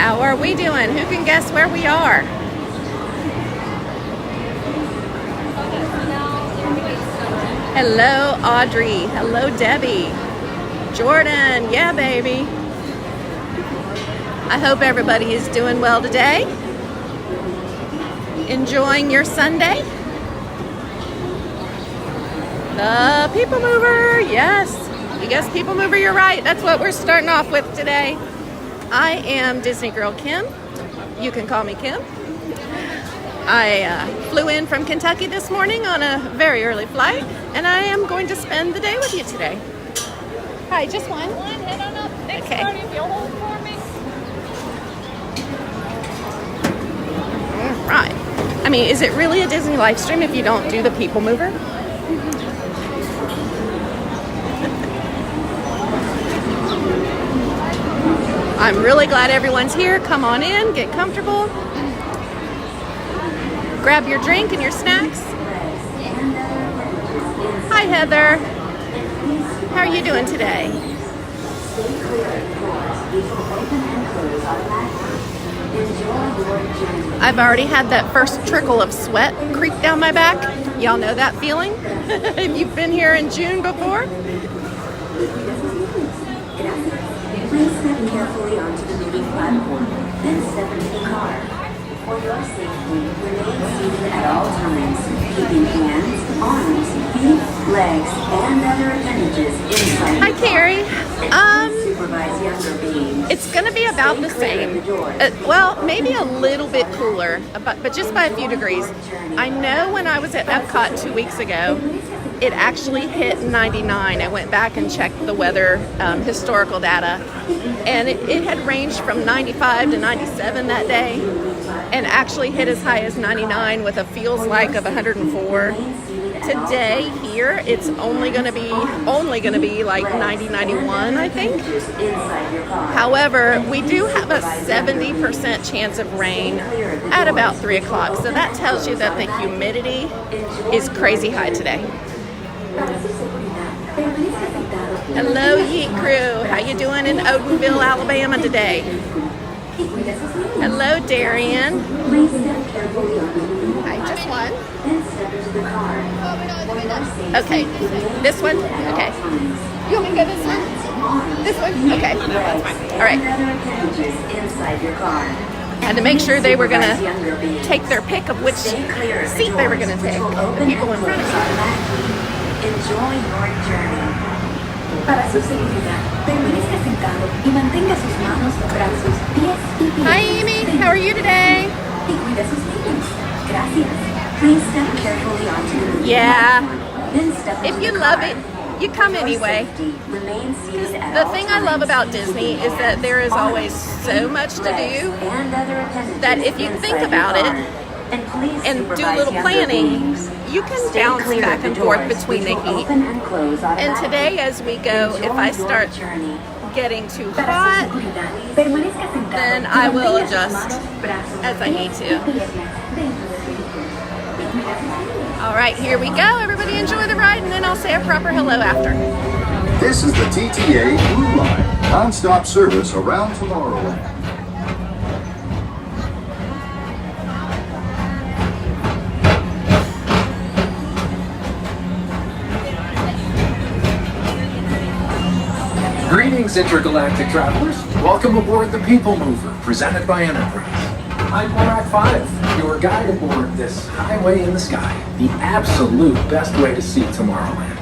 How are we doing? Who can guess where we are? Hello, Audrey. Hello, Debbie. Jordan. Yeah, baby. I hope everybody is doing well today. Enjoying your Sunday. The PeopleMover. Yes. You guessed PeopleMover, you're right. That's what we're starting off with today. I am DisneyGirlKim. You can call me Kim. I flew in from Kentucky this morning on a very early flight, and I am going to spend the day with you today. Hi, just one? One, head on up. Next Okay. part, if you'll hold for me. All right. I mean, is it really a Disney live stream if you don't do the PeopleMover? I'm really glad everyone's here. Come on in, get comfortable. Grab your drink and your snacks. Hi, Heather. How are you doing today? I've already had that first trickle of sweat creep down my back. Y'all know that feeling? If you've been here in June before. Please step carefully onto the moving platform, then step into the car. For your safety, remain seated at all times, keeping hands, arms, feet, legs, and other appendages inside. Hi, Carrie. Supervise younger beings. It's going to be about the same. Well, maybe a little bit cooler, but just by a few degrees. I know when I was at Epcot 2 weeks ago, it actually hit 99. I went back and checked the weather historical data, and it had ranged from 95 to 97 that day, and actually hit as high as 99 with a feels like of 104. Today here, it's only going to be like 90, 91, I think. However, we do have a 70% chance of rain at about 3 o'clock, so that tells you that the humidity is crazy high today. Hello, Yeet Crew. How you doing in Odenville, Alabama today? Hello, Darian. Hi, just one. Okay, this one? Okay. You want me to go this one? This one? Okay, that's fine. All right. Had to make sure they were going to take their pick of which seat they were going to take. The people in front of me. Enjoy your journey. Para su seguridad, permanezca sentado y mantenga sus manos, brazos, pies y pies. Hi, Amy. How are you today? Y cuida sus niños. Gracias. Please step carefully onto the moving Yeah. platform, then step If into you the love car. it, you come anyway. Remain seated at The all thing I love times. about Disney is that there is always so much to do and other appendages that if you think inside about your it car. And please and do a supervise little younger planning, beings. you can Stay bounce clear back of and the forth doors, between the which will heat. open and close And automatically. today as we go, if I start getting too hot, then I will adjust as I need to. All right, here we go. Everybody enjoy the ride, and then I'll say a proper hello after. This is the TTA Blue Line, non-stop service around Tomorrowland. Greetings, intergalactic travelers. Welcome aboard the PeopleMover, presented by Enterprise. I'm Borak 5, your guide aboard this highway in the sky, the absolute best way to see Tomorrowland.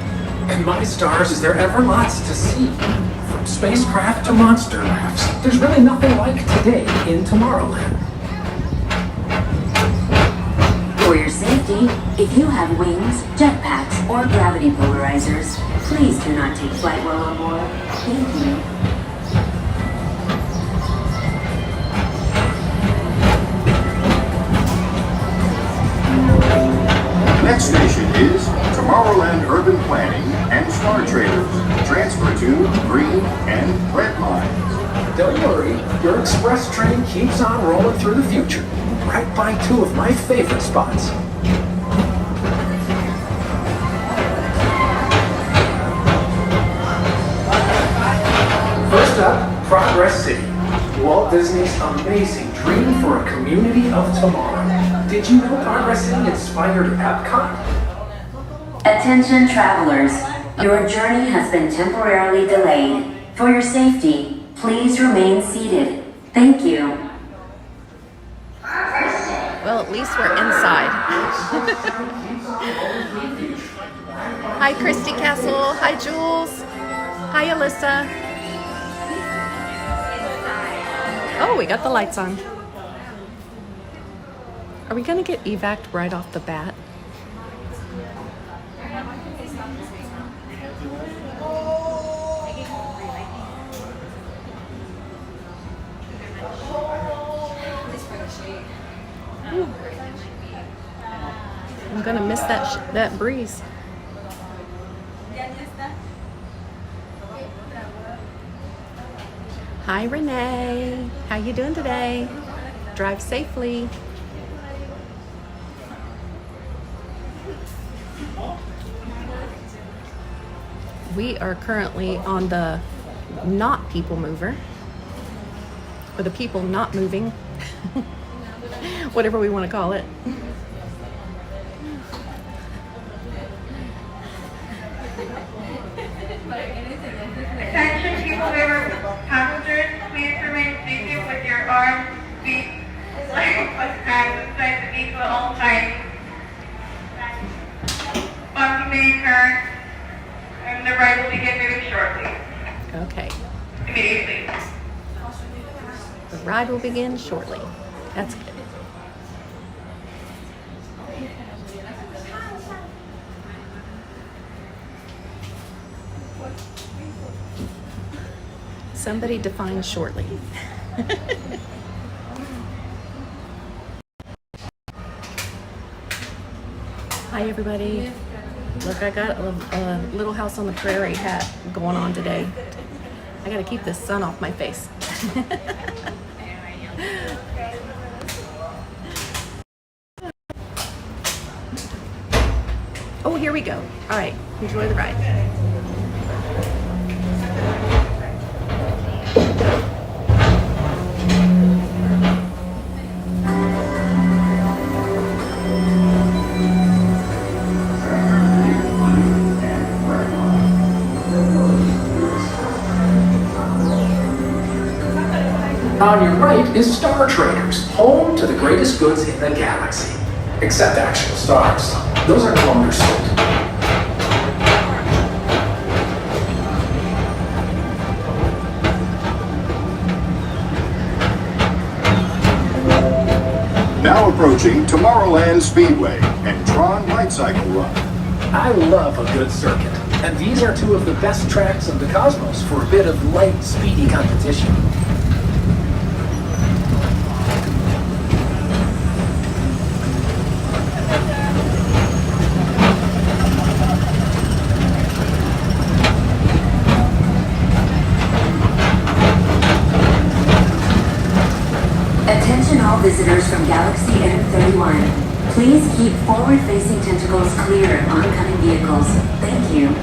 And my stars, is there ever lots to see? From spacecraft to monster rafts, there's really nothing like today in Tomorrowland. For your safety, if you have wings, jetpacks, or gravity polarizers, please do not take flight while on board. Thank you. Next station is Tomorrowland Urban Planning and Star Traders. Transfer to green and red lines. Don't worry, your express train keeps on rolling through the future, right by two of my favorite spots. First up, Progress City. Walt Disney's amazing dream for a community of tomorrow. Did you know Progress City inspired Epcot? Attention travelers, your journey has been temporarily delayed. For your safety, please remain seated. Thank you. Well, at least we're inside. Hi, Christy Castle. Hi, Jules. Hi, Alyssa. Oh, we got the lights on. Are we gonna get evac'd right off the bat? I'm gonna miss that breeze. Hi, Renee. How you doing today? Drive safely. We are currently on the not people mover, or the people not moving, whatever we want to call it. Attention PeopleMover passengers, please remain seated with your arms, feet, legs, hands inside the vehicle at all times. Bumping may occur, and the ride will begin moving shortly. Okay. Immediately. The ride will begin shortly. That's good. Somebody define shortly. Hi, everybody. Look, I got a Little House on the Prairie hat going on today. I gotta keep the sun off my face. Oh, here we go. All right, enjoy the ride. On your right is Star Traders, home to the greatest goods in the galaxy. Except actual stars. Those are no longer sold. Now approaching Tomorrowland Speedway and Tron Lightcycle Run. I love a good circuit, and these are two of the best tracks in the cosmos for a bit of light, speedy competition. Attention all visitors from Galaxy M31. Please keep forward-facing tentacles clear of oncoming vehicles. Thank you.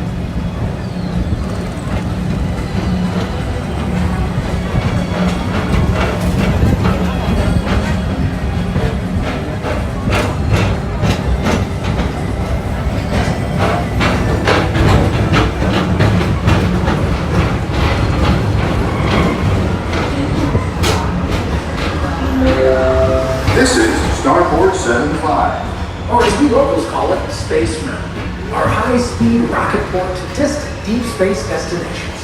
This is Starport 75. Or as we locals call it, Space Mountain. Our high-speed rocket port to distant deep space destinations.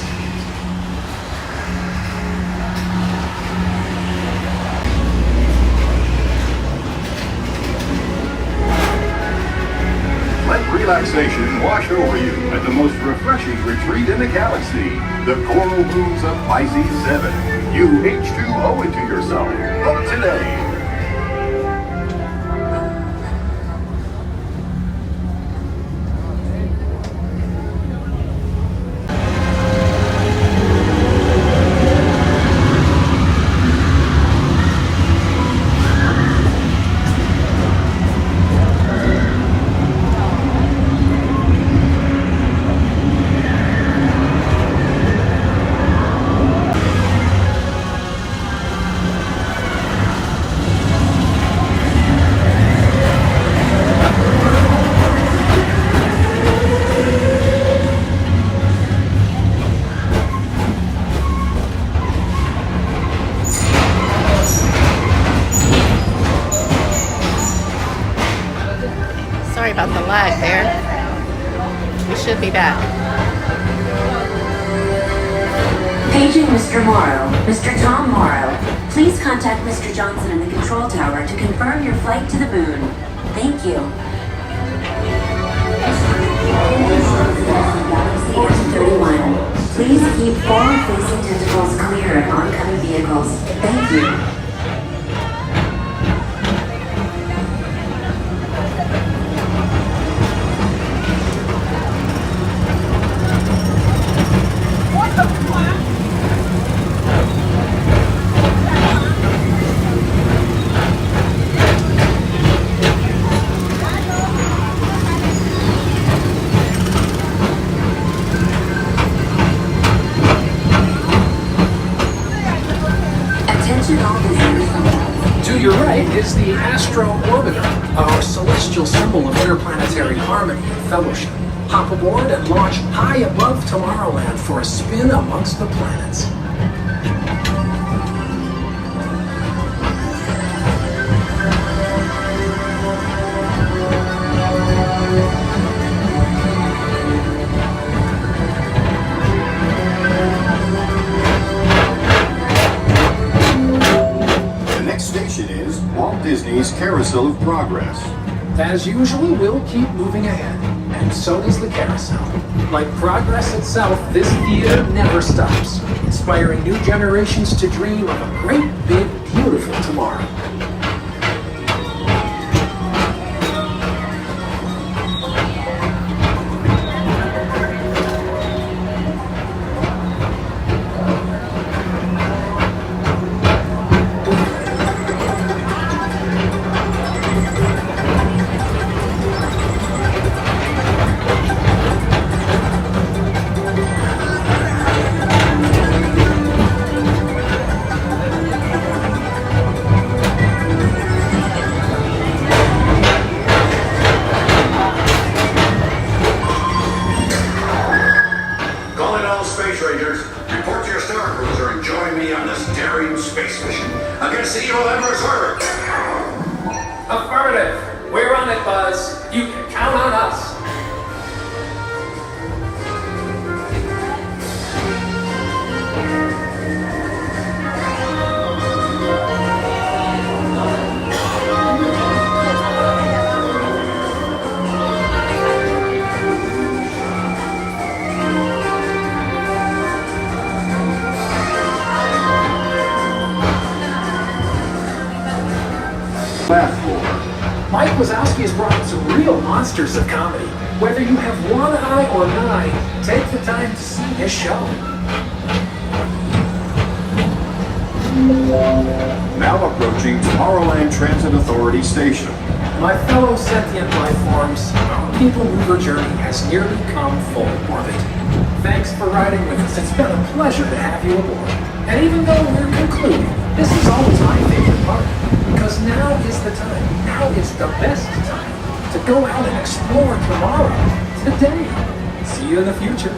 Let relaxation wash over you at the most refreshing retreat in the galaxy, the coral moons of Pisces 7. You H2O it to yourself. Vote today. flag there. We should be back. Paging Mr. Morrow, Mr. Tom Morrow. Please contact Mr. Johnson in the control tower to confirm your flight to the moon. Thank you. Galaxy S31. Please keep forward-facing tentacles clear of oncoming vehicles. Thank you. To your right is the Astro Orbiter, our celestial symbol of interplanetary harmony and fellowship. Hop aboard and launch high above Tomorrowland for a spin amongst the planets. Disney's Carousel of Progress. As usual, we'll keep moving ahead, and so does the carousel. Like progress itself, this theater never stops, inspiring new generations to dream of a great, big, beautiful tomorrow. Affirmative. We're on it, Buzz. You can count on us. Mike Wazowski has brought in some real monsters of comedy. Whether you have one eye or nine, take the time to see his show. Now approaching Tomorrowland Transit Authority Station. My fellow sentient life forms, our PeopleMover journey has nearly come full orbit. Thanks for riding with us. It's been a pleasure to have you aboard. And even though we're concluding, this is always my favorite part. Because now is the time, now is the best time to go out and explore tomorrow, today. See you in the future.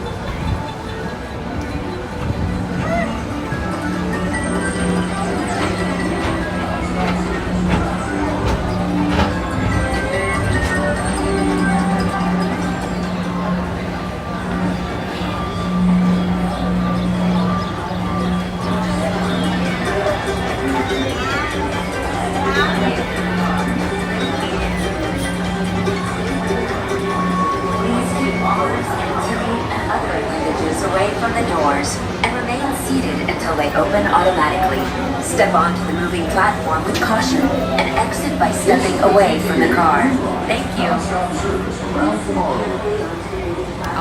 Step onto the moving platform with caution and exit by stepping away from the car. Thank you.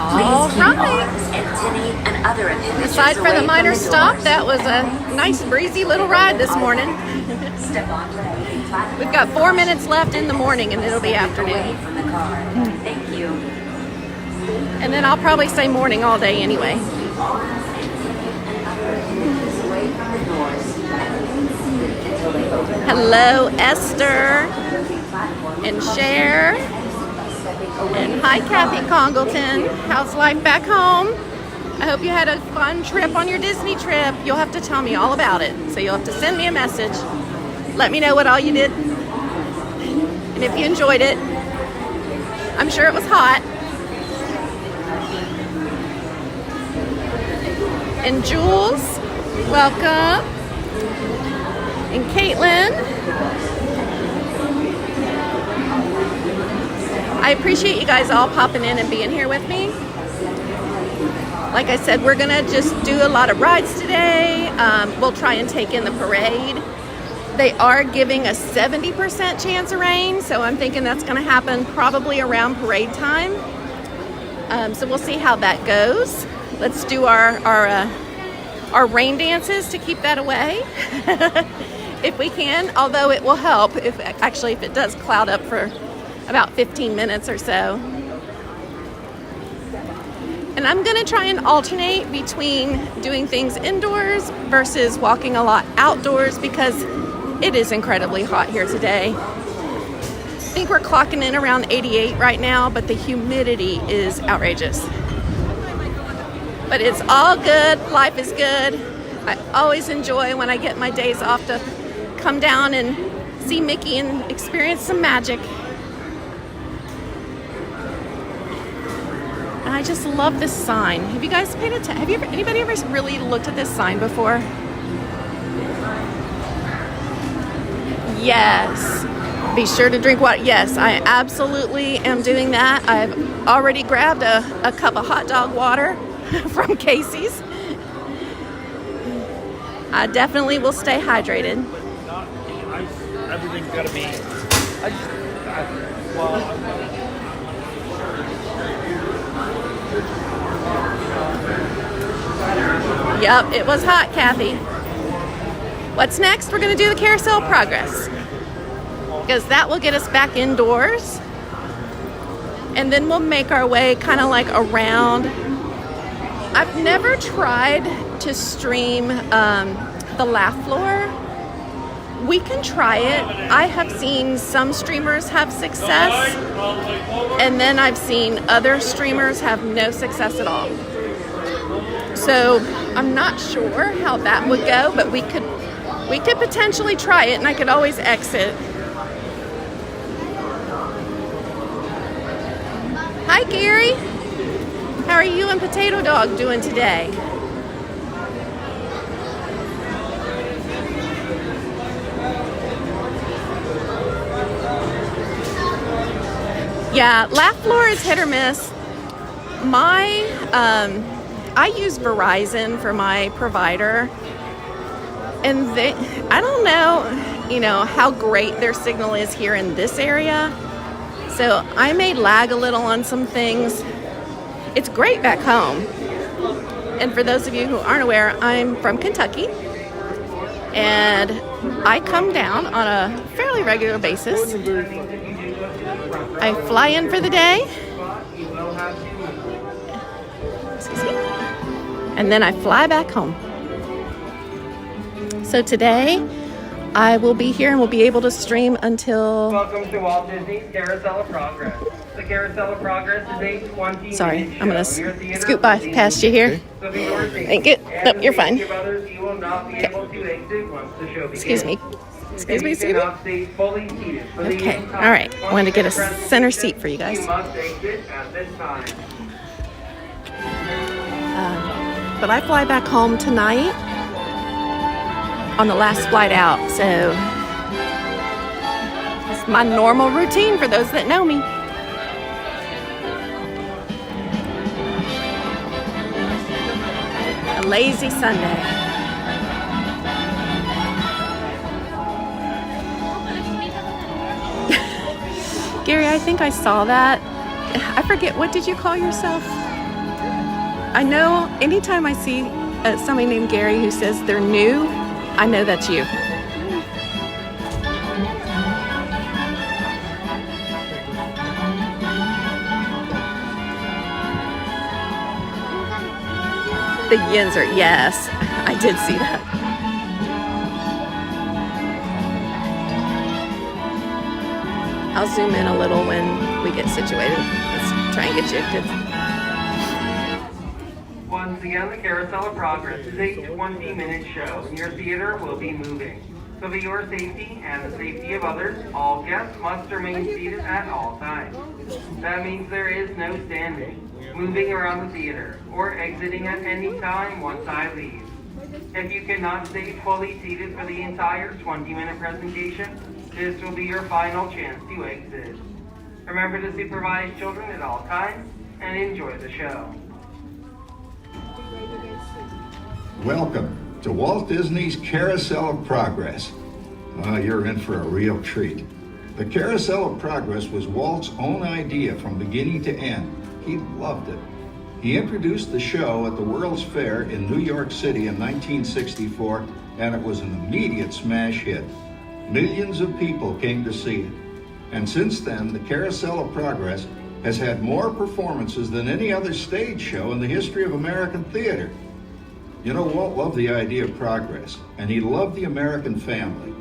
Please keep arms, antennae, and other appendages Aside from the minor stop, that was a nice breezy little ride this morning. Step onto the moving platform. We've got 4 minutes left in the morning and it'll be afternoon. From the car. Thank you. And then I'll probably say morning all day anyway. Hello, Esther and Cher, and hi, Kathy Congleton. How's life back home? I hope you had a fun trip on your Disney trip. You'll have to tell me all about it. So you'll have to send me a message. Let me know what all you did and if you enjoyed it. I'm sure it was hot. And Jules, welcome. And Caitlin. I appreciate you guys all popping in and being here with me. Like I said, we're gonna just do a lot of rides today. We'll try and take in the parade. They are giving a 70% chance of rain, so I'm thinking that's gonna happen probably around parade time. So we'll see how that goes. Let's do our rain dances to keep that away, if we can. Although it will help if it does cloud up for about 15 minutes or so. And I'm gonna try and alternate between doing things indoors versus walking a lot outdoors because it is incredibly hot here today. I think we're clocking in around 88 right now, but the humidity is outrageous. But it's all good, life is good. I always enjoy when I get my days off to come down and see Mickey and experience some magic. And I just love this sign. Have you guys paid attention? Anybody ever really looked at this sign before? Yes. Be sure to drink water. Yes, I absolutely am doing that. I've already grabbed a cup of hot dog water from Casey's. I definitely will stay hydrated. Everything's gotta be. Yep, it was hot, Kathy. What's next? We're gonna do the Carousel of Progress, because that will get us back indoors. And then we'll make our way kind of like around. I've never tried to stream the laugh floor. We can try it. I have seen some streamers have success, and then I've seen other streamers have no success at all. So I'm not sure how that would go, but we could potentially try it, and I could always exit. Hi, Gary. How are you and Potato Dog doing today? Yeah, laugh floor is hit or miss. I use Verizon for my provider, and I don't know, how great their signal is here in this area. So I may lag a little on some things. It's great back home. And for those of you who aren't aware, I'm from Kentucky, and I come down on a fairly regular basis. I fly in for the day, excuse me, and then I fly back home. So today, I will be here and will be able to stream until... Welcome to Walt Disney's Carousel of Progress. The Carousel of Progress is a 20-minute Sorry, I'm going to show. scoot by past you here. So be your seat. Thank you. Nope, you're fine. Of others, you will not be able to exit once the show begins. Excuse me. Excuse me, You excuse me. cannot stay fully seated for the Okay, entire all right. I wanted to get a 20-minute center presentation. seat for you guys. You must exit at this time. But I fly back home tonight on the last flight out, so it's my normal routine for those that know me. A lazy Sunday. Gary, I think I saw that. I forget, what did you call yourself? I know anytime I see somebody named Gary who says they're new, I know that's you. The Yinzer, yes, I did see that. I'll zoom in a little when we get situated. Let's try and get you a good... Once again, the Carousel of Progress is a 20-minute show, and your theater will be moving. So for your safety and the safety of others, all guests must remain seated at all times. That means there is no standing, moving around the theater, or exiting at any time once I leave. If you cannot stay fully seated for the entire 20-minute presentation, this will be your final chance to exit. Remember to supervise children at all times and enjoy the show. Welcome to Walt Disney's Carousel of Progress. You're in for a real treat. The Carousel of Progress was Walt's own idea from beginning to end. He loved it. He introduced the show at the World's Fair in New York City in 1964, and it was an immediate smash hit. Millions of people came to see it. And since then, the Carousel of Progress has had more performances than any other stage show in the history of American theater. You know, Walt loved the idea of progress, and he loved the American family.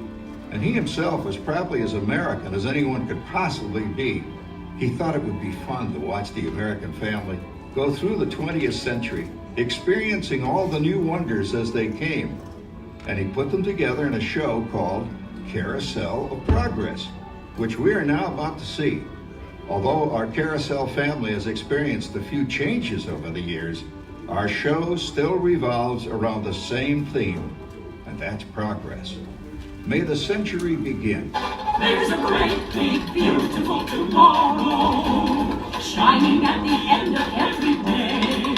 And he himself was probably as American as anyone could possibly be. He thought it would be fun to watch the American family go through the 20th century, experiencing all the new wonders as they came. And he put them together in a show called Carousel of Progress, which we are now about to see. Although our Carousel family has experienced a few changes over the years, our show still revolves around the same theme, and that's progress. May the century begin. There's a great, big, beautiful tomorrow, shining at the end of every day.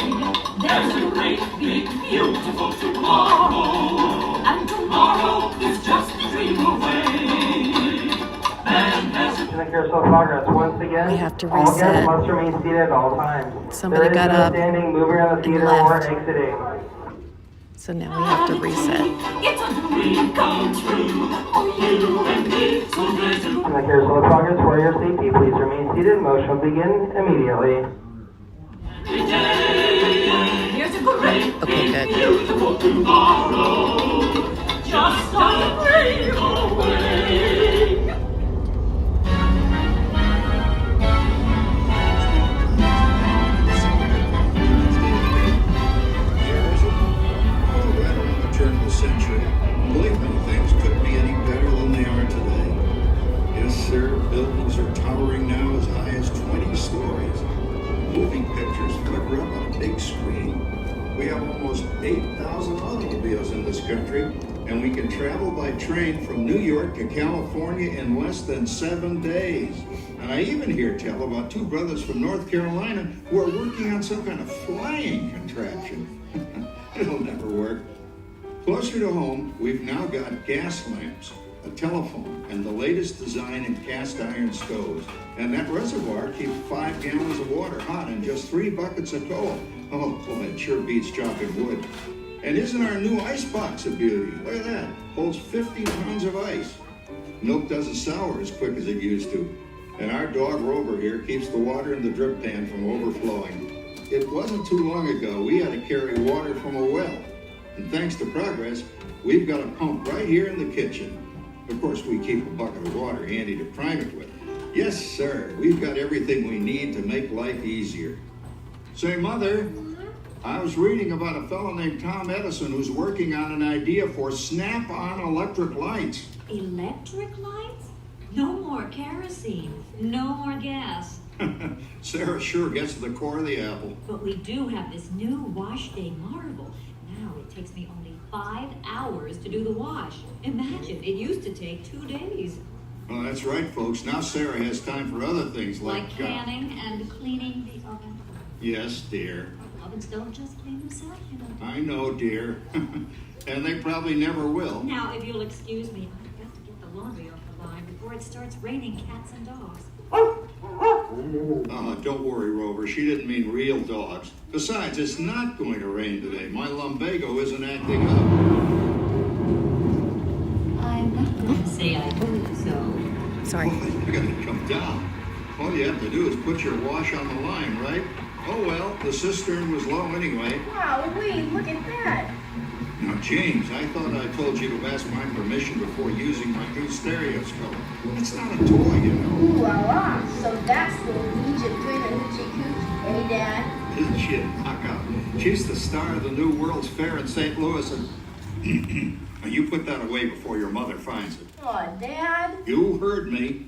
There's a great, big, beautiful tomorrow, and tomorrow is just a dream away. And there's In the Carousel of Progress, once again, We have to all guests reset. must remain seated at all times. Somebody There is got no up standing, moving around the and theater, or left. exiting. So now we have to reset. it's a dream come true for you and me. So there's a In the Carousel of Progress, for your safety, please remain seated. Motion will begin immediately. Here's a great, Okay, good. beautiful tomorrow, just a dream away. Right around the turn of the century, believe me, things couldn't be any better than they are today. Yes, sir, buildings are towering now as high as 20 stories. Moving pictures flicker up on a big screen. We have almost 8,000 automobiles in this country, and we can travel by train from New York to California in less than 7 days. And I even hear tell about two brothers from North Carolina who are working on some kind of flying contraption. It'll never work. Closer to home, we've now got gas lamps, a telephone, and the latest design in cast iron stoves. And that reservoir keeps 5 gallons of water hot in just 3 buckets of coal. Oh boy, it sure beats chopping wood. And isn't our new ice box a beauty? Look at that, holds 50 pounds of ice. Milk doesn't sour as quick as it used to. And our dog Rover here keeps the water in the drip pan from overflowing. It wasn't too long ago we had to carry water from a well. And thanks to progress, we've got a pump right here in the kitchen. Of course, we keep a bucket of water handy to prime it with. Yes, sir, we've got everything we need to make life easier. Say, Mother, I was reading about a fellow named Tom Edison who's working on an idea for snap-on electric lights. Electric lights? No more kerosene, no more gas. Sarah sure gets to the core of the apple. But we do have this new wash day marvel. Now it takes me only 5 hours to do the wash. Imagine, it used to take 2 days. Well, that's right, folks. Now Sarah has time for other things Like canning and cleaning the oven. Yes, dear. Ovens don't just clean themselves, you know. I know, dear. And they probably never will. Now, if you'll excuse me, I've got to get the laundry off the line before it starts raining cats and dogs. Don't worry, Rover. She didn't mean real dogs. Besides, it's not going to rain today. My lumbago isn't acting up. I'm not going to say I hope so. Sorry. I gotta come down. All you have to do is put your wash on the line, right? Oh well, the cistern was low anyway. Wow, Louise, look at that. Now, James, I thought I told you to ask my permission before using my new stereoscope. It's not a toy, you know. Ooh la la. So that's little Egypt doing a hoochie cooch. Hey, Dad. Isn't she a knockout? She's the star of the new World's Fair in St. Louis, and Now, you put that away before your mother finds it. Aw, Dad. You heard me.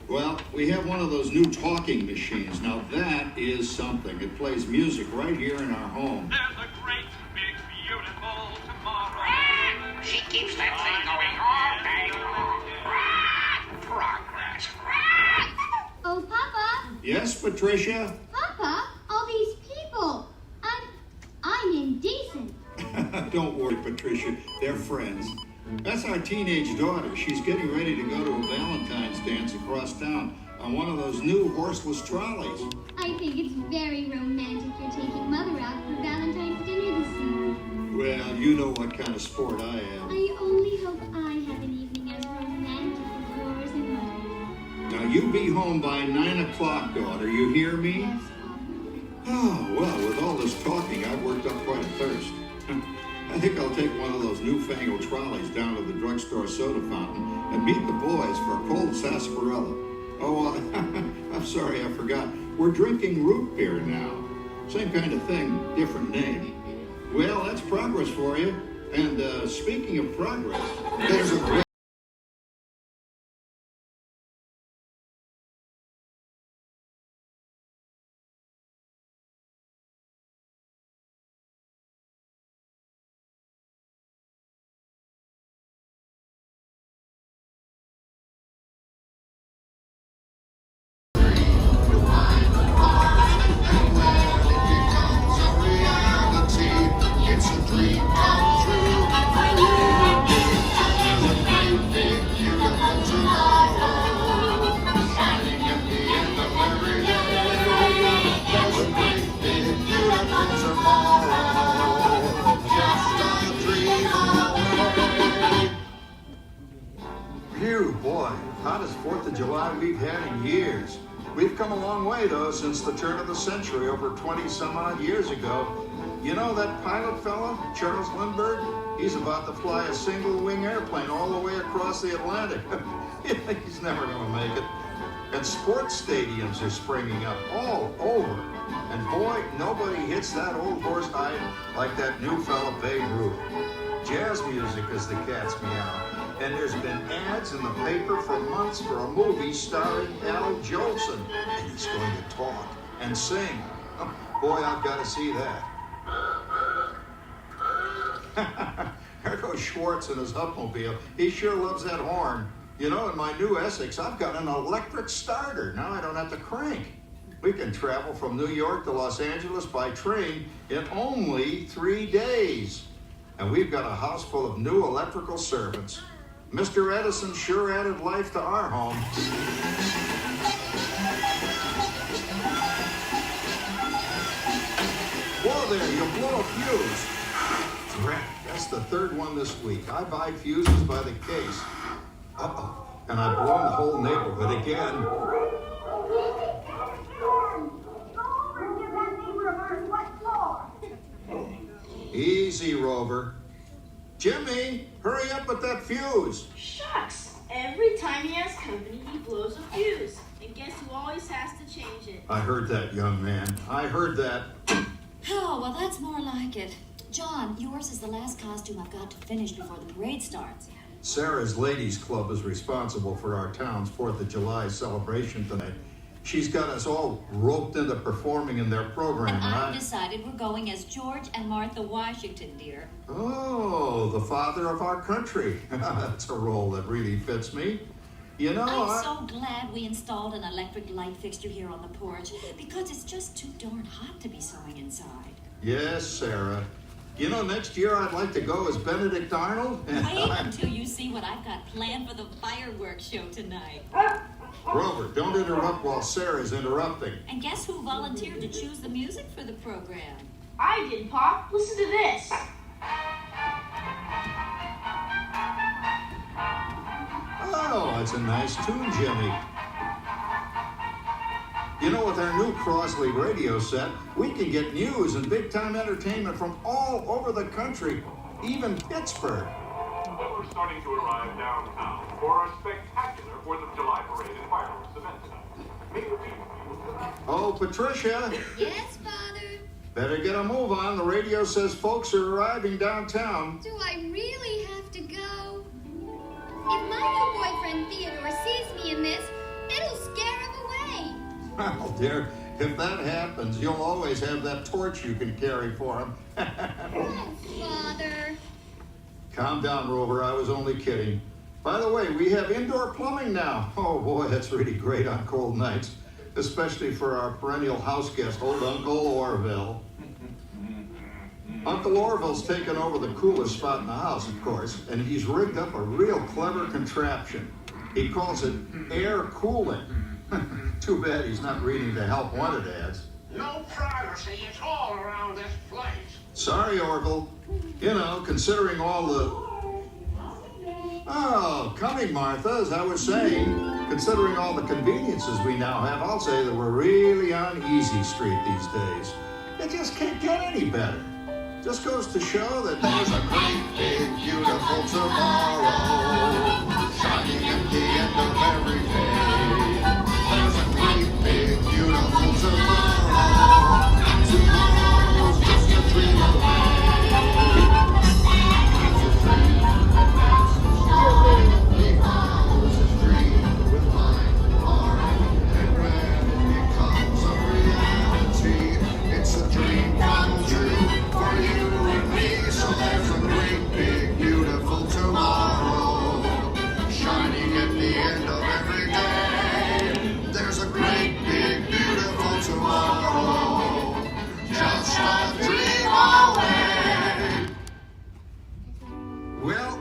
Well, we have one of those new talking machines. Now, that is something. It plays music right here in our home. There's a great, big, beautiful tomorrow. She keeps that thing going all day long. Progress. Oh, Papa. Yes, Patricia? Papa, all these people. I'm indecent. Don't worry, Patricia. They're friends. That's our teenage daughter. She's getting ready to go to a Valentine's dance across town on one of those new horseless trolleys. I think it's very romantic you're taking Mother out for Valentine's dinner this year. Well, you know what kind of sport I am. I only hope I have an evening as romantic as yours and Mother's. Now, you be home by 9 o'clock, daughter. You hear me? Yes, Papa. Oh, well, with all this talking, I've worked up quite a thirst. I think I'll take one of those newfangled trolleys down to the drugstore soda fountain and meet the boys for a cold sarsaparilla. Oh, I'm sorry, I forgot. We're drinking root beer now. Same kind of thing, different name. Well, that's progress for you. And speaking of progress, there's a great... Phew, boy, hottest 4th of July we've had in years. We've come a long way, though, since the turn of the century, over 20-some-odd years ago. You know that pilot fella, Charles Lindbergh? He's about to fly a single-wing airplane all the way across the Atlantic. He's never going to make it. And sports stadiums are springing up all over. And boy, nobody hits that old horse hide like that new fella Babe Ruth. Jazz music is the cat's meow. And there's been ads in the paper for months for a movie starring Al Jolson. And he's going to talk and sing. Oh, boy, I've got to see that. There goes Schwartz in his Hupmobile. He sure loves that horn. You know, in my new Essex, I've got an electric starter. Now I don't have to crank. We can travel from New York to Los Angeles by train in only 3 days. And we've got a house full of new electrical servants. Mr. Edison sure added life to our home. Whoa there, you blow a fuse. Drat, that's the 3rd one this week. I buy fuses by the case. Uh-oh, and I've blown the whole neighborhood again. Easy, Rover. Jimmy, hurry up with that fuse. Shucks. Every time he has company, he blows a fuse. And guess who always has to change it? I heard that, young man. I heard that. Oh, well, that's more like it. John, yours is the last costume I've got to finish before the parade starts. Sarah's Ladies Club is responsible for our town's 4th of July celebration tonight. She's got us all roped into performing in their program, And right? I've decided we're going as George and Martha Washington, dear. Oh, the father of our country. That's a role that really fits me. You know, I'm so glad we installed an electric light fixture here on the porch because it's just too darn hot to be sewing inside. Yes, Sarah. You know, next year I'd like to go as Benedict Arnold. Wait until you see what I've got planned for the fireworks show tonight. Grover, don't interrupt while Sarah's interrupting. And guess who volunteered to choose the music for the program? I did, Pop. Listen to this. Oh, that's a nice tune, Jimmy. You know, with our new Crosley radio set, we can get news and big-time entertainment from all over the country, even Pittsburgh. We're starting to arrive downtown for our spectacular 4th of July parade and fireworks event tonight. Oh, Patricia. Yes, Father? Better get a move on. The radio says folks are arriving downtown. Do I really have to go? If my new boyfriend Theodore sees me in this, it'll scare him away. Well, dear, if that happens, you'll always have that torch you can carry for him. Oh, Father. Calm down, Rover. I was only kidding. By the way, we have indoor plumbing now. Oh, boy, that's really great on cold nights, especially for our perennial house guest, old Uncle Orville. Uncle Orville's taken over the coolest spot in the house, of course, and he's rigged up a real clever contraption. He calls it air cooling. Too bad he's not reading the help wanted ads. No privacy is all around this place. Sorry, Orville. You know, considering all the... Oh, coming, Martha, as I was saying, considering all the conveniences we now have, I'll say that we're really on easy street these days. It just can't get any better. Just goes to show that there's a great, big, beautiful tomorrow, shining at the end of every day. There's a great, big, beautiful tomorrow, and tomorrow's just a dream away.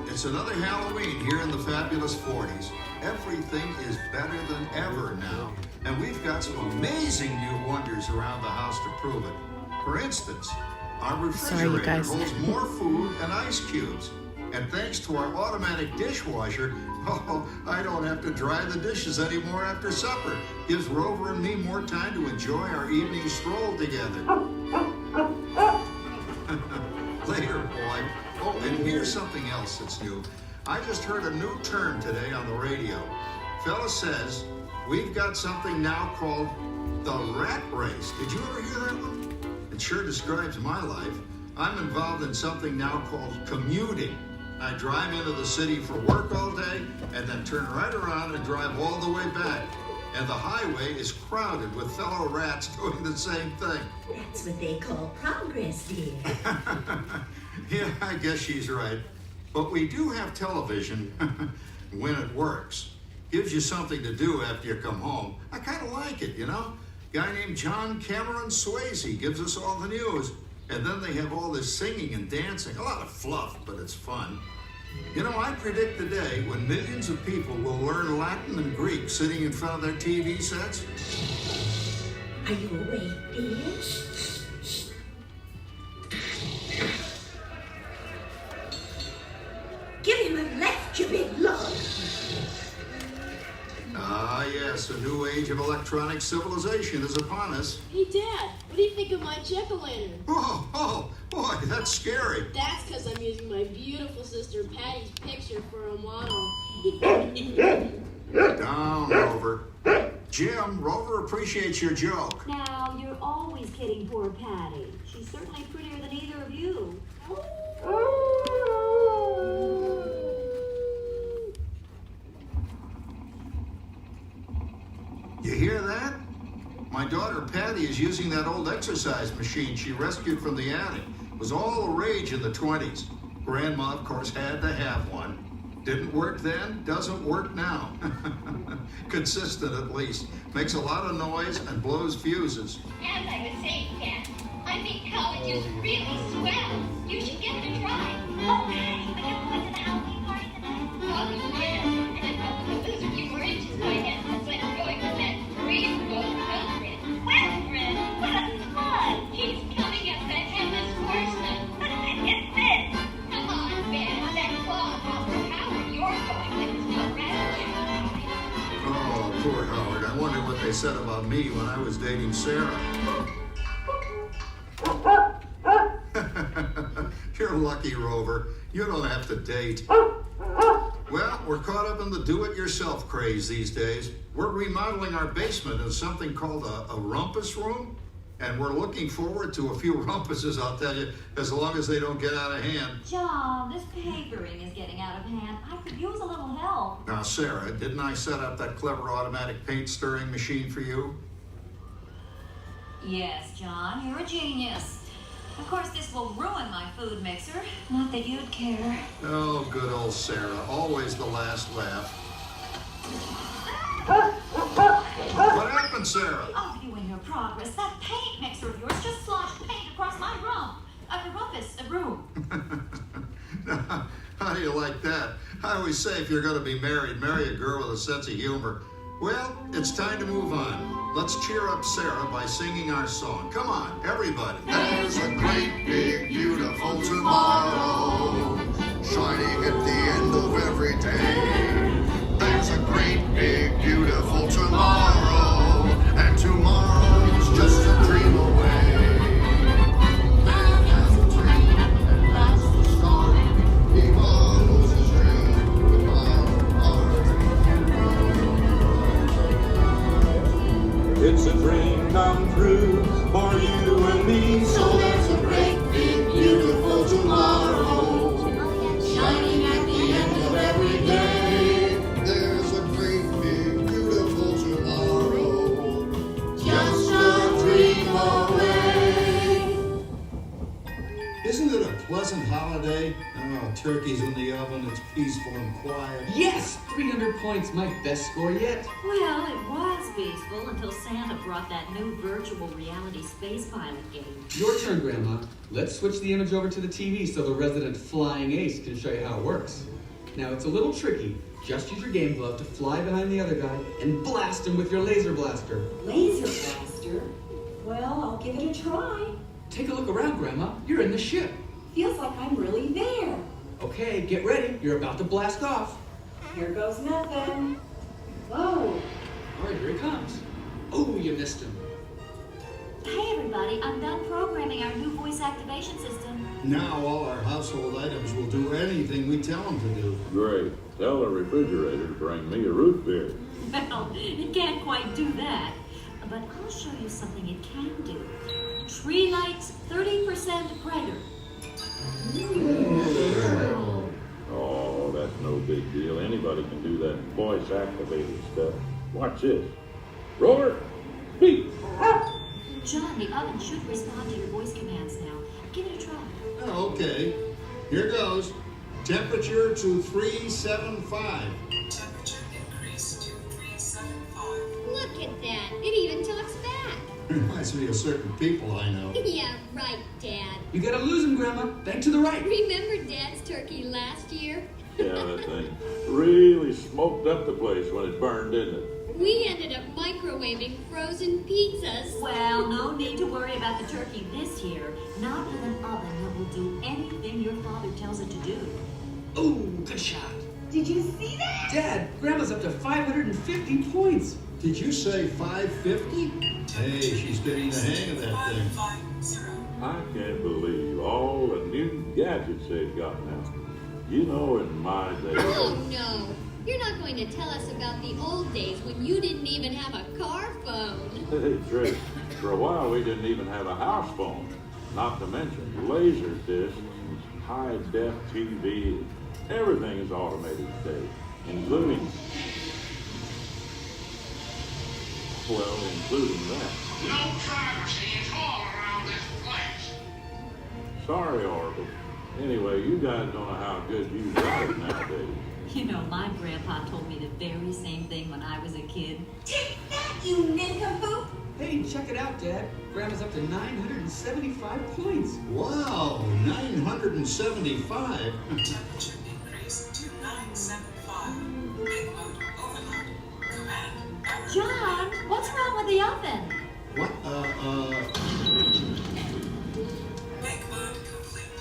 It's another Halloween here in the fabulous 40s. Everything is better than ever now. And we've got some amazing new wonders around the house to prove it. For instance, our refrigerator holds more food and ice cubes. And thanks to our automatic dishwasher, oh, I don't have to dry the dishes anymore after supper. Gives Rover and me more time to enjoy our evening stroll together. Later, boy. Oh, and here's something else that's new. I just heard a new term today on the radio. Fella says, we've got something now called the rat race. Did you ever hear that one? It sure describes my life. I'm involved in something now called commuting. I drive into the city for work all day and then turn right around and drive all the way back. And the highway is crowded with fellow rats doing the same thing. That's what they call progress, dear. Yeah, I guess she's right. But we do have television when it works. Gives you something to do after you come home. I kind of like it, you know? Guy named John Cameron Swayze gives us all the news. And then they have all this singing and dancing. A lot of fluff, but it's fun. You know, I predict the day when millions of people will learn Latin and Greek sitting in front of their TV sets. Are you awake, dear? Give him a left, you big lug. Ah, yes, a new age of electronic civilization is upon us. Hey, Dad, what do you think of my jack-o'-lantern? Oh, boy, that's scary. That's because I'm using my beautiful sister Patty's picture for a model. Down, Rover. Jim, Rover appreciates your joke. Now, you're always kidding poor Patty. She's certainly prettier than either of you. You hear that? My daughter Patty is using that old exercise machine she rescued from the attic. It was all the rage in the 20s. Grandma, of course, had to have one. Didn't work then, doesn't work now. Consistent at least. Makes a lot of noise and blows fuses. As I was saying, Dad, I think college is really swell. You should give it a try. Oh, hey, but you're going to the Halloween party tonight? Oh, yeah. And I'm hoping to lose a few more inches by then, so I'm going with that green boat-friend. Well, friend, what fun! He's coming up that headless horseman. It's this. Come on, Ben, that claw over Howard. You're going with his no rabbit. Oh, poor Howard. I wonder what they said about me when I was dating Sarah. You're lucky, Rover. You don't have to date. Well, we're caught up in the do-it-yourself craze these days. We're remodeling our basement into something called a rumpus room. And we're looking forward to a few rumpuses, I'll tell you, as long as they don't get out of hand. John, this papering is getting out of hand. I could use a little help. all. Now, Sarah, didn't I set up that clever automatic paint stirring machine for you? Yes, John, you're a genius. Of course, this will ruin my food mixer. Not that you'd care. Oh, good old Sarah. Always the last laugh. What happened, Sarah? Oh, you and your progress. That paint mixer of yours just sloshed paint across my room. A room. How do you like that? I always say if you're going to be married, marry a girl with a sense of humor. Well, it's time to move on. Let's cheer up Sarah by singing our song. Come on, everybody. There's a great, big, beautiful tomorrow, shining at the end of every day. There's a great, big, beautiful tomorrow, and tomorrow's just a dream away. It's a dream come true for you and me. So there's a great, big, beautiful tomorrow, shining at the end of every day. There's a great, big, beautiful tomorrow, Just a dream away. Isn't it a pleasant holiday? Oh, turkey's in the oven, it's peaceful and quiet. Yes! 300 points, my best score yet. Well, it was peaceful until Santa brought that new virtual reality space pilot game. Your turn, Grandma. Let's switch the image over to the TV so the resident flying ace can show you how it works. Now, it's a little tricky. Just use your game glove to fly behind the other guy and blast him with your laser blaster. Laser blaster? Well, I'll give it a try. Take a look around, Grandma. You're in the ship. Feels like I'm really there. Okay, get ready. You're about to blast off. Here goes nothing. Whoa. All right, here he comes. Oh, you missed him. Hey, everybody, I'm done programming our new voice activation system. Now all our household items will do anything we tell them to do. Great. Tell the refrigerator to bring me a root beer. Well, it can't quite do that. But I'll show you something it can do. Tree lights 30% brighter. Oh, that's no big deal. Anybody can do that voice-activated stuff. Watch this. Roar! Beep! John, the oven should respond to your voice commands now. Give it a try. Oh, okay. Here goes. Temperature to 375. Temperature increase to 375. Look at that. It even talks back. Reminds me of certain people I know. Yeah, right, Dad. You gotta lose him, Grandma. Bank to the right. Remember Dad's turkey last year? Yeah, that thing really smoked up the place when it burned, didn't it? We ended up microwaving frozen pizzas. Well, no need to worry about the turkey this year. Not in an oven that will do anything your father tells it to do. Oh, good shot. Did you see that? Dad, Grandma's up to 550 points. Did you say 550? Hey, she's getting the hang of that thing. 550. I can't believe all the new gadgets they've got now. You know, in my day... Oh, no. You're not going to tell us about the old days when you didn't even have a car phone. Hey, Trish, for a while we didn't even have a house phone. Not to mention laser discs, high-def TV. Everything is automated today, including... Well, including that. No privacy at all around this place. Sorry, Oracle. Anyway, you guys don't know how good you got it nowadays. You know, my grandpa told me the very same thing when I was a kid. Take that, you nincompoop! Hey, check it out, Dad. Grandma's up to 975 points. Wow, 975? Temperature increase to 975. Make mode overload. Command error. John, what's wrong with the oven? What, Make mode complete.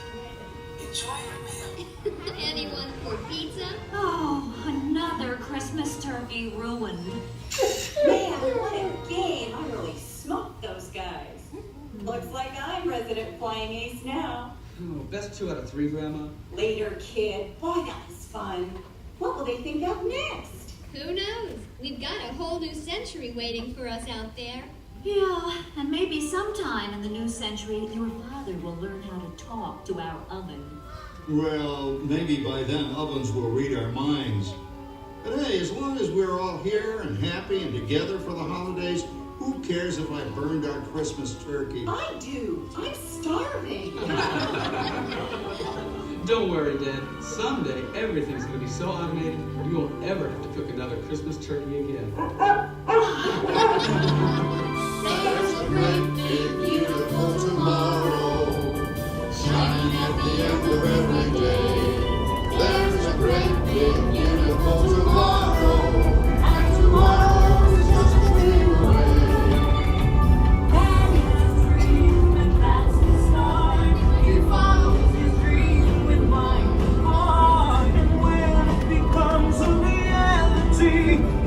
Enjoy your meal. Anyone for pizza? Oh, another Christmas turkey ruined. Man, what a game. I really smoked those guys. Looks like I'm resident flying ace now. Oh, best 2 out of 3, Grandma. Later, kid. Boy, that was fun. What will they think of next? Who knows? We've got a whole new century waiting for us out there. Yeah, and maybe sometime in the new century, your father will learn how to talk to our oven. well, maybe by then ovens will read our minds. At Hey, as long as we're all here and happy and together for the holidays, who cares if I burned our Christmas turkey? I do. I'm starving. Don't worry, Dad. Someday, everything's going to be so automated, you won't ever have to cook another Christmas turkey again. There's a great, big, beautiful tomorrow, shining at the end of every day. There's a great, big, beautiful tomorrow, and tomorrow is just a dream away. And it's a dream, and that's the start. He follows his dream with mind and heart. And when it becomes a reality,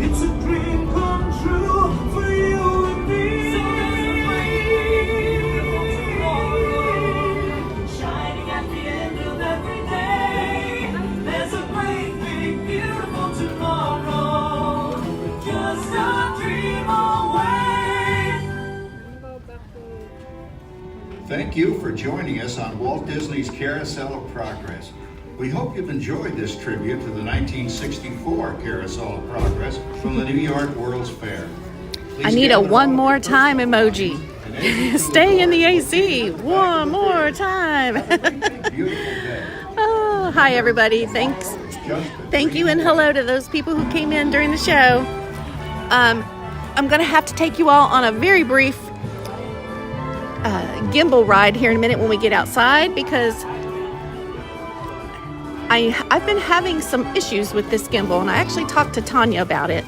it's a dream come true for you and me. So shining at the end of every day. There's a great, big, beautiful tomorrow. Just a dream away. Thank you for joining us on Walt Disney's Carousel of Progress. We hope you've enjoyed this tribute to the 1964 Carousel of Progress from the New York World's Fair. I need a one more time emoji. Stay in the AC. One more time. Oh, hi everybody. Thanks. Thank you and hello to those people who came in during the show. I'm going to have to take you all on a very brief gimbal ride here in a minute when we get outside because I've been having some issues with this gimbal, and I actually talked to Tanya about it.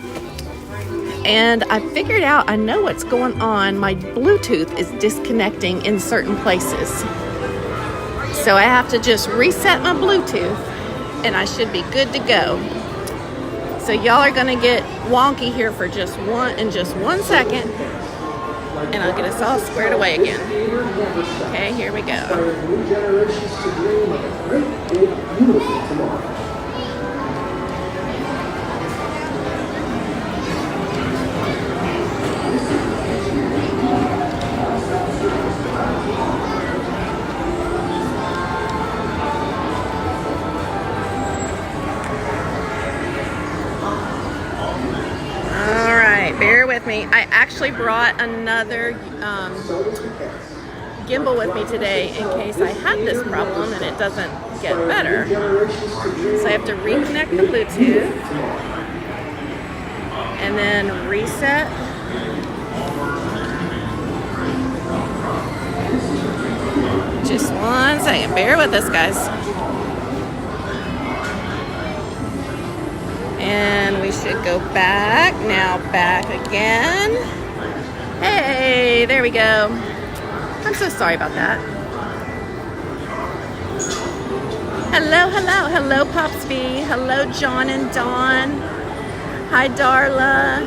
And I figured out, I know what's going on. My Bluetooth is disconnecting in certain places. So I have to just reset my Bluetooth, and I should be good to go. So y'all are gonna get wonky here for just one second, and I'll get us all squared away again. Okay, here we go. Bear with me. I actually brought another gimbal with me today in case I had this problem and it doesn't get better. So I have to reconnect the Bluetooth and then reset. Just one second. Bear with us, guys. And we should go back. Now back again. Hey, there we go. I'm so sorry about that. Hello, hello, hello, Pops B. Hello, John and Dawn. Hi, Darla.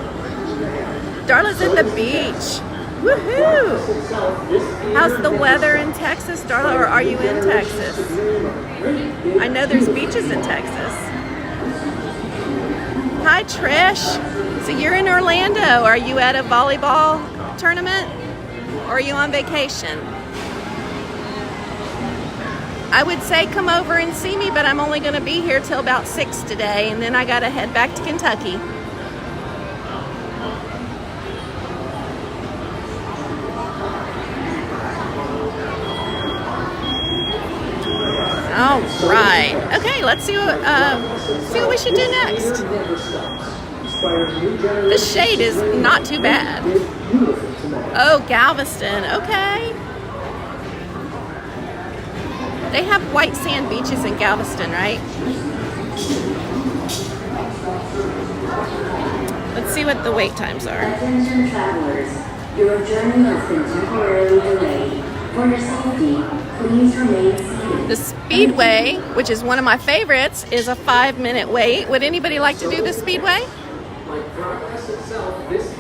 Darla's at the beach. Woohoo! How's the weather in Texas, Darla, or are you in Texas? I know there's beaches in Texas. Hi, Trish. So you're in Orlando. Are you at a volleyball tournament? Or are you on vacation? I would say come over and see me, but I'm only going to be here till about 6 today, and then I got to head back to Kentucky. All right. Okay, let's see what we should do next. The shade is not too bad. Oh, Galveston. Okay. They have white sand beaches in Galveston, right? Let's see what the wait times are. Attention travelers, your journey has been temporarily delayed. For your safety, please remain seated. The Speedway, which is one of my favorites, is a 5-minute wait. Would anybody like to do the Speedway?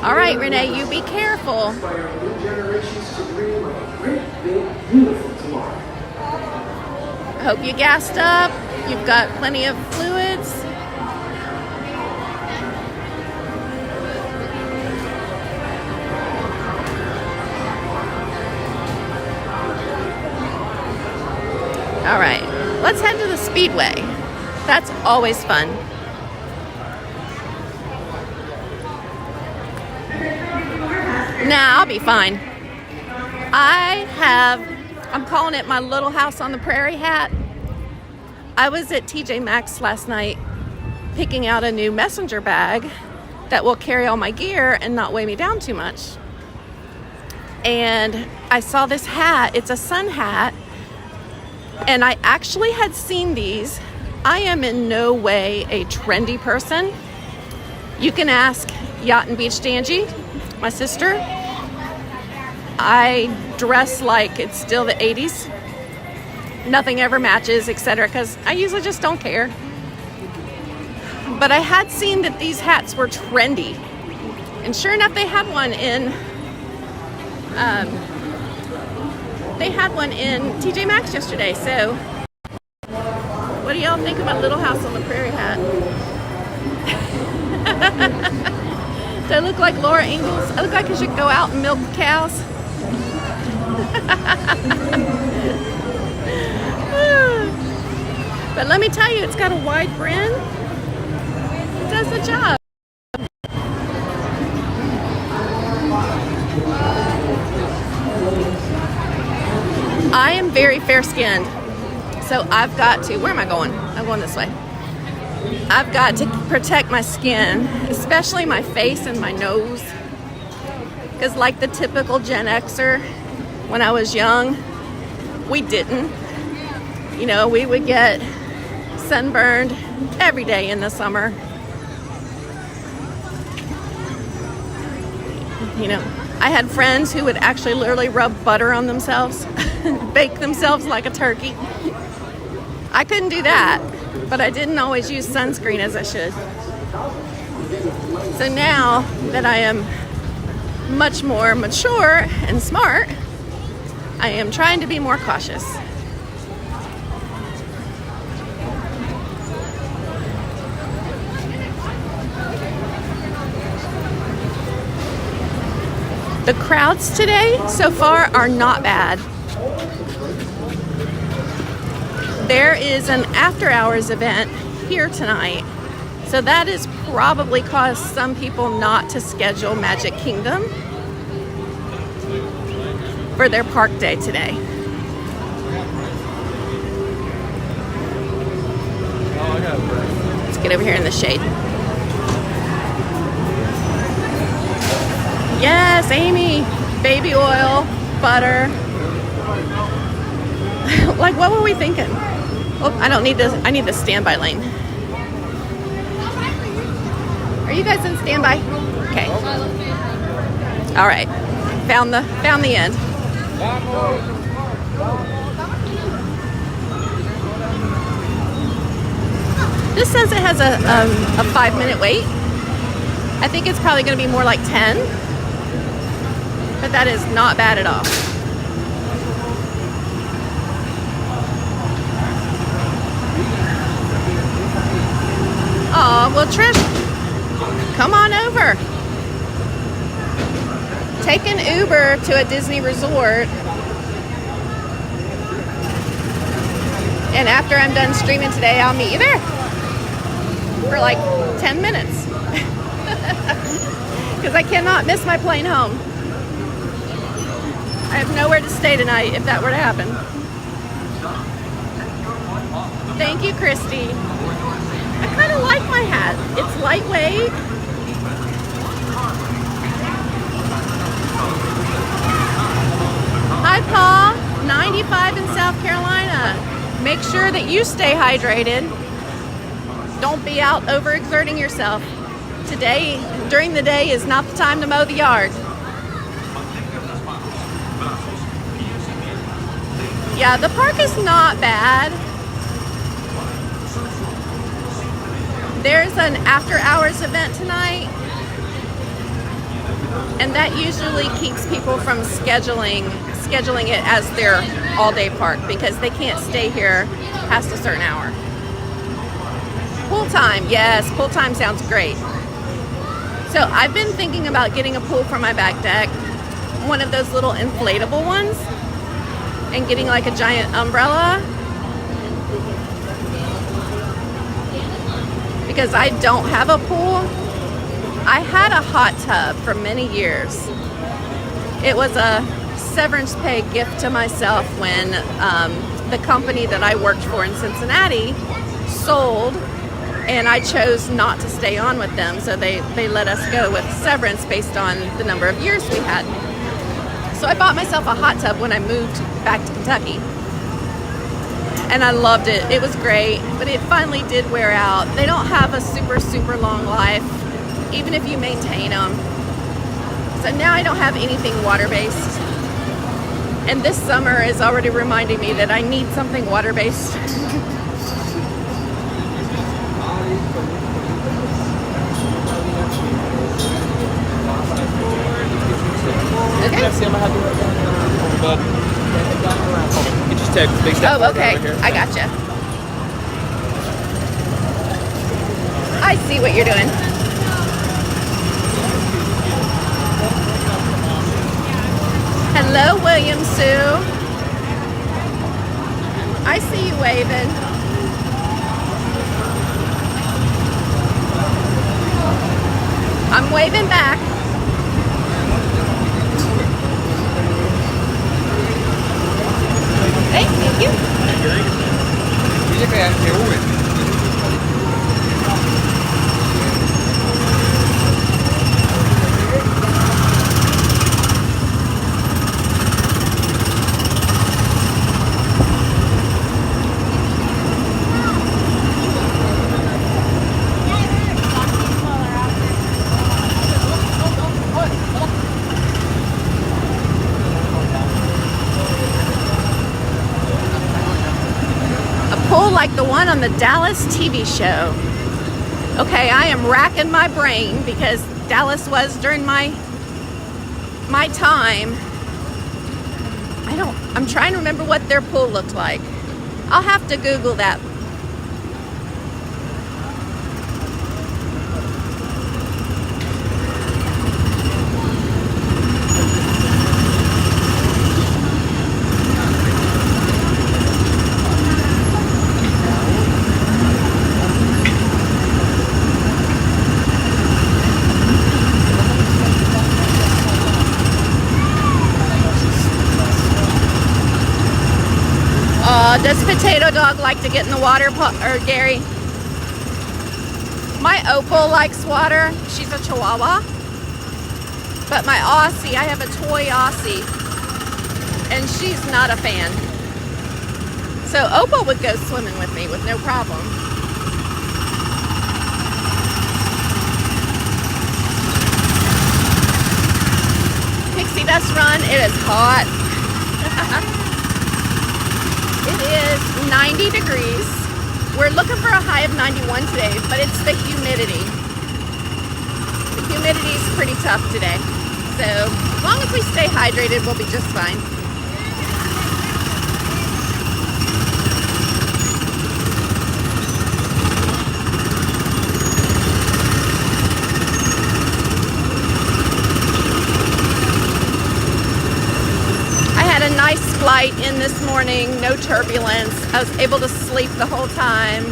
All right, Renee, you be careful. I hope you gassed up. You've got plenty of fluids. All right, let's head to the Speedway. That's always fun. Nah, I'll be fine. I'm calling it my little house on the prairie hat. I was at TJ Maxx last night picking out a new messenger bag that will carry all my gear and not weigh me down too much. And I saw this hat. It's a sun hat. And I actually had seen these. I am in no way a trendy person. You can ask Yacht and Beach Dangy, my sister. I dress like it's still the 80s. Nothing ever matches, etc. because I usually just don't care. But I had seen that these hats were trendy. And sure enough, they had one in TJ Maxx yesterday. So what do y'all think of my little house on the prairie hat? Do I look like Laura Ingalls? I look like I should go out and milk cows. But let me tell you, it's got a wide brim. It does the job. I am very fair-skinned, so I've got to, where am I going? I'm going this way. I've got to protect my skin, especially my face and my nose. Because like the typical Gen Xer, when I was young, we didn't. You know, we would get sunburned every day in the summer. You know, I had friends who would actually literally rub butter on themselves, bake themselves like a turkey. I couldn't do that, but I didn't always use sunscreen as I should. So now that I am much more mature and smart, I am trying to be more cautious. The crowds today so far are not bad. There is an after hours event here tonight, so that has probably caused some people not to schedule Magic Kingdom for their park day today. Let's get over here in the shade. Yes, Amy, baby oil, butter. Like, what were we thinking? Oh, I don't need this. I need the standby lane. Are you guys in standby? Okay. All right. Found the end. This says it has a 5-minute wait. I think it's probably going to be more like 10. But that is not bad at all. Oh, well, Trish, come on over. Take an Uber to a Disney resort. And after I'm done streaming today, I'll meet you there for like 10 minutes. Because I cannot miss my plane home. I have nowhere to stay tonight if that were to happen. Thank you, Christy. I kind of like my hat. It's lightweight. Hi, Paul. 95 in South Carolina. Make sure that you stay hydrated. Don't be out overexerting yourself. Today, during the day, is not the time to mow the yard. Yeah, the park is not bad. There's an after hours event tonight, and that usually keeps people from scheduling it as their all-day park because they can't stay here past a certain hour. Pool time, yes, pool time sounds great. So I've been thinking about getting a pool for my back deck, one of those little inflatable ones, and getting like a giant umbrella. Because I don't have a pool. I had a hot tub for many years. It was a severance pay gift to myself when the company that I worked for in Cincinnati sold, and I chose not to stay on with them, so they let us go with severance based on the number of years we had. So I bought myself a hot tub when I moved back to Kentucky, and I loved it. It was great, but it finally did wear out. They don't have a super long life, even if you maintain them. So now I don't have anything water-based. And this summer is already reminding me that I need something water-based. Oh, okay. I gotcha. I see what you're doing. Hello, William Sue. I see you waving. I'm waving back. Hey, thank you. Like the one on the Dallas TV show. Okay, I am racking my brain because Dallas was during my time. I'm trying to remember what their pool looked like. I'll have to Google that. Does Potato Dog like to get in the water, or Gary? My Opal likes water. She's a Chihuahua. But my Aussie, I have a toy Aussie, and she's not a fan. So Opal would go swimming with me with no problem. Pixie Dust Run, it is hot. It is 90 degrees. We're looking for a high of 91 today, but it's the humidity. The humidity is pretty tough today. So as long as we stay hydrated, we'll be just fine. Nice flight in this morning, no turbulence. I was able to sleep the whole time.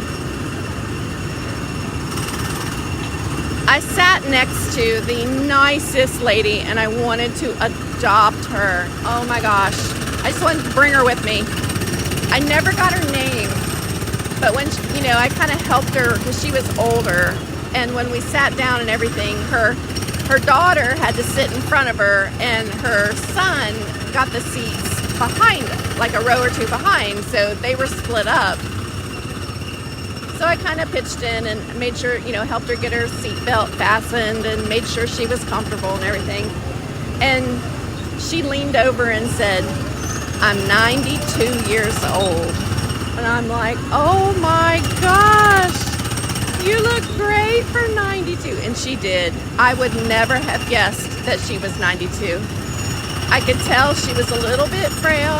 I sat next to the nicest lady and I wanted to adopt her. Oh my gosh. I just wanted to bring her with me. I never got her name, but when she, I kind of helped her because she was older, and when we sat down and everything, her daughter had to sit in front of her and her son got the seats behind, like a row or two behind, so they were split up. So I kind of pitched in and made sure, helped her get her seatbelt fastened and made sure she was comfortable and everything. And she leaned over and said, "I'm 92 years old." And I'm like, oh my gosh, you look great for 92. And she did. I would never have guessed that she was 92. I could tell she was a little bit frail,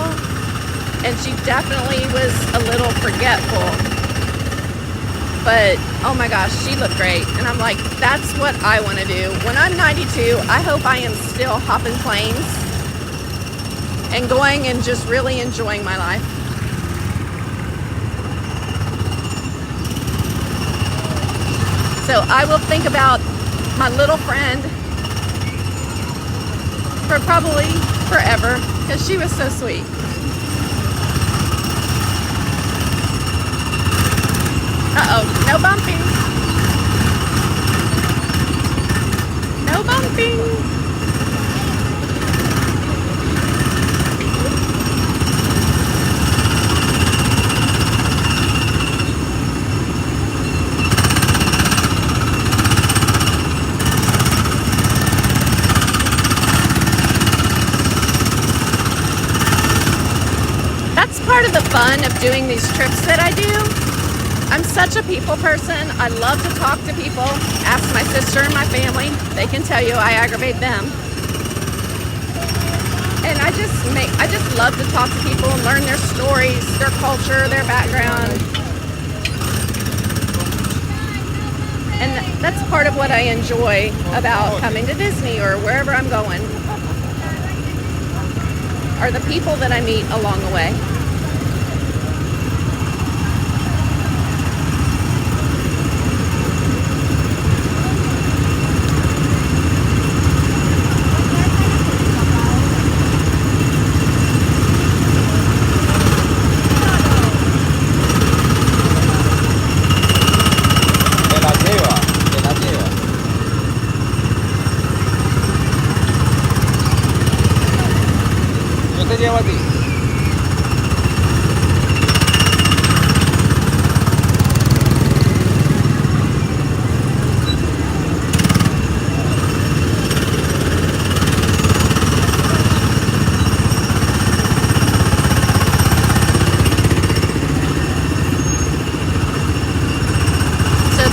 and she definitely was a little forgetful. But, oh my gosh, she looked great. And I'm like, that's what I want to do. When I'm 92, I hope I am still hopping planes and going and just really enjoying my life. So I will think about my little friend for probably forever because she was so sweet. Uh-oh, no bumping. No bumping. That's part of the fun of doing these trips that I do. I'm such a people person. I love to talk to people. Ask my sister and my family. They can tell you I aggravate them. And I just love to talk to people and learn their stories, their culture, their background. And that's part of what I enjoy about coming to Disney or wherever I'm going, are the people that I meet along the way.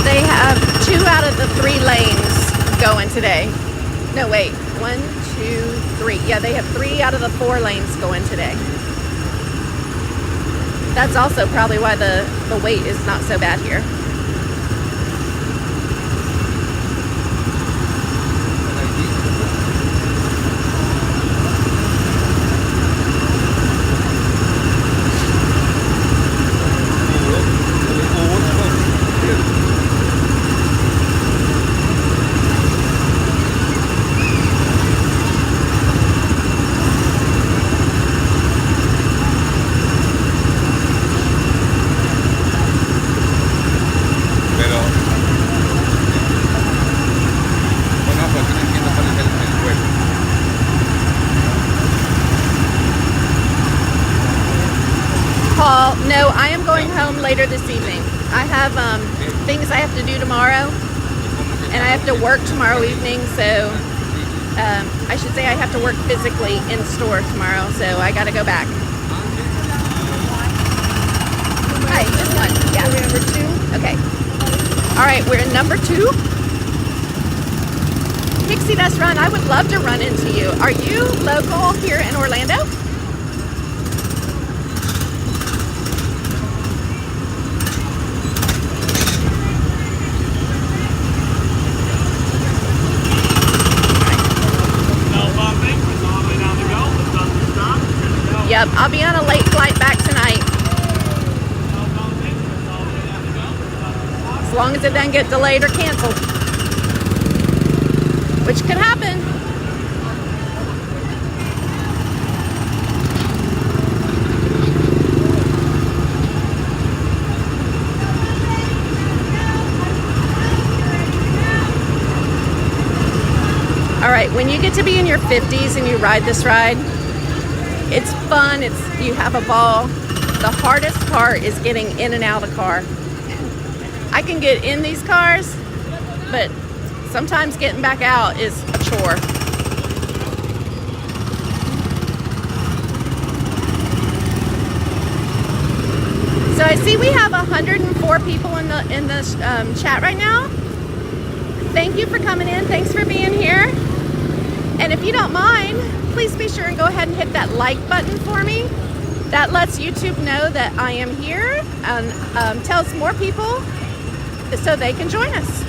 They have 2 out of the 3 lanes going today. No, wait, 1, 2, 3. Yeah, they have 3 out of the 4 lanes going today. That's also probably why the wait is not so bad here. No, I am going home later this evening. I have things I have to do tomorrow, and I have to work tomorrow evening, so I should say I have to work physically in store tomorrow, so I gotta go back. Hi, this one. Yeah. We're number 2? Okay. Alright, we're in number 2. Pixie Dust Run, I would love to run into you. Are you local here in Orlando? Yep, I'll be on a late flight back tonight. As long as it doesn't get delayed or canceled, which could happen. All right, when you get to be in your 50s and you ride this ride, it's fun, you have a ball. The hardest part is getting in and out of the car. I can get in these cars, but sometimes getting back out is a chore. So I see we have 104 people in the chat right now. Thank you for coming in. Thanks for being here. And if you don't mind, please be sure and go ahead and hit that like button for me. That lets YouTube know that I am here and tells more people so they can join us.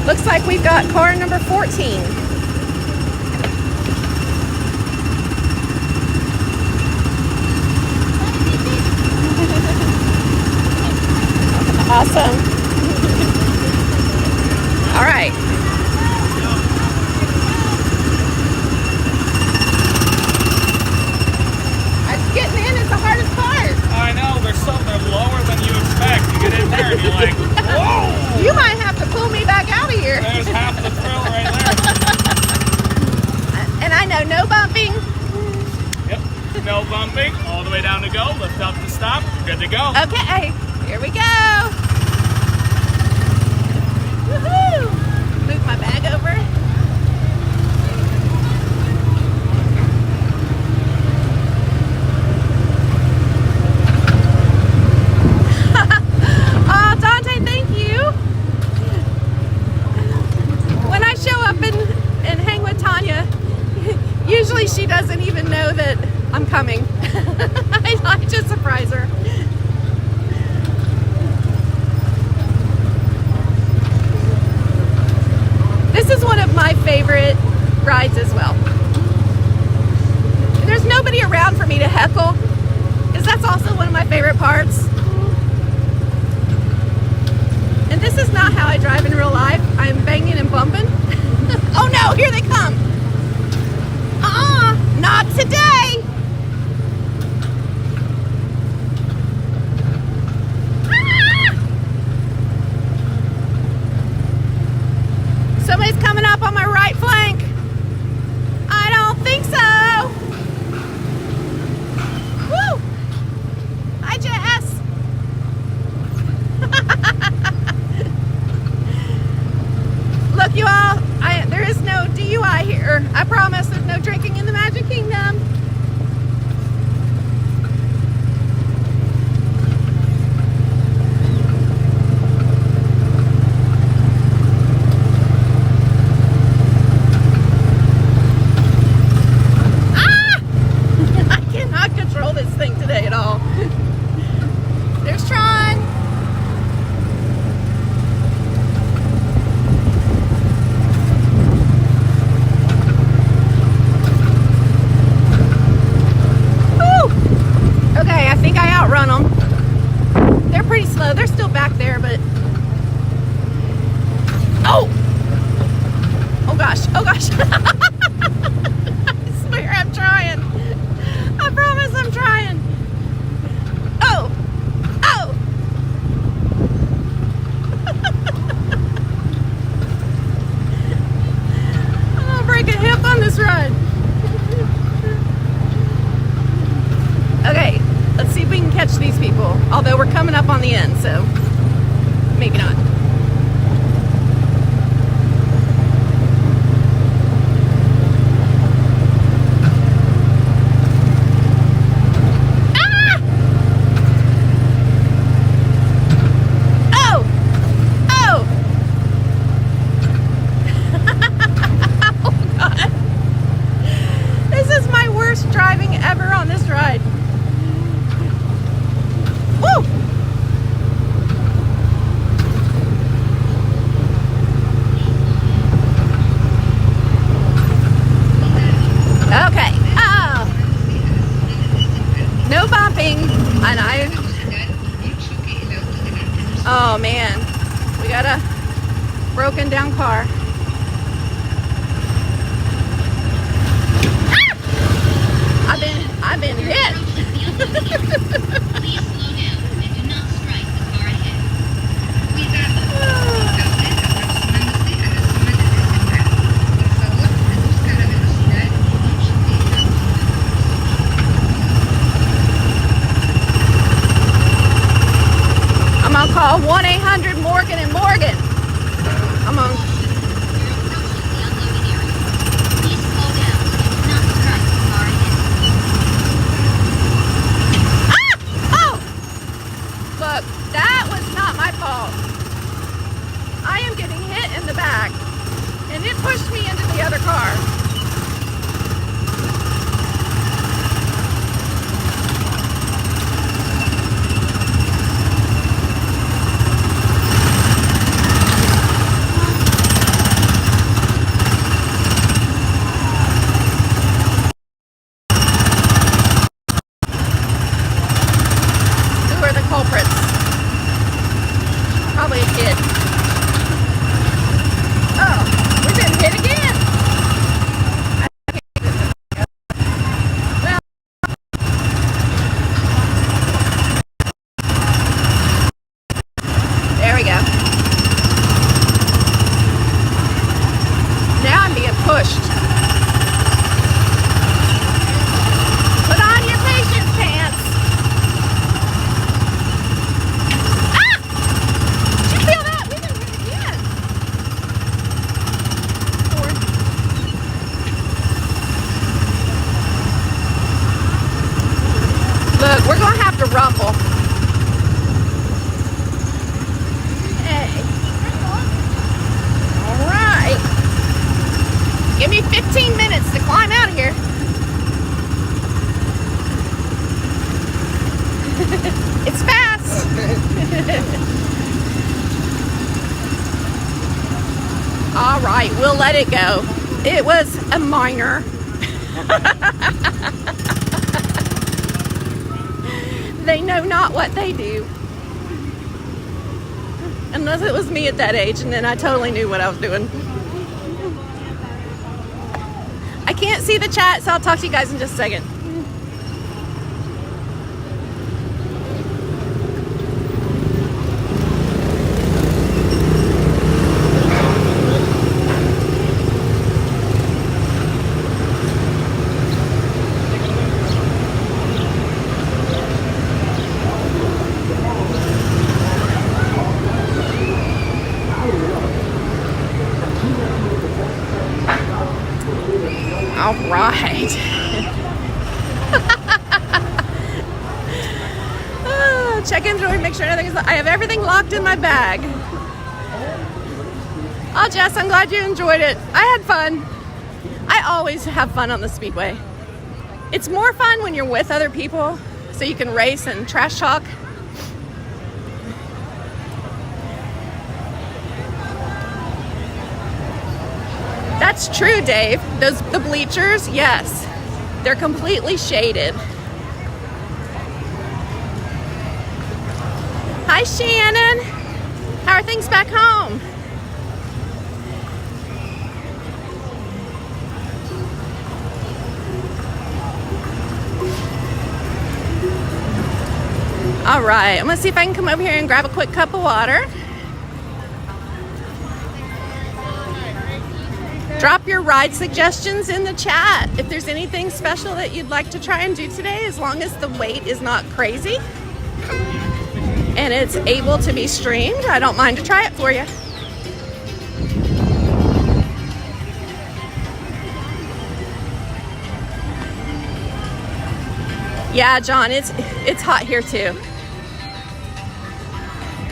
Looks like we've got car number 14. Awesome. All right. You're like, whoa! You might have to pull me back out of here. There's half the thrill right there. And I know no bumping. Yep, no bumping. All the way down to go. Lift up to stop. Good to go. Okay, here we go. Woohoo! Move my bag over. Oh, Dante, thank you. When I show up and hang with Tanya, usually she doesn't even know that I'm coming. I like to surprise her. This is one of my favorite rides as well. And there's nobody around for me to heckle, because that's also one of my favorite parts. And this is not how I drive in real life. I'm banging and bumping. Oh no, here they come. Not today. Somebody's coming up on my right flank. I don't think so. Woo! Hi, Jess. Look, you all, there is no DUI here. I promise there's no drinking in the Magic Kingdom. I cannot control this thing today at all. There's Tron. Woo! Okay, I think I outrun them. They're pretty slow. They're still back there, but... Oh! Oh gosh, oh gosh. I swear I'm trying. I promise I'm trying. Oh! Oh! I'm gonna break a hip on this ride. Okay, let's see if we can catch these people. Although we're coming up on the end, so maybe not. Driving ever on this ride. Woo! Okay. Oh. No bumping. And oh man. We got a broken down car. I've been hit. I'm gonna call 1-800-Morgan and Morgan. I'm on. Look, that was not my fault. I am getting hit in the back, and it pushed me into the other car. 15 minutes to climb out of here. It's fast. All right, we'll let it go. It was a minor. They know not what they do. Unless it was me at that age, and then I totally knew what I was doing. I can't see the chat, so I'll talk to you guys in just a second. All right. Check in, Joy, make sure nothing is. I have everything locked in my bag. Oh, Jess, I'm glad you enjoyed it. I had fun. I always have fun on the Speedway. It's more fun when you're with other people, so you can race and trash talk. That's true, Dave. The bleachers, yes. They're completely shaded. Hi, Shannon. How are things back home? All right, I'm gonna see if I can come over here and grab a quick cup of water. Drop your ride suggestions in the chat if there's anything special that you'd like to try and do today, as long as the wait is not crazy and it's able to be streamed. I don't mind to try it for you. Yeah, John, it's hot here too.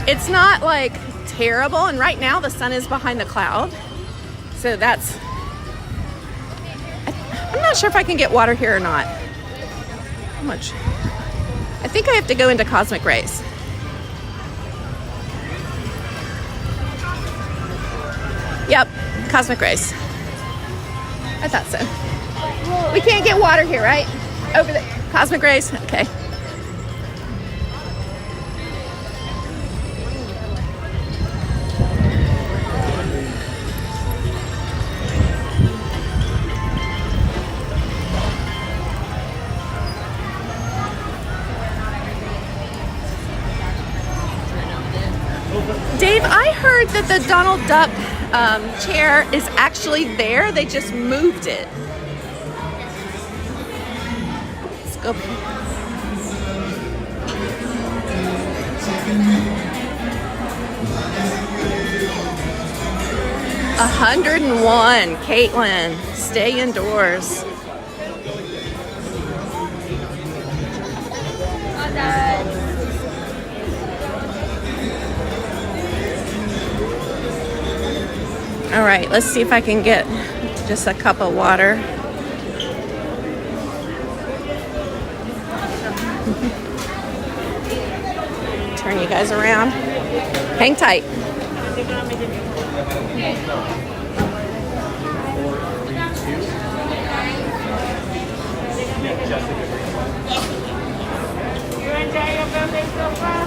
It's not like terrible, and right now the sun is behind the cloud. So that's, I'm not sure if I can get water here or not. How much? I think I have to go into Cosmic Race. Yep, Cosmic Race. I thought so. We can't get water here, right? Over there, Cosmic Race, okay. Dave, I heard that the Donald Duck chair is actually there. They just moved it. Let's go. $101, Caitlin. Stay indoors. All right, let's see if I can get just a cup of water. Turn you guys around. Hang tight. You enjoy your birthday so far?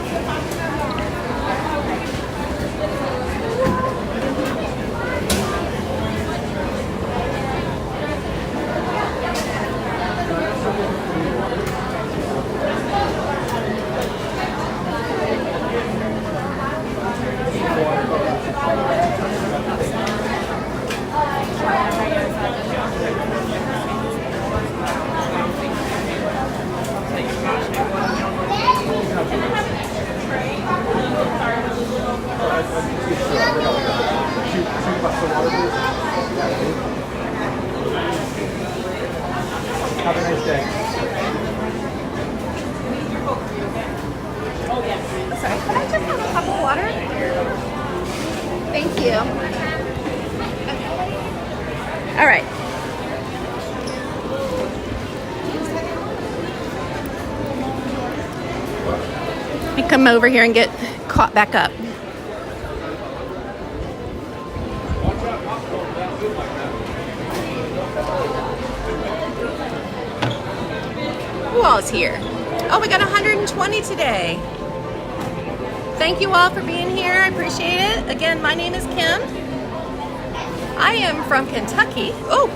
Have a nice day. Sorry, could I just have a cup of water? Thank you. All right. come over here and get caught back up. Who all is here? Oh, we got 120 today. Thank you all for being here. I appreciate it. Again, my name is Kim. I am from Kentucky. Oh,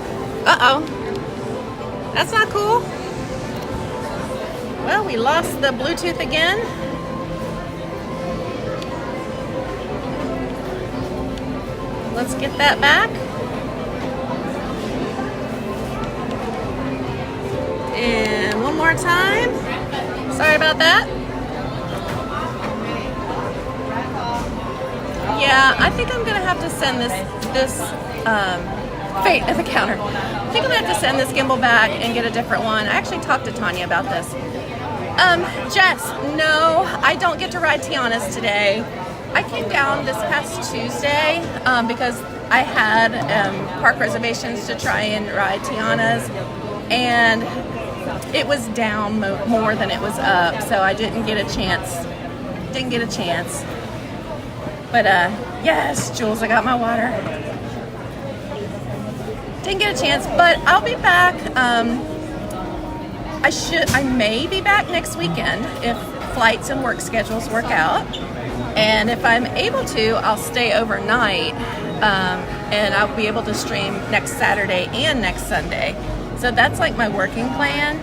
uh-oh. That's not cool. Well, we lost the Bluetooth again. Let's get that back. And one more time. Sorry about that. Yeah, I think I'm gonna have to send this fate at the counter. I think I'm gonna have to send this gimbal back and get a different one. I actually talked to Tanya about this. Jess, no, I don't get to ride Tiana's today. I came down this past Tuesday because I had park reservations to try and ride Tiana's, and it was down more than it was up, so I didn't get a chance. But yes, Jules, I got my water. Didn't get a chance, but I'll be back. I may be back next weekend if flights and work schedules work out. And if I'm able to, I'll stay overnight, and I'll be able to stream next Saturday and next Sunday. So that's like my working plan.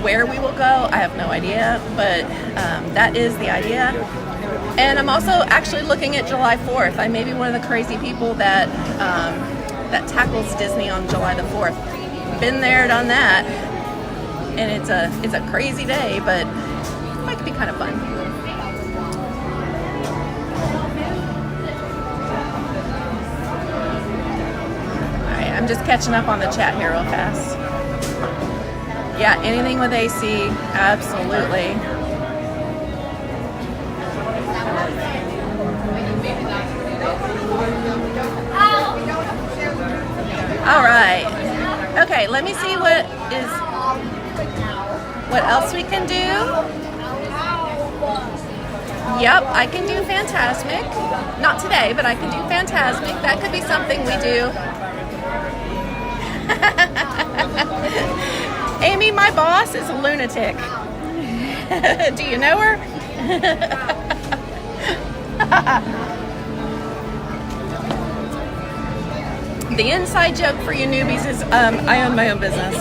Where we will go, I have no idea, but that is the idea. And I'm also actually looking at July 4th. I may be one of the crazy people that tackles Disney on July the 4th. Been there, done that, and it's a crazy day, but it might be kind of fun. All right, I'm just catching up on the chat here real fast. Yeah, anything with AC, absolutely. All right. Okay, let me see what else we can do. Yep, I can do Phantasmic. Not today, but I can do Phantasmic. That could be something we do. Amy, my boss, is a lunatic. Do you know her? The inside joke for you newbies is I own my own business.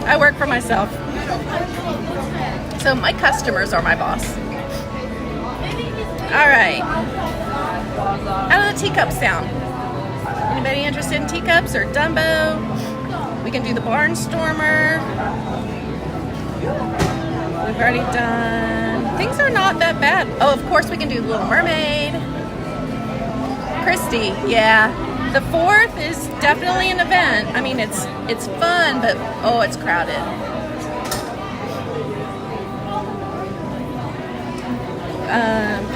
I work for myself. So my customers are my boss. All right. How do the teacups sound? Anybody interested in teacups or Dumbo? We can do the Barnstormer. We've already done. Things are not that bad. Oh, of course we can do Little Mermaid. Christy, yeah. The 4th is definitely an event. I mean, it's fun, but oh, it's crowded.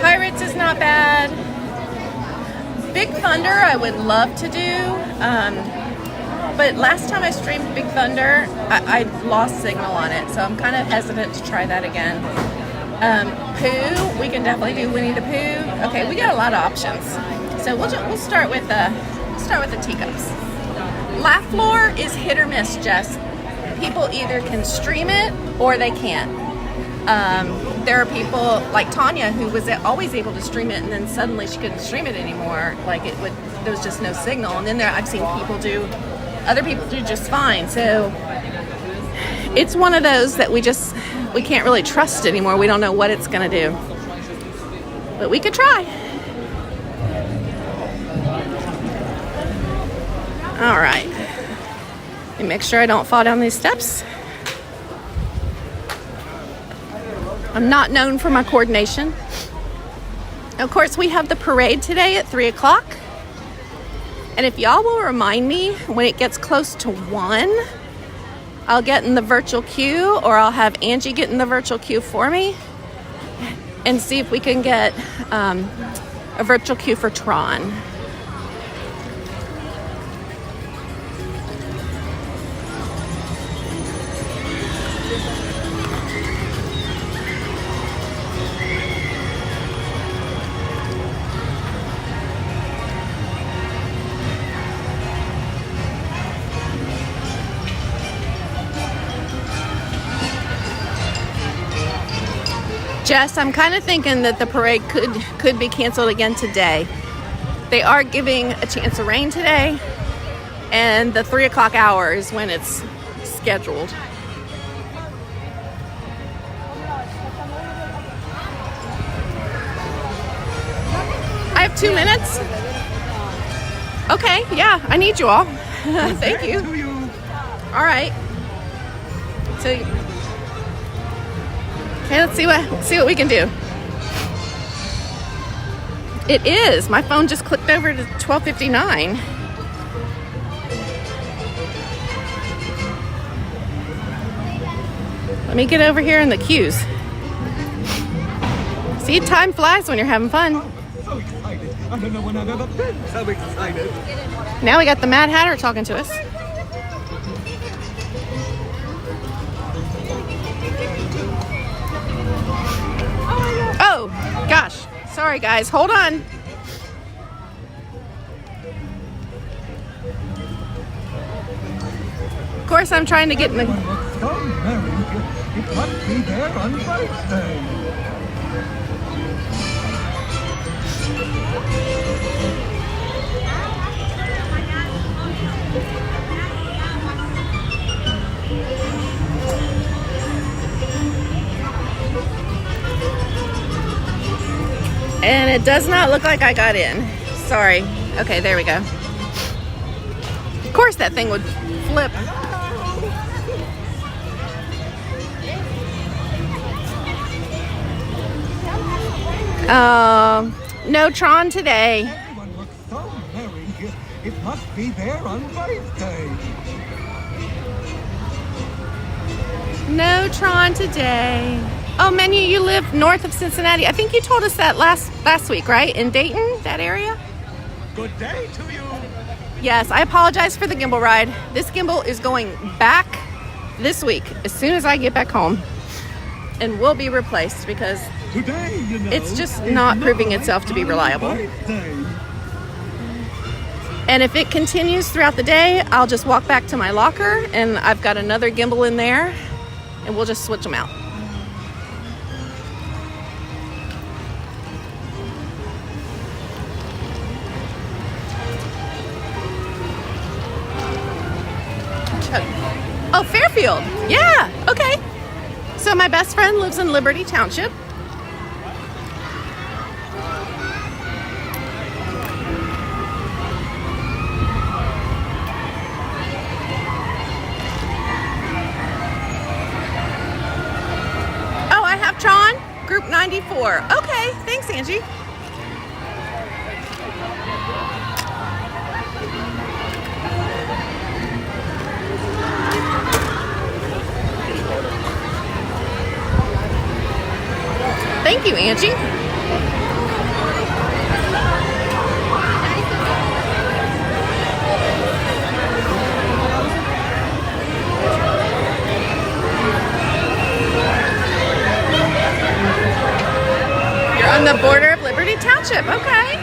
Pirates is not bad. Big Thunder I would love to do, but last time I streamed Big Thunder, I lost signal on it, so I'm kind of hesitant to try that again. Pooh, we can definitely do Winnie the Pooh. Okay, we got a lot of options, so we'll start with the teacups. Laugh Floor is hit or miss, Jess. People either can stream it or they can't. There are people like Tanya who was always able to stream it, and then suddenly she couldn't stream it anymore. Like there was just no signal. And then I've seen other people do just fine. So it's one of those that we can't really trust anymore. We don't know what it's gonna do, but we could try. All right. Let me make sure I don't fall down these steps. I'm not known for my coordination. Of course, we have the parade today at 3 o'clock. And if y'all will remind me when it gets close to 1, I'll get in the virtual queue, or I'll have Angie get in the virtual queue for me and see if we can get a virtual queue for Tron. Jess, I'm kind of thinking that the parade could be canceled again today. They are giving a chance of rain today, and the 3 o'clock hour is when it's scheduled. I have 2 minutes. Okay, yeah, I need you all. Thank you. All right. So, okay, let's see what we can do. It is. My phone just clicked over to 12:59. Let me get over here in the queues. See, time flies when you're having fun. So excited. I don't know when I've ever been so excited. Now we got the Mad Hatter talking to us. Oh, gosh. Sorry, guys. Hold on. Of course, I'm trying to get in the... So merry. It must be their birthday. And it does not look like I got in. Sorry. Okay, there we go. Of course that thing would flip. No Tron today. Everyone looks so merry. It must be their birthday. No Tron today. Oh, Menu, you live north of Cincinnati. I think you told us that last week, right? In Dayton, that area? Good day to you. Yes, I apologize for the gimbal ride. This gimbal is going back this week as soon as I get back home, and will be replaced because today, you know, it's just not proving itself to be reliable. And if it continues throughout the day, I'll just walk back to my locker, and I've got another gimbal in there, and we'll just switch them out. Oh, Fairfield. Yeah, okay. So my best friend lives in Liberty Township. Oh, I have Tron, Group 94. Okay, thanks, Angie. Thank you, Angie. You're on the border of Liberty Township. Okay.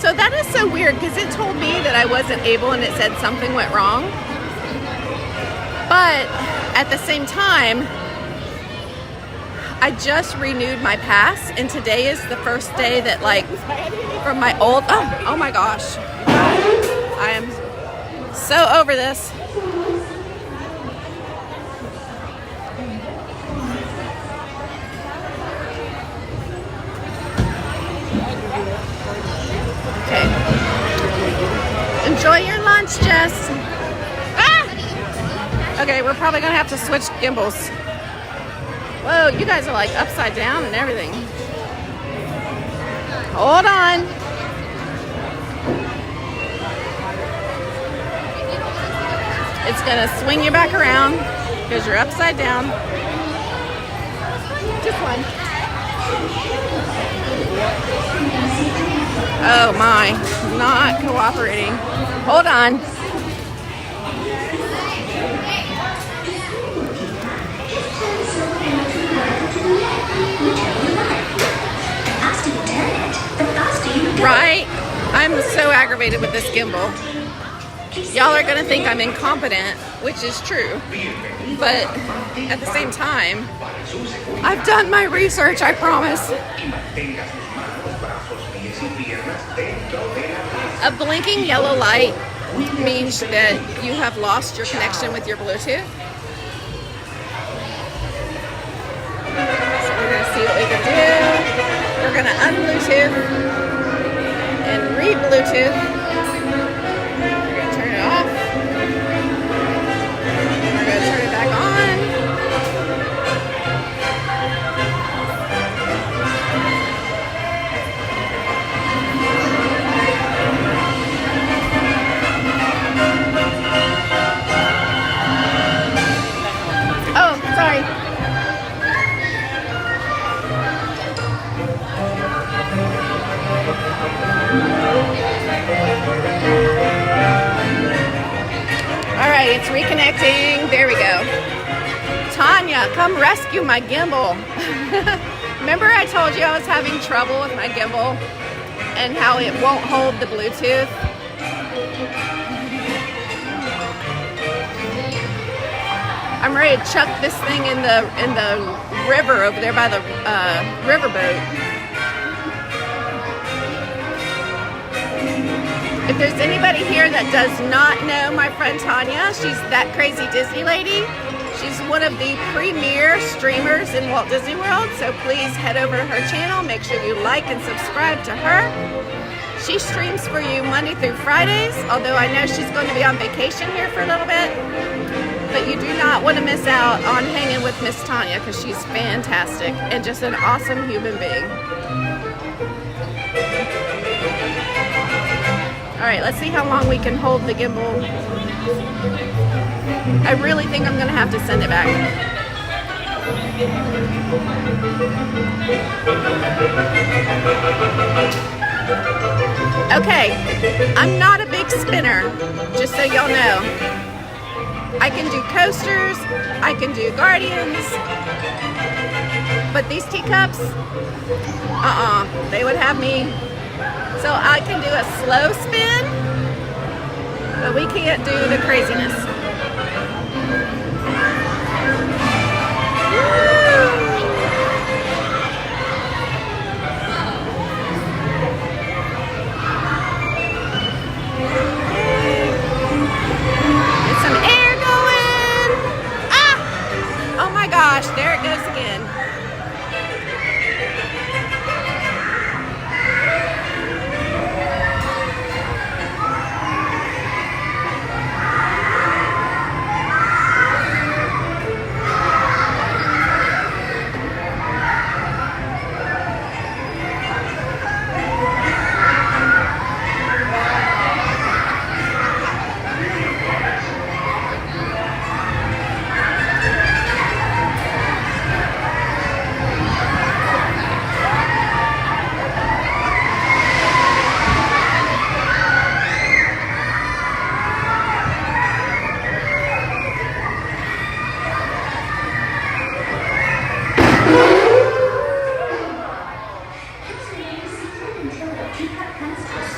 So that is so weird because it told me that I wasn't able and it said something went wrong. But at the same time, I just renewed my pass, and today is the first day that, like, from my old, oh my gosh. I am so over this. Okay. Enjoy your lunch, Jess. Ah! Okay, we're probably gonna have to switch gimbals. Whoa, you guys are like upside down and everything. Hold on. It's gonna swing you back around because you're upside down. Just one. Oh my, not cooperating. Hold on. Right? I'm so aggravated with this gimbal. Y'all are gonna think I'm incompetent, which is true. But at the same time, I've done my research, I promise. A blinking yellow light means that you have lost your connection with your Bluetooth. So we're gonna see what we can do. We're gonna un-Bluetooth and re-Bluetooth. We're gonna turn it off. We're gonna turn it back on. Oh, sorry. All right, it's reconnecting. There we go. Tanya, come rescue my gimbal. Remember I told you I was having trouble with my gimbal and how it won't hold the Bluetooth? I'm ready to chuck this thing in the river over there by the riverboat. If there's anybody here that does not know my friend Tanya, she's that crazy Disney lady. She's one of the premier streamers in Walt Disney World, so please head over to her channel. Make sure you like and subscribe to her. She streams for you Monday through Fridays, although I know she's going to be on vacation here for a little bit. But you do not want to miss out on hanging with Miss Tanya because she's fantastic and just an awesome human being. All right, let's see how long we can hold the gimbal. I really think I'm going to have to send it back. Okay, I'm not a big spinner, just so y'all know. I can do coasters, I can do Guardians, but these teacups, they would have me. So I can do a slow spin, but we can't do the craziness. Get some air going. Ah! Oh my gosh, there it goes again.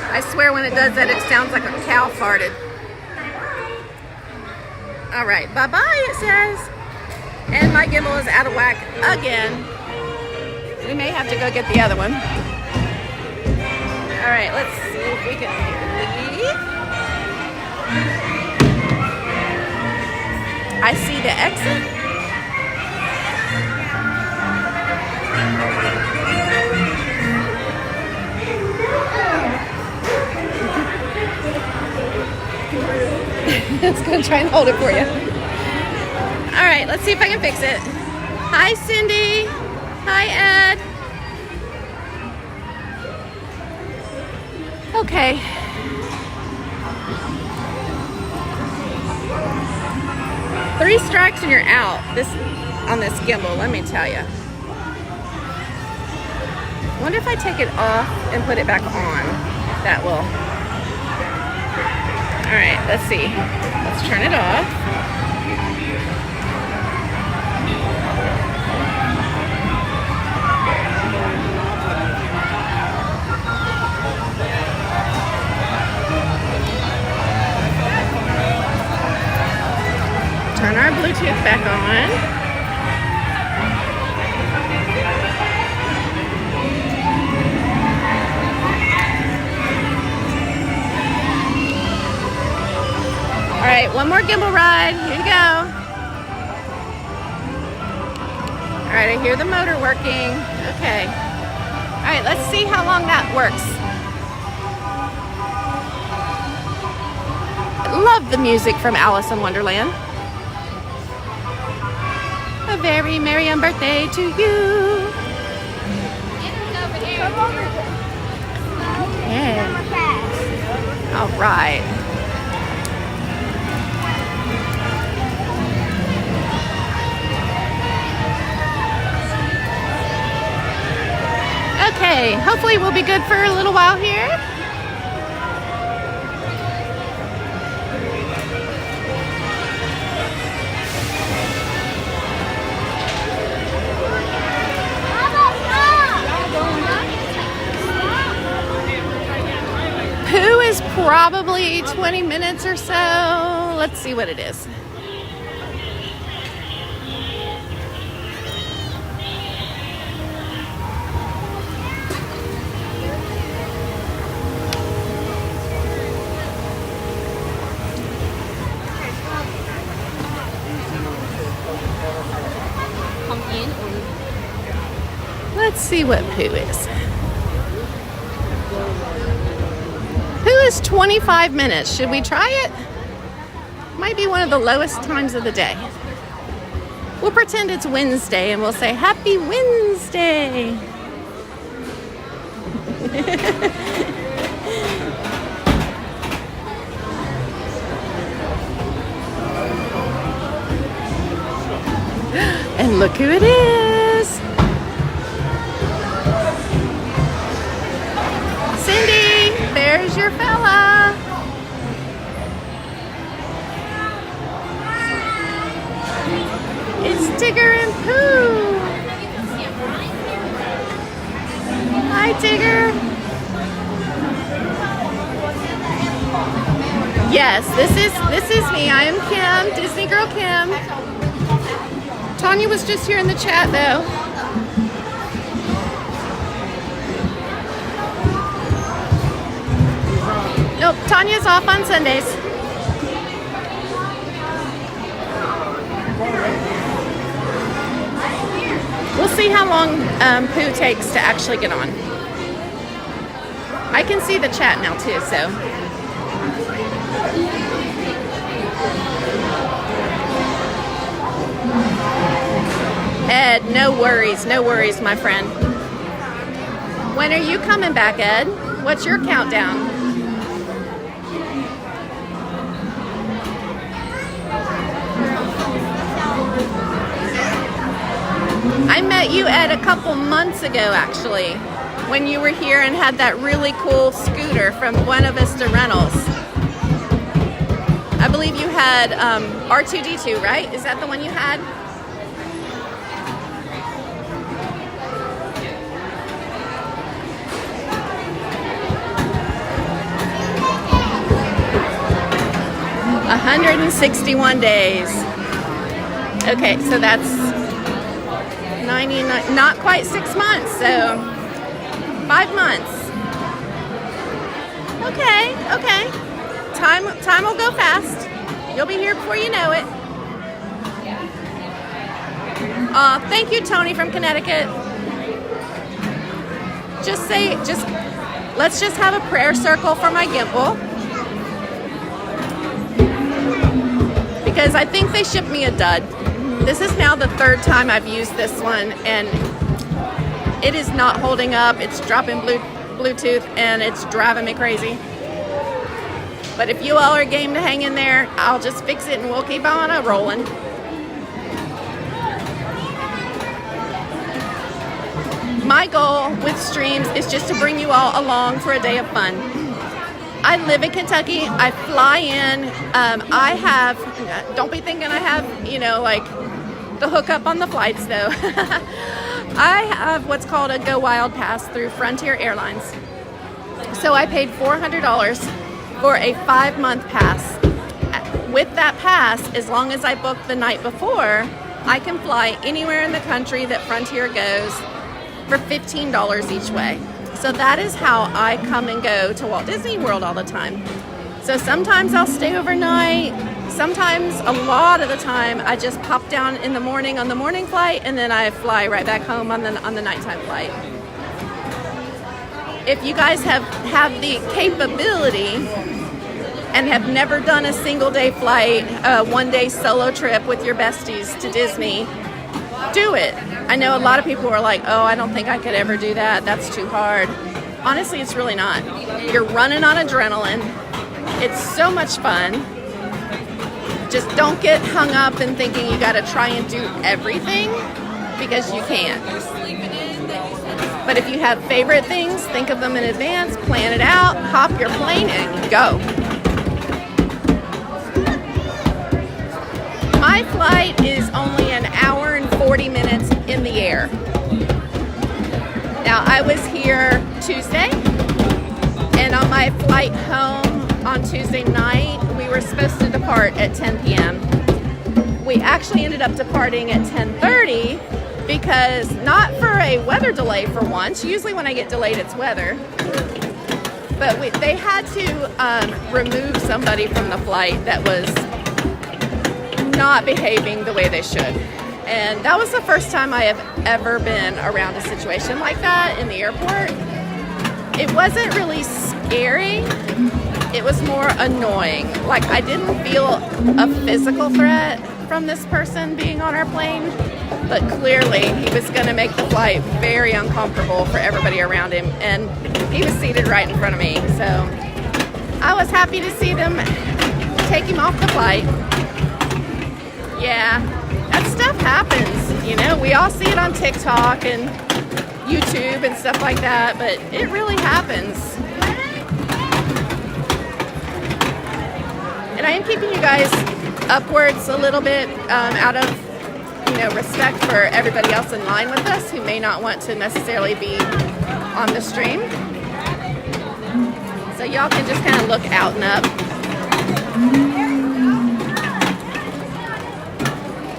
I swear when it does that, it sounds like a cow farted. All right, bye-bye, it says. And my gimbal is out of whack again. We may have to go get the other one. All right, let's see if we can leave. I see the exit. It's gonna try and hold it for you. All right, let's see if I can fix it. Hi, Cindy. Hi, Ed. Okay. Three strikes and you're out. On this gimbal, let me tell you. I wonder if I take it off and put it back on. That will. All right, let's see. Let's turn it off. Bluetooth back on. All right, one more gimbal ride. Here you go. All right, I hear the motor working. Okay. All right, let's see how long that works. I love the music from Alice in Wonderland. A very merry birthday to you. Yeah. All right. Okay, hopefully we'll be good for a little while here. Pooh is probably 20 minutes or so. Let's see what it is. Let's see what Pooh is. Pooh is 25 minutes. Should we try it? Might be one of the lowest times of the day. We'll pretend it's Wednesday and we'll say, Happy Wednesday. And look who it is. Cindy, there's your fella. It's Tigger and Pooh. Hi, Tigger. Yes, this is me. I am Kim, DisneyGirlKim. Tanya was just here in the chat though. Nope, Tanya's off on Sundays. We'll see how long Pooh takes to actually get on. I can see the chat now too, so. Ed, no worries, my friend. When are you coming back, Ed? What's your countdown? I met you, Ed, a couple months ago, actually, when you were here and had that really cool scooter from Buena Vista Rentals. I believe you had R2-D2, right? Is that the one you had? $161 days. Okay, so that's 99, not quite 6 months, so 5 months. Okay. Time will go fast. You'll be here before you know it. Thank you, Tony from Connecticut. Let's just have a prayer circle for my gimbal. Because I think they shipped me a dud. This is now the 3rd time I've used this one, and it is not holding up. It's dropping Bluetooth, and it's driving me crazy. But if you all are game to hang in there, I'll just fix it and we'll keep on rolling. My goal with streams is just to bring you all along for a day of fun. I live in Kentucky. I fly in. Don't be thinking I have, like the hookup on the flights though. I have what's called a Go Wild Pass through Frontier Airlines. So I paid $400 for a 5-month pass with that pass, as long as I book the night before, I can fly anywhere in the country that Frontier goes for $15 each way. So that is how I come and go to Walt Disney World all the time. So sometimes I'll stay overnight. Sometimes, a lot of the time, I just pop down in the morning on the morning flight, and then I fly right back home on the nighttime flight. If you guys have the capability and have never done a single day flight, a one-day solo trip with your besties to Disney, do it. I know a lot of people are like, oh, I don't think I could ever do that. That's too hard. Honestly, it's really not. You're running on adrenaline. It's so much fun. Just don't get hung up in thinking you got to try and do everything, because you can't. But if you have favorite things, think of them in advance, plan it out, hop your plane, and go. My flight is only an hour and 40 minutes in the air. Now, I was here Tuesday, and on my flight home on Tuesday night, we were supposed to depart at 10 p.m. We actually ended up departing at 10:30 because, not for a weather delay for once, usually when I get delayed it's weather, but they had to remove somebody from the flight that was not behaving the way they should. And that was the first time I have ever been around a situation like that in the airport. It wasn't really scary. It was more annoying. Like, I didn't feel a physical threat from this person being on our plane, but clearly he was going to make the flight very uncomfortable for everybody around him, and he was seated right in front of me. So I was happy to see them take him off the flight. Yeah, that stuff happens, you know. We all see it on TikTok and YouTube and stuff like that, but it really happens. And I am keeping you guys upwards a little bit out of, respect for everybody else in line with us who may not want to necessarily be on the stream. So y'all can just kind of look out and up.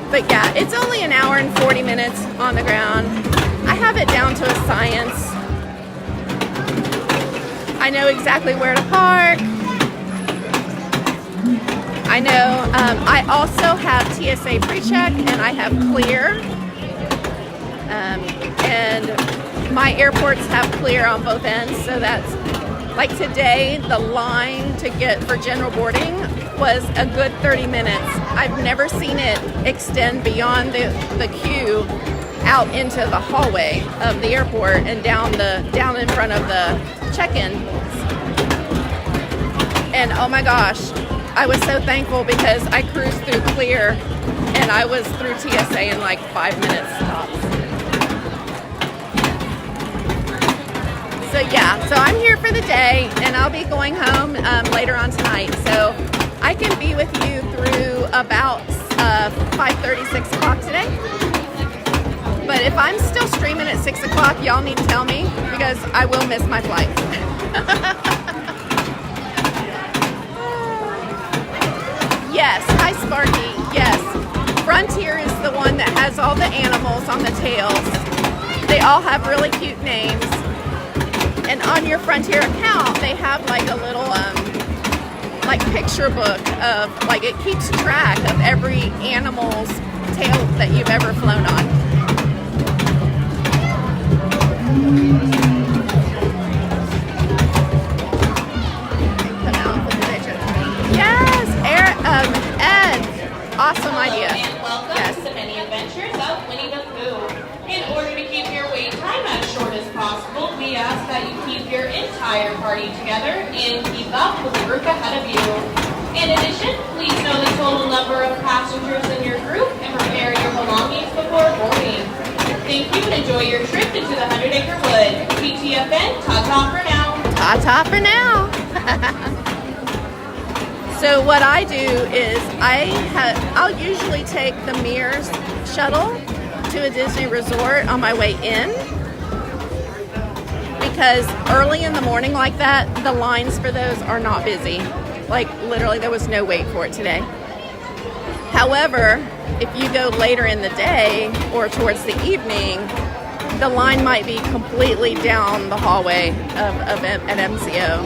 But yeah, it's only an hour and 40 minutes on the ground. I have it down to a science. I know exactly where to park. I know, I also have TSA pre-check and I have clear. And my airports have clear on both ends, so that's, like today, the line to get for general boarding was a good 30 minutes. I've never seen it extend beyond the queue out into the hallway of the airport and down in front of the check-in. And oh my gosh, I was so thankful because I cruised through clear and I was through TSA in like 5 minutes tops. So yeah, so I'm here for the day and I'll be going home later on tonight. So I can be with you through about 5:30, 6 o'clock today. But if I'm still streaming at 6 o'clock, y'all need to tell me because I will miss my flight. Yes, hi Sparky, yes. Frontier is the one that has all the animals on the tails. They all have really cute names. And on your Frontier account, they have like a little like picture book of, like, it keeps track of every animal's tail that you've ever flown on. Yes, Ed, awesome idea. And welcome to Many Adventures of Winnie the Pooh. In order to keep your wait time as short as possible, we ask that you keep your entire party together and keep up with the group ahead of you. In addition, please know the total number of passengers in your group and prepare your belongings before boarding. Thank you and enjoy your trip into the 100-acre wood. PTFN, ta-ta for now. Ta-ta for now. So what I do is I'll usually take the Mears shuttle to a Disney resort on my way in, because early in the morning like that, the lines for those are not busy. Like literally there was no wait for it today. However, if you go later in the day or towards the evening, the line might be completely down the hallway at MCO.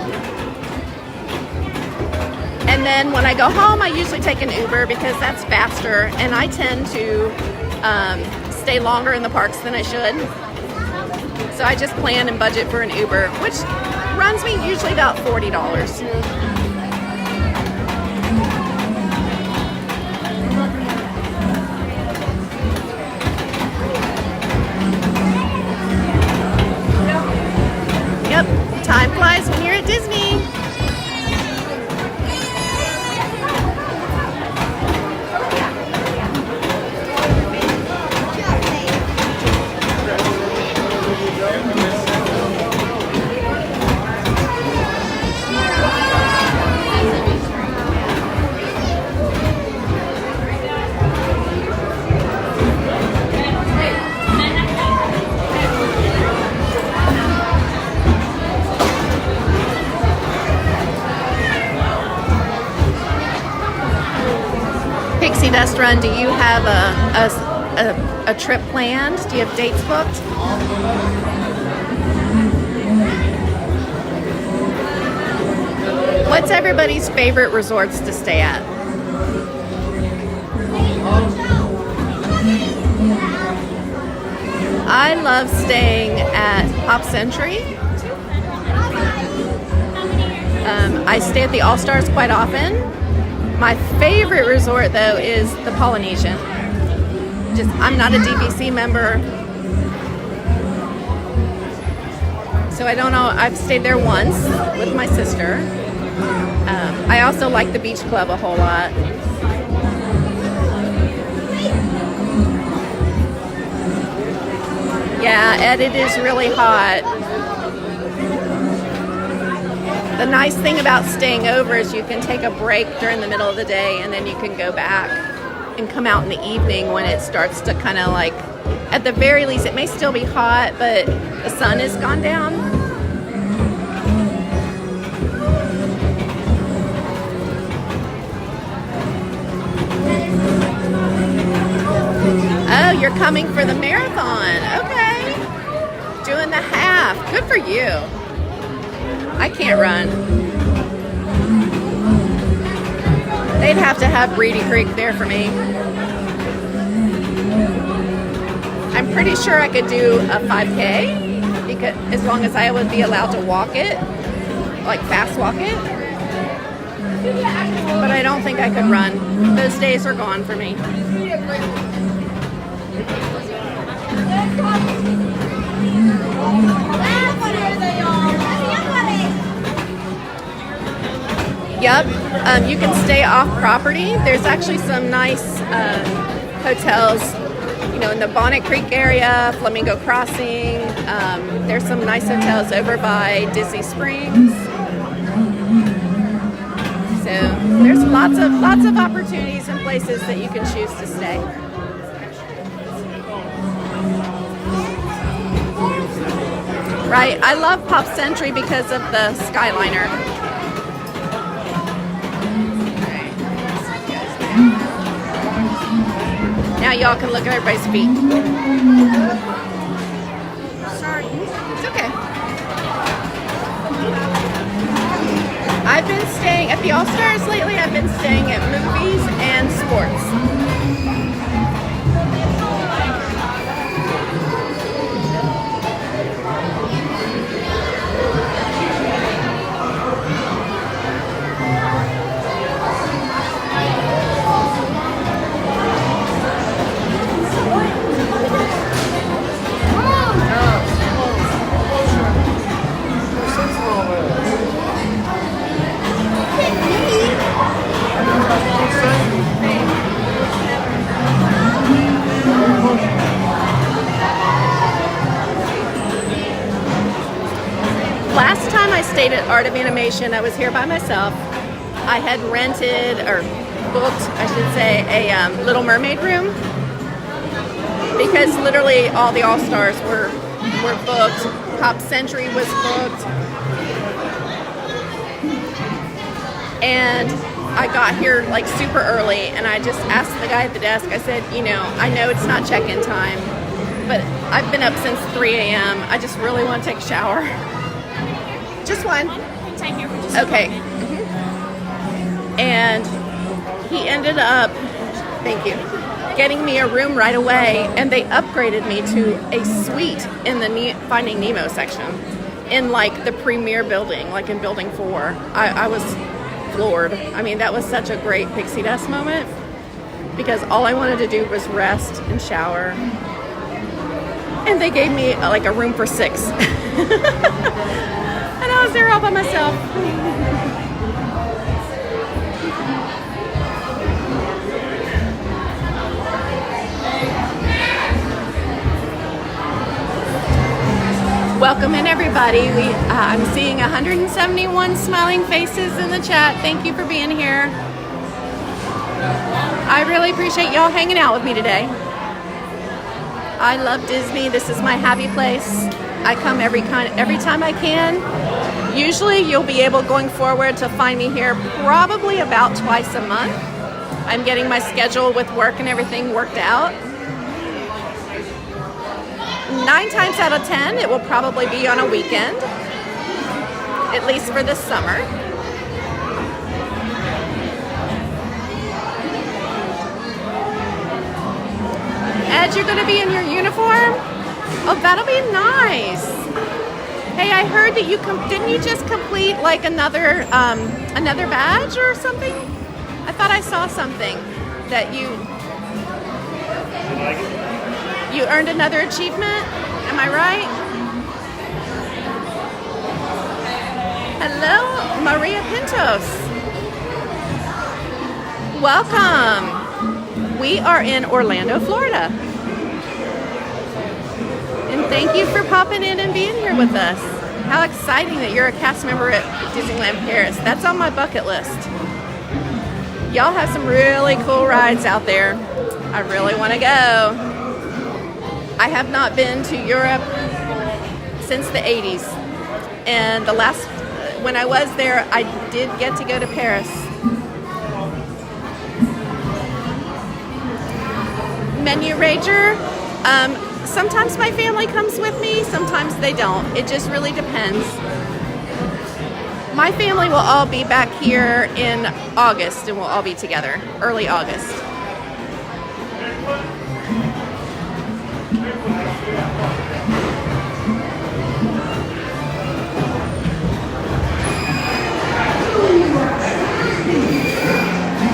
And then when I go home, I usually take an Uber because that's faster, and I tend to stay longer in the parks than I should. So I just plan and budget for an Uber, which runs me usually about $40. Yep, time flies when you're at Disney. Pixie Dust Run, do you have a trip planned? Do you have dates booked? What's everybody's favorite resorts to stay at? I love staying at Pop Century. I stay at the All Stars quite often. My favorite resort, though, is the Polynesian. I'm not a DVC member, so I don't know. I've stayed there once with my sister. I also like the beach club a whole lot. Yeah, Ed, it is really hot. The nice thing about staying over is you can take a break during the middle of the day, and then you can go back and come out in the evening when it starts to kind of like, at the very least, it may still be hot, but the sun has gone down. Oh, you're coming for the marathon. Okay. Doing the half. Good for you. I can't run. They'd have to have Reedy Creek there for me. I'm pretty sure I could do a 5K because as long as I would be allowed to walk it, like fast walk it. But I don't think I could run. Those days are gone for me. Yep, you can stay off property. There's actually some nice hotels, in the Bonnet Creek area, Flamingo Crossing. There's some nice hotels over by Disney Springs. So there's lots of opportunities and places that you can choose to stay. Right, I love Pop Century because of the Skyliner. Now y'all can look at everybody's feet. Sorry, it's okay. I've been staying at the All Stars lately. I've been staying at movies and sports. Last time I stayed at Art of Animation, I was here by myself. I had rented, or booked, I should say, a Little Mermaid room because literally all the All-Stars were booked. Pop Century was booked. And I got here like super early, and I just asked the guy at the desk, I said, you know, I know it's not check-in time, but I've been up since 3 a.m. I just really want to take a shower. Just one. Okay. And he ended up, thank you, getting me a room right away, and they upgraded me to a suite in the Finding Nemo section in like the premier building, like in building 4. I was floored. I mean, that was such a great pixie dust moment because all I wanted to do was rest and shower. And they gave me like a room for 6. And I was there all by myself. Welcome in, everybody. I'm seeing 171 smiling faces in the chat. Thank you for being here. I really appreciate y'all hanging out with me today. I love Disney. This is my happy place. I come every time I can. Usually you'll be able going forward to find me here probably about twice a month. I'm getting my schedule with work and everything worked out. 9 times out of 10, it will probably be on a weekend, at least for this summer. Ed, you're going to be in your uniform? Oh, that'll be nice. Hey, I heard that didn't you just complete like another badge or something? I thought I saw something that you earned another achievement. Am I right? Hello, Maria Pintos. Welcome. We are in Orlando, Florida. And thank you for popping in and being here with us. How exciting that you're a cast member at Disneyland Paris. That's on my bucket list. Y'all have some really cool rides out there. I really want to go. I have not been to Europe since the 80s. And when I was there, I did get to go to Paris. Menu Rager. Sometimes my family comes with me, sometimes they don't. It just really depends. My family will all be back here in August, and we'll all be together, early August.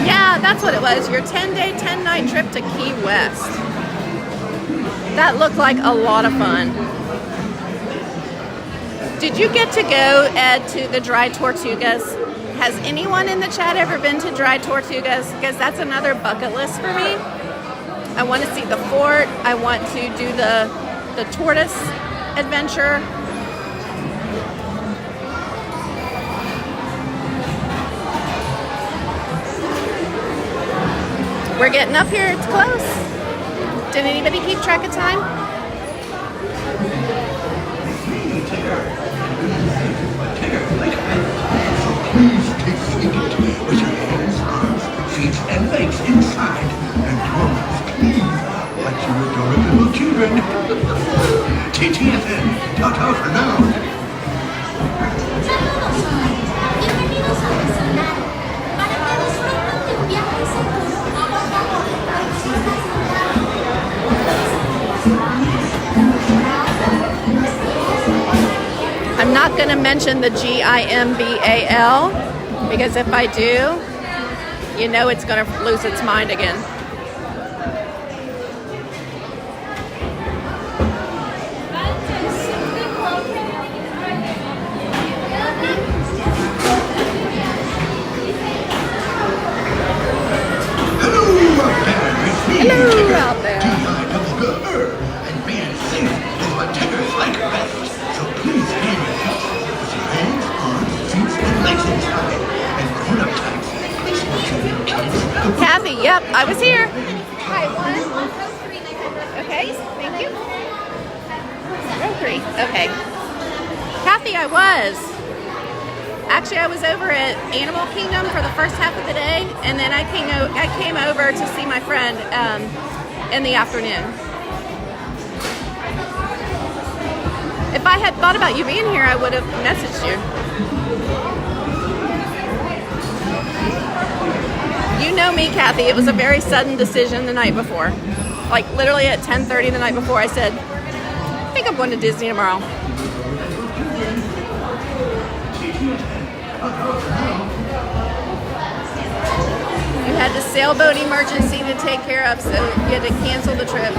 Yeah, that's what it was, your 10-day, 10-night trip to Key West. That looked like a lot of fun. Did you get to go, Ed, to the Dry Tortugas? Has anyone in the chat ever been to Dry Tortugas? Because that's another bucket list for me. I want to see the fort. I want to do the tortoise adventure. We're getting up here. It's close. Did anybody keep track of time? Please take seat with your hands, arms, feet, and legs inside. And promise, please, like you adorable little children. TTFN, ta-ta for now. Bienvenidos a Disneyland. Para que disfruten de un viaje seguro, I'm not going to mention the GIMBAL because if I do, you know it's going to lose its mind again. Hello out there. And being safe is what tiggers like best. So please hand your feet with your hands, arms, feet, and legs inside. And grown-up types, please watch your little kids. Kathy, yep, I was here. Hi, 1, 3. Okay, thank you. Row 3, okay. Kathy, I was. Actually, I was over at Animal Kingdom for the first half of the day, and then I came over to see my friend in the afternoon. If I had thought about you being here, I would have messaged you. You know me, Kathy. It was a very sudden decision the night before. Like literally at 10:30 the night before, I said, I think I'm going to Disney tomorrow. You had the sailboat emergency to take care of, so you had to cancel the trip.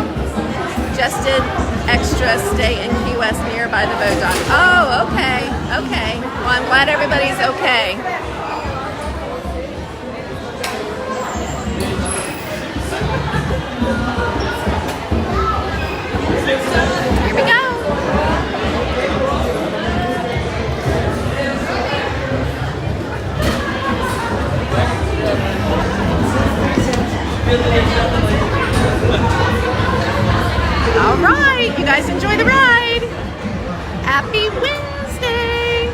Just did extra stay in Key West nearby the boat dock. Oh, okay, okay. Well, I'm glad everybody's okay. Here we go. All right, you guys enjoy the ride. Happy Wednesday.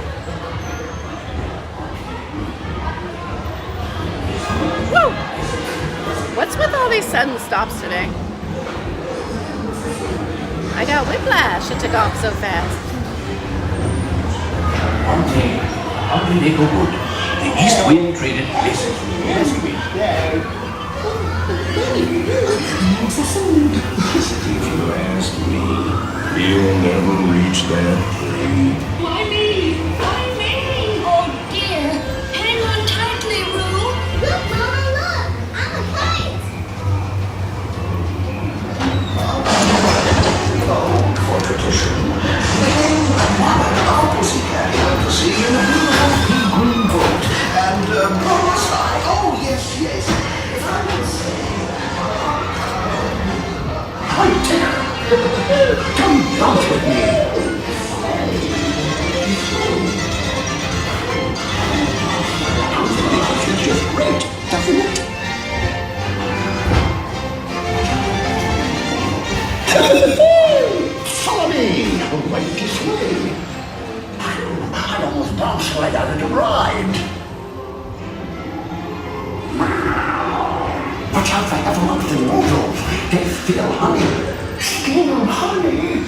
Woo! What's with all these sudden stops today? I got whiplash. It took off so fast. One day, on the neighborhood, the east wind traded places with the west wind. If you ask me, you'll never reach that tree. Why me? Why me? Oh dear. Hang on tightly, Roo. Look, Mama, look. I'm a kite. For tradition. Our pussycat went to sea in a beautiful pea green boat. And, oh, yes. If I would say... Hi, Tigger! Come dance with me! It's just great, doesn't it? Follow me! Right this way! I almost bounced right out of the ride! Watch out for everlasting noodles! They feel honey! Still honey!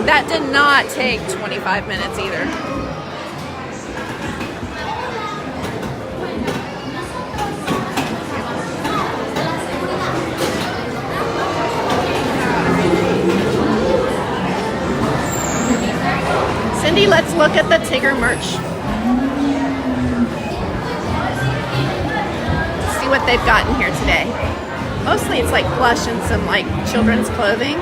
That did not take 25 minutes either. Cindy, let's look at the Tigger merch. See what they've gotten here today. Mostly it's like plush and some like children's clothing.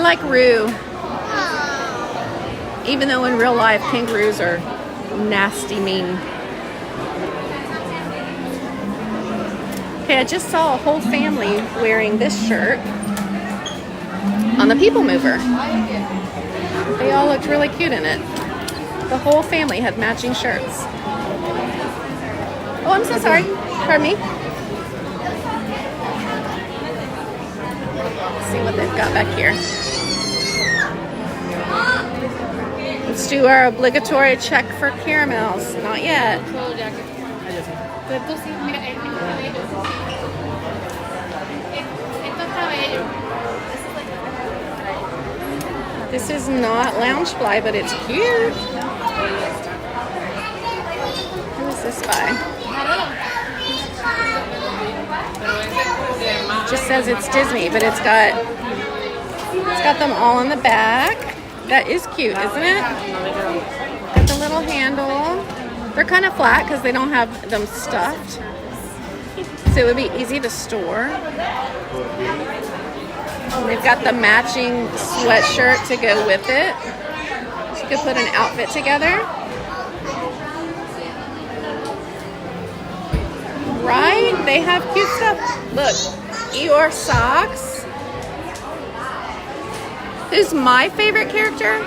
like Roo. Even though in real life, kangaroos are nasty mean. Okay, I just saw a whole family wearing this shirt on the People Mover. They all looked really cute in it. The whole family had matching shirts. Oh, I'm so sorry. Pardon me. Let's see what they've got back here. Let's do our obligatory check for caramels. Not yet. This is not Loungefly, but it's cute. Who is this by? Just says it's Disney, but it's got them all in the back. That is cute, isn't it? Got the little handle. They're kind of flat because they don't have them stuffed, so it would be easy to store. And they've got the matching sweatshirt to go with it. So you could put an outfit together. Right? They have cute stuff. Look, Eeyore socks. Who's my favorite character?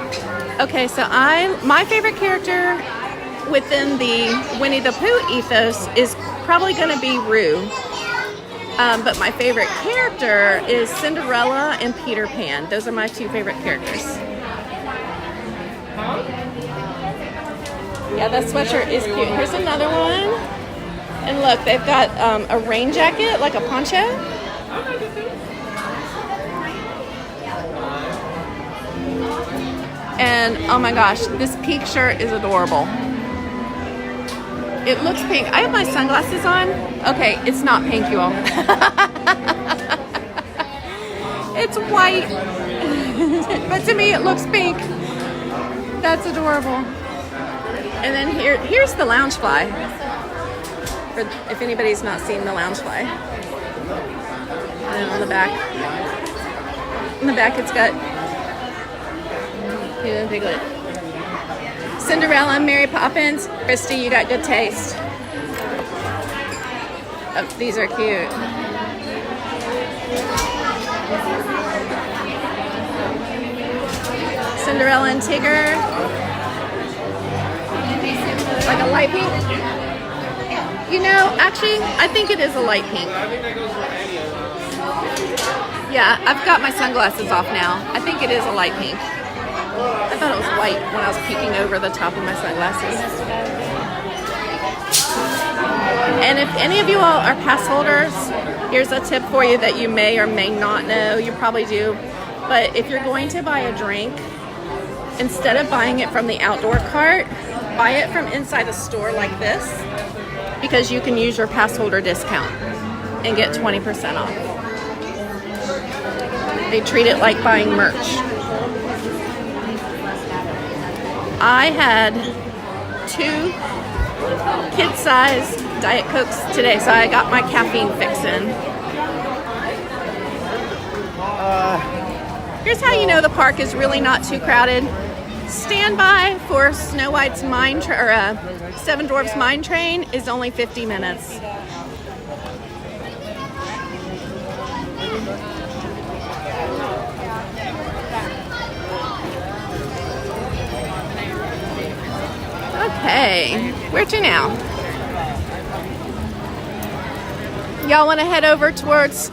Okay, so my favorite character within the Winnie the Pooh ethos is probably going to be Roo. But my favorite character is Cinderella and Peter Pan. Those are my two favorite characters. Yeah, that sweatshirt is cute. Here's another one. And look, they've got a rain jacket, like a poncho. And oh my gosh, this pink shirt is adorable. It looks pink. I have my sunglasses on. Okay, it's not pink, you all. It's white. But to me, it looks pink. That's adorable. And then here's the Loungefly. For if anybody's not seen the Loungefly. And then on the back. In the back, it's got Piglet. Cinderella, Mary Poppins. Christy, you got good taste. Oh, these are cute. Cinderella and Tigger. Like a light pink. You know, actually, I think it is a light pink. Yeah, I've got my sunglasses off now. I think it is a light pink. I thought it was white when I was peeking over the top of my sunglasses. And if any of you all are pass holders, here's a tip for you that you may or may not know. You probably do. But if you're going to buy a drink, instead of buying it from the outdoor cart, buy it from inside a store like this, because you can use your pass holder discount and get 20% off. They treat it like buying merch. I had 2 kid-size Diet Cokes today, so I got my caffeine fix in. Here's how you know the park is really not too crowded. Stand by for Snow White's Seven Dwarfs Mine Train is only 50 minutes. Okay, where to now? Y'all want to head over towards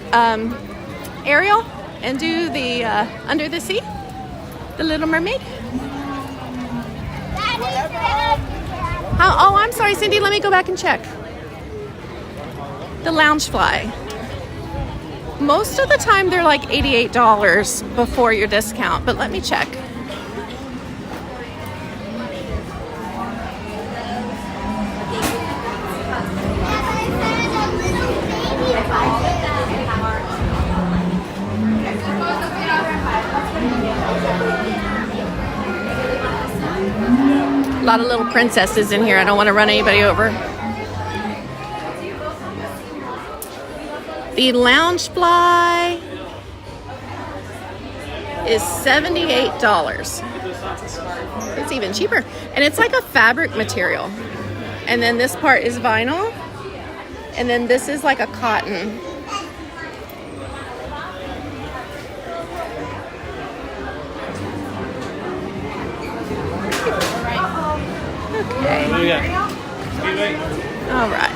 Ariel and do the Under the Sea, the Little Mermaid? Oh, I'm sorry, Cindy. Let me go back and check. The Loungefly. Most of the time they're like $88 before your discount, but let me check. A lot of little princesses in here. I don't want to run anybody over. The Loungefly. is $78. It's even cheaper. And it's like a fabric material. And then this part is vinyl. And then this is like a cotton. Okay. All right.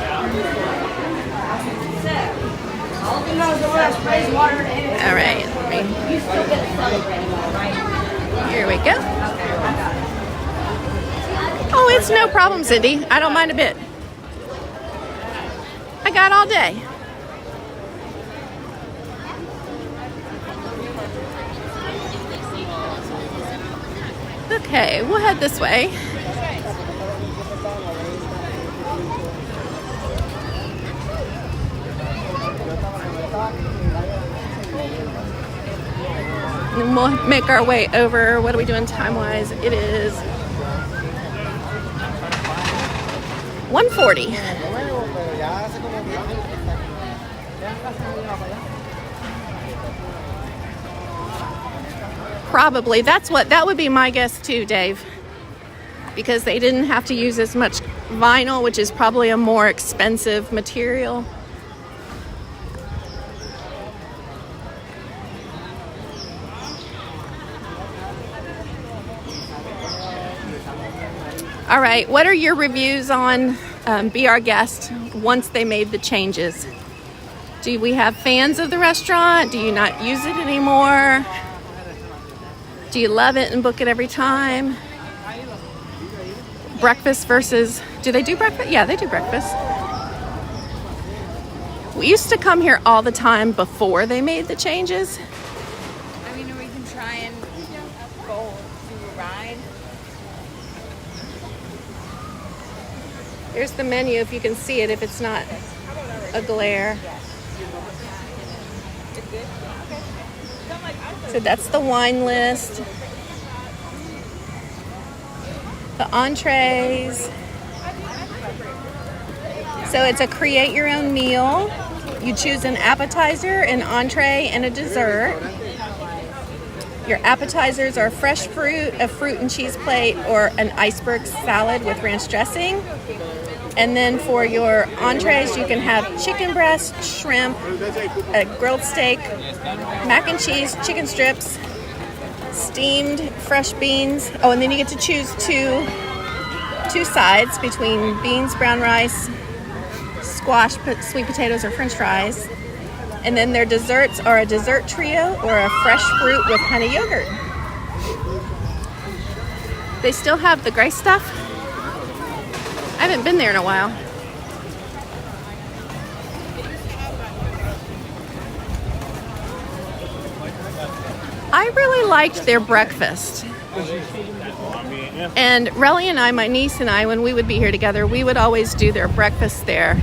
All right. Here we go. Oh, it's no problem, Cindy. I don't mind a bit. I got all day. Okay, we'll head this way. And we'll make our way over. What are we doing time-wise? It is 1:40. Probably. That would be my guess too, Dave. Because they didn't have to use as much vinyl, which is probably a more expensive material. All right, what are your reviews on Be Our Guest once they made the changes? Do we have fans of the restaurant? Do you not use it anymore? Do you love it and book it every time? Breakfast versus, do they do breakfast? Yeah, they do breakfast. We used to come here all the time before they made the changes. I mean, we can try and go do a ride. Here's the menu if you can see it, if it's not a glare. So that's the wine list. The entrees. So it's a create your own meal. You choose an appetizer, an entree, and a dessert. Your appetizers are fresh fruit, a fruit and cheese plate, or an iceberg salad with ranch dressing. And then for your entrees, you can have chicken breast, shrimp, a grilled steak, mac and cheese, chicken strips, steamed fresh beans. Oh, and then you get to choose two sides between beans, brown rice, squash, sweet potatoes, or french fries. And then their desserts are a dessert trio or a fresh fruit with honey yogurt. They still have the gray stuff. I haven't been there in a while. I really liked their breakfast. And Relly and I, my niece and I, when we would be here together, we would always do their breakfast there.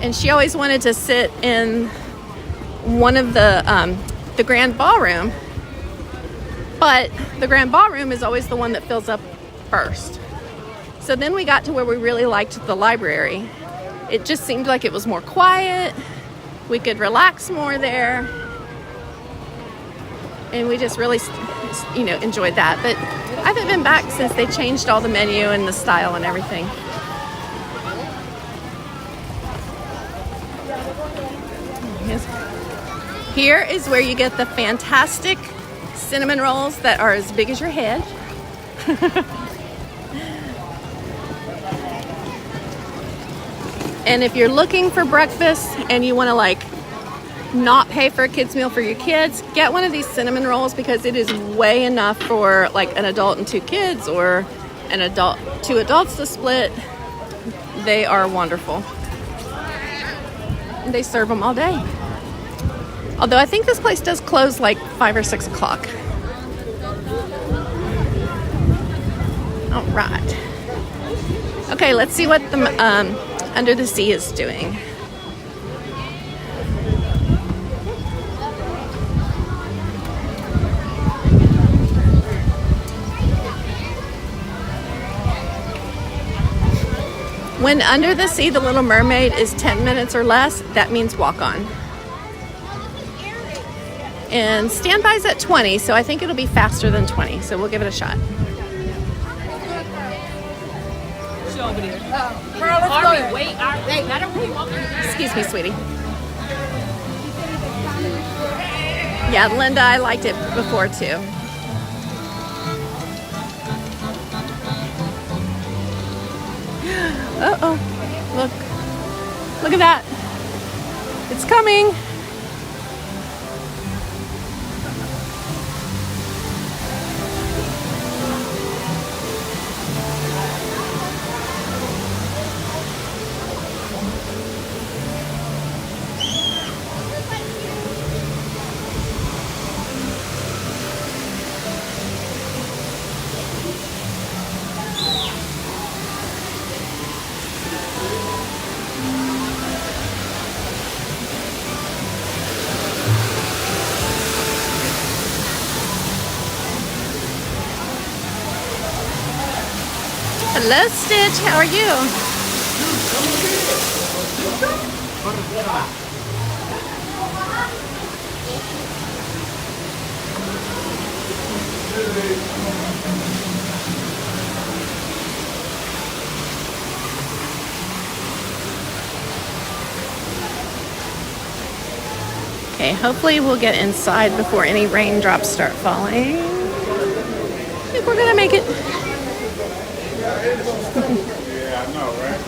And she always wanted to sit in one of the grand ballroom. But the grand ballroom is always the one that fills up first. So then we got to where we really liked the library. It just seemed like it was more quiet. We could relax more there. And we just really, enjoyed that. But I haven't been back since they changed all the menu and the style and everything. Here is where you get the fantastic cinnamon rolls that are as big as your head. And if you're looking for breakfast and you want to not pay for a kid's meal for your kids, get one of these cinnamon rolls because it is way enough for an adult and 2 kids or two adults to split. They are wonderful. They serve them all day. Although I think this place does close 5 or 6 o'clock. All right. Okay, let's see what the Under the Sea is doing. When Under the Sea, The Little Mermaid is 10 minutes or less, that means walk on. And standby's at 20, so I think it'll be faster than 20. So we'll give it a shot. Excuse me, sweetie. Yeah, Linda, I liked it before too. Uh-oh, look at that. It's coming. Hello, Stitch. How are you? Okay, hopefully we'll get inside before any raindrops start falling. I think we're gonna make it. Yeah, I know, right?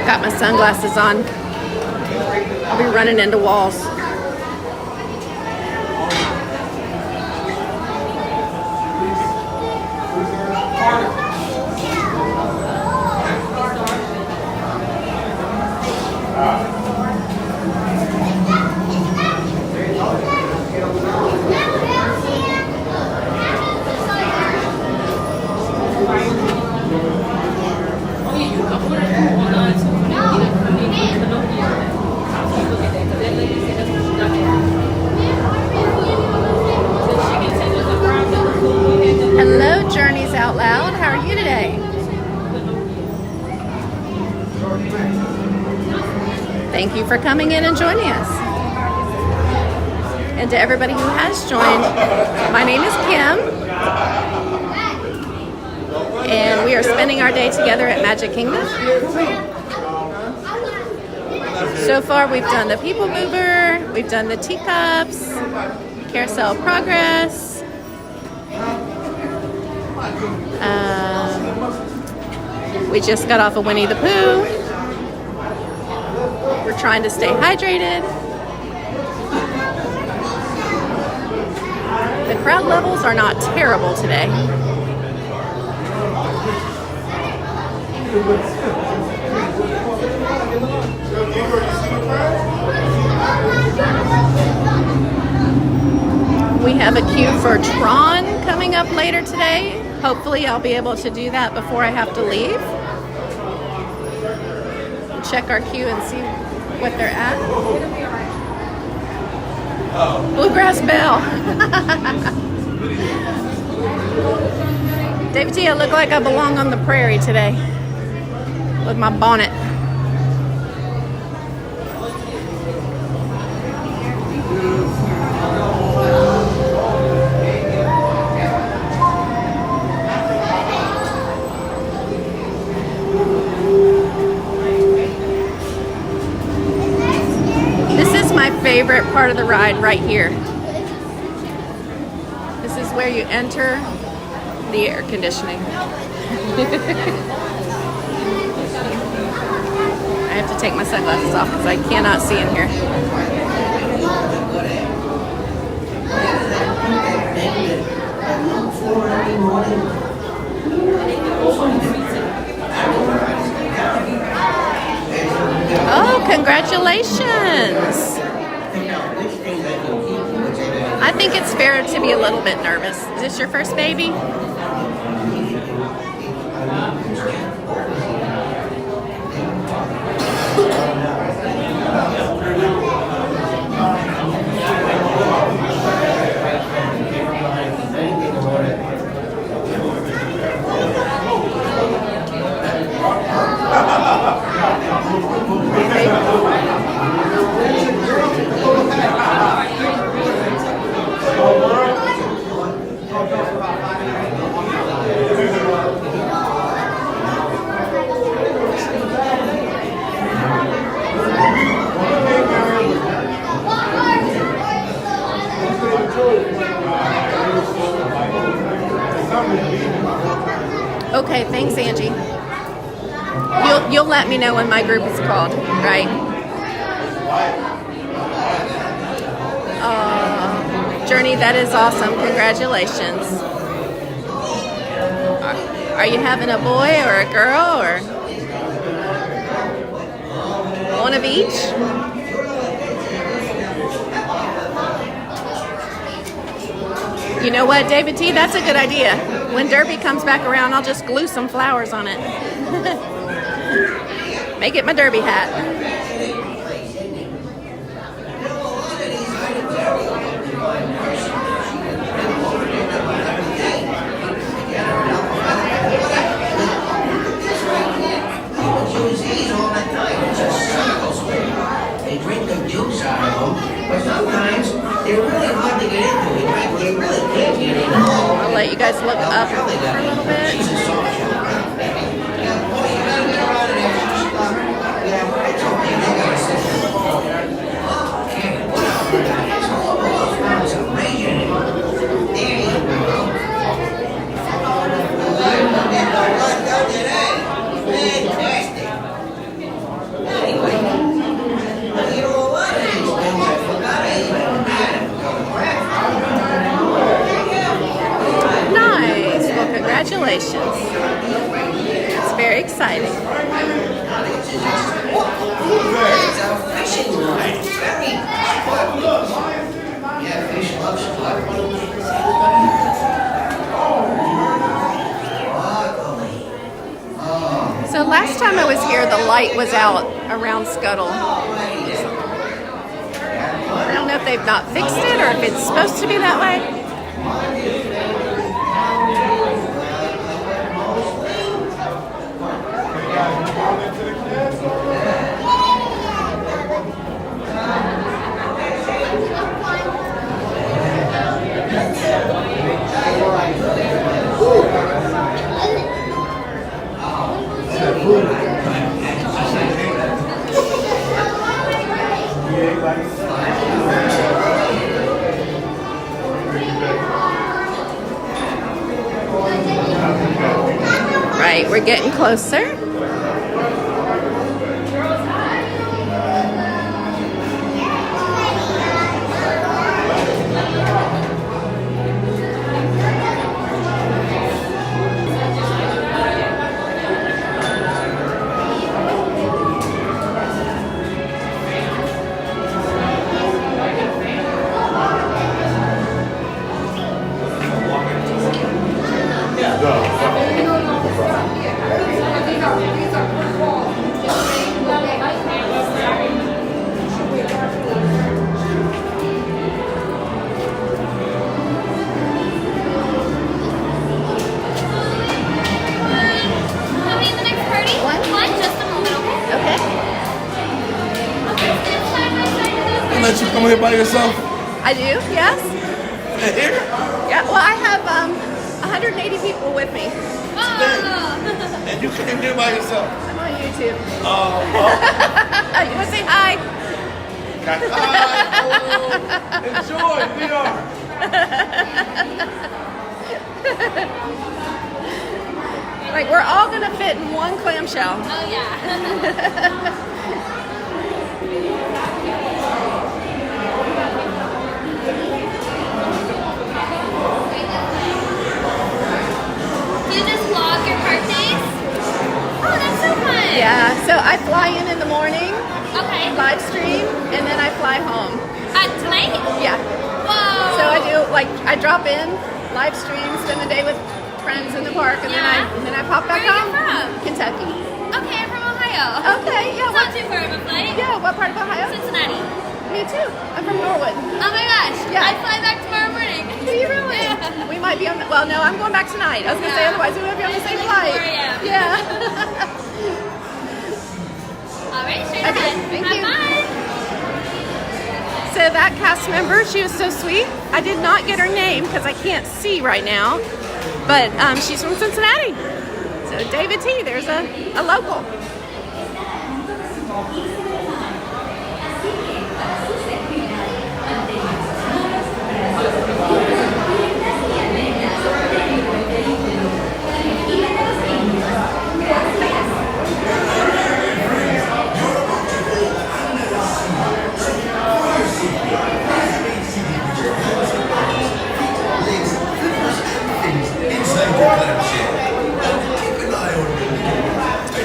Got my sunglasses on. I'll be running into walls. Hello, Journeys Out Loud. How are you today? Thank you for coming in and joining us. And to everybody who has joined, my name is Kim. And we are spending our day together at Magic Kingdom. So far, we've done the PeopleMover, we've done the teacups, Carousel of Progress. We just got off of Winnie the Pooh. We're trying to stay hydrated. The crowd levels are not terrible today. We have a queue for Tron coming up later today. Hopefully I'll be able to do that before I have to leave. Check our queue and see what they're at. Bluegrass Bell. David T, I look like I belong on the prairie today with my bonnet. Favorite part of the ride right here. This is where you enter the air conditioning. I have to take my sunglasses off because I cannot see in here. Congratulations. I think it's fair to be a little bit nervous. Is this your first baby? Okay, thanks, Angie. You'll let me know when my group is called, right? Journey, that is awesome. Congratulations. Are you having a boy or a girl or one of each? You know what, David T? That's a good idea. When Derby comes back around, I'll just glue some flowers on it. Make it my Derby hat. They drink the juice out of them, but sometimes they're really hard to get into. In fact, they really can't get in. I'll let you guys look up a little bit. Nice. Well, congratulations. It's very exciting. So last time I was here, the light was out around Scuttle. I don't know if they've not fixed it or if it's supposed to be that way. Right, we're getting closer. Let you come here by yourself? I do, yes. Here? Yeah, well, I have 180 people with me. And you came here by yourself? I'm on YouTube. Oh. You want to say hi? Hi. Enjoy, VR. Like, we're all going to fit in one clamshell. Oh, yeah. You just vlog your birthdays? Oh, that's so fun. Yeah, so I fly in the morning. Okay. Fly pop in, live stream, spend the day with friends in the park, and then I pop back Where are home. you from? Kentucky. Okay, I'm from Ohio. Okay, yeah. It's not too far of a flight. Yeah, what part of Ohio? Cincinnati. Me too. I'm from Norwood. Oh my gosh. Yeah. I fly back tomorrow morning. Do you really? We might be on the, well, no, I'm going back tonight. I was going to say, otherwise we might be on the same flight. 4 a.m. Yeah. All right, straight Okay, ahead. thank Have you. fun. So that cast member, she was so sweet. I did not get her name because I can't see right now, but she's from Cincinnati. So David T, there's a local.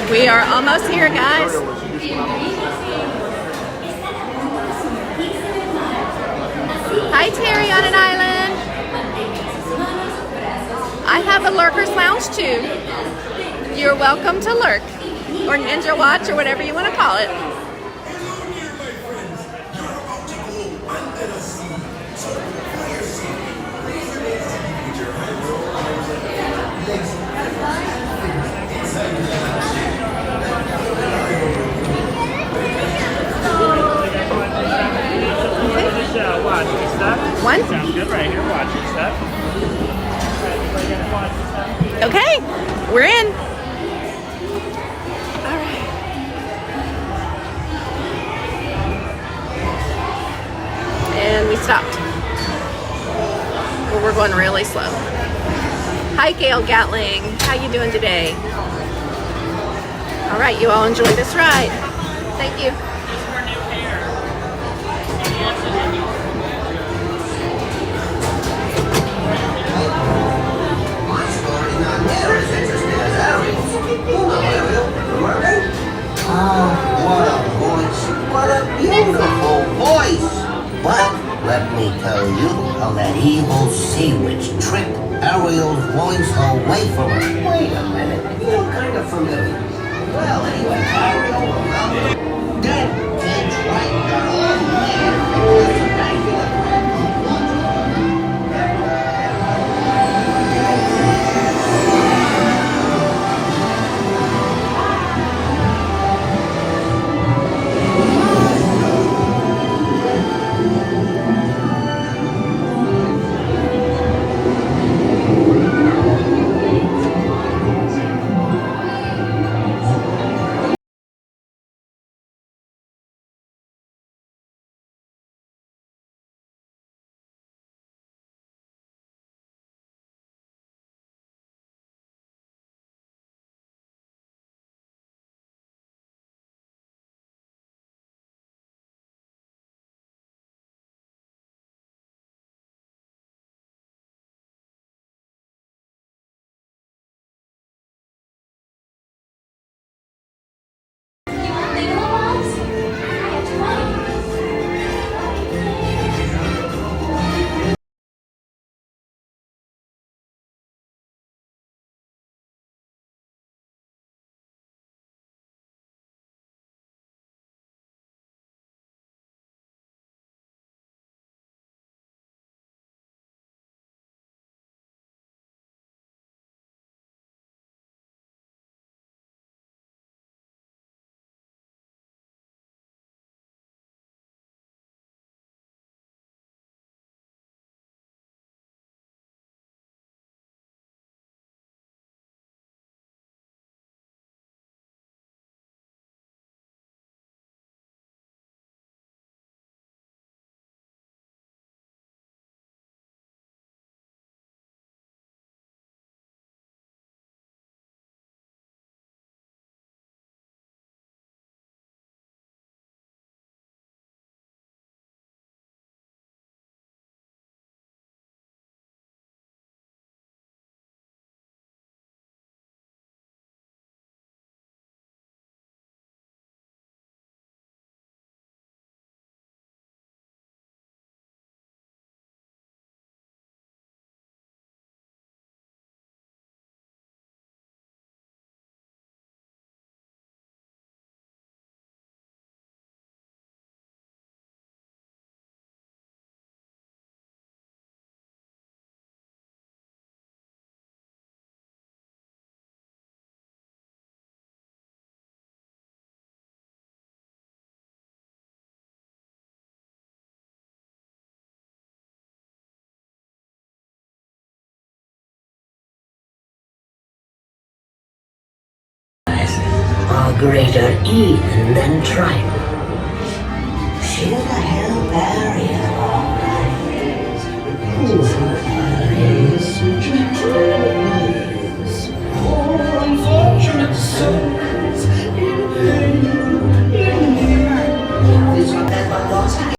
We are almost here, guys. Hi, Terry on an island. I have a Lurker's Lounge too. You're welcome to lurk, or Ninja Watch, or whatever you want to call it. Watch your step. One. Sounds good right here. Watch your step. Okay, we're in. All right. And we stopped. Well, we're going really slow. Hi, Gail Gatling. How you doing today? All right, you all enjoy this ride. Thank you. Oh, what a voice. What a beautiful voice. But let me tell you how that evil sea witch tricked Ariel's voice away from her. Wait a minute. You look kind of familiar. Well, anyway, Ariel, well, dead kids right got all mad because of far greater even than Triton. She's a hell barrier, all right. Oh, unfortunate souls in This one that one lost.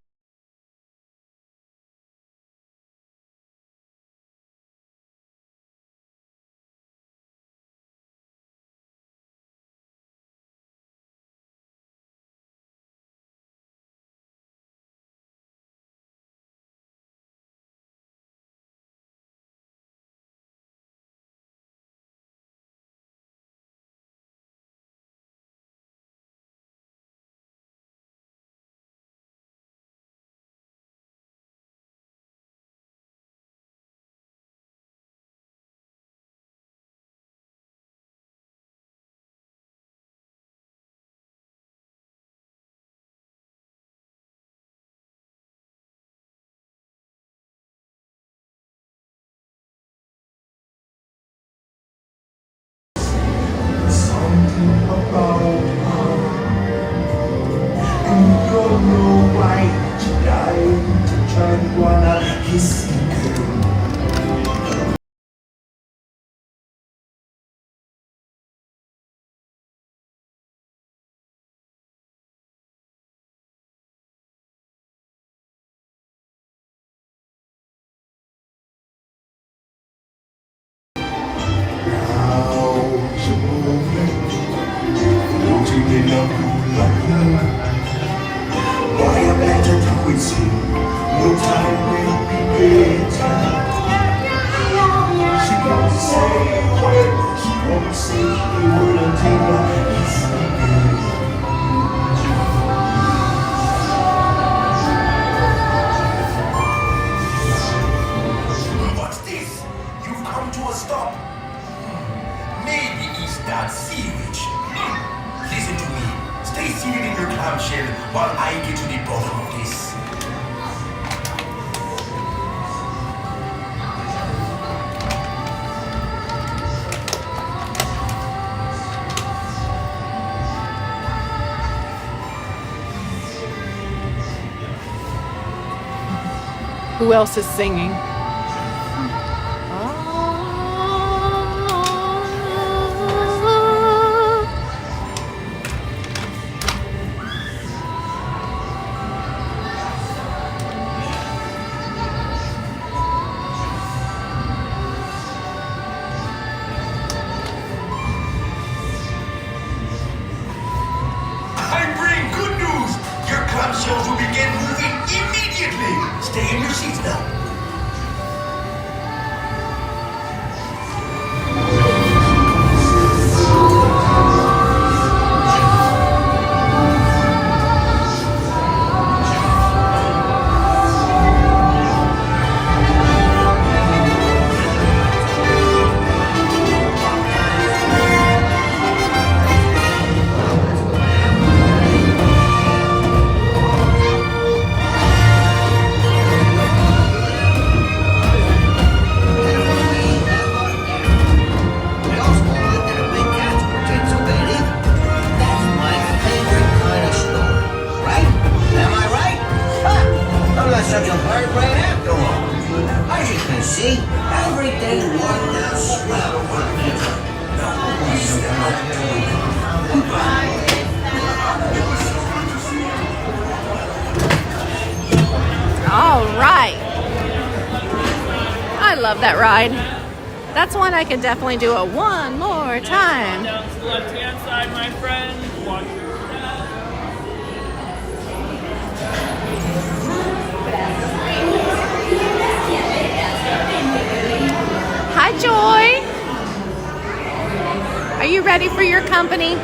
What's this? You've come to a stop. Maybe it's that sewage. Listen to me. Stay seated in your clamshell while I get to the bottom of this. Who else is singing? I bring good news. Your clamshells will begin moving immediately. Stay in your seats now. Such a hard ride after all. As you can see, everything worked out swell for me. All right. I love that ride. That's one I could definitely do it one more time. Down to the left-hand side, my friend. Watch your Hi, Joy. Are you ready for your company?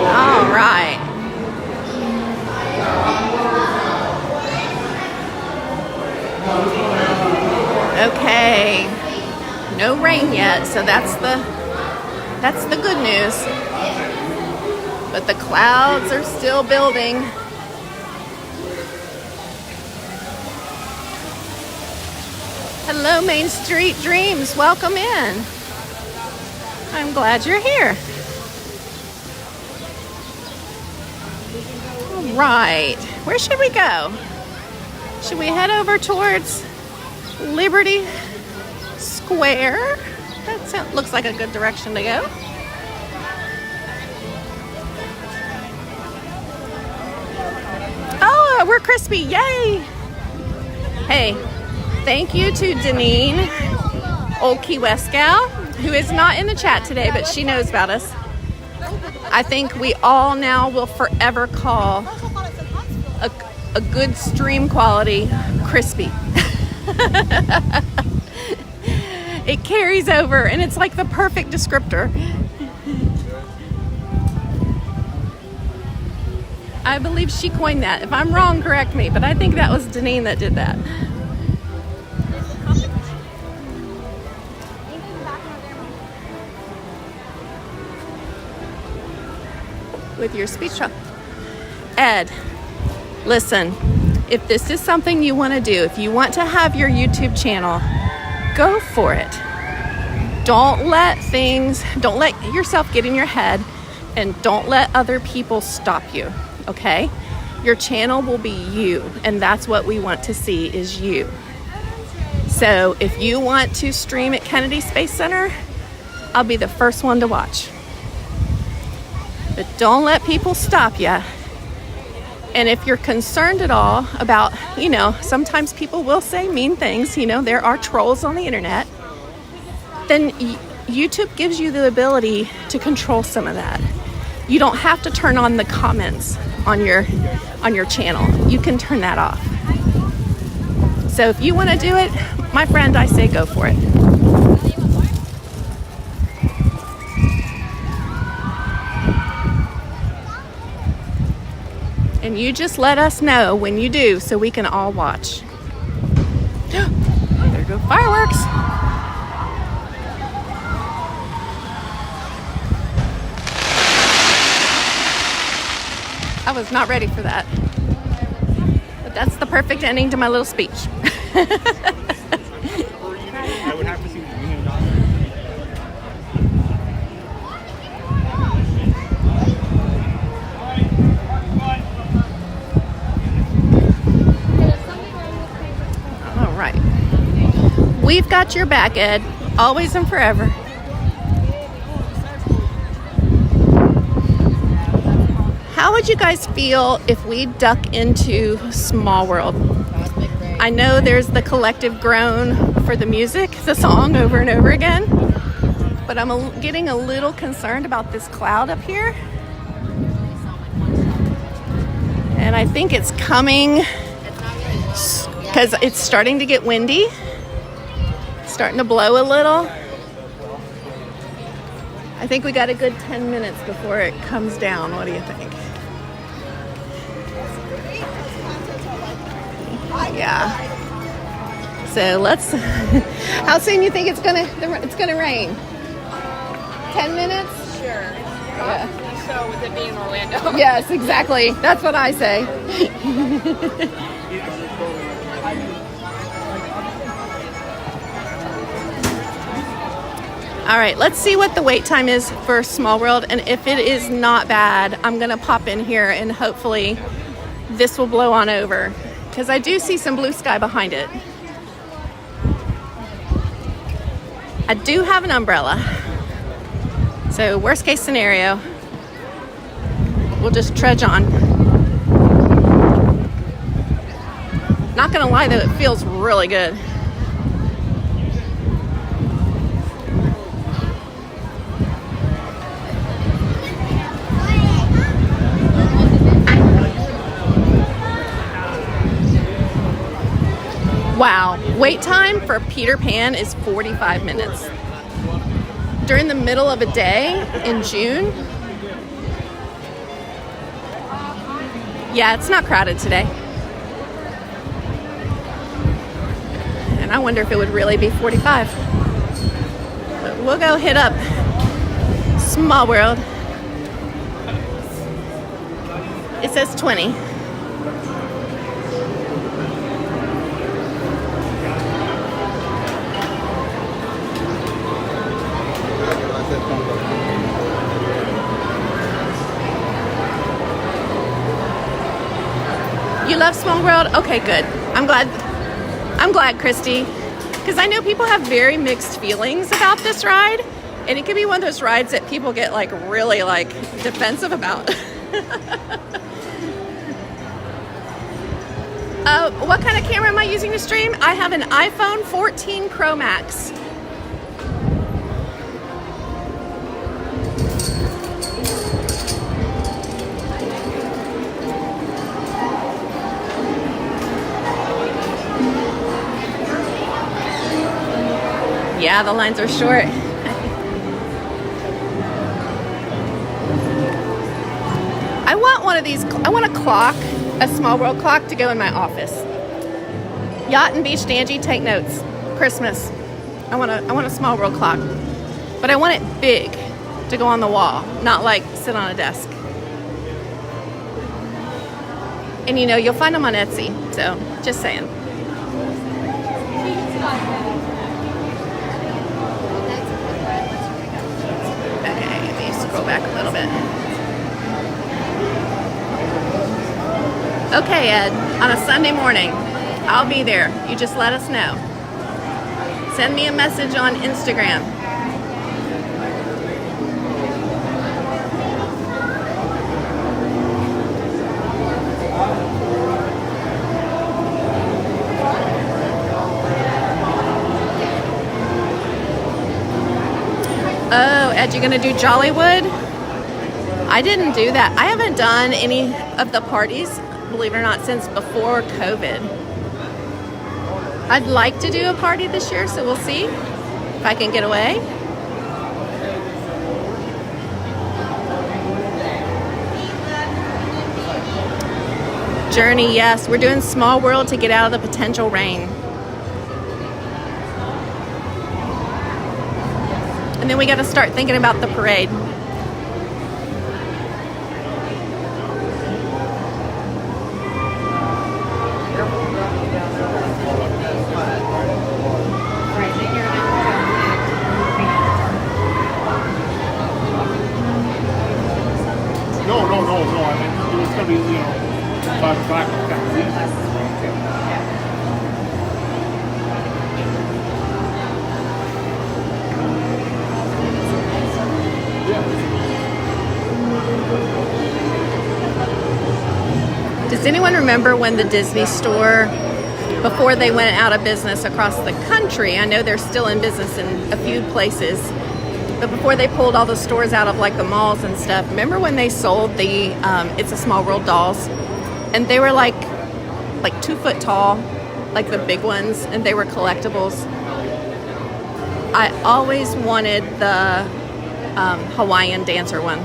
All right. Okay. No rain yet, so that's the That's the good news. But the clouds are still building. Hello, Main Street Dreams. Welcome in. I'm glad you're here. All right. Where should we go? Should we head over towards Liberty Square? That looks like a good direction to go. Oh, we're crispy. Yay. Hey, thank you to Deneen, old Key West gal, who is not in the chat today, but she knows about us. I think we all now will forever call a good stream quality crispy. It carries over, and it's like the perfect descriptor. I believe she coined that. If I'm wrong, correct me, but I think that was Deneen that did that. With your speech trouble. Ed, listen, if this is something you want to do, if you want to have your YouTube channel, go for it. Don't let yourself get in your head, and don't let other people stop you, okay? Your channel will be you, and that's what we want to see is you. So if you want to stream at Kennedy Space Center, I'll be the first one to watch. But don't let people stop you. And if you're concerned at all about, sometimes people will say mean things, there are trolls on the internet, then YouTube gives you the ability to control some of that. You don't have to turn on the comments on your channel. You can turn that off. So if you want to do it, my friend, I say go for it. And you just let us know when you do so we can all watch. There go fireworks. I was not ready for that. But that's the perfect ending to my little speech. I would have to see All right. We've got your back, Ed. Always and forever. How would you guys feel if we duck into Small World? I know there's the collective groan for the music, the song over and over again, but I'm getting a little concerned about this cloud up here. And I think it's coming because it's starting to get windy. It's starting to blow a little. I think we got a good 10 minutes before it comes down. What do you think? Yeah. So let's. How soon you think it's gonna rain? 10 minutes? Sure. Yeah. So with it being Orlando. Yes, exactly. That's what I say. All right, let's see what the wait time is for Small World, and if it is not bad, I'm gonna pop in here and hopefully this will blow on over, because I do see some blue sky behind it. I do have an umbrella, so worst case scenario, we'll just trudge on. Not gonna lie though, it feels really good. Wow, wait time for Peter Pan is 45 minutes. During the middle of a day in June. Yeah, it's not crowded today. And I wonder if it would really be 45. But we'll go hit up Small World. It says 20. You love Small World? Okay, good. I'm glad, Christy, because I know people have very mixed feelings about this ride, and it can be one of those rides that people get like really like defensive about. What kind of camera am I using to stream? I have an iPhone 14 Pro Max. Yeah, the lines are short. I want one of these. I want a clock, a Small World clock to go in my office. Yacht and Beach Angie, take notes. Christmas. I want a Small World clock, but I want it big to go on the wall, not like sit on a desk. And you know, you'll find them on Etsy. So just saying. Go back a little bit. Okay, Ed, on a Sunday morning, I'll be there. You just let us know. Send me a message on Instagram. Oh, Ed, you're gonna do Jollywood? I didn't do that. I haven't done any of the parties, believe it or not, since before COVID. I'd like to do a party this year, so we'll see if I can get away. Journey, yes, we're doing Small World to get out of the potential rain. And then we got to start thinking about the parade. No. I mean, it's going to be, 5 o'clock. Does anyone remember when the Disney store, before they went out of business across the country, I know they're still in business in a few places, but before they pulled all the stores out of like the malls and stuff, remember when they sold the It's a Small World dolls? And they were like 2 foot tall, like the big ones, and they were collectibles. I always wanted the Hawaiian dancer one.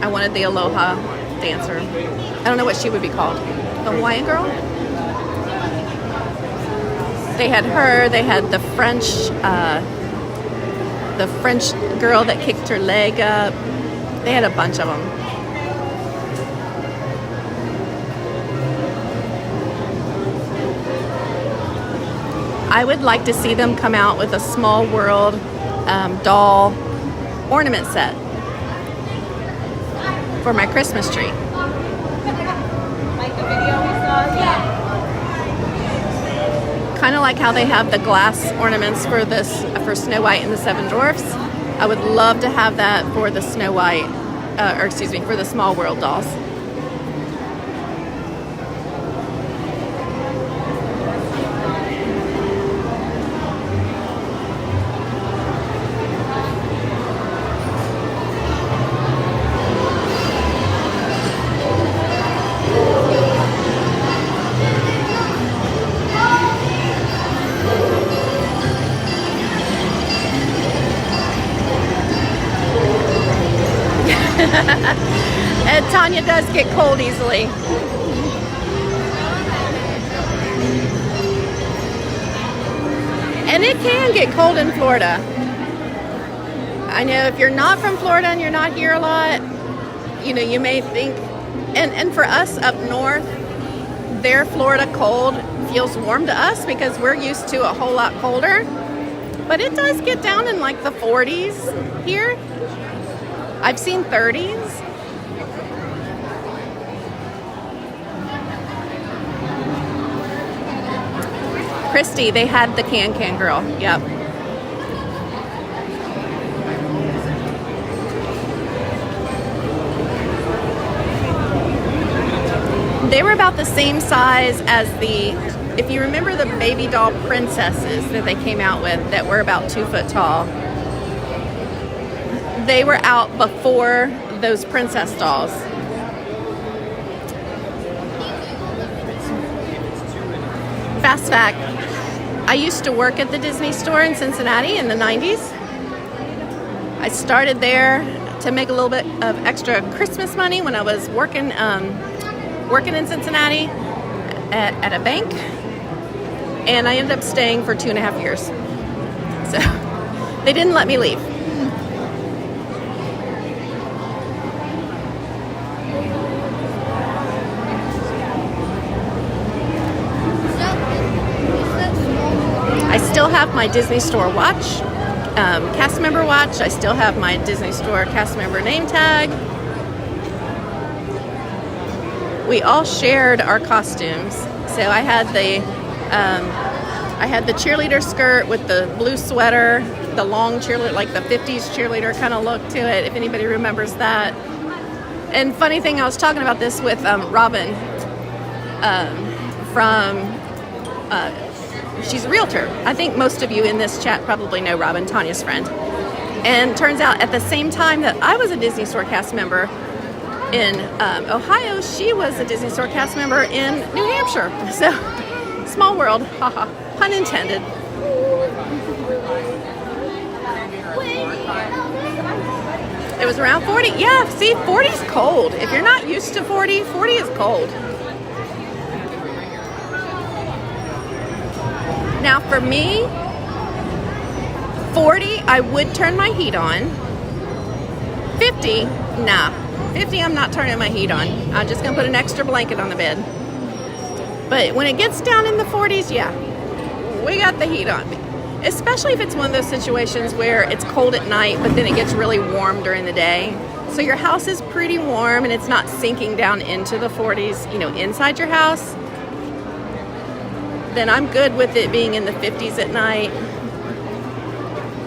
I wanted the Aloha dancer. I don't know what she would be called. The Hawaiian girl? They had her, they had the French girl that kicked her leg up. They had a bunch of them. I would like to see them come out with a Small World doll ornament set for my Christmas tree. Like the video we saw? Yeah. Kind of like how they have the glass ornaments for Snow White and the Seven Dwarfs. I would love to have that for the Snow White, for the Small World dolls. And Tanya does get cold easily. And it can get cold in Florida. I know if you're not from Florida and you're not here a lot, you know, you may think, and for us up north, their Florida cold feels warm to us because we're used to a whole lot colder. But it does get down in like the 40s here. I've seen 30s. Christy, they had the Can Girl. Yep. They were about the same size as the, if you remember the baby doll princesses that they came out with that were about 2 foot tall. They were out before those princess dolls. Fast fact, I used to work at the Disney store in Cincinnati in the 90s. I started there to make a little bit of extra Christmas money when I was working in Cincinnati at a bank, and I ended up staying for 2.5 years. So they didn't let me leave. I still have my Disney Store watch, cast member watch. I still have my Disney Store cast member name tag. We all shared our costumes. So I had the cheerleader skirt with the blue sweater, the long cheerleader, like the 50s cheerleader kind of look to it, if anybody remembers that. And funny thing, I was talking about this with Robin she's a realtor. I think most of you in this chat probably know Robin, Tanya's friend. And turns out at the same time that I was a Disney Store cast member in Ohio, she was a Disney Store cast member in New Hampshire. So, small world, haha, pun intended. It was around 40. Yeah, see, 40's cold. If you're not used to 40, 40 is cold. Now for me, 40, I would turn my heat on. 50, nah. 50, I'm not turning my heat on. I'm just gonna put an extra blanket on the bed. But when it gets down in the 40s, yeah, we got the heat on. Especially if it's one of those situations where it's cold at night, but then it gets really warm during the day. So your house is pretty warm and it's not sinking down into the 40s, you know, inside your house. Then I'm good with it being in the 50s at night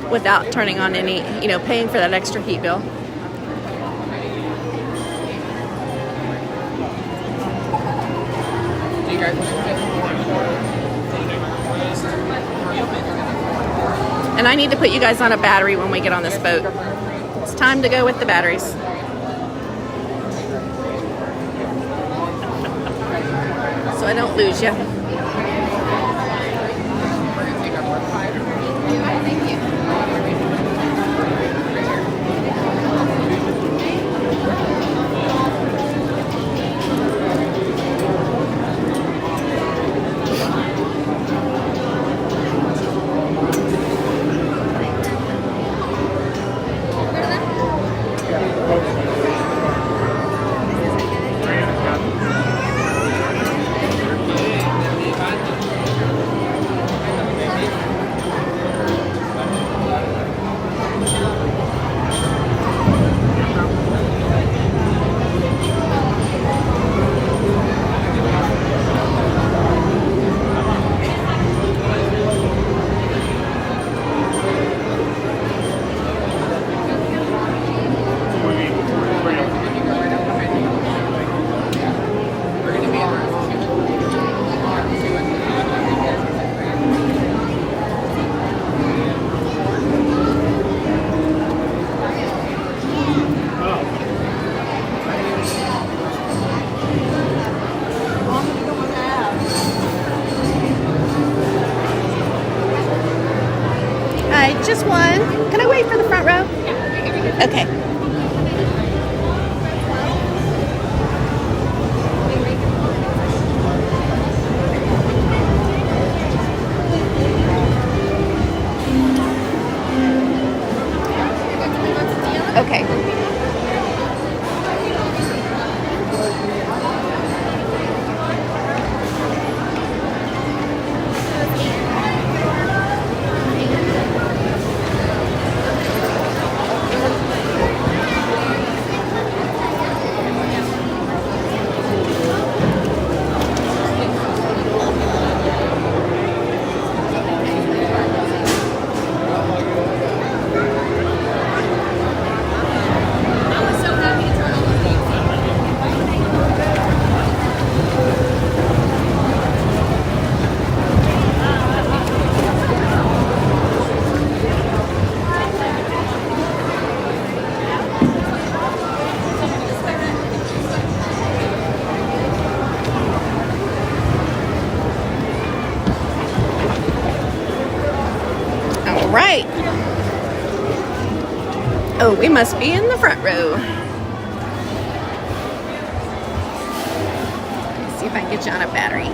without turning on any, you know, paying for that extra heat bill. And I need to put you guys on a battery when we get on this boat. It's time to go with the batteries. So I don't lose you. Just one. Can I wait for the front row? Okay. right. Oh, we must be in the front row. Let's see if I can get you on a battery.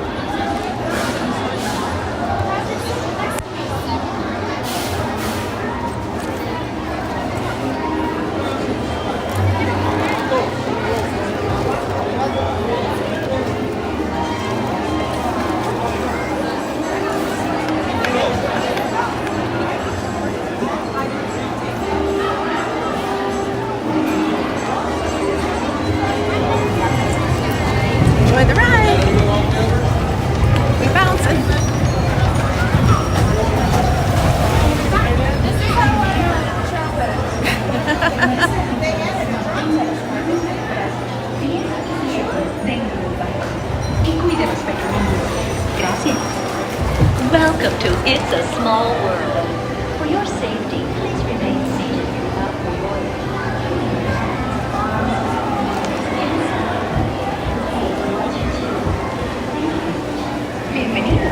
Enjoy the ride. We bouncing. Welcome to It's a Small World. For your safety, please remain seated throughout the voyage. Bienvenido.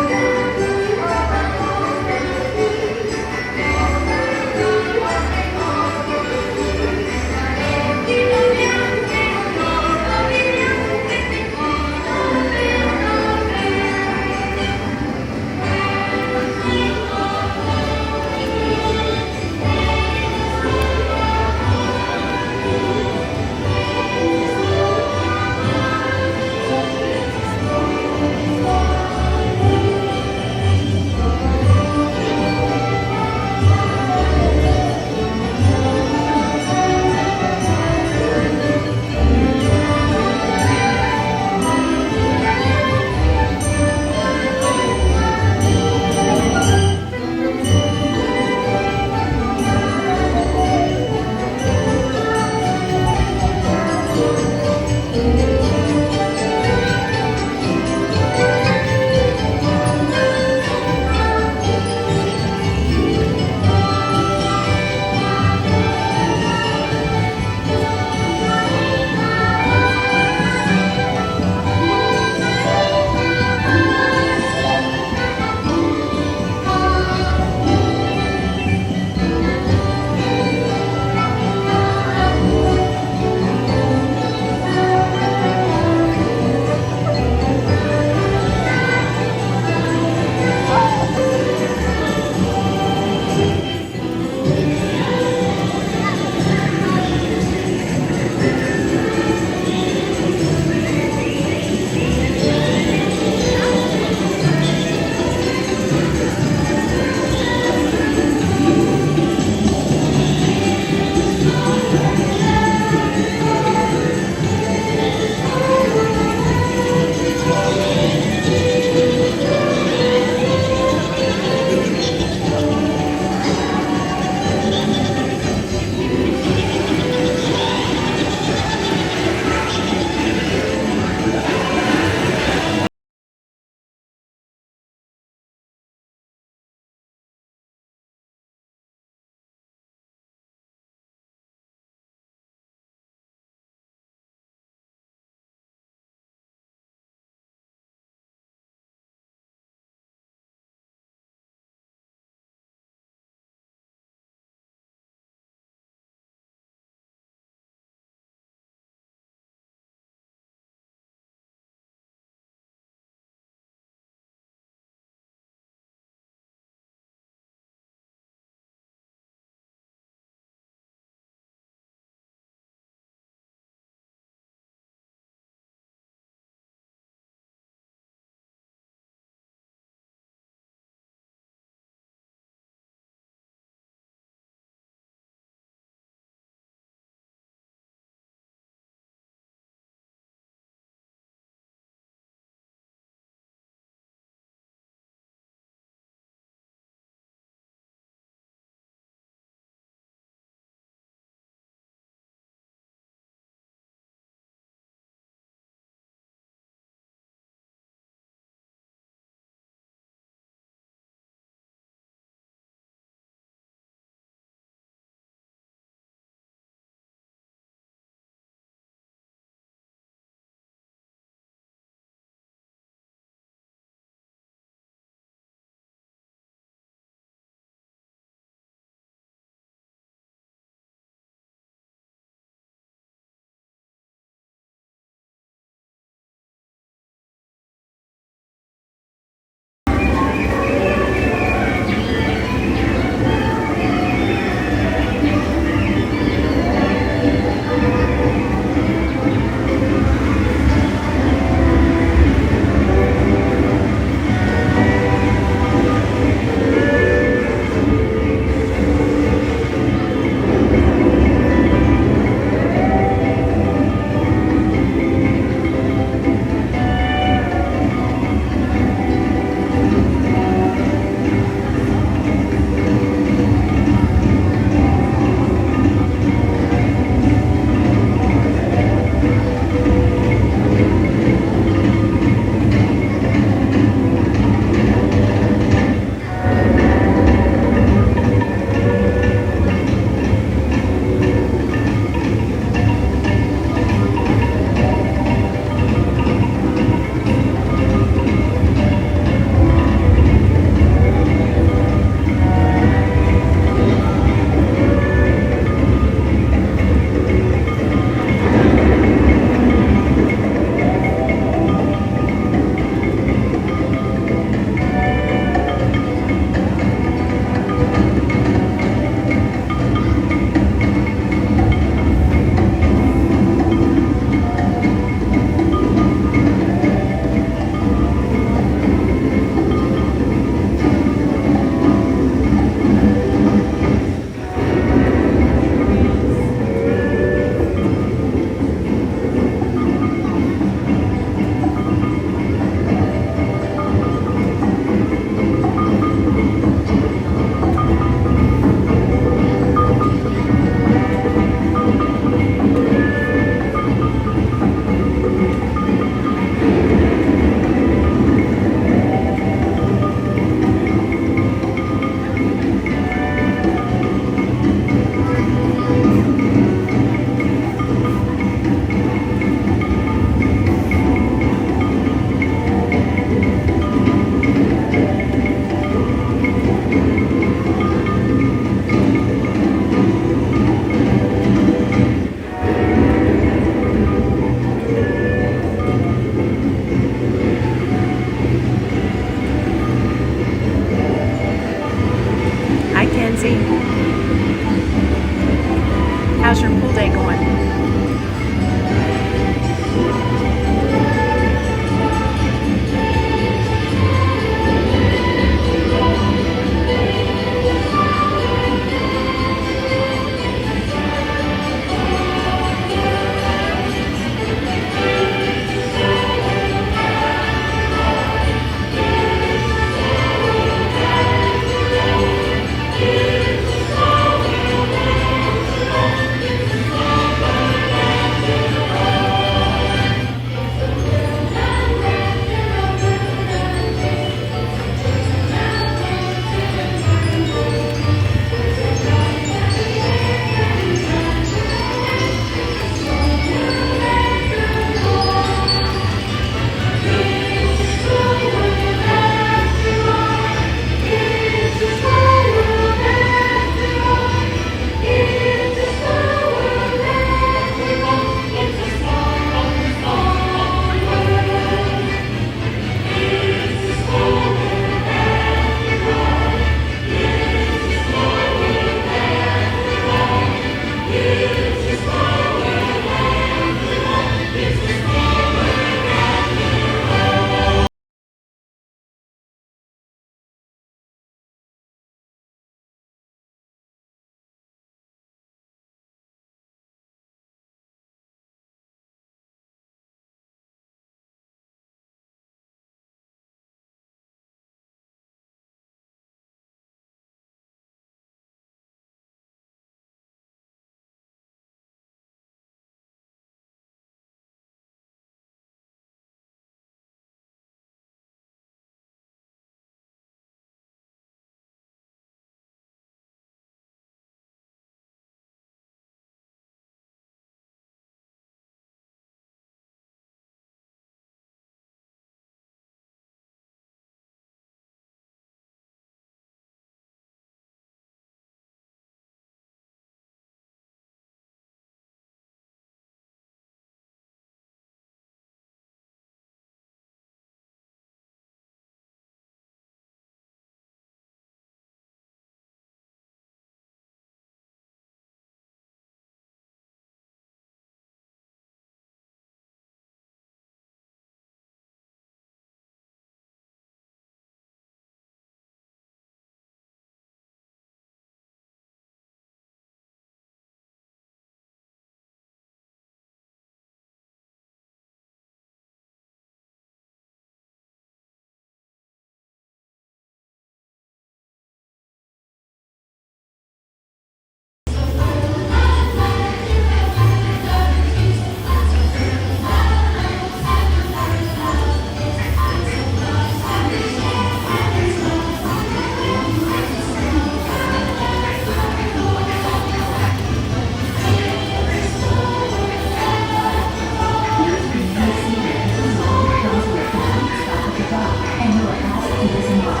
to disembark.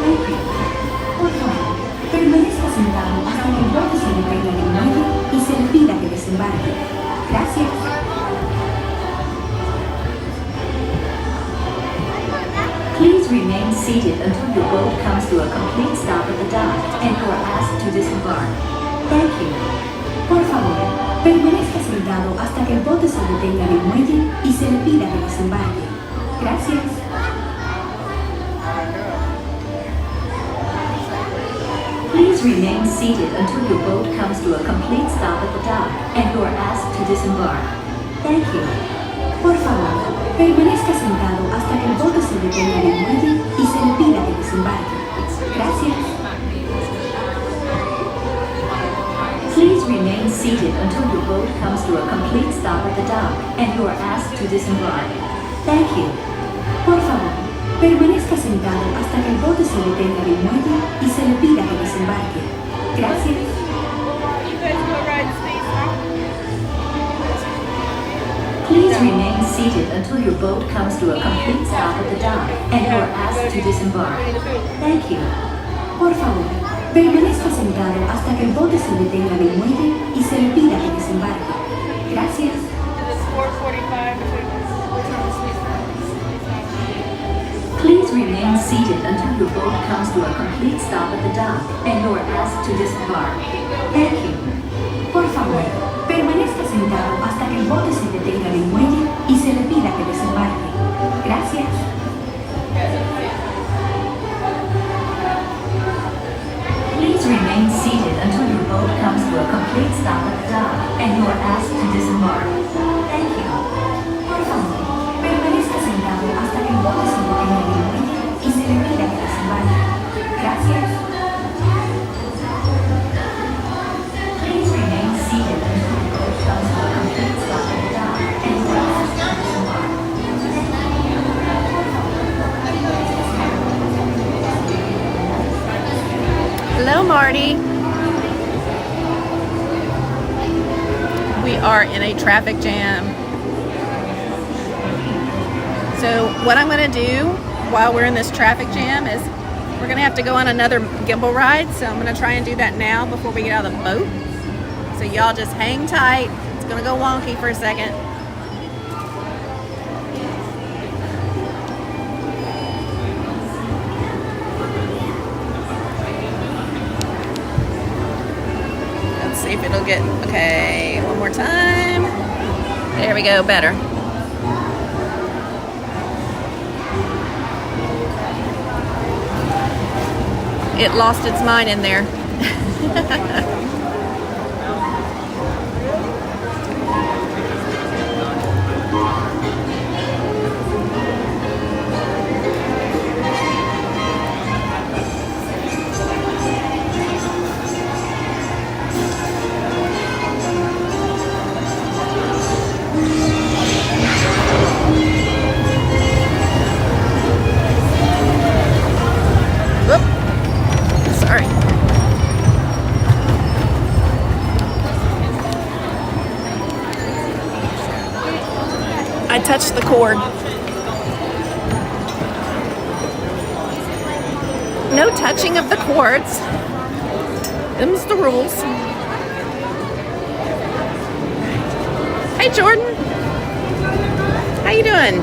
Thank you. Por favor, permanezca sentado hasta que el bote se detenga en el muelle y se le pida que desembarque. Gracias. Please remain seated until your boat comes to a complete stop at the dock and you are asked to disembark. Thank you. Por favor, permanezca sentado hasta que el bote se detenga en el muelle y se le pida que desembarque. Gracias. Please remain seated until your boat comes to a complete stop at the dock and you are asked to disembark. Thank you. Por favor, permanezca sentado hasta que el bote se detenga en el muelle y se le pida que desembarque. Gracias. Please remain seated until your boat comes to a complete stop at the dock and you are asked to disembark. Thank you. Por favor, permanezca sentado hasta que el bote se detenga en el muelle y se le pida que desembarque. Gracias. Please remain seated until your boat comes to a complete stop at the dock and you are asked to disembark. Thank you. Por favor, permanezca sentado hasta que el bote se detenga en el muelle y se le pida que desembarque. Gracias. Please remain seated until your boat comes to a complete stop at the dock and you are asked to disembark. Thank you. Por favor, permanezca sentado hasta que el bote se detenga en el muelle y se le pida que desembarque. Gracias. Please remain seated until your boat comes to a complete stop at the dock and you are asked to disembark. Thank you. Por favor, permanezca sentado hasta que el bote se detenga en el muelle y se le pida que desembarque. Gracias. Please remain seated until your boat comes to a complete stop at the dock and you are asked to disembark. Hello, Marty. We are in a traffic jam. So what I'm going to do while we're in this traffic jam is we're going to have to go on another gimbal ride. So I'm going to try and do that now before we get out of the boat. So y'all just hang tight. It's going to go wonky for a second. Let's see if it'll get, okay, one more time. There we go, better. It lost its mind in there. I touched the cord. No touching of the cords. Them's the rules. Hey, Jordan. How you doing?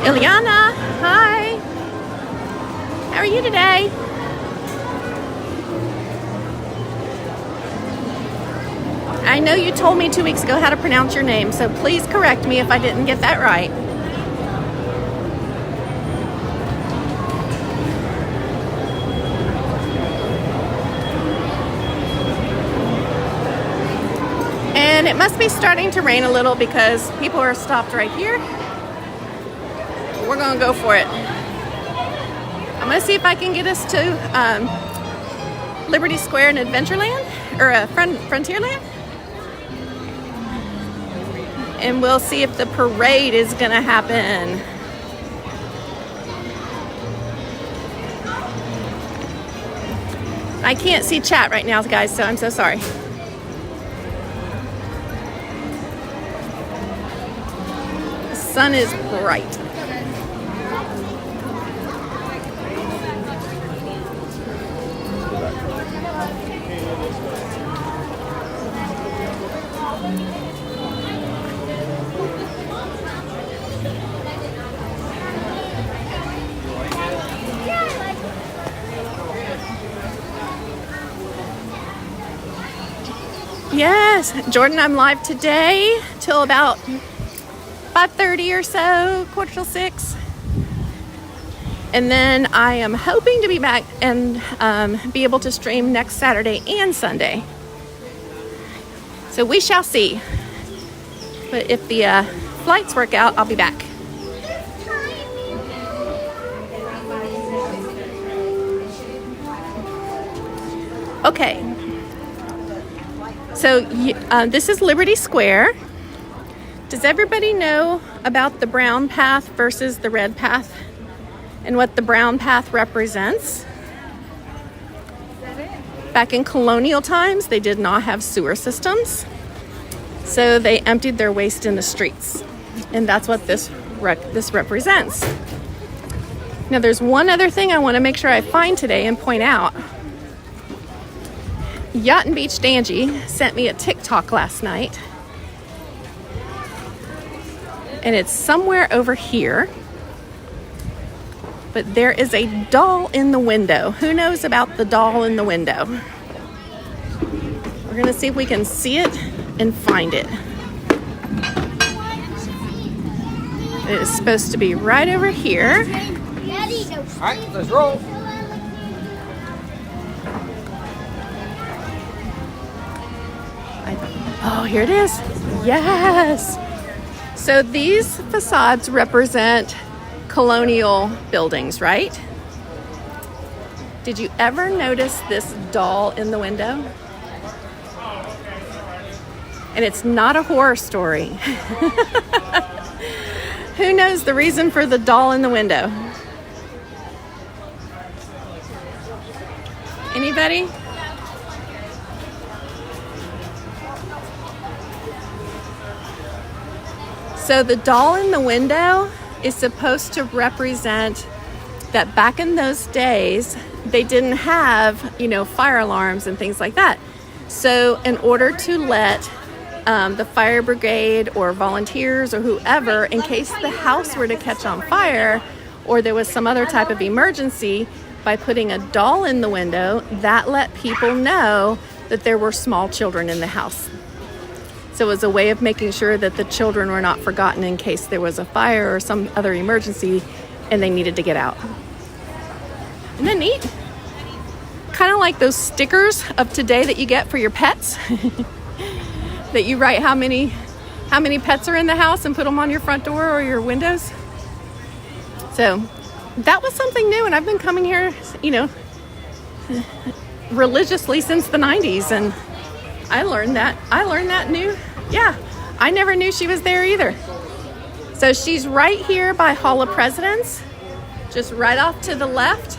Ileana, hi. How are you today? I know you told me 2 weeks ago how to pronounce your name, so please correct me if I didn't get that right. And it must be starting to rain a little because people are stopped right here. We're gonna go for it. I'm gonna see if I can get us to Liberty Square and Adventureland, or Frontierland. And we'll see if the parade is gonna happen. I can't see chat right now, guys, so I'm so sorry. The sun is bright. Yes, Jordan, I'm live today till about 5:30 or so, 5:45. And then I am hoping to be back and be able to stream next Saturday and Sunday. So we shall see. But if the flights work out, I'll be back. Okay. So this is Liberty Square. Does everybody know about the brown path versus the red path and what the brown path represents? Back in colonial times, they did not have sewer systems, so they emptied their waste in the streets, and that's what this represents. Now, there's one other thing I want to make sure I find today and point out. Yacht and Beach Dangy sent me a TikTok last night, and it's somewhere over here, but there is a doll in the window. Who knows about the doll in the window? We're gonna see if we can see it and find it. It is supposed to be right over here. All right, let's roll. Oh, here it is. Yes. So these facades represent colonial buildings, right? Did you ever notice this doll in the window? And it's not a horror story. Who knows the reason for the doll in the window? Anybody? So the doll in the window is supposed to represent that back in those days, they didn't have, fire alarms and things like that. So in order to let the fire brigade or volunteers or whoever, in case the house were to catch on fire or there was some other type of emergency, by putting a doll in the window, that let people know that there were small children in the house. So it was a way of making sure that the children were not forgotten in case there was a fire or some other emergency and they needed to get out. Isn't that neat? Kind of like those stickers of today that you get for your pets. That you write how many pets are in the house and put them on your front door or your windows. So that was something new, and I've been coming here, religiously since the 90s, and I learned that new. Yeah, I never knew she was there either. So she's right here by Hall of Presidents, just right off to the left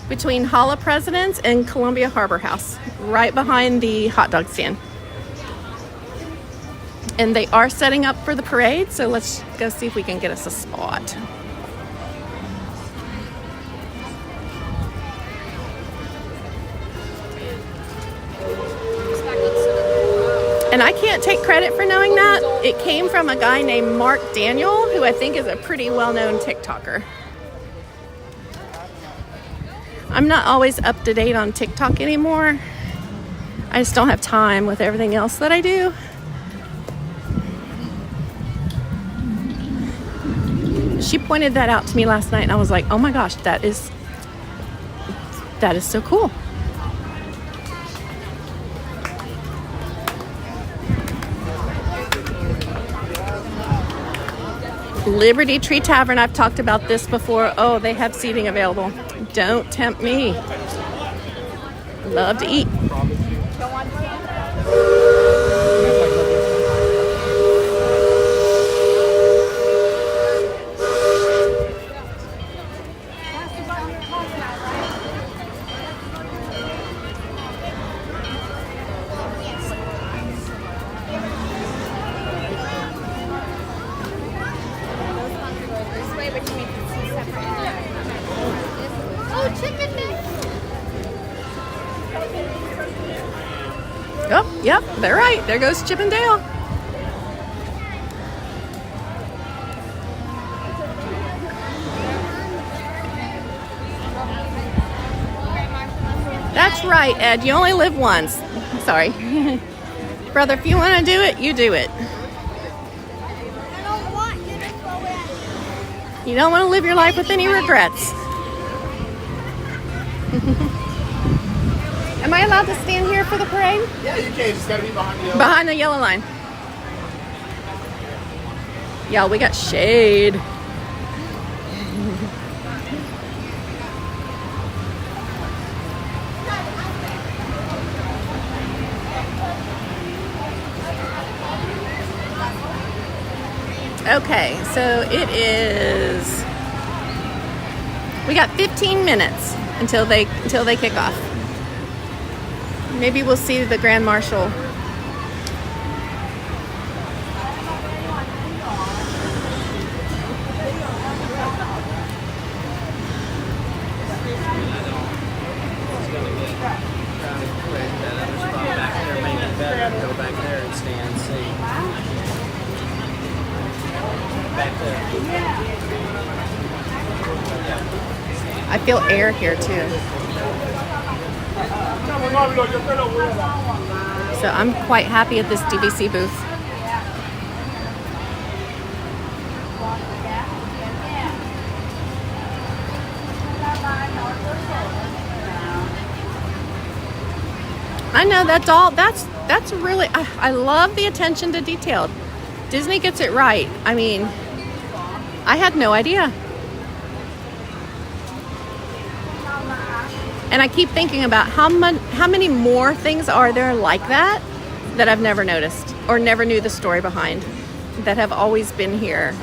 between Hall of Presidents and Columbia Harbor House, right behind the hot dog stand. And they are setting up for the parade, so let's go see if we can get us a spot. And I can't take credit for knowing that. It came from a guy named Mark Daniel, who I think is a pretty well-known TikToker. I'm not always up to date on TikTok anymore. I just don't have time with everything else that I do. She pointed that out to me last night, and I was like, oh my gosh, that is so cool. Liberty Tree Tavern, I've talked about this before. Oh, they have seating available. Don't tempt me. Love to eat. Oh, yep, they're right. There goes Chip and Dale. That's right, Ed. You only live once. Sorry. Brother, if you want to do it, you do it. You don't want to live your life with any regrets. Am I allowed to stand here for the parade? Yeah, you can. Just gotta be behind the yellow. Behind the yellow line. Yeah, we got shade. Okay, so it is. We got 15 minutes until they kick off. Maybe we'll see the Grand Marshal. Go back there and stand, see. Back there. I feel air here too. So I'm quite happy at this DVC booth. I know that's really, I love the attention to detail. Disney gets it right. I mean, I had no idea. And I keep thinking about how many more things are there like that I've never noticed or never knew the story behind, that have always been here.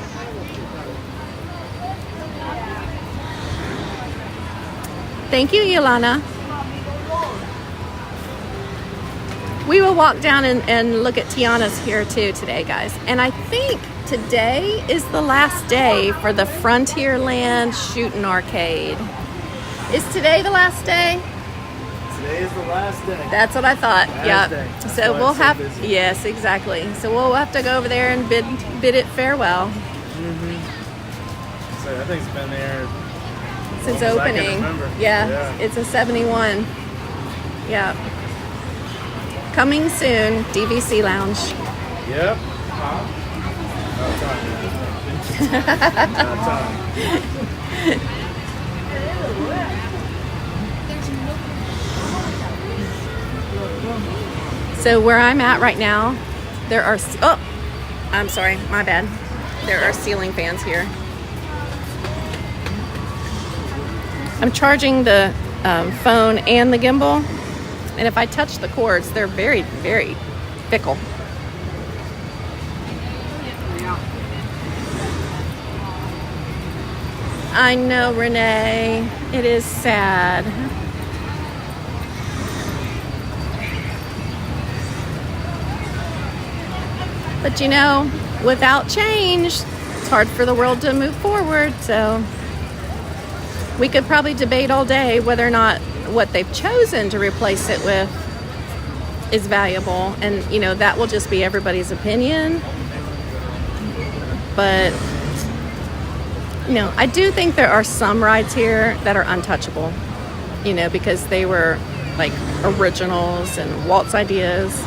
Thank you, Yolana. We will walk down and look at Tiana's here too today, guys. And I think today is the last day for the Frontierland Shooting Arcade. Is today the last day? Today is the last day. That's what I thought. Last Yep. day. So we'll have, yes, exactly. So we'll have to go over there and bid it farewell. Mm-hmm. So I think it's been there since I can opening. remember. Yeah, it's a 71. Yeah. Coming soon, DVC Lounge. Yep. About time. So where I'm at right now, there are, oh, I'm sorry, my bad. There are ceiling fans here. I'm charging the phone and the gimbal, and if I touch the cords, they're very, very fickle. I know, Renee. It is sad. But you know, without change, it's hard for the world to move forward. So we could probably debate all day whether or not what they've chosen to replace it with is valuable. And, you know, that will just be everybody's opinion. But, you know, I do think there are some rides here that are untouchable, you know, because they were like originals and Walt's ideas.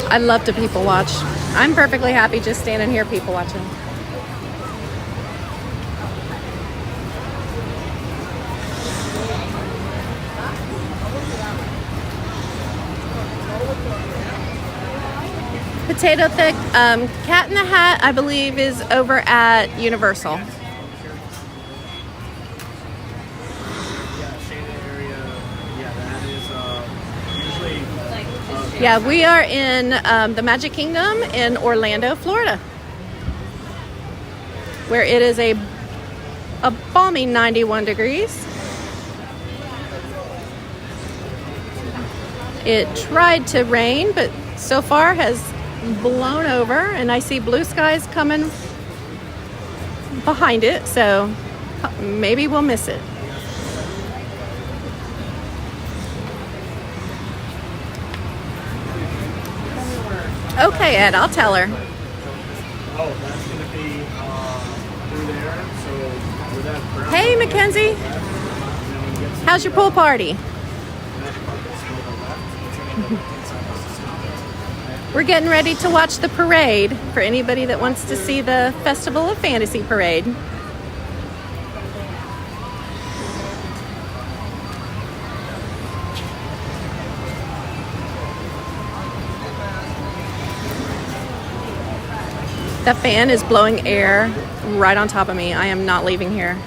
I love to people watch. I'm perfectly happy just standing here people watching. Potato Thick, Cat in the Hat, I believe, is over at Universal. Yeah, we are in the Magic Kingdom in Orlando, Florida, where it is a balmy 91 degrees. It tried to rain, but so far has blown over, and I see blue skies coming behind it, so maybe we'll miss it. Okay, Ed, I'll tell her. Oh, that's going to be through there. So with that brown. Hey, Mackenzie. How's your pool party? We're getting ready to watch the parade for anybody that wants to see the Festival of Fantasy parade. That fan is blowing air right on top of me. I am not leaving here.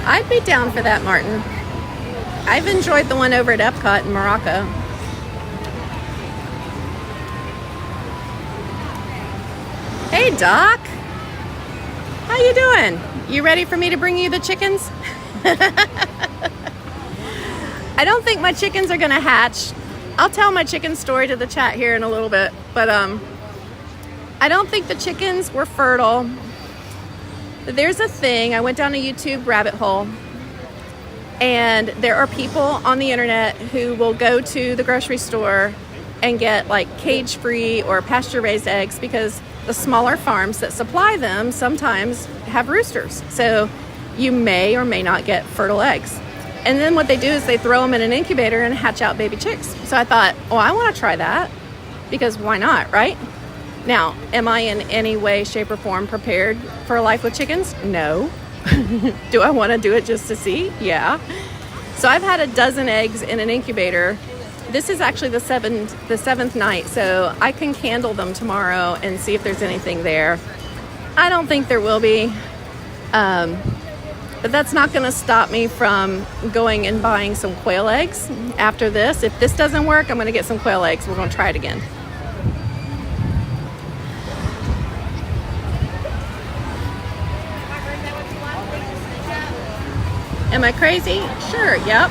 I'd be down for that, Martin. I've enjoyed the one over at Epcot in Morocco. Hey, Doc. How you doing? You ready for me to bring you the chickens? I don't think my chickens are gonna hatch. I'll tell my chicken story to the chat here in a little bit, but I don't think the chickens were fertile. There's a thing, I went down a YouTube rabbit hole, and there are people on the internet who will go to the grocery store and get like cage-free or pasture-raised eggs because the smaller farms that supply them sometimes have roosters. So you may or may not get fertile eggs. And then what they do is they throw them in an incubator and hatch out baby chicks. So I thought, oh, I want to try that because why not, right? Now, am I in any way, shape, or form prepared for a life with chickens? No. Do I want to do it just to see? Yeah. So I've had a dozen eggs in an incubator. This is actually the seventh night, so I can candle them tomorrow and see if there's anything there. I don't think there will be, but that's not going to stop me from going and buying some quail eggs after this. If this doesn't work, I'm going to get some quail eggs. We're going to try it again. Am I crazy? Sure, yep.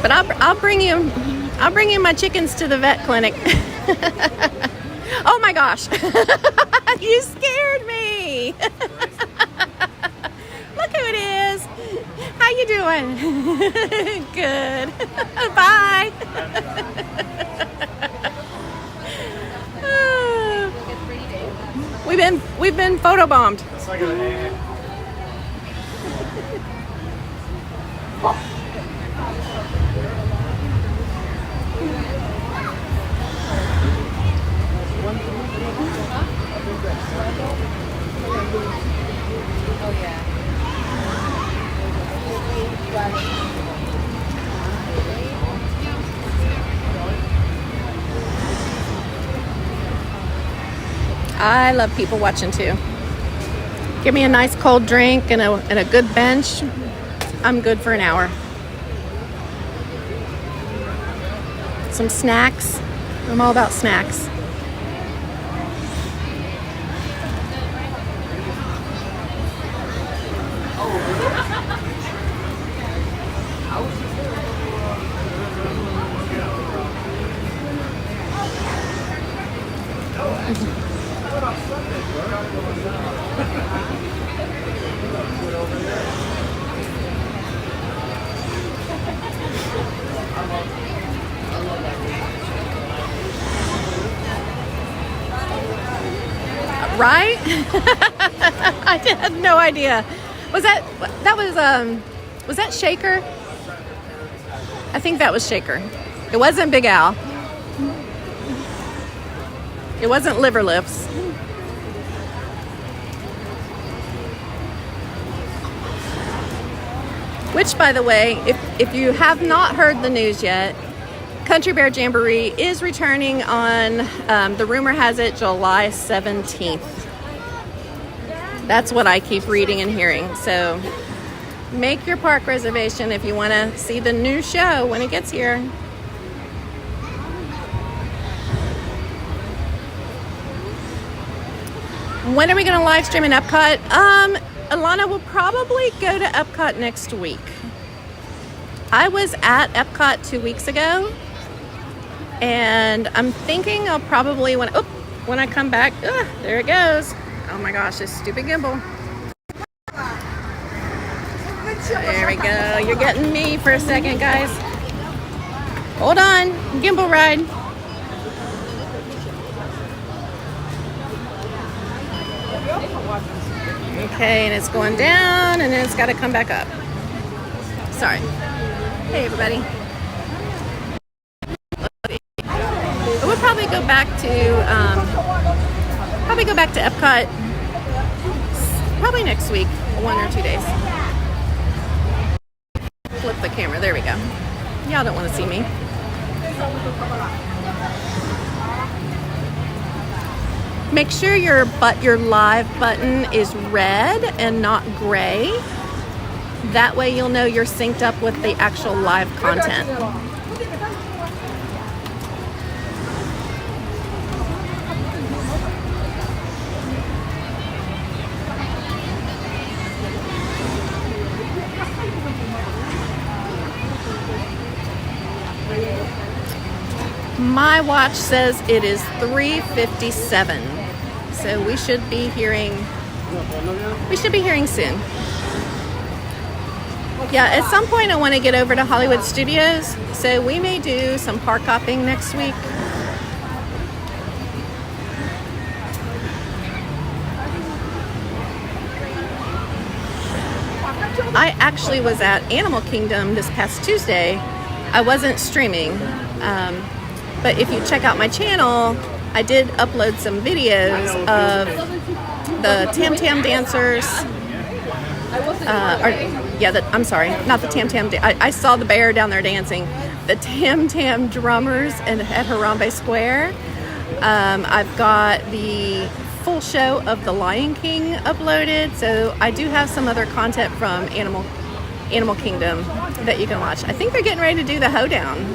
But I'll bring you my chickens to the vet clinic. Oh my gosh. You scared me. Look who it is. How you doing? Good. Bye. We've been photobombed. It's like a I love people watching too. Give me a nice cold drink and a good bench. I'm good for an hour. Some snacks. I'm all about snacks. Right? I had no idea. Was that Shaker? I think that was Shaker. It wasn't Big Al. It wasn't Liver Lips. Which, by the way, if you have not heard the news yet, Country Bear Jamboree is returning on, the rumor has it, July 17th. That's what I keep reading and hearing. So make your park reservation if you want to see the new show when it gets here. When are we going to live stream in Epcot? Alana will probably go to Epcot next week. I was at Epcot 2 weeks ago. And I'm thinking I'll probably, when I come back, there it goes. Oh my gosh, this stupid gimbal. There we go. You're getting me for a second, guys. Hold on. Gimbal ride. Okay, and it's going down, and then it's got to come back up. Sorry. Hey, everybody. We'll probably go back to Epcot probably next week, 1 or 2 days. Flip the camera. There we go. Y'all don't want to see me. Make sure your live button is red and not gray. That way you'll know you're synced up with the actual live content. My watch says it is 3:57, so we should be hearing soon. Yeah, at some point I want to get over to Hollywood Studios, so we may do some park hopping next week. I actually was at Animal Kingdom this past Tuesday. I wasn't streaming. But if you check out my channel, I did upload some videos of the Tam Tam dancers. I'm sorry, not the Tam Tam. I saw the bear down there dancing. The Tam Tam drummers at Harambe Square. I've got the full show of The Lion King uploaded. So I do have some other content from Animal Kingdom that you can watch. I think they're getting ready to do the hoedown.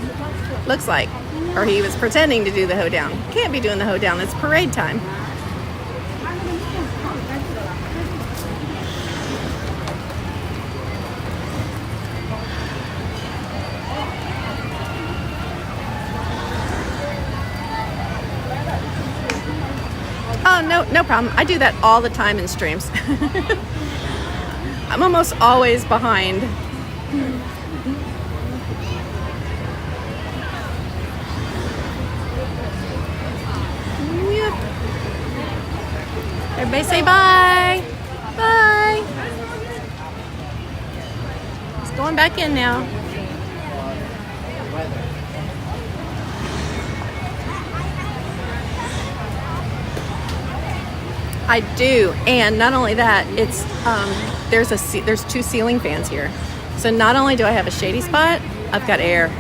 Looks like. Or he was pretending to do the hoedown. Can't be doing the hoedown. It's parade time. Oh, no problem. I do that all the time in streams. I'm almost always behind. Everybody say bye. Bye. It's going back in now. I do, and not only that, it's there's 2 ceiling fans here. So not only do I have a shady spot, I've got air.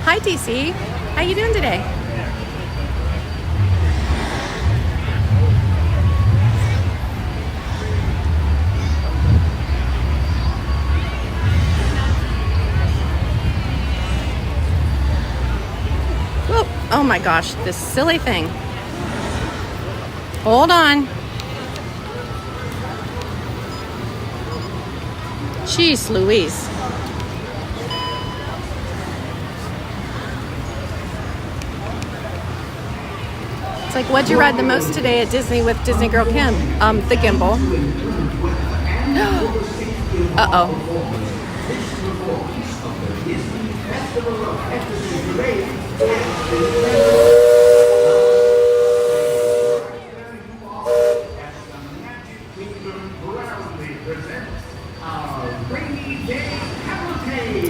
Hi TC, how you doing today? Whoa. Oh my gosh, this silly thing. Hold on. Jeez Louise. It's like, what'd you ride the most today at Disney with Disney Girl Kim? The gimbal. Uh-oh.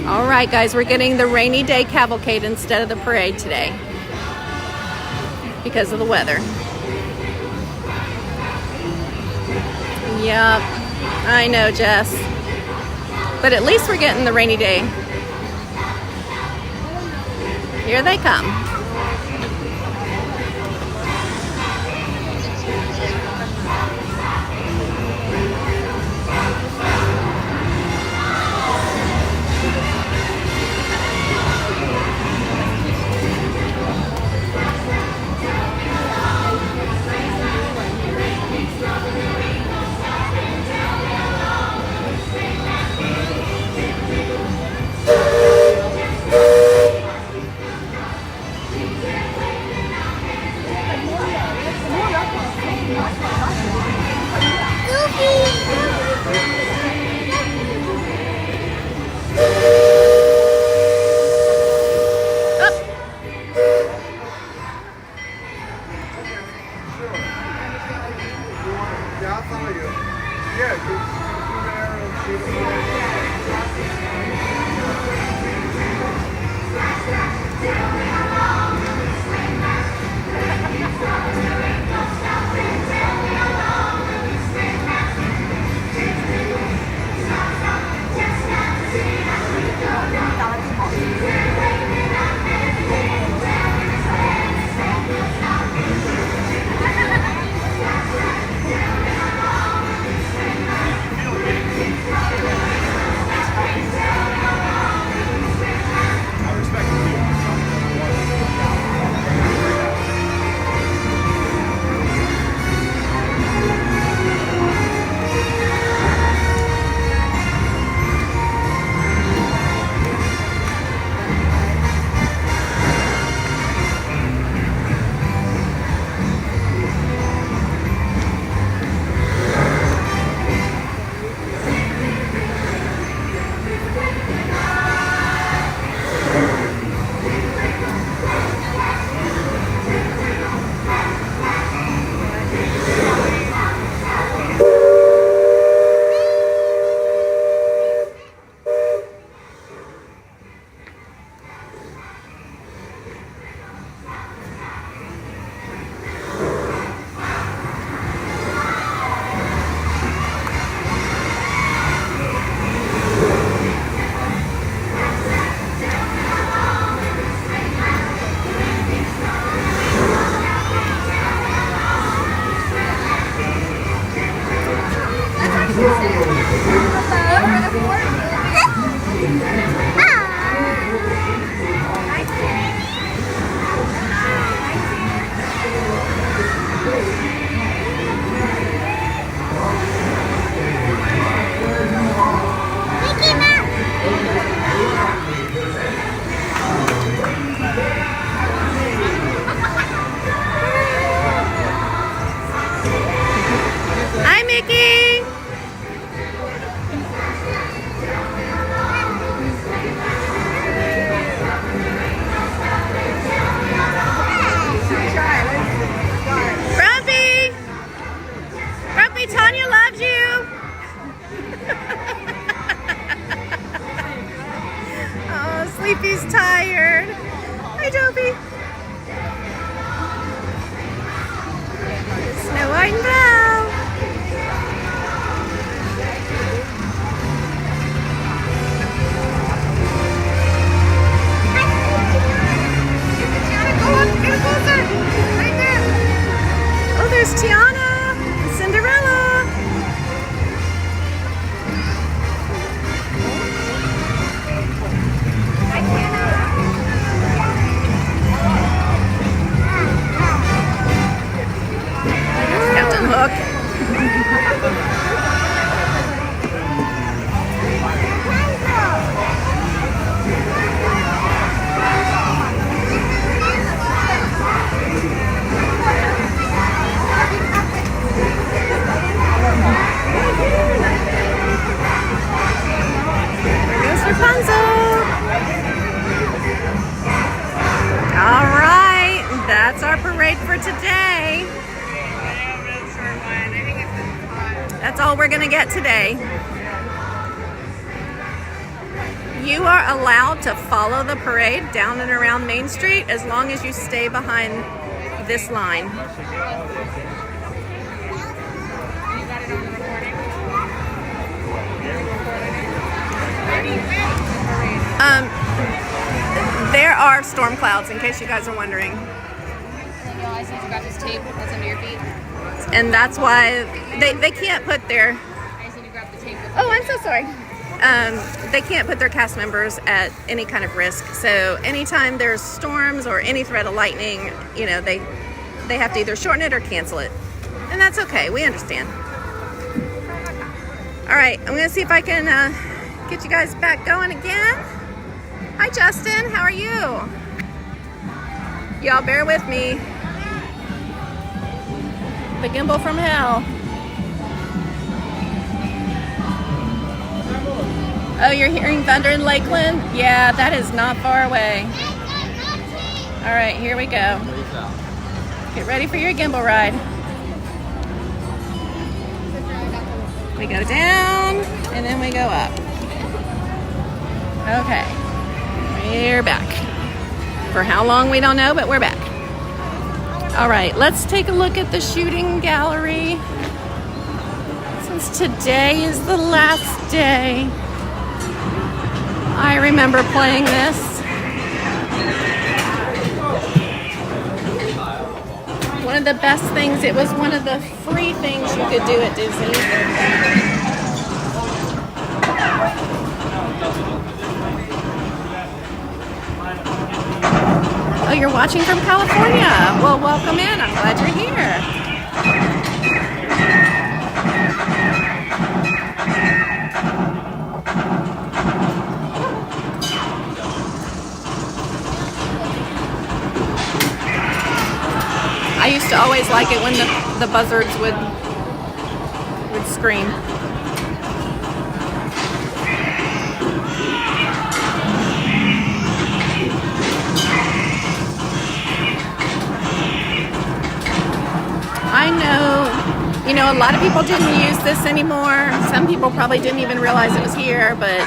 All right, guys, we're getting the rainy day cavalcade instead of the parade today because of the weather. Yep, I know, Jess. But at least we're getting the rainy day. Here they come. Tanya loves you. Oh, Sleepy's tired. Hi, Dopey. Snow White and Belle. Go up, get closer. Right there. Oh, there's Tiana and Cinderella. Captain Hook. That's all we're gonna get today. You are allowed to follow the parade down and around Main Street as long as you stay behind this line. There are storm clouds, in case you guys are wondering. And then you'll always need to grab this tape that's under your feet. And that's why they can't put their... I just need to grab the tape. Oh, I'm so sorry. They can't put their cast members at any kind of risk. So anytime there's storms or any threat of lightning, you know, they have to either shorten it or cancel it. And that's okay. We understand. All right. I'm going to see if I can get you guys back going again. Hi, Justin. How are you? Y'all bear with me. The gimbal from hell. Oh, you're hearing thunder in Lakeland? Yeah, that is not far away. All right, here we go. Get ready for your gimbal ride. We go down, and then we go up. Okay, we're back. For how long, we don't know, but we're back. All right, let's take a look at the shooting gallery. Since today is the last day, I remember playing this. One of the best things, it was one of the free things you could do at Disney. Oh, you're watching from California. Well, welcome in. I'm glad you're here. I used to always like it when the buzzards would scream. I know, you know, a lot of people didn't use this anymore. Some people probably didn't even realize it was here, but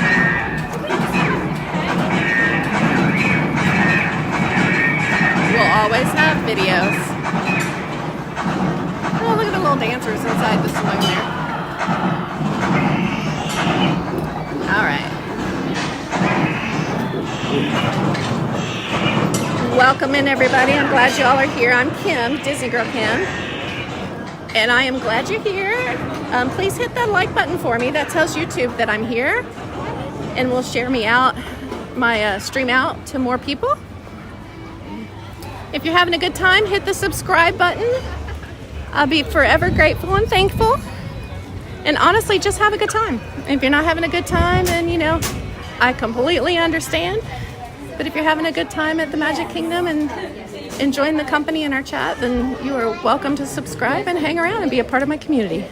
we'll always have videos. Oh, look at the little dancers inside the saloon there. All right. Welcome in, everybody. I'm glad you all are here. I'm Kim, DisneyGirlKim. And I am glad you're here. Please hit that like button for me. That tells YouTube that I'm here and will share me out, my stream out to more people. If you're having a good time, hit the subscribe button. I'll be forever grateful and thankful. And honestly, just have a good time. If you're not having a good time, then, you know, I completely understand. But if you're having a good time at the Magic Kingdom and enjoying the company in our chat, then you are welcome to subscribe and hang around and be a part of my community.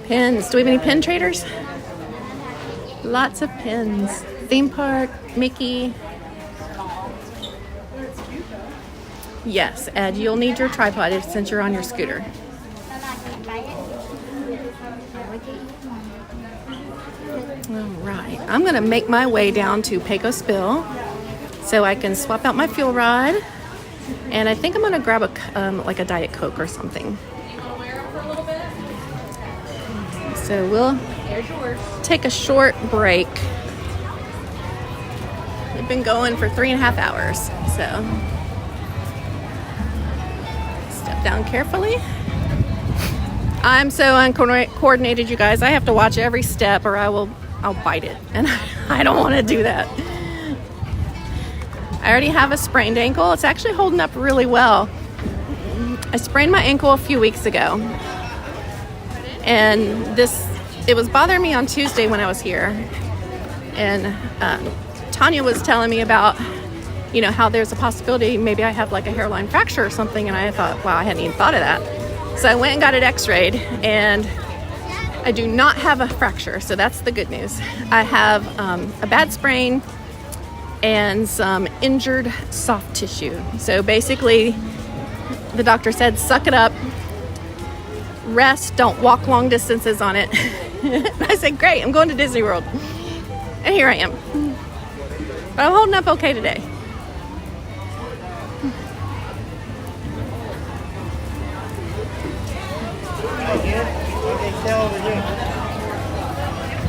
Pins. Do we have any pin traders? Lots of pins. Theme park, Mickey. Yes, Ed, you'll need your tripod since you're on your scooter. All right, I'm gonna make my way down to Pecos Bill so I can swap out my fuel rod, and I think I'm gonna grab a like a Diet Coke or something. So we'll take a short break. We've been going for 3.5 hours, so step down carefully. I'm so uncoordinated, you guys. I have to watch every step or I'll bite it, and I don't want to do that. I already have a sprained ankle. It's actually holding up really well. I sprained my ankle a few weeks ago, and it was bothering me on Tuesday when I was here, and Tanya was telling me about, you know, how there's a possibility maybe I have like a hairline fracture or something, and I thought, wow, I hadn't even thought of that. So I went and got it x-rayed, and I do not have a fracture, so that's the good news. I have a bad sprain and some injured soft tissue. So basically, the doctor said, suck it up rest, don't walk long distances on it. I said, great, I'm going to Disney World. And here I am. But I'm holding up okay today.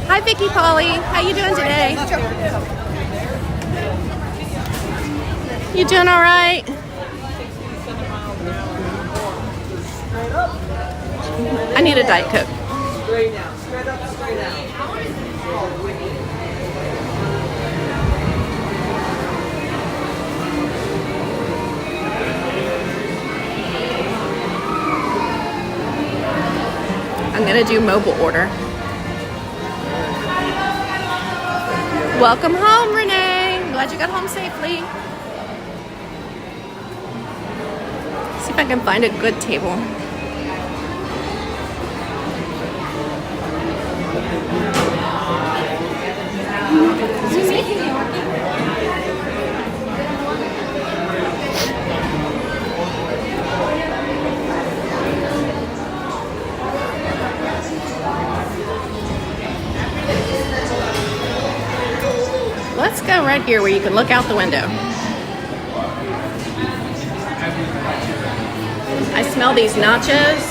Hi, Vicky Polly. How you doing today? You doing all right? I need a Diet Coke. Straight down, straight up, straight down. I'm gonna do mobile order. Welcome home, Renee. Glad you got home safely. See if I can find a good table. Excuse me? Let's go right here where you can look out the window. I smell these nachos,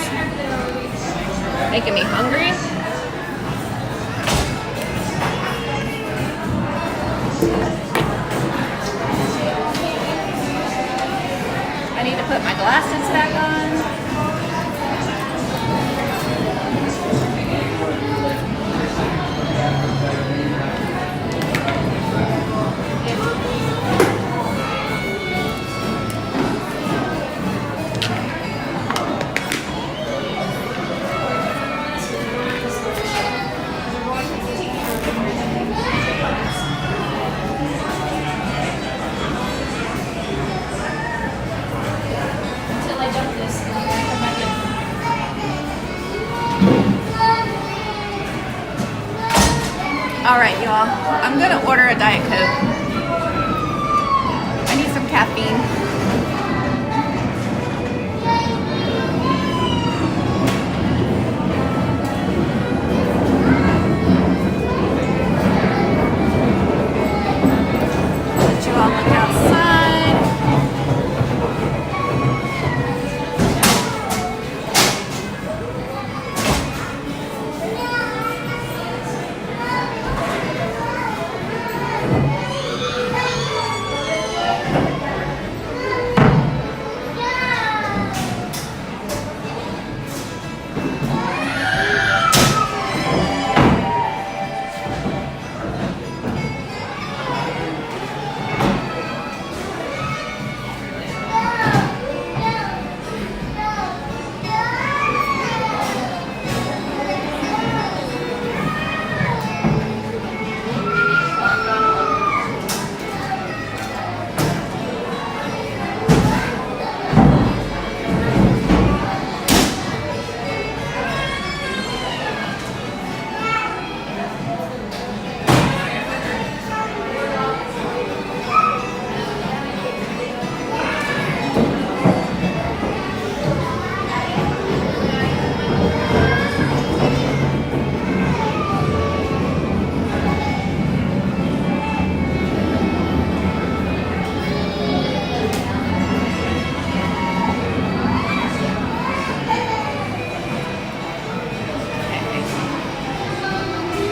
making me hungry. I need to put my glasses back on. All right, y'all. I'm gonna order a Diet Coke. I need some caffeine. Let you all look outside.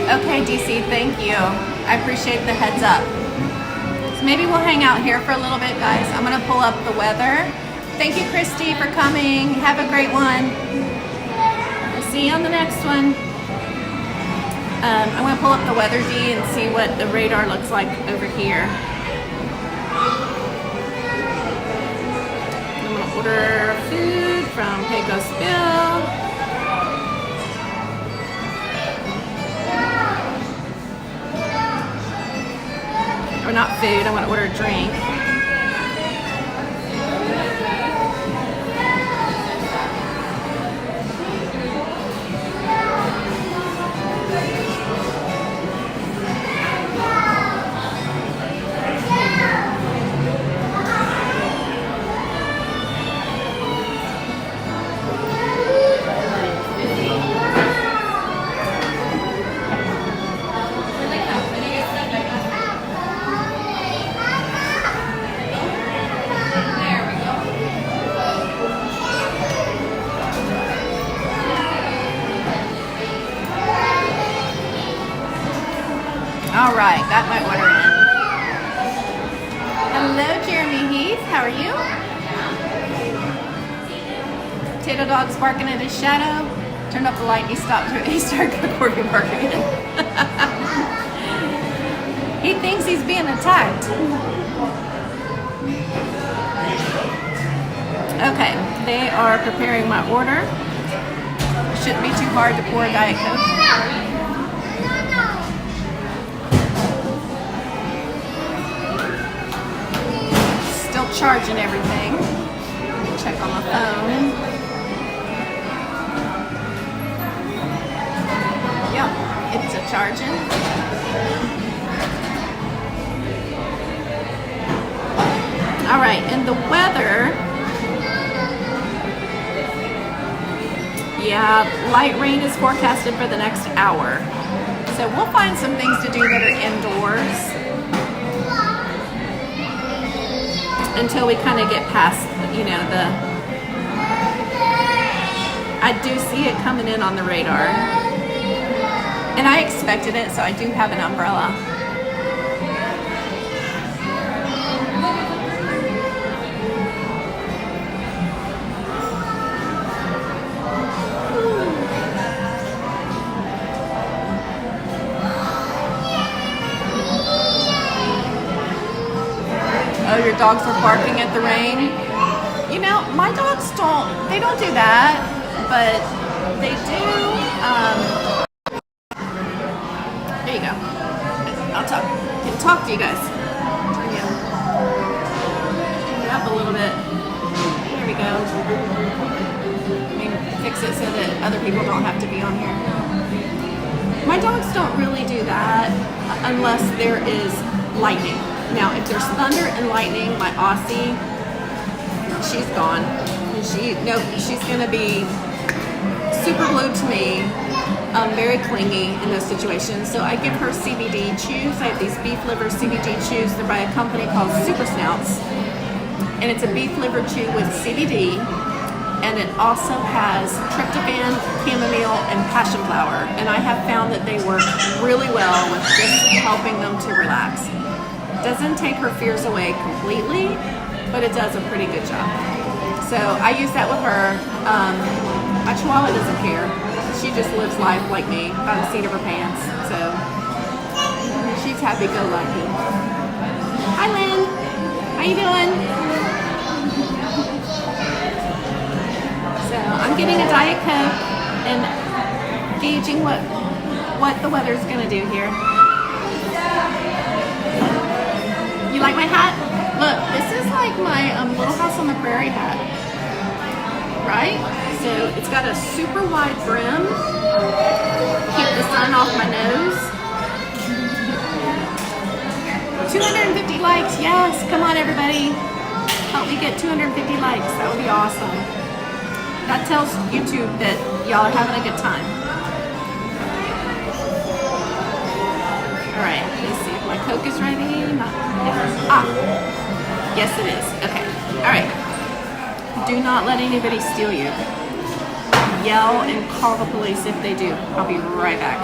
Okay, DC, thank you. I appreciate the heads up. So maybe we'll hang out here for a little bit, guys. I'm gonna pull up the weather. Thank you, Christy, for coming. Have a great one. I'll see you on the next one. I'm gonna pull up the weather D and see what the radar looks like over here. I'm gonna order food from Pecos Bill. Or not food, I'm gonna order a drink. right, got my order in. Hello, Jeremy Heath. How are you? Potato Dog's barking at his shadow. Turned up the light and he stopped. He started recording bark again. He thinks he's being attacked. Okay, they are preparing my order. Shouldn't be too hard to pour a Diet Coke. Still charging everything. Check on my phone. Yep, it's a charging. All right, and the weather. Yeah, light rain is forecasted for the next hour. So we'll find some things to do that are indoors until we kind of get past, you know, I do see it coming in on the radar. And I expected it, so I do have an umbrella. Oh, your dogs are barking at the rain? You know, my dogs don't do that, but they do, there you go. I'll talk to you guys. Turn it up a little bit. There we go. Let me fix it so that other people don't have to be on here. My dogs don't really do that unless there is lightning. Now, if there's thunder and lightning, my Aussie, she's gone. She's gonna be super glued to me, very clingy in those situations. So I give her CBD chews. I have these beef liver CBD chews. They're by a company called Super Snouts. And it's a beef liver chew with CBD. And it also has tryptophan, chamomile, and passion flower. And I have found that they work really well with just helping them to relax. Doesn't take her fears away completely, but it does a pretty good job. So I use that with her. My Chihuahua doesn't care. She just lives life like me, by the seat of her pants. So she's happy-go-lucky. Hi, Lynn. How you doing? So I'm getting a Diet Coke and gauging what the weather's gonna do here. You like my hat? Look, this is like my Little House on the Prairie hat, right? So it's got a super wide brim, keep the sun off my nose. 250 likes, yes, come on everybody. Help me get 250 likes, that would be awesome. That tells YouTube that y'all are having a good time. All right, let's see if my Coke is ready. Yes it is. Okay. All right. Do not let anybody steal you. Yell and call the police if they do. I'll be right back.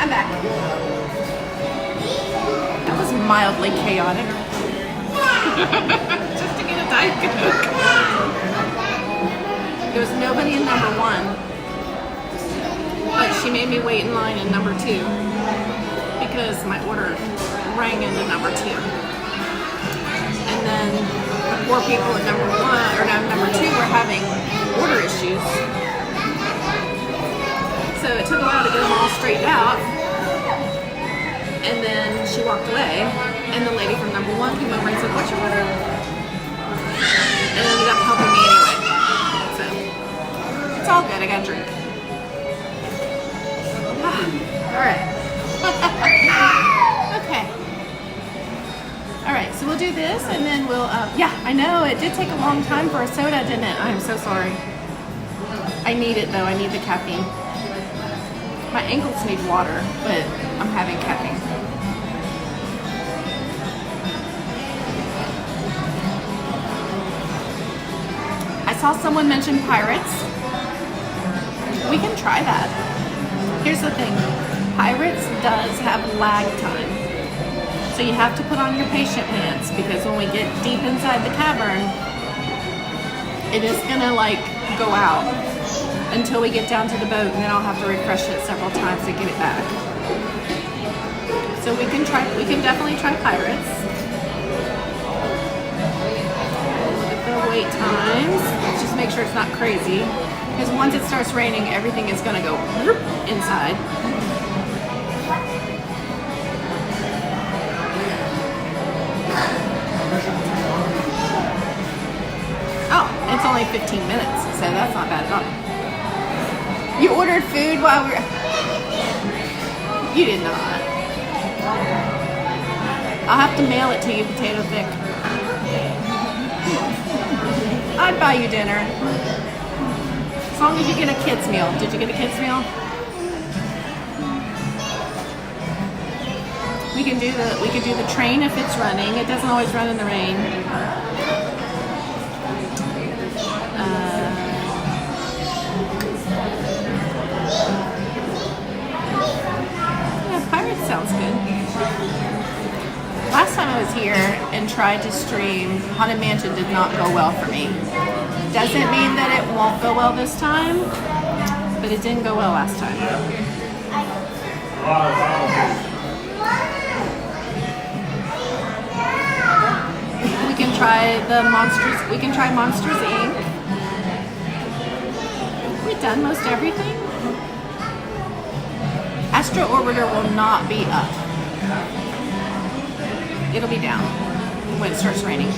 I'm back. That was mildly chaotic. Just to get a Diet Coke. There was nobody in number 1, but she made me wait in line in number 2 because my order rang into number 2. And then the poor people at number 1 or number 2 were having order issues. So it took a while to get them all straightened out. And then she walked away, and the lady from number 1 came over and said, "What's your order?" And ended up helping me anyway. So it's all good. I got a drink. All right. Okay. All right. So we'll do this, and then we'll. Yeah, I know it did take a long time for a soda, didn't it? I'm so sorry. I need it though. I need the caffeine. My ankles need water, but I'm having caffeine. I saw someone mention pirates. We can try that. Here's the thing. Pirates does have lag time. So you have to put on your patient pants because when we get deep inside the cavern, it is gonna like go out until we get down to the boat, and then I'll have to refresh it several times to get it back. So we can definitely try pirates. Look at the wait times. Let's just make sure it's not crazy. Because once it starts raining, everything is gonna go inside. Oh, it's only 15 minutes, so that's not bad at all. You ordered food while we were... You did not. I'll have to mail it to you, Potato Thick. I'd buy you dinner. As long as you get a kid's meal. Did you get a kid's meal? We can do the train if it's running. It doesn't always run in the rain. Pirates sounds good. Last time I was here and tried to stream, Haunted Mansion did not go well for me. Doesn't mean that it won't go well this time, but it didn't go well last time. We can try the Monsters. We can try Monsters Inc. We've done most everything. Astro Orbiter will not be up. It'll be down when it starts raining.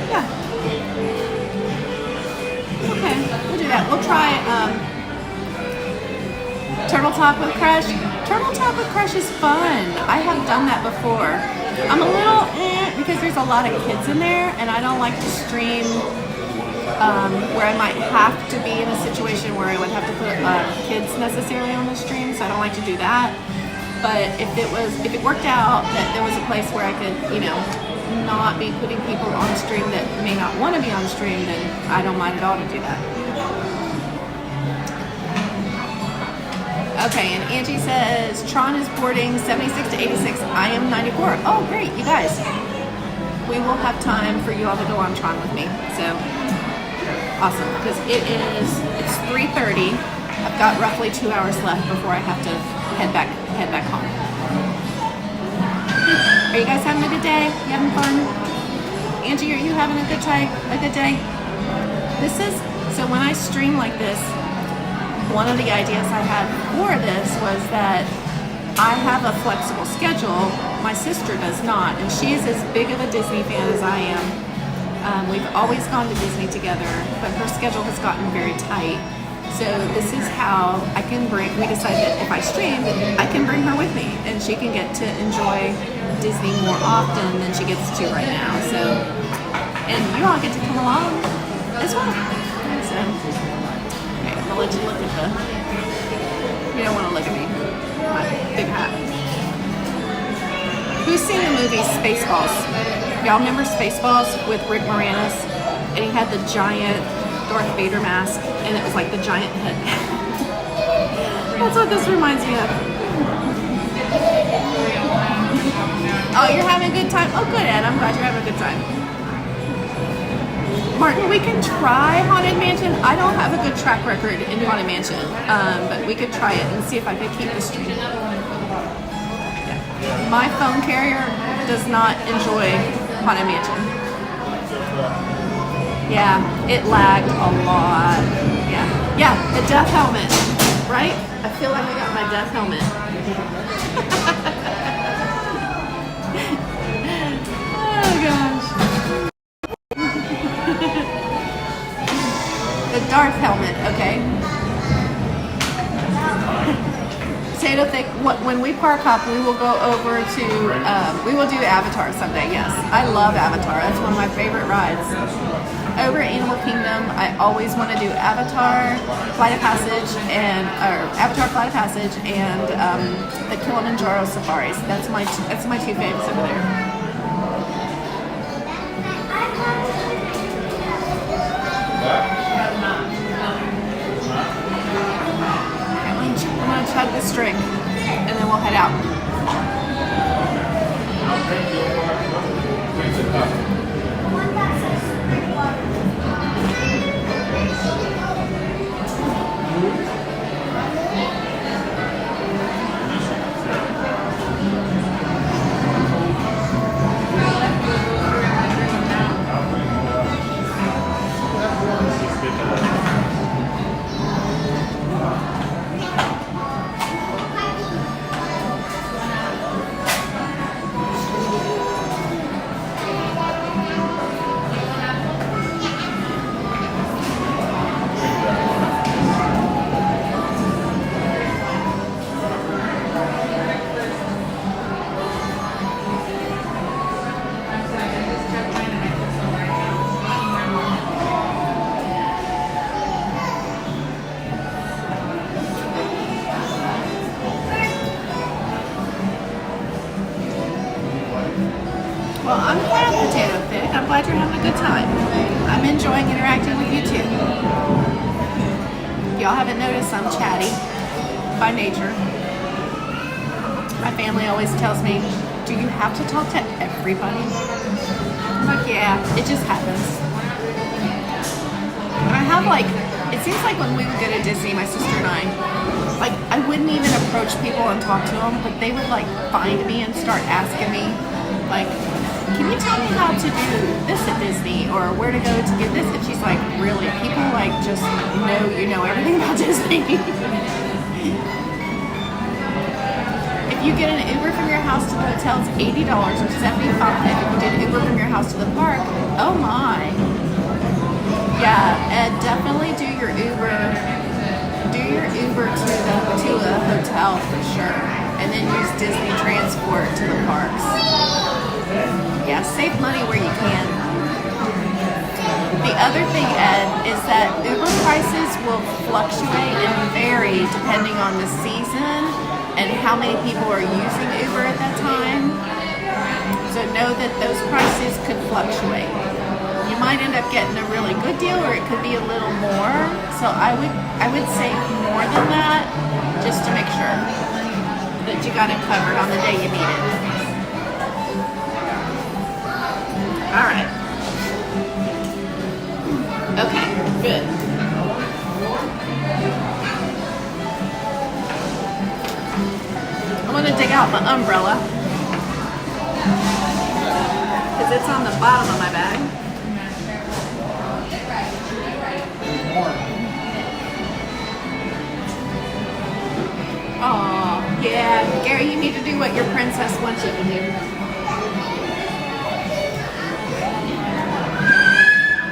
Yeah. Okay, we'll do that. We'll try Turtle Talk with Crush. Turtle Talk with Crush is fun. I have done that before. I'm a little because there's a lot of kids in there, and I don't like to stream where I might have to be in a situation where I would have to put kids necessarily on the stream, so I don't like to do that. But if it worked out that there was a place where I could, not be putting people on stream that may not want to be on stream, then I don't mind at all to do that. Okay, and Angie says, Tron is boarding 76 to 86. I am 94. Oh, great, you guys. We will have time for you all to go on Tron with me. So, awesome, because it's 3:30. I've got roughly 2 hours left before I have to head back home. Are you guys having a good day? You having fun? Angie, are you having a good day? So when I stream like this, one of the ideas I had for this was that I have a flexible schedule. My sister does not, and she is as big of a Disney fan as I am. We've always gone to Disney together, but her schedule has gotten very tight. So this is how I can we decided that if I stream, I can bring her with me, and she can get to enjoy Disney more often than she gets to right now. So, and you all get to come along as well. So, okay, I'll let you look at you don't want to look at me, my big hat. Who's seen the movie Spaceballs? Y'all remember Spaceballs with Rick Moranis? And he had the giant Darth Vader mask, and it was like the giant head. That's what this reminds me of. Oh, you're having a good time? Oh, good, Ed. I'm glad you're having a good time. Martin, we can try Haunted Mansion. I don't have a good track record in Haunted Mansion, but we could try it and see if I could keep the stream. Yeah. My phone carrier does not enjoy Haunted Mansion. Yeah, it lagged a lot. Yeah, the death helmet, right? I feel like I got my death helmet. Oh gosh. The Darth helmet, okay. Potato Thick, when we park up, we will go over to, we will do Avatar someday, yes. I love Avatar, that's one of my favorite rides. Over at Animal Kingdom, I always want to do Avatar, Flight of Passage, and Avatar Flight of Passage, and the Kilimanjaro Safaris. That's my two favorites over there. I'm gonna chug this drink, and then we'll head out. Well, I'm glad, Potato Thick. I'm glad you're having a good time. I'm enjoying interacting with you too. Y'all haven't noticed I'm chatty by nature. My family always tells me, do you have to talk to everybody? I'm like, yeah, it just happens. And I have it seems like when we would go to Disney, my sister and I wouldn't even approach people and talk to them, but they would find me and start asking me, can you tell me how to do this at Disney, or where to go to get this? And she's like, really? People just know you know everything about Disney. If you get an Uber from your house to the hotel, it's $80 or $75. If you did Uber from your house to the park, oh my. Yeah, Ed, definitely do your Uber to the hotel for sure, and then use Disney transport to the parks. Yeah, save money where you can. The other thing, Ed, is that Uber prices will fluctuate and vary depending on the season and how many people are using Uber at that time. So know that those prices could fluctuate. You might end up getting a really good deal, or it could be a little more. So I would say more than that, just to make sure that you got it covered on the day you need it. All right. Okay, good. I'm gonna dig out my umbrella because it's on the bottom of my bag. Oh, yeah, Gary, you need to do what your princess wants you to do.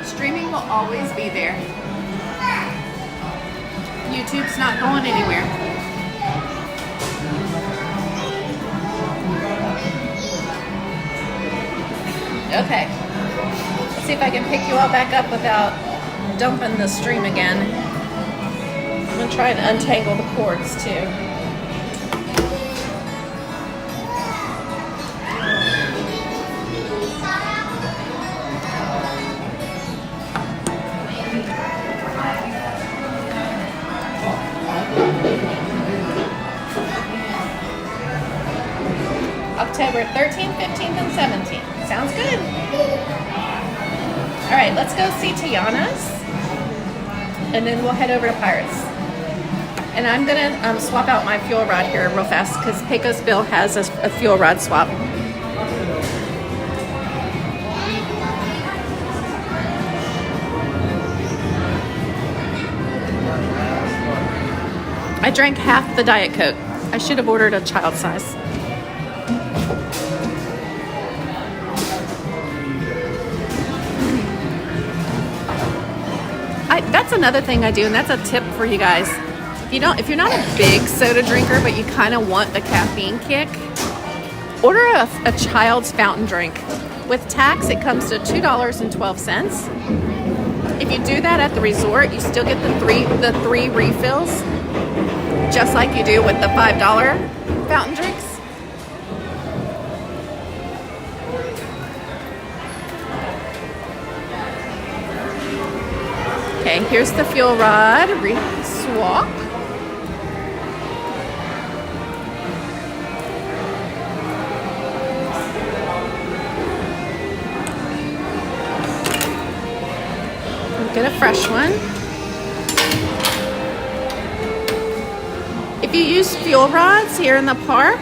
Streaming will always be there. YouTube's not going anywhere. Okay. Let's see if I can pick you all back up without dumping the stream again. I'm gonna try and untangle the cords too. October 13th, 15th, and 17th. Sounds good. All right, let's go see Tiana's, and then we'll head over to Pirates. And I'm gonna swap out my fuel rod here real fast because Pecos Bill has a fuel rod swap. I drank half the Diet Coke. I should have ordered a child size. That's another thing I do, and that's a tip for you guys. If you're not a big soda drinker, but you kind of want the caffeine kick, order a child's fountain drink. With tax, it comes to $2.12. If you do that at the resort, you still get the three refills, just like you do with the $5 fountain drinks. Okay, here's the fuel rod swap. Get a fresh one. If you use fuel rods here in the park,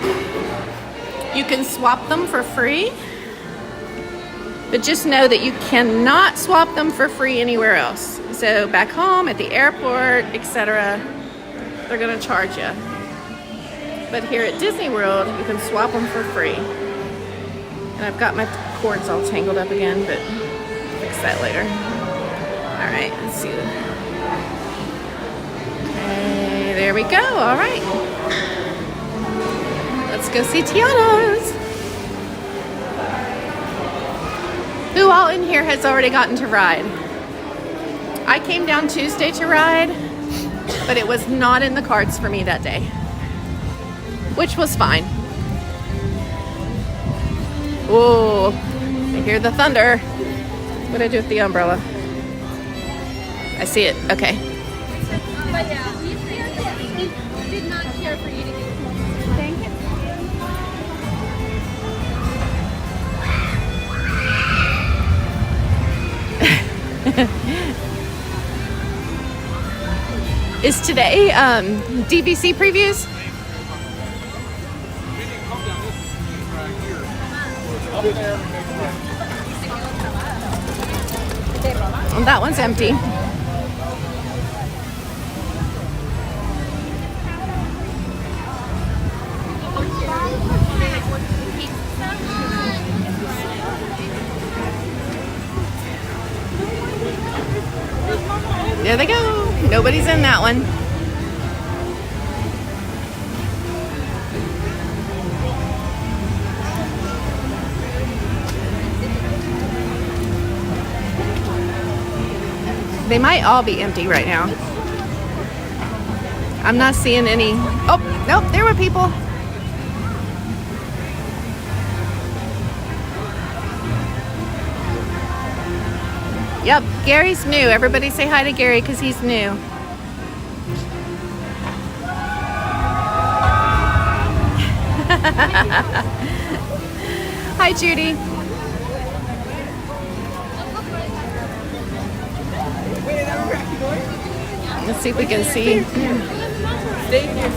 you can swap them for free. But just know that you cannot swap them for free anywhere else. So back home, at the airport, etc., they're gonna charge you. But here at Disney World, you can swap them for free. And I've got my cords all tangled up again, but I'll fix that later. All right, let's see. Okay, there we go, all right. Let's go see Tiana's. Who all in here has already gotten to ride? I came down Tuesday to ride, but it was not in the cards for me that day, which was fine. Whoa, I hear the thunder. What do I do with the umbrella? I see it, okay. But yeah, he did not care for you to get thank you. Is today DVC previews? Oh, that one's empty. There they go. Nobody's in that one. They might all be empty right now. I'm not seeing any. Oh, nope, there were people. Yep, Gary's new. Everybody say hi to Gary because he's new. Hi, Judy. Let's see if we can see. Stay here.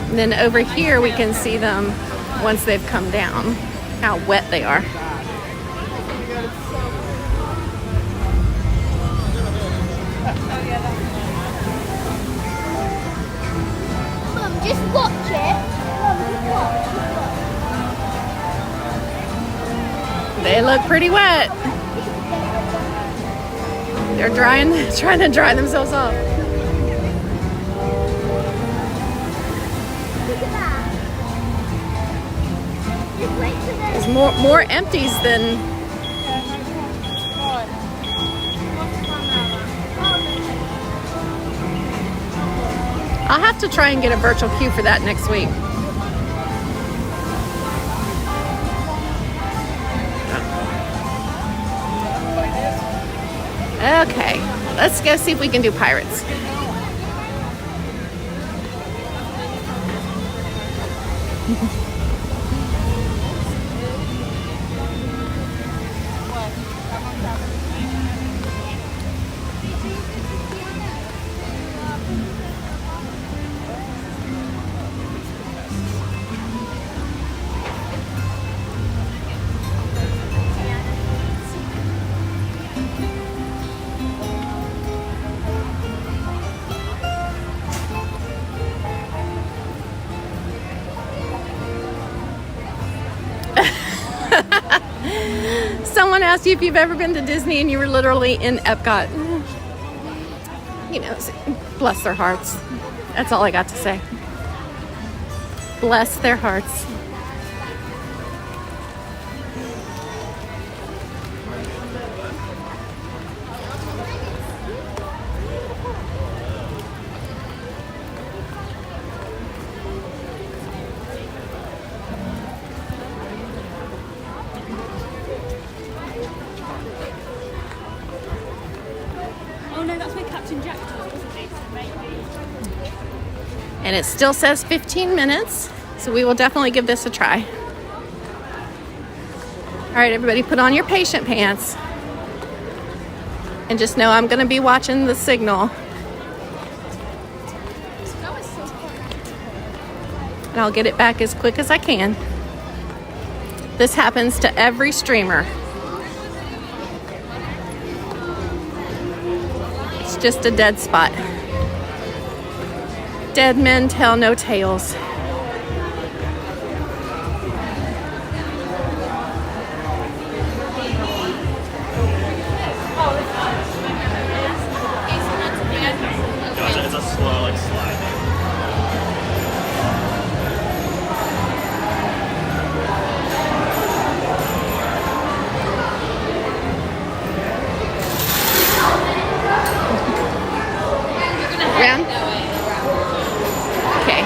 And then over here we can see them once they've come down, how wet they are. Mum, just watch it. Mum, just watch. They look pretty wet. They're trying to dry themselves off. There's more empties than. I'll have to try and get a virtual queue for that next week. Okay, let's go see if we can do Pirates. Someone asked you if you've ever been to Disney and you were literally in Epcot. You know, bless their hearts. That's all I got to say. Bless their hearts. Oh no, that's where Captain Jack was, wasn't he? So maybe. And it still says 15 minutes, so we will definitely give this a try. All right, everybody, put on your patient pants. And just know I'm going to be watching the signal. And I'll get it back as quick as I can. This happens to every streamer. It's just a dead spot. Dead men tell no tales. It's a slow, like, slide. Round? Okay.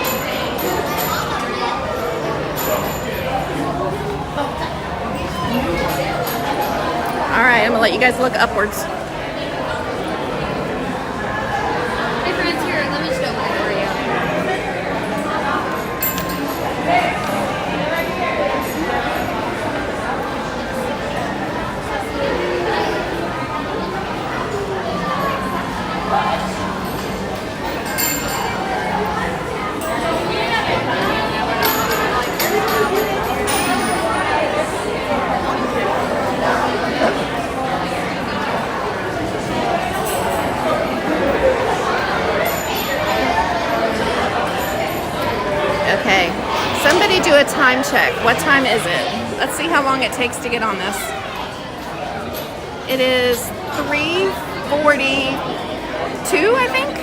All right, I'm gonna let you guys look upwards. Hey friends, here, let me just open it for you. Okay, somebody do a time check. What time is it? Let's see how long it takes to get on this. It is 3:42, I think.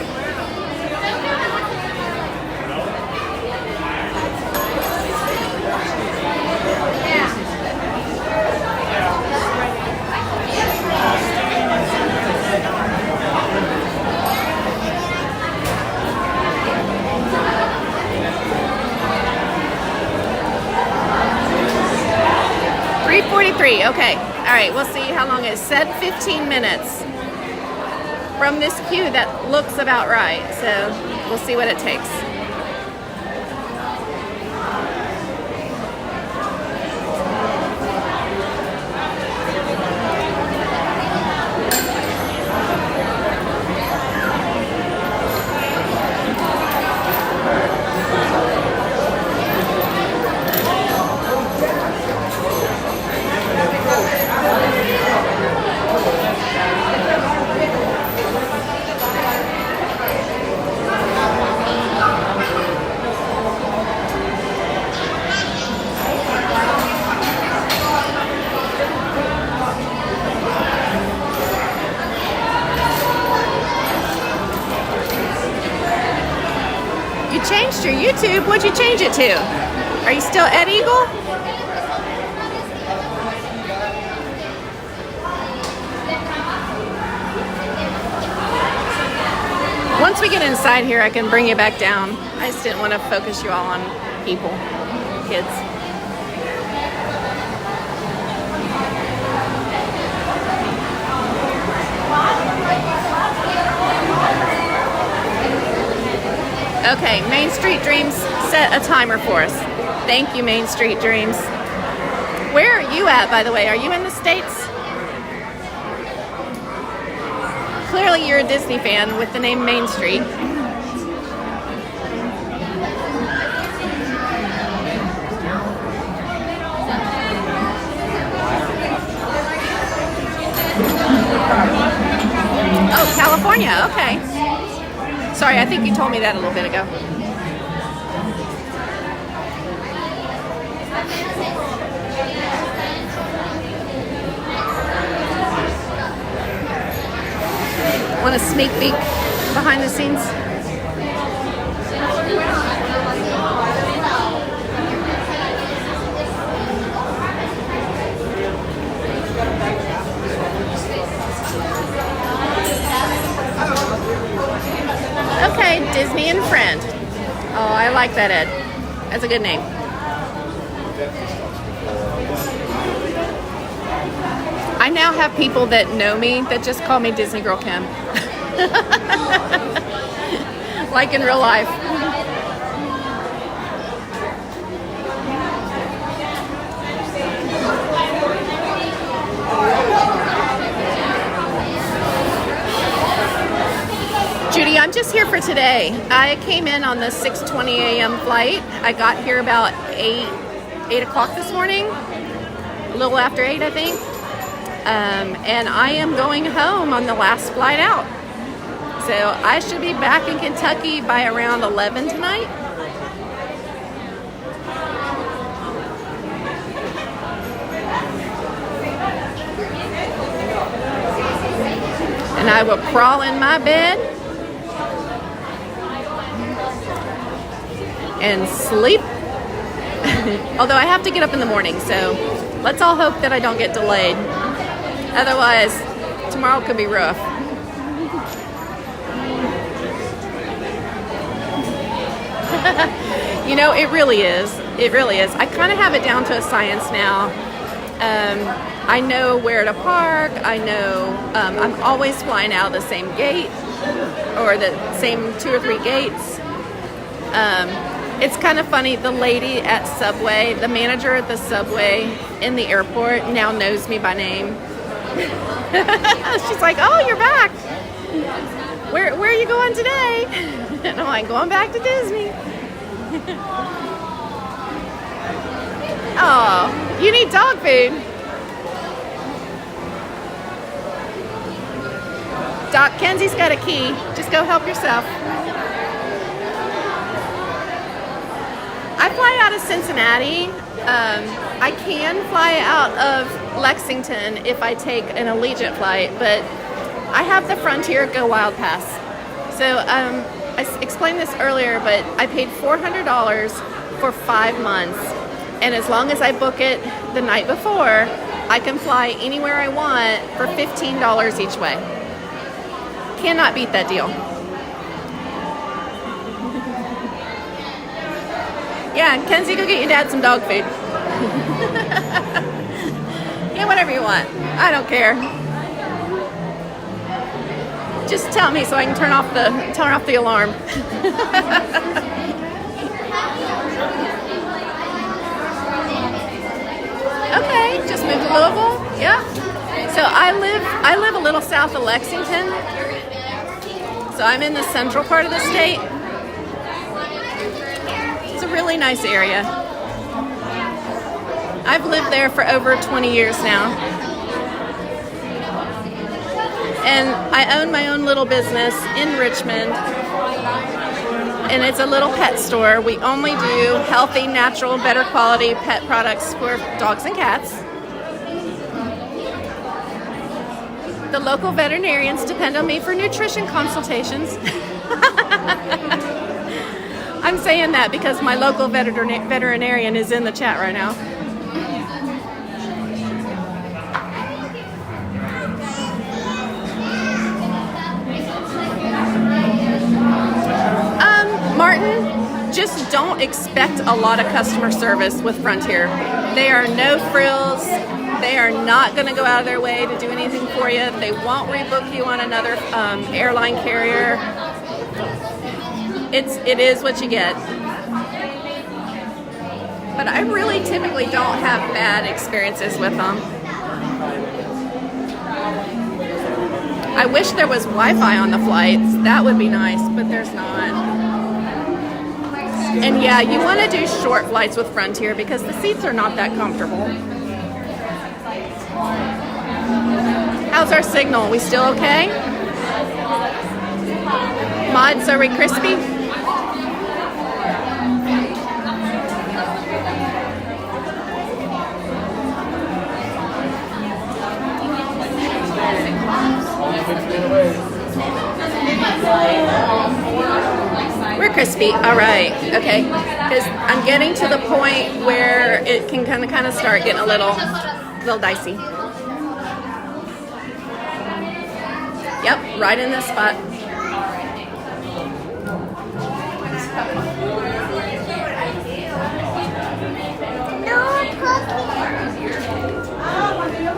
.43, okay. All right, we'll see how long it said 15 minutes. From this queue, that looks about right. So we'll see what it takes. Changed your YouTube. What'd you change it to? Are you still Ed Eagle? Once we get inside here, I can bring you back down. I just didn't want to focus you all on people, kids. Okay, Main Street Dreams set a timer for us. Thank you, Main Street Dreams. Where are you at, by the way? Are you in the States? Clearly you're a Disney fan with the name Main Street. Oh, California, okay. Sorry, I think you told me that a little bit ago. Want a sneak peek behind the scenes? Okay, Disney and Friend. Oh, I like that, Ed. That's a good name. I now have people that know me that just call me DisneyGirlKim. Like in real life. Judy, I'm just here for today. I came in on the 6:20 a.m. flight. I got here about 8 o'clock this morning. A little after 8, I think. And I am going home on the last flight out. So I should be back in Kentucky by around 11 tonight. And I will crawl in my bed and sleep. Although I have to get up in the morning, so let's all hope that I don't get delayed. Otherwise, tomorrow could be rough. You know, it really is. It really is. I kind of have it down to a science now. I know where to park. I know I'm always flying out of the same gate or the same 2 or 3 gates. It's kind of funny. The lady at Subway, the manager at the Subway in the airport now knows me by name. She's like, "Oh, you're back. Where are you going today?" And I'm like, "Going back to Disney." Oh, you need dog food. Doc, Kenzie's got a key. Just go help yourself. I fly out of Cincinnati. I can fly out of Lexington if I take an Allegiant flight, but I have the Frontier Go Wild Pass. So I explained this earlier, but I paid $400 for 5 months. And as long as I book it the night before, I can fly anywhere I want for $15 each way. Cannot beat that deal. Yeah, Kenzie, go get your dad some dog food. Yeah, whatever you want. I don't care. Just tell me so I can turn off the alarm. Okay, just moved to Louisville. Yeah. So I live a little south of Lexington. So I'm in the central part of the state. It's a really nice area. I've lived there for over 20 years now. And I own my own little business in Richmond. And it's a little pet store. We only do healthy, natural, better quality pet products for dogs and cats. The local veterinarians depend on me for nutrition consultations. I'm saying that because my local veterinarian is in the chat right now. Martin, just don't expect a lot of customer service with Frontier. They are no frills. They are not going to go out of their way to do anything for you. They won't rebook you on another airline carrier. It is what you get. But I really typically don't have bad experiences with them. I wish there was Wi-Fi on the flights. That would be nice, but there's not. And yeah, you want to do short flights with Frontier because the seats are not that comfortable. How's our signal? We still okay? Mods, are we crispy? We're crispy. All right. Okay. Because I'm getting to the point where it can kind of start getting a little dicey. Yep, right in this spot.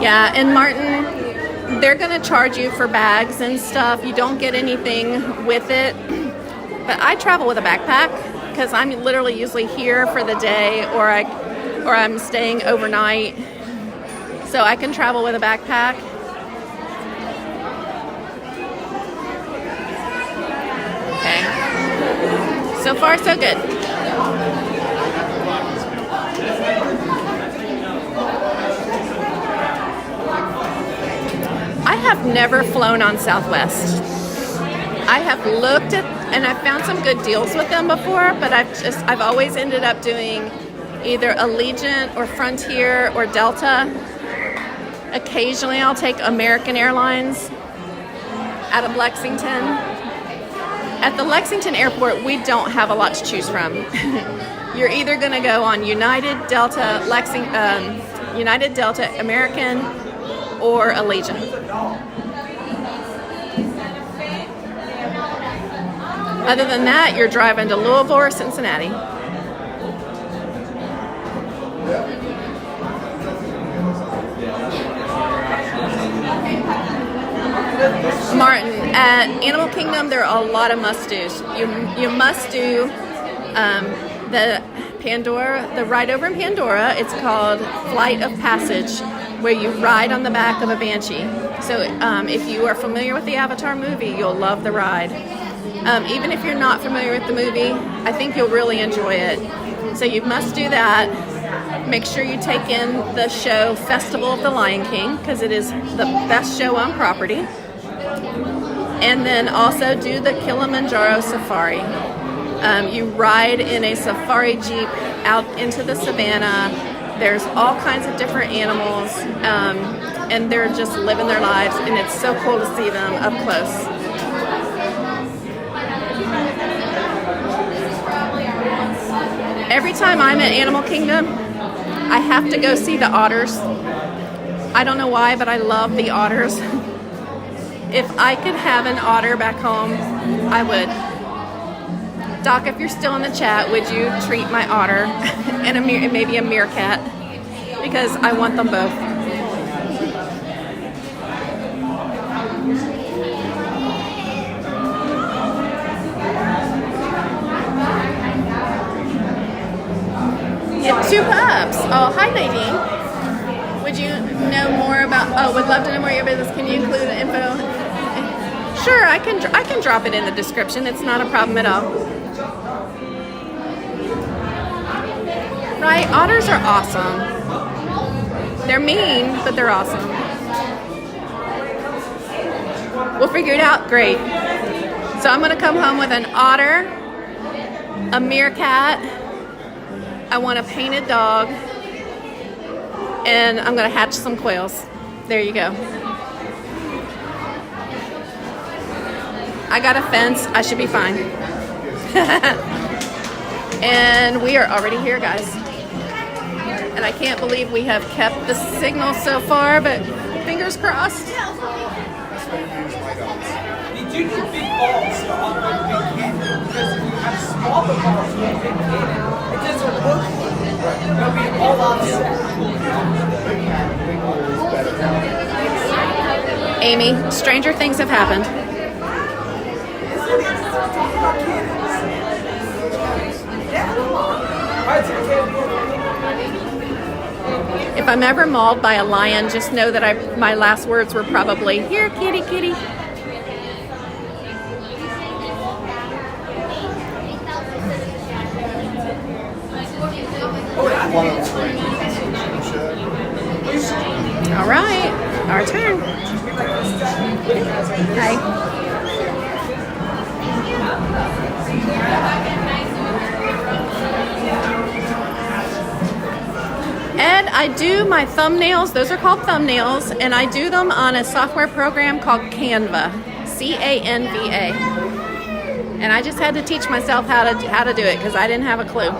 Yeah, and Martin, they're gonna charge you for bags and stuff. You don't get anything with it. But I travel with a backpack because I'm literally usually here for the day, or I'm staying overnight. So I can travel with a backpack. Okay. So far, so good. I have never flown on Southwest. I have looked at and I've found some good deals with them before, but I've always ended up doing either Allegiant or Frontier or Delta. Occasionally I'll take American Airlines out of Lexington. At the Lexington airport, we don't have a lot to choose from. You're either going to go on United, Delta, American, or Allegiant. Other than that, you're driving to Louisville or Cincinnati. Martin, at Animal Kingdom, there are a lot of must-dos. You must do the Pandora, the ride over in Pandora. It's called Flight of Passage, where you ride on the back of a banshee. So if you are familiar with the Avatar movie, you'll love the ride. Even if you're not familiar with the movie, I think you'll really enjoy it. So you must do that. Make sure you take in the show Festival of the Lion King, because it is the best show on property. And then also do the Kilimanjaro Safari. You ride in a safari jeep out into the savannah. There's all kinds of different animals, and they're just living their lives, and it's so cool to see them up close. Every time I'm at Animal Kingdom, I have to go see the otters. I don't know why, but I love the otters. If I could have an otter back home, I would. Doc, if you're still in the chat, would you treat my otter and maybe a meerkat? Because I want them both. Get 2 pups. Oh, hi, Nadine. Would you know more about? Oh, would love to know more of your business. Can you include the info? Sure, I can drop it in the description. It's not a problem at all. Right? Otters are awesome. They're mean, but they're awesome. We'll figure it out. Great. So I'm gonna come home with an otter, a meerkat. I want a painted dog, and I'm gonna hatch some quails. There you go. I got a fence. I should be fine. And we are already here, guys. And I can't believe we have kept the signal so far, but fingers crossed. You do need big balls to operate a big cannon, because if you have smaller balls with a big cannon, it doesn't work. It'll be all offset. Amy, stranger things have happened. If I'm ever mauled by a lion, just know that my last words were probably, "Here, kitty, kitty." All right, our turn. Hi. Ed, I do my thumbnails, those are called thumbnails, and I do them on a software program called Canva, C-A-N-V-A. And I just had to teach myself how to do it because I didn't have a clue.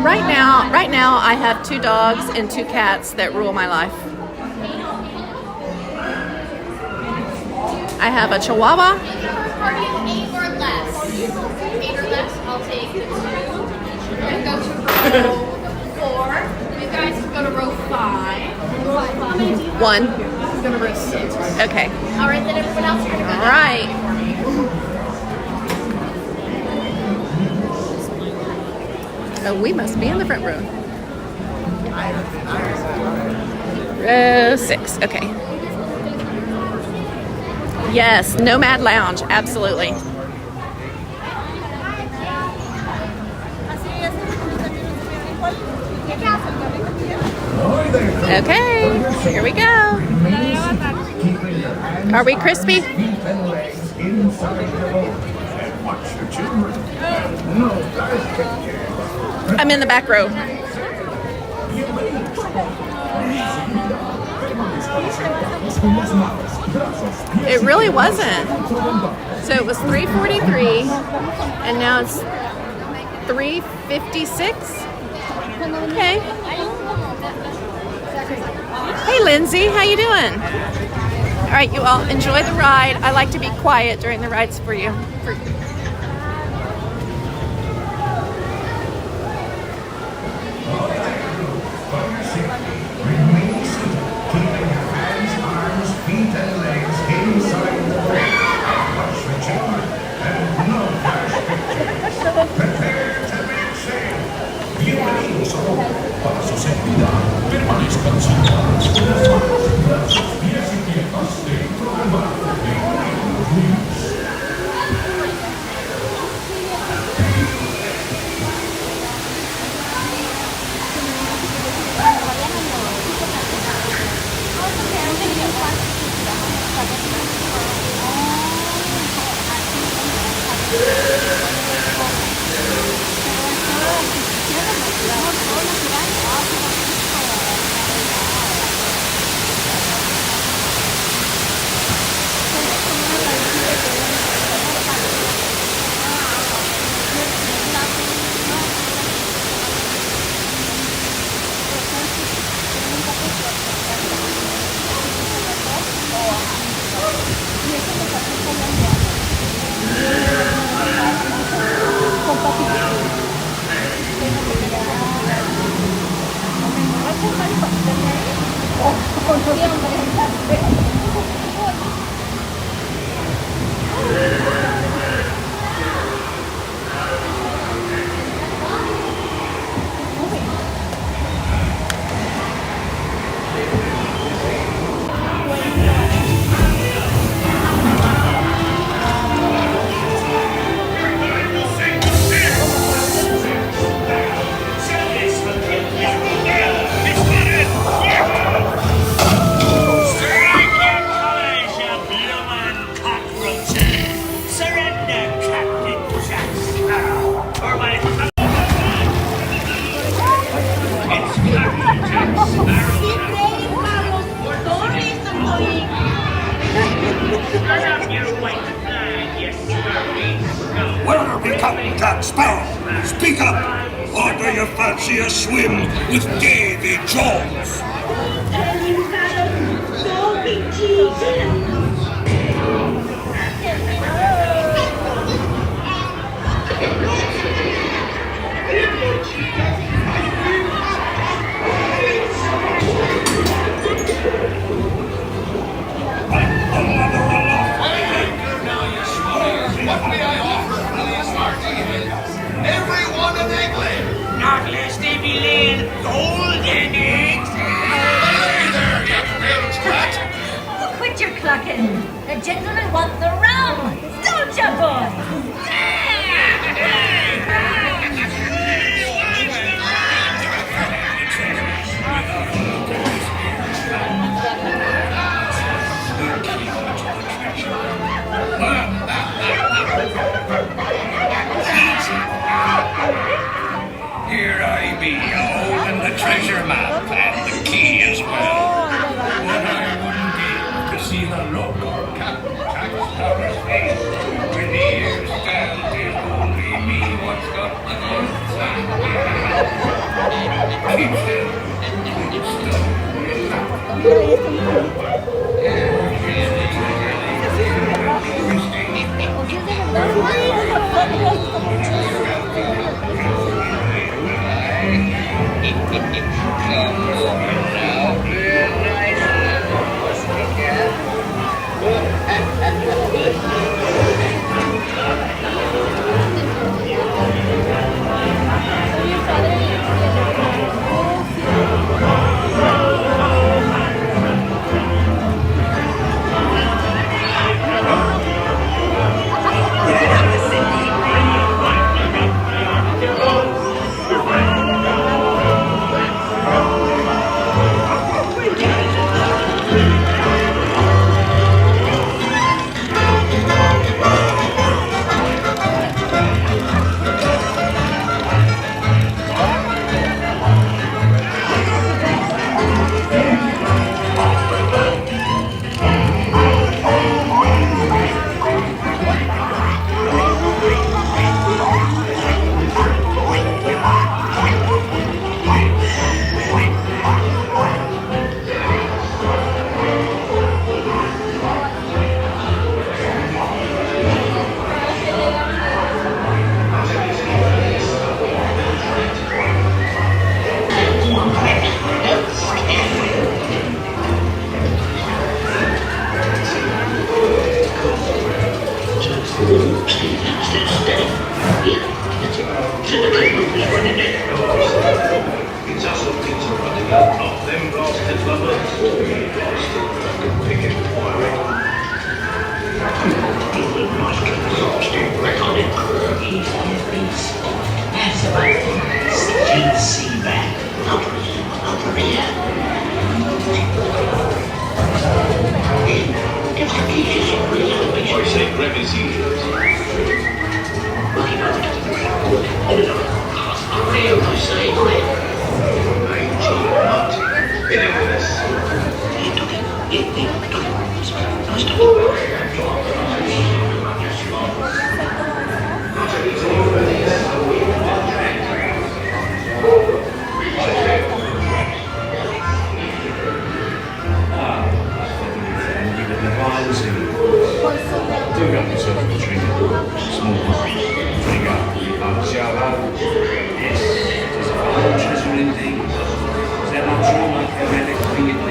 Right now I have 2 dogs and 2 cats that rule my life. I have a Chihuahua. 8 or less. 8 or less, I'll take the 2. And go to row 4. You guys can go to row 5. How many do you have? 1. Go to row 6. Okay. All right, then everyone else, you're going to go All right. Oh, we must be in the front row. Row 6. Okay. Yes, Nomad Lounge, absolutely. Okay, here we go. Are we crispy? I'm in the back row. It really wasn't. So it was 3:43, and now it's 3:56. Okay. Hey, Lindsay, how you doing? All right, you all enjoy the ride. I like to be quiet during the rides for you. Para su seguridad, permanezcan sentados con las manos sobre sus pies y piernas dentro del mar. Where are we Captain Jack Sparrow? Speak up! Or do you fancy a swim with Davy Jones? Another want the rum, don't you, boy? Here I be, holding the treasure map and the key as well. What I wouldn't give to see the look on Captain Jack's face when he hears that it's only me what's got the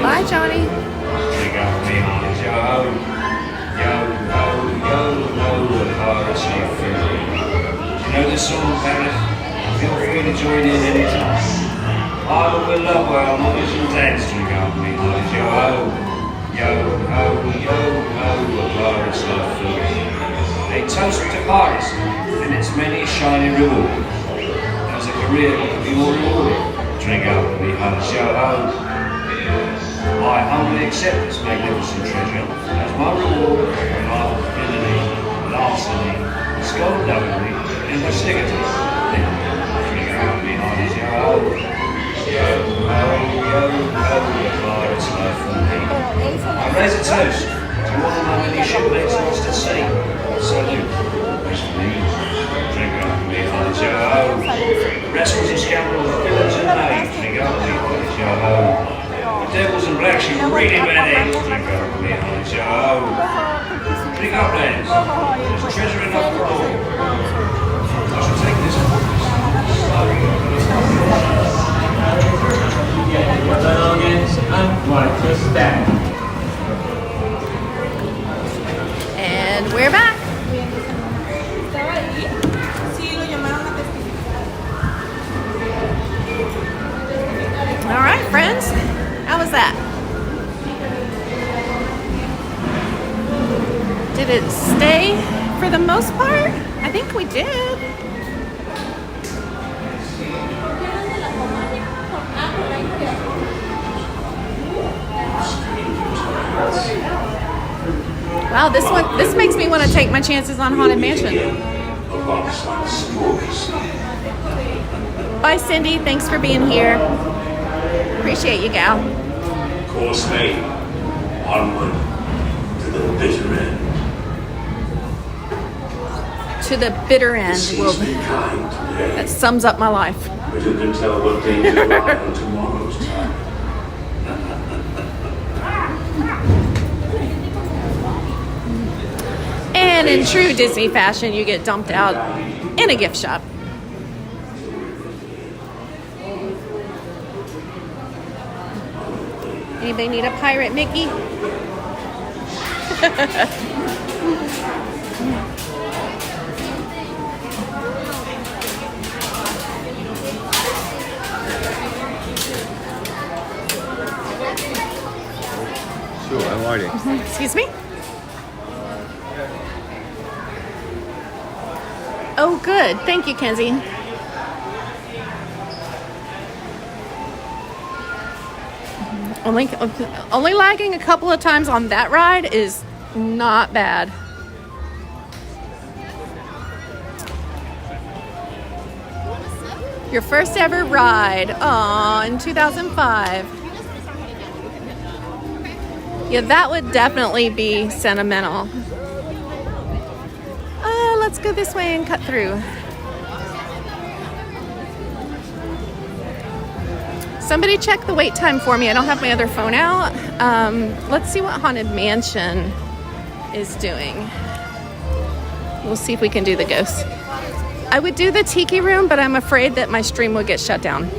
Bye, Johnny. You know this song, Paris? Feel free to join in anytime. I will love well, mothers and dads drink up me. Yo ho, yo ho, yo ho, a Paris love filling. A toast to Paris and its many shiny reward. As a career that could be more rewarding. Drink up me, hugs, yo ho. I humbly accept this magnificent treasure as my reward for love, ability, larceny, skullduggery, and festivity. Drink up me, hugs, yo ho. Yo ho, yo ho, the pirate's love for me. I raise a toast to all my many shipmates lost at sea. Salute, rest me. Drink up me, hugs, yo ho. Rascals and scoundrels, villains and knaves. Drink up me, hugs, yo ho. Devils and blacks, you really bad eggs. Drink up me, hugs, yo ho. Drink up, lads. There's treasure enough for all. I shall take this one. And we're back. All right, friends. How was that? Did it stay for the most part? I think we did. Wow, this makes me want to take my chances on Haunted Mansion. Bye, Cindy. Thanks for being here. Appreciate you, gal. Course mate, onward to the bitter end. To the bitter end. Well, that sums up my life. But who can tell what danger lie on tomorrow's time? And in true Disney fashion, you get dumped out in a gift shop. Anybody need a pirate Mickey? Sure, I like it. Excuse me? Oh, good. Thank you, Kenzie. Only lagging a couple of times on that ride is not bad. Your first ever ride, in 2005. Yeah, that would definitely be sentimental. Let's go this way and cut through. Somebody check the wait time for me. I don't have my other phone out. Let's see what Haunted Mansion is doing. We'll see if we can do the ghosts. I would do the Tiki Room, but I'm afraid that my stream would get shut down.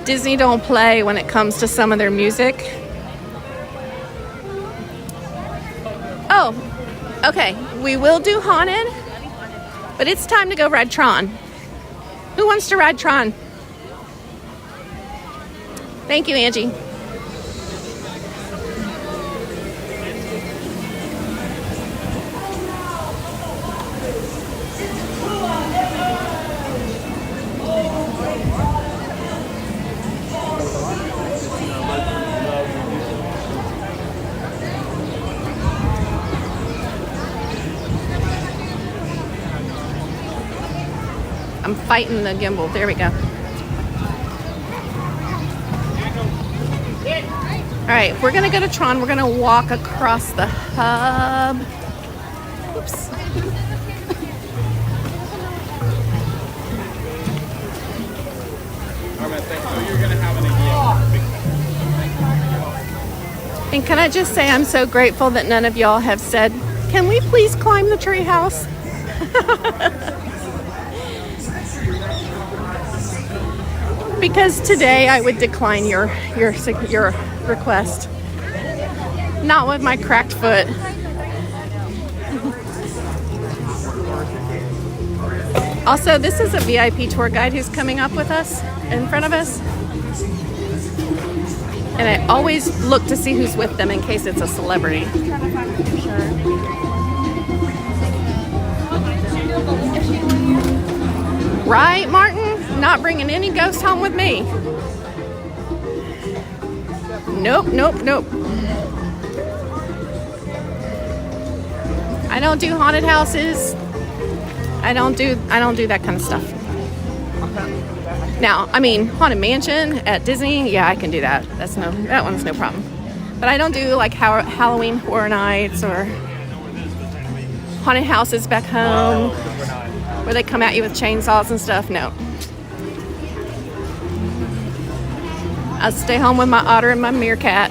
Disney don't play when it comes to some of their music. Oh, okay. We will do Haunted, but it's time to go ride Tron. Who wants to ride Tron? Thank you, Angie. I'm fighting the gimbal. There we go. All right, we're gonna go to Tron. We're gonna walk across the hub. Oops. And can I just say I'm so grateful that none of y'all have said, can we please climb the tree house? Because today I would decline your request. Not with my cracked foot. Also, this is a VIP tour guide who's coming up with us, in front of us. And I always look to see who's with them in case it's a celebrity. Right, Martin? Not bringing any ghosts home with me. Nope, nope, nope. I don't do haunted houses. I don't do that kind of stuff. Now, I mean, Haunted Mansion at Disney, yeah, I can do that. That one's no problem. But I don't do like Halloween Horror Nights or haunted houses back home where they come at you with chainsaws and stuff. No. I'll stay home with my otter and my meerkat.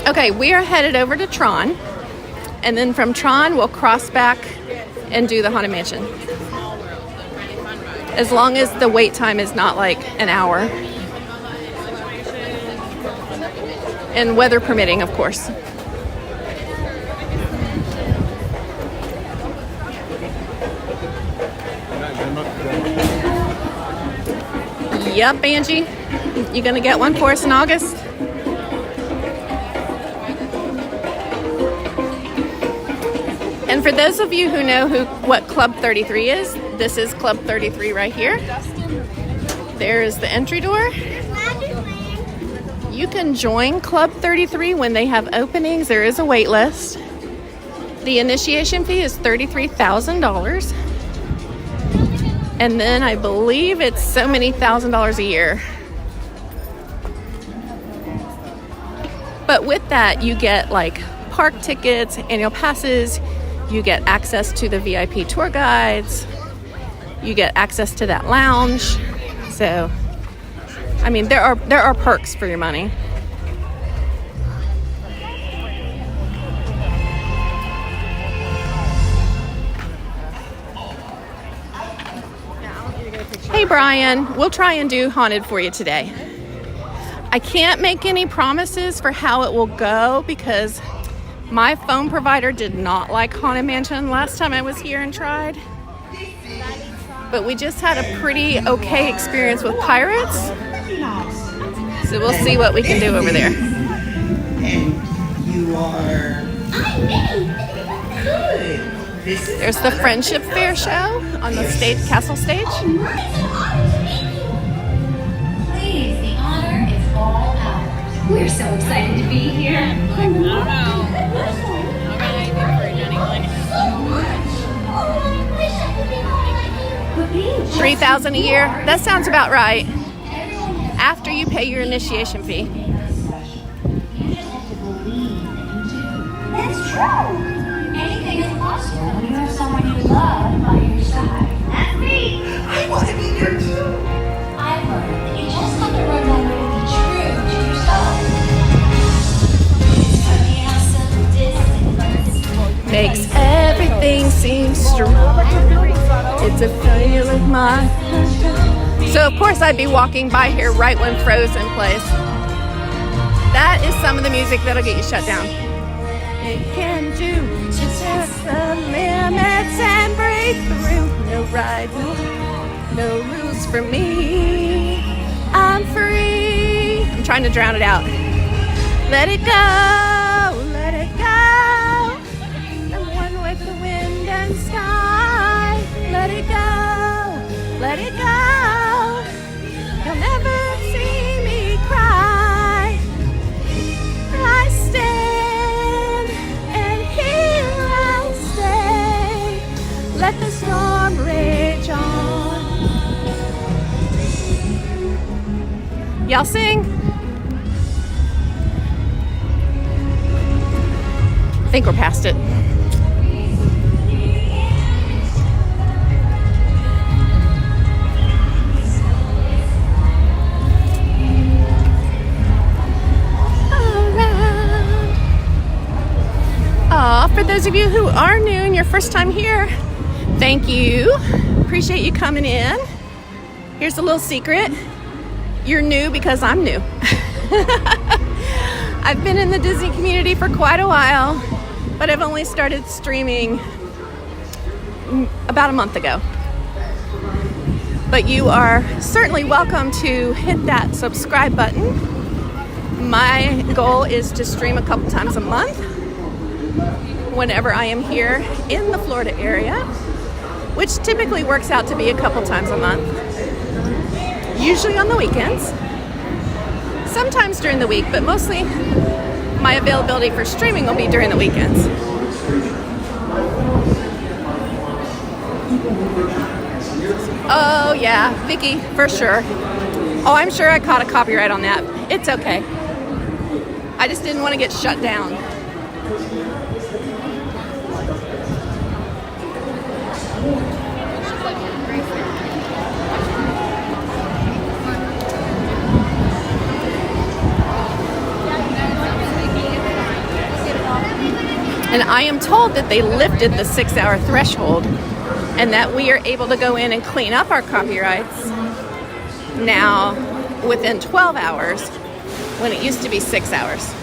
Okay, we are headed over to Tron, and then from Tron we'll cross back and do the Haunted Mansion. As long as the wait time is not like an hour. And weather permitting, of course. Yep, Angie. You gonna get one for us in August? And for those of you who know what Club 33 is, this is Club 33 right here. There is the entry door. You can join Club 33 when they have openings. There is a wait list. The initiation fee is $33,000. And then I believe it's so many $1,000s a year. But with that, you get like park tickets, annual passes, you get access to the VIP tour guides, you get access to that lounge. So, I mean, there are perks for your money. Hey Brian, we'll try and do Haunted for you today. I can't make any promises for how it will go because my phone provider did not like Haunted Mansion last time I was here and tried. But we just had a pretty okay experience with Pirates. So we'll see what we can do over there. And you are... Good. There's the Friendship Fair show on the castle stage. Please, the honor is all ours. We're so excited to be here. I don't know. I don't got anything for you, Jenny. $3,000 a year. That sounds about right. After you pay your initiation fee. That's true. Anything is possible when you have someone you love by your side. That's me. I want to be there too. I've learned that you just have to remember to be true to yourself. It's funny how simple distance Makes everything seem strong. It's a failure of mine. So of course I'd be walking by here right when Frozen plays. That is some of the music that'll get you shut down. It can do to test the limits and break through. No ride, no rules for me. I'm free. I'm trying to drown it out. Let it go, let it go. I'm one with the wind and sky. Let it go, let it go. You'll never see me cry. I stand, and here I stay. Let the storm rage on. Y'all sing? I think we're past it. For those of you who are new and your first time here, thank you. Appreciate you coming in. Here's a little secret. You're new because I'm new. I've been in the Disney community for quite a while, but I've only started streaming about a month ago. But you are certainly welcome to hit that subscribe button. My goal is to stream a couple times a month whenever I am here in the Florida area, which typically works out to be a couple times a month. Usually on the weekends, sometimes during the week, but mostly my availability for streaming will be during the weekends. Oh yeah, Vicky, for sure. Oh, I'm sure I caught a copyright on that. It's okay. I just didn't want to get shut down. And I am told that they lifted the 6-hour threshold and that we are able to go in and clean up our copyrights now within 12 hours when it used to be 6 hours.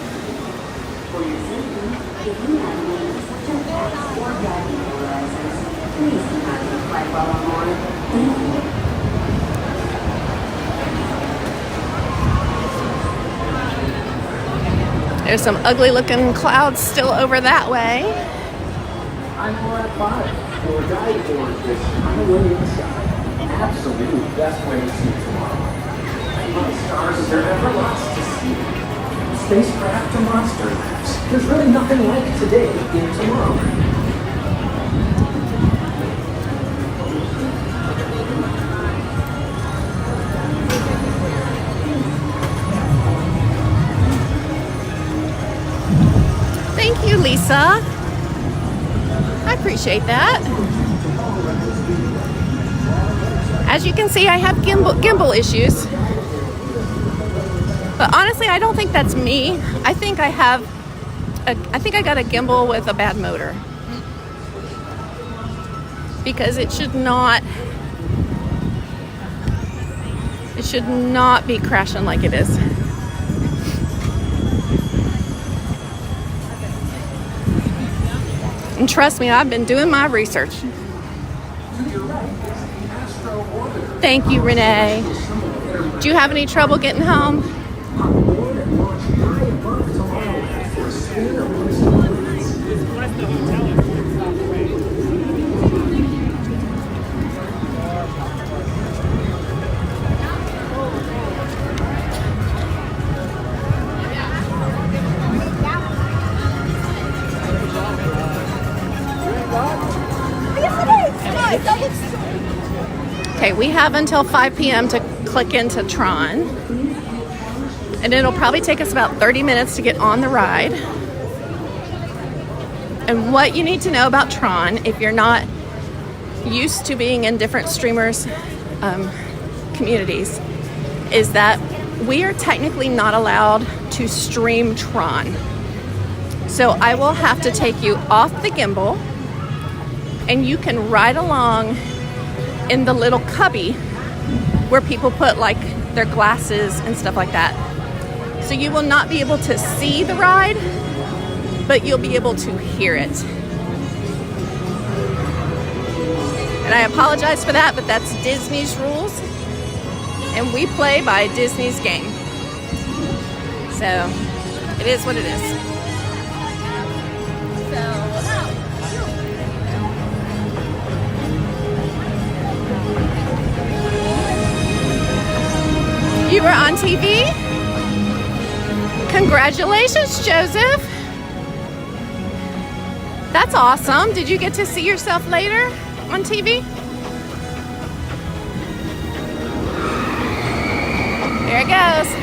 There's some ugly looking clouds still over that way. I'm Brad Bottom, your guide for this highway inside. Absolute best way to see tomorrow. Among stars, there ever lots to see. Spacecraft to monster labs. There's really nothing like today in Tomorrowland. Thank you, Lisa. I appreciate that. As you can see, I have gimbal issues. But honestly, I don't think that's me. I think I got a gimbal with a bad motor. Because it should not be crashing like it is. And trust me, I've been doing my research. Thank you, Renee. Do you have any trouble getting home? Okay, we have until 5 p.m. to click into Tron. And it'll probably take us about 30 minutes to get on the ride. And what you need to know about Tron, if you're not used to being in different streamers' communities, is that we are technically not allowed to stream Tron. So I will have to take you off the gimbal and you can ride along in the little cubby where people put like their glasses and stuff like that. So you will not be able to see the ride, but you'll be able to hear it. And I apologize for that, but that's Disney's rules. And we play by Disney's game. So it is what it is. You were on TV? Congratulations, Joseph. That's awesome. Did you get to see yourself later on TV? There it goes.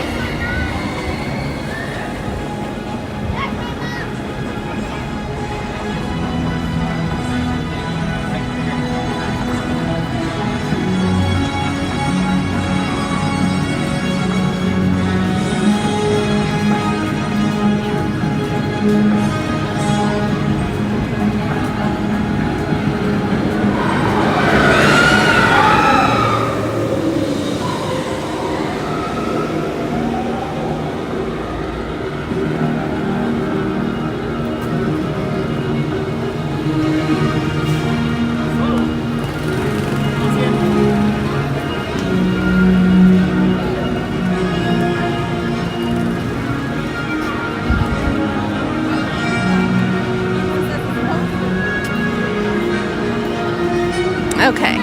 Okay.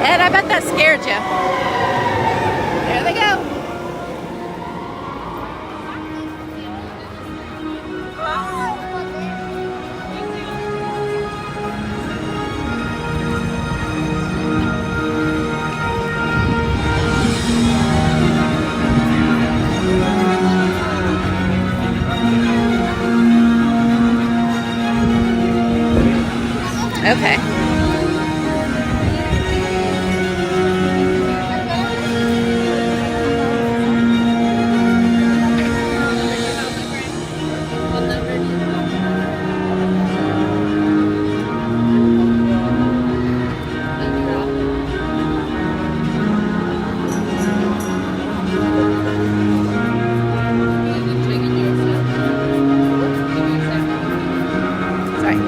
Ed, I bet that scared you. There they go. Okay. Sorry.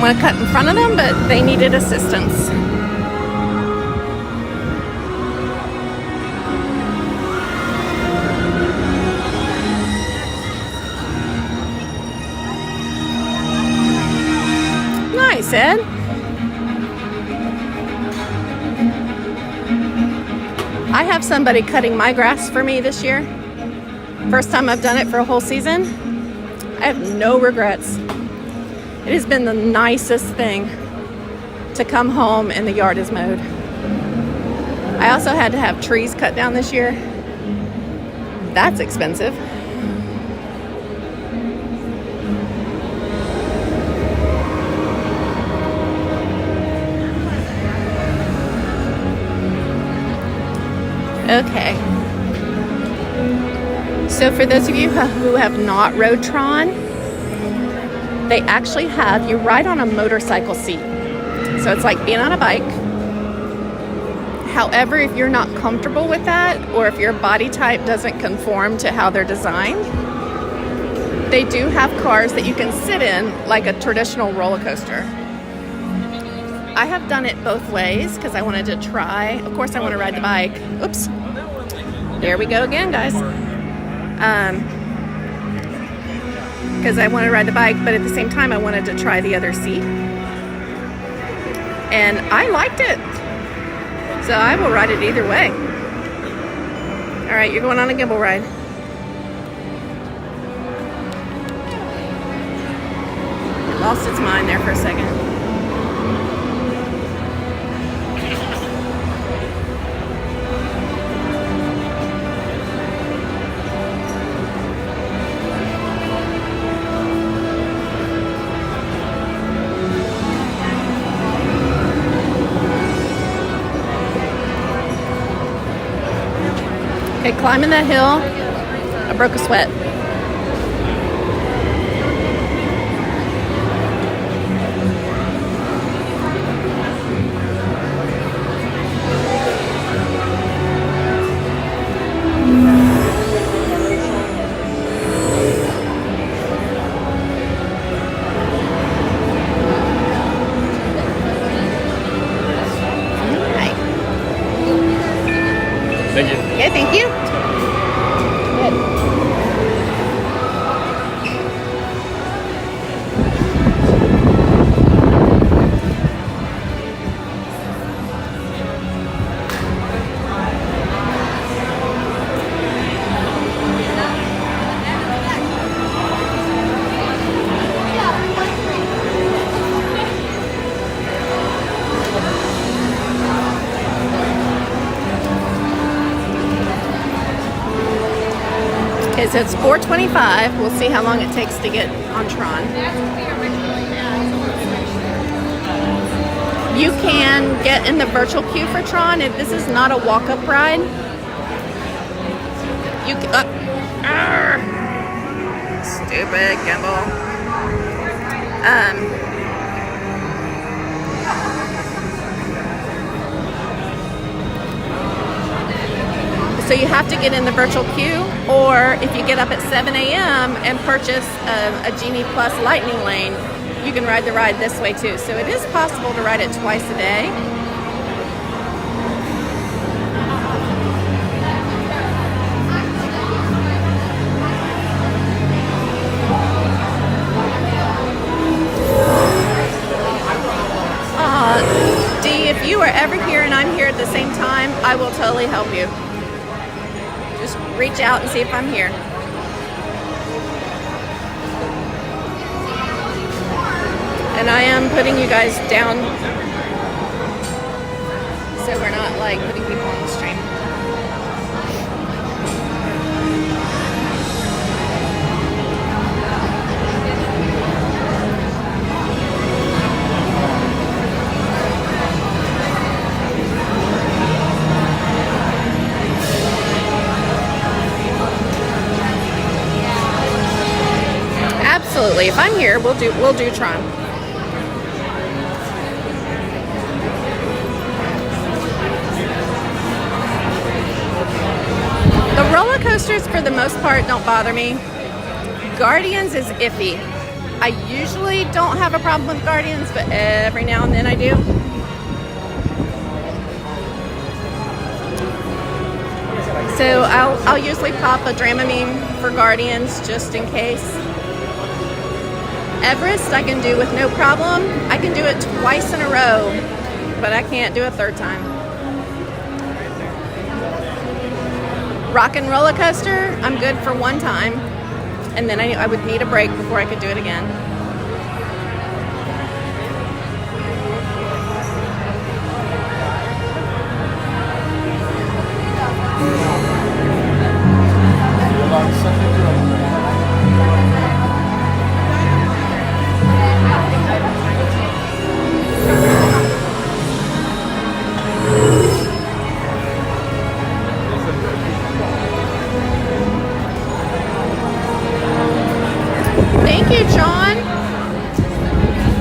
want to cut in front of them, but they needed assistance. Nice, Ed. I have somebody cutting my grass for me this year. First time I've done it for a whole season. I have no regrets. It has been the nicest thing to come home and the yard is mowed. I also had to have trees cut down this year. That's expensive. Okay. So for those of you who have not rode Tron, they actually have you ride on a motorcycle seat. So it's like being on a bike. However, if you're not comfortable with that, or if your body type doesn't conform to how they're designed, they do have cars that you can sit in like a traditional roller coaster. I have done it both ways because I wanted to try. Of course, I want to ride the bike. Oops. There we go again, guys. Because I want to ride the bike, but at the same time, I wanted to try the other seat. And I liked it. So I will ride it either way. All right, you're going on a gimbal ride. It lost its mind there for a second. Okay, climbing that hill, I broke a sweat. Thank you. Okay, thank you. Good. Okay, so it's 4:25. We'll see how long it takes to get on Tron. You can get in the virtual queue for Tron if this is not a walk-up ride. You can, stupid gimbal. So you have to get in the virtual queue, or if you get up at 7 a.m. and purchase a Genie Plus Lightning Lane, you can ride the ride this way too. So it is possible to ride it twice a day. Dee, if you are ever here and I'm here at the same time, I will totally help you. Just reach out and see if I'm here. And I am putting you guys down so we're not like putting people on the stream. Absolutely. If I'm here, we'll do Tron. The roller coasters, for the most part, don't bother me. Guardians is iffy. I usually don't have a problem with Guardians, but every now and then I do. So I'll usually pop a Dramamine for Guardians just in case. Everest I can do with no problem. I can do it twice in a row, but I can't do a third time. Rock and roller coaster, I'm good for one time, and then I would need a break before I could do it again. Thank you, John.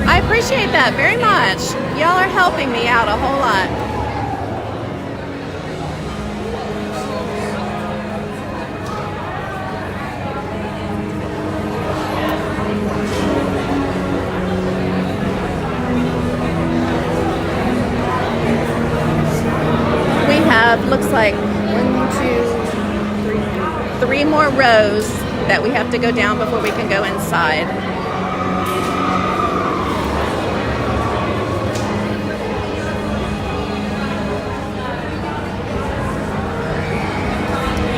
I appreciate that very much. Y'all are helping me out a whole lot. We have, looks like 3 more rows that we have to go down before we can go inside.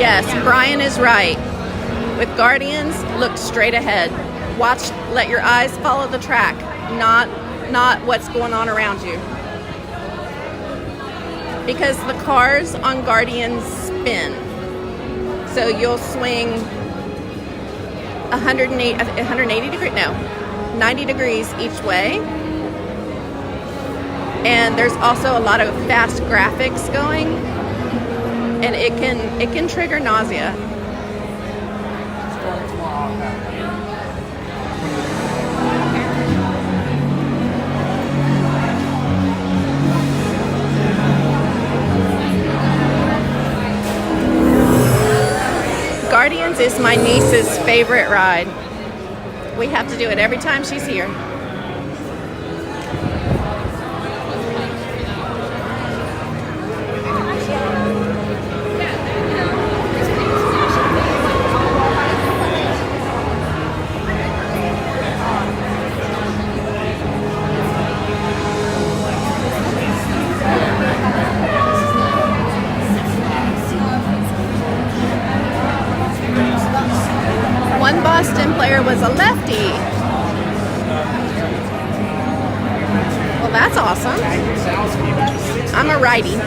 Yes, Brian is right. With Guardians, look straight ahead. Watch, let your eyes follow the track, not what's going on around you. Because the cars on Guardians spin. So you'll swing 180 degrees, no, 90 degrees each way. And there's also a lot of fast graphics going, and it can trigger nausea. Guardians is my niece's favorite ride. We have to do it every time she's here. One Boston player was a lefty. Well, that's awesome. I'm a righty.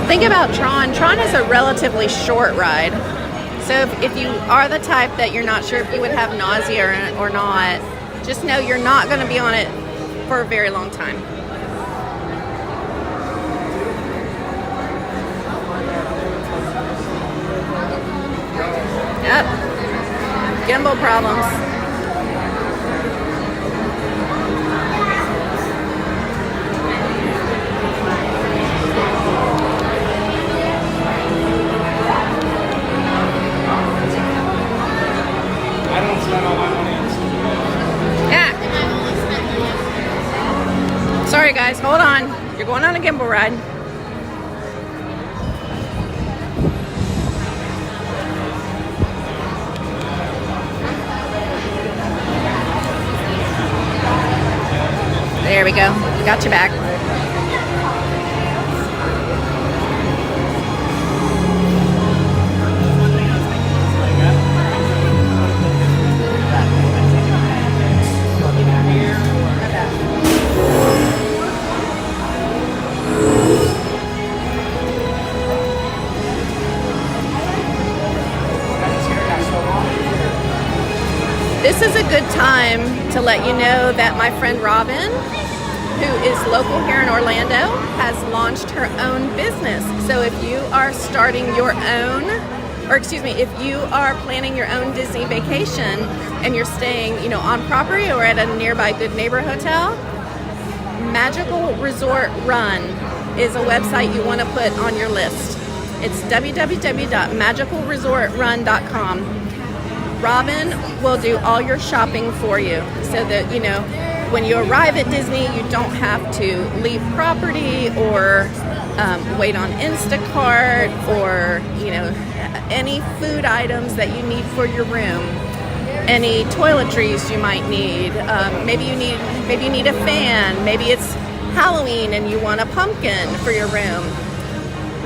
Think about Tron. Tron is a relatively short ride. So if you are the type that you're not sure if you would have nausea or not, just know you're not going to be on it for a very long time. Yep. Gimbal problems. going on a gimbal ride. There we go. Got you back. This is a good time to let you know that my friend Robin, who is local here in Orlando, has launched her own business. So if you are starting your own, or excuse me, if you are planning your own Disney vacation and you're staying, you know, on property or at a nearby Good Neighbor hotel, Magical Resort Run is a website you want to put on your list. It's www.magicalresortrun.com. Robin will do all your shopping for you so that, you know, when you arrive at Disney, you don't have to leave property or wait on Instacart or, you know, any food items that you need for your room, any toiletries you might need. Maybe you need a fan. Maybe it's Halloween and you want a pumpkin for your room.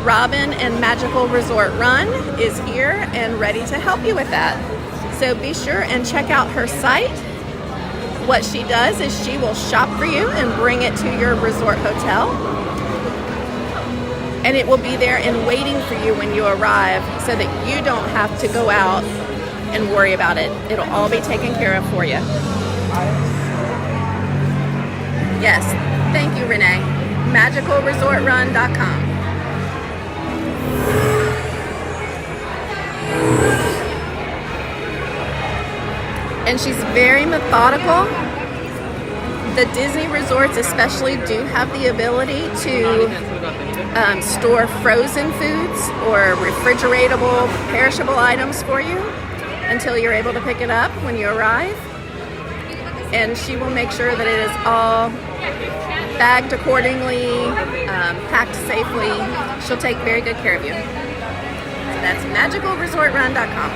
Robin and Magical Resort Run is here and ready to help you with that. So be sure and check out her site. What she does is she will shop for you and bring it to your resort hotel. And it will be there and waiting for you when you arrive so that you don't have to go out and worry about it. It'll all be taken care of for you. Yes, thank you, Renee. MagicalResortRun.com. And she's very methodical. The Disney resorts especially do have the ability to store frozen foods or refrigeratable, perishable items for you until you're able to pick it up when you arrive. And she will make sure that it is all bagged accordingly, packed safely. She'll take very good care of you. So that's magicalresortrun.com.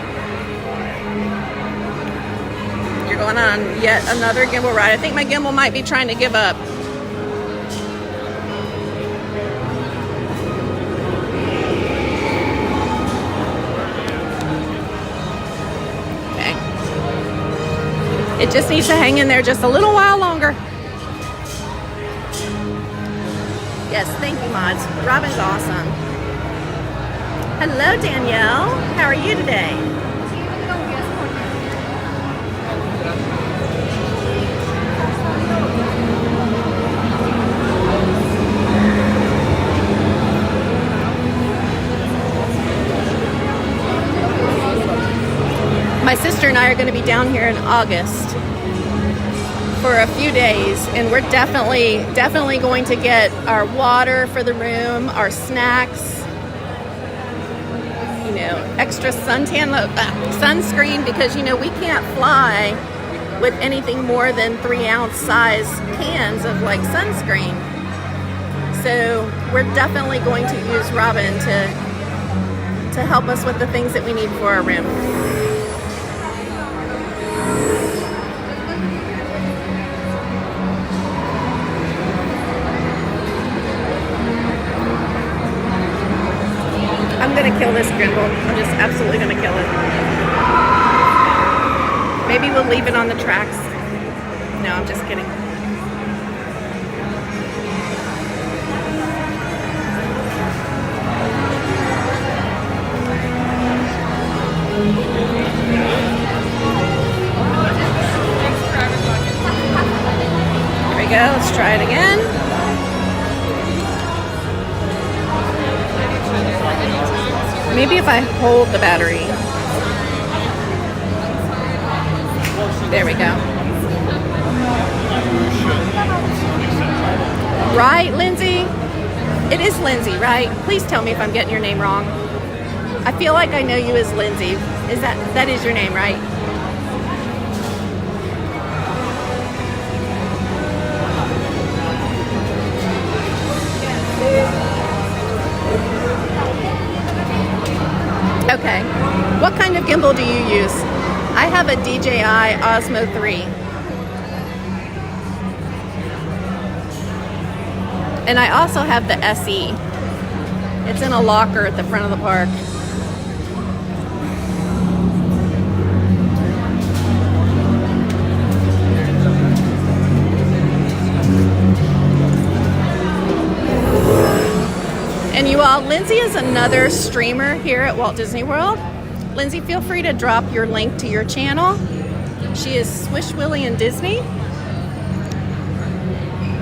You're going on yet another gimbal ride. I think my gimbal might be trying to give up. Okay. It just needs to hang in there just a little while longer. Yes, thank you, mods. Robin's awesome. Hello, Danielle. How are you today? My sister and I are going to be down here in August for a few days, and we're definitely going to get our water for the room, our snacks, you know, extra sunscreen, because, you know, we can't fly with anything more than 3-ounce size cans of like sunscreen. So we're definitely going to use Robin to help us with the things that we need for our room. I'm gonna kill this gimbal. I'm just absolutely gonna kill it. Maybe we'll leave it on the tracks. No, I'm just kidding. There we go, let's try it again. Maybe if I hold the battery. There we go. Right, Lindsay? It is Lindsay, right? Please tell me if I'm getting your name wrong. I feel like I know you as Lindsay. That is your name, right? Okay. What kind of gimbal do you use? I have a DJI Osmo 3. And I also have the SE. It's in a locker at the front of the park. And you all, Lindsay is another streamer here at Walt Disney World. Lindsay, feel free to drop your link to your channel. She is Swish Willie and Disney.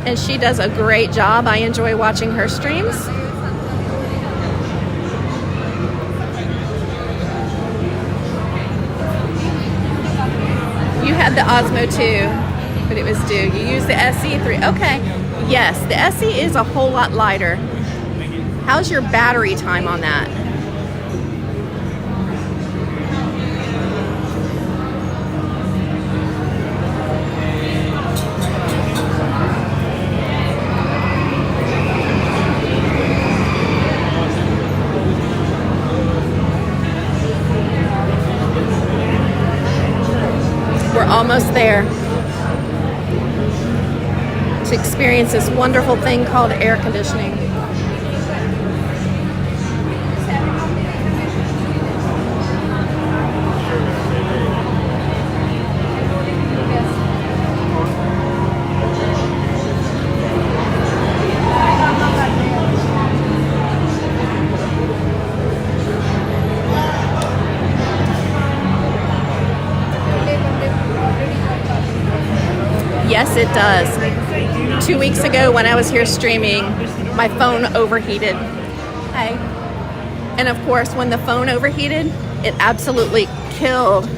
And she does a great job. I enjoy watching her streams. You had the Osmo 2, but it was due. You used the SE3. Okay. Yes, the SE is a whole lot lighter. How's your battery time on that? We're almost there to experience this wonderful thing called air conditioning. Yes, it does. 2 weeks ago when I was here streaming, my phone overheated. Hi. And of course, when the phone overheated, it absolutely killed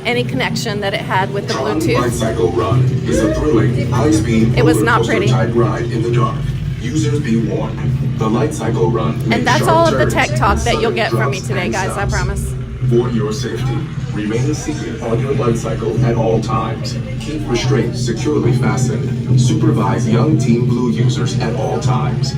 any connection that it had with the Tron Bluetooth. Lightcycle Run is a thrilling, high-speed It was not pretty. type ride in the dark. Users be warned. The Lightcycle Run makes And that's sharp all of the turns, tech talk that you'll sudden get from me drops today, and guys, I stops. promise. For your safety, remain seated on your Lightcycle at all times. Keep restraints securely fastened. Supervise young Team Blue users at all times.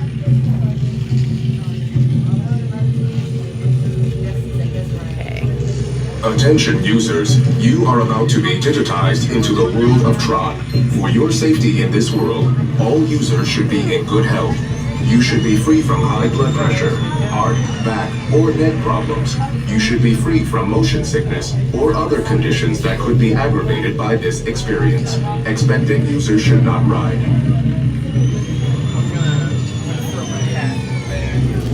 Attention users, you are about to be digitized into the world of Tron. For your safety in this world, all users should be in good health. You should be free from high blood pressure, heart, back, or neck problems. You should be free from motion sickness or other conditions that could be aggravated by this experience. Expectant users should not ride.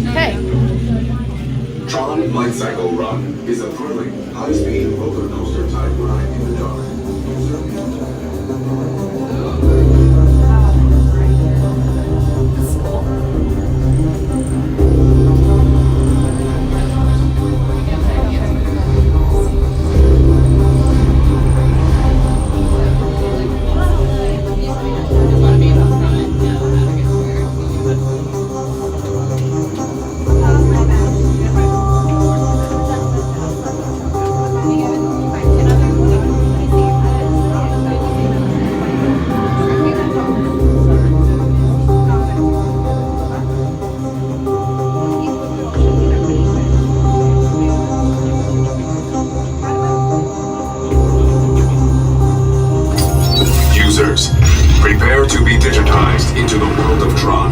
Okay. Tron Lightcycle Run is a thrilling, high-speed roller coaster type ride in the dark. Users, prepare to be digitized into the world of Tron.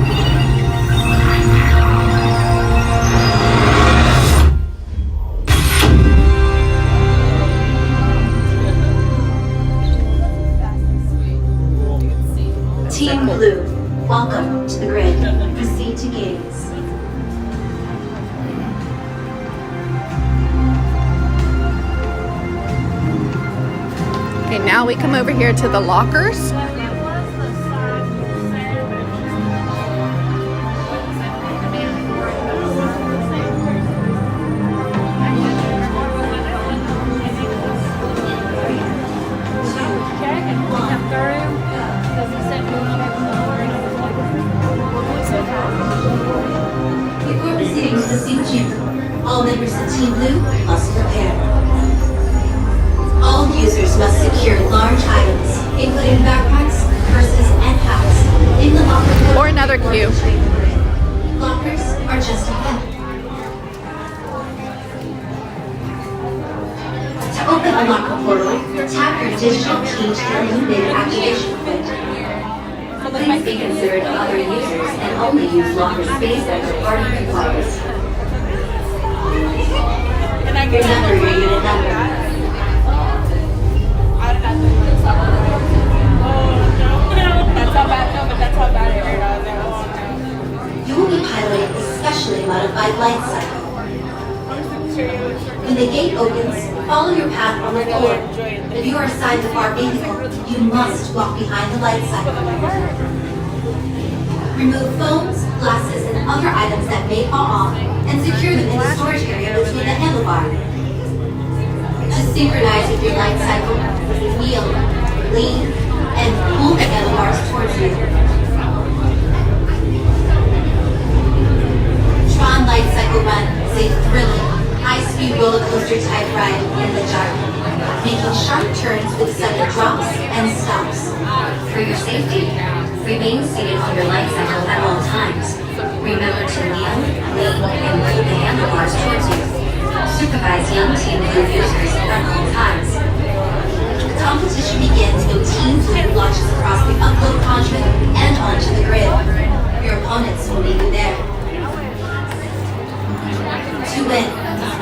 Team Blue, welcome to the grid. Proceed to gates. Okay, now we come over here to the lockers. Before proceeding to the seat chamber, all members of Team Blue must prepare. All users must secure large items, including backpacks, purses, and hats, in the locker. Or another queue. Lockers are just ahead. unlock the portal, tap your digital key to the illuminated activation point. Please be considerate of other users and only use locker space as your party requires. Remember your unit number. You will be piloting a specially modified light cycle. When the gate opens, follow your path on the floor. If you are assigned the bar vehicle, you must walk behind the light cycle. Remove phones, glasses, and other items that may fall off and secure them in the storage area between the handlebar. To synchronize with your light cycle, wheel, lean, and pull the handlebars towards you. Tron Lightcycle Run is a thrilling, high-speed roller coaster type ride in the dark, making sharp turns with sudden drops and stops. For your safety, remain seated on your light cycle at all times. Remember to kneel, lean, and pull the handlebars towards you. Supervise young Team Blue users at all times. The competition begins when Team Blue launches across the upload conduit and onto the grid. Your opponents will meet you there. To win,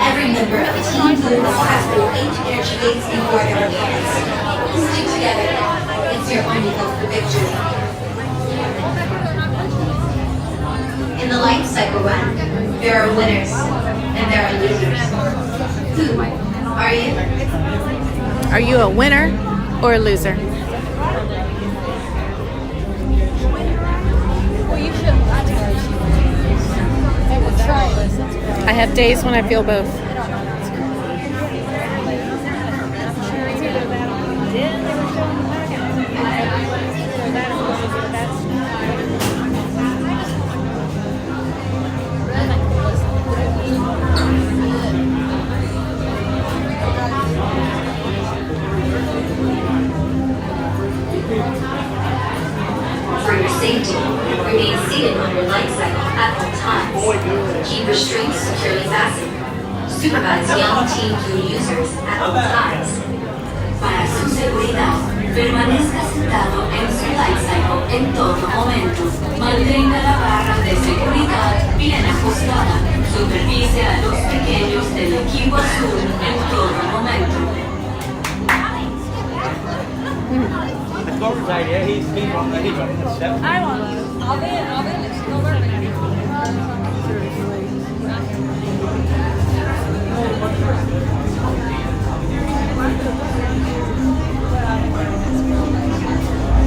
every member of Team Blue must pass through 8 energy gates before their opponents. Stick together. It's your only hope for victory. In the life cycle run, there are winners and there are losers. Who are you? Are you a winner or a loser? Well, you shouldn't. I will try this. I have days when I feel both. For your safety, remain seated on your light cycle at all times. Keep restraints securely fastened. Supervise young Team Blue users at all times. Para su seguridad, permanezca sentado en su light cycle en todo momento. Mantenga la barra de seguridad bien ajustada. Supervise a los pequeños del equipo azul en todo momento. Clover's idea, he's on the step. I want you. I'll be still learning.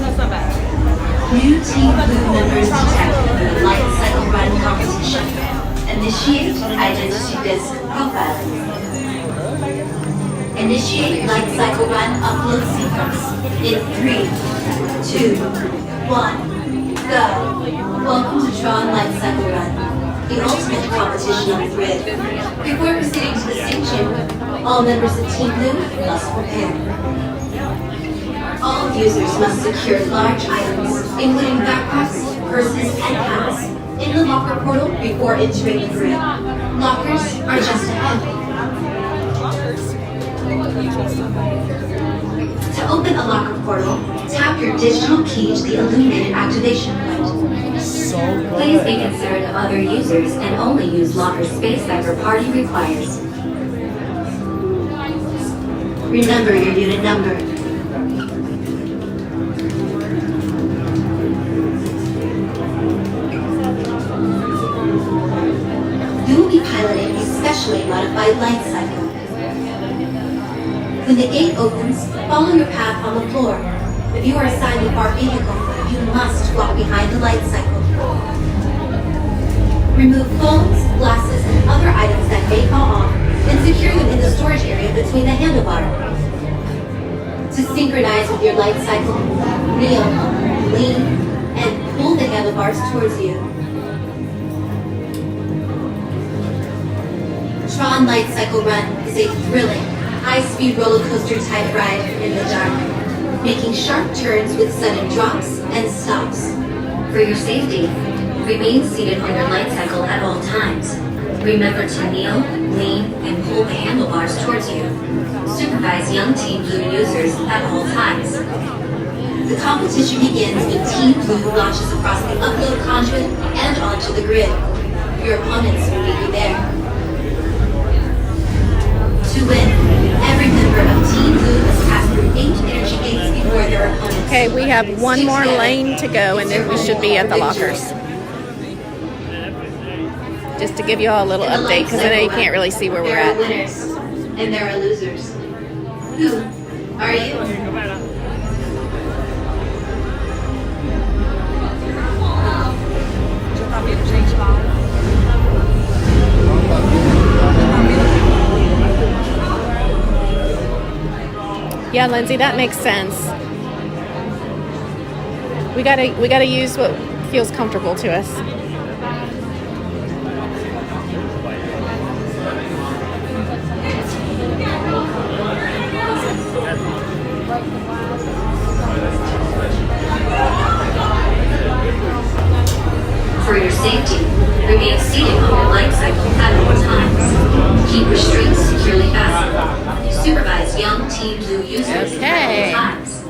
That's not bad. New Team Blue members detected in the light cycle run competition. Initiate identity disc profiling. Initiate light cycle run upload sequence in 3, 2, 1, go. Welcome to Tron Lightcycle Run, the ultimate competition on the grid. Before proceeding to the sync chamber, all members of Team Blue must prepare. All users must secure large items, including backpacks, purses, and hats, in the locker portal before entering the grid. Lockers are just ahead. To open a locker portal, tap your digital key to the illuminated activation point. Please be considerate of other users and only use locker space that your party requires. Remember your unit number. You will be piloting a specially modified light cycle. When the gate opens, follow your path on the floor. If you are assigned the bar vehicle, you must walk behind the light cycle. Remove phones, glasses, and other items that may fall off and secure them in the storage area between the handlebar. To synchronize with your light cycle, kneel, lean, and pull the handlebars towards you. Tron Lightcycle Run is a thrilling, high-speed roller coaster type ride in the dark, making sharp turns with sudden drops and stops. For your safety, remain seated on your light cycle at all times. Remember to kneel, lean, and pull the handlebars towards you. Supervise young Team Blue users at all times. The competition begins when Team Blue launches across the upload conduit and onto the grid. Your opponents will meet you there. To win, every member of Team Blue must pass through 8 energy gates before their opponents. Okay, we have one more lane to go and then we should be at the lockers. Just to give you all a little update because I know you can't really see where we're There are at. winners and there are losers. Who are you? Yeah, Lindsay, that makes sense. We gotta use what feels comfortable to us. For your safety, remain seated on your light cycle at all times. Keep restraints securely fastened. Supervise young Team Blue users at all times.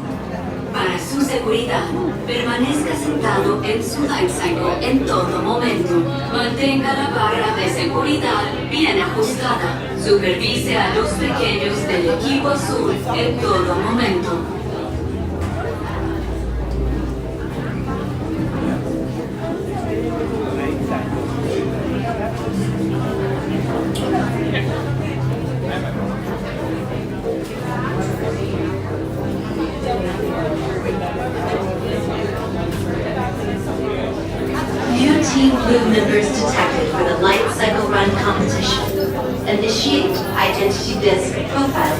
Para su seguridad, permanezca sentado en su light cycle en todo momento. Mantenga la barra de seguridad bien ajustada. Supervise a los pequeños del equipo azul en todo momento. New Team Blue members detected for the Light Cycle Run competition. Initiate Identity Disc Profile.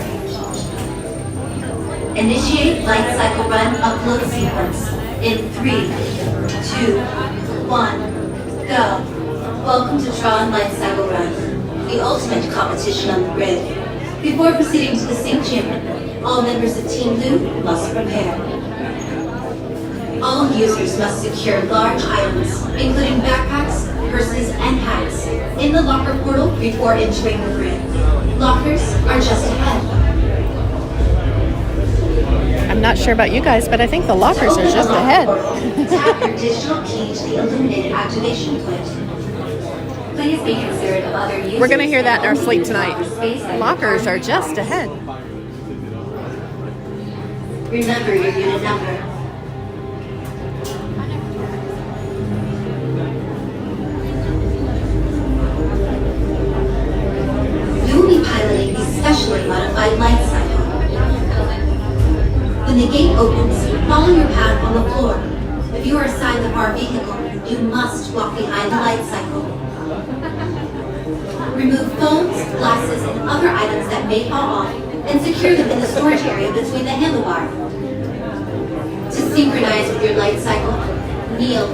Initiate Light Cycle Run upload sequence in 3, 2, 1, go. Welcome to Tron Lightcycle Run, the ultimate competition on the grid. Before proceeding to the sync chamber, all members of Team Blue must prepare. All users must secure large items, including backpacks, purses, and hats, in the locker portal before entering the grid. Lockers are just ahead. I'm not sure about you guys, but I think the lockers are just ahead. Tap your digital key to the illuminated activation point. Please be considerate of other users. We're gonna hear that in our sleep tonight. Lockers are just ahead. Remember your unit number. You will be piloting the specially modified light cycle. When the gate opens, follow your path on the floor. If you are assigned the bar vehicle, you must walk behind the light cycle. Remove phones, glasses, and other items that may fall off, and secure them in the storage area between the handlebar. To synchronize with your light cycle, kneel,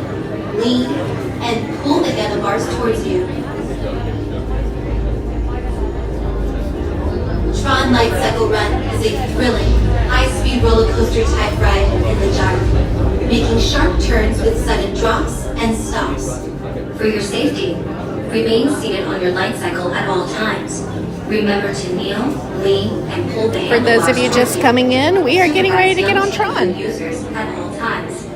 lean, and pull the handlebars towards you. Tron Lightcycle Run is a thrilling, high-speed roller coaster type ride in the dark, making sharp turns with sudden drops and stops. For your safety, remain seated on your light cycle at all times. Remember to kneel, lean, and pull the For those of you just coming in, we are getting ready to get on Tron. Users at all times.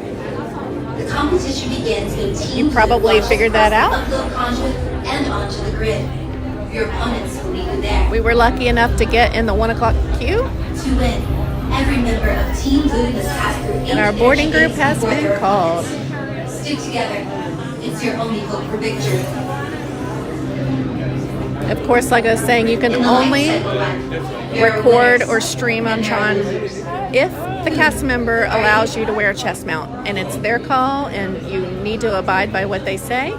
The competition begins when Team You probably Blue figured that out. upload conduit and onto the grid. Your opponents will meet you there. We were lucky enough to get in the 1 o'clock queue. To win, every member of Team Blue must pass through And our boarding group has been called. Stick together. It's your only hope for victory. Of course, like I was saying, you can only record or stream on Tron if the cast member allows you to wear a chest mount. And it's their call, and you need to abide by what they say.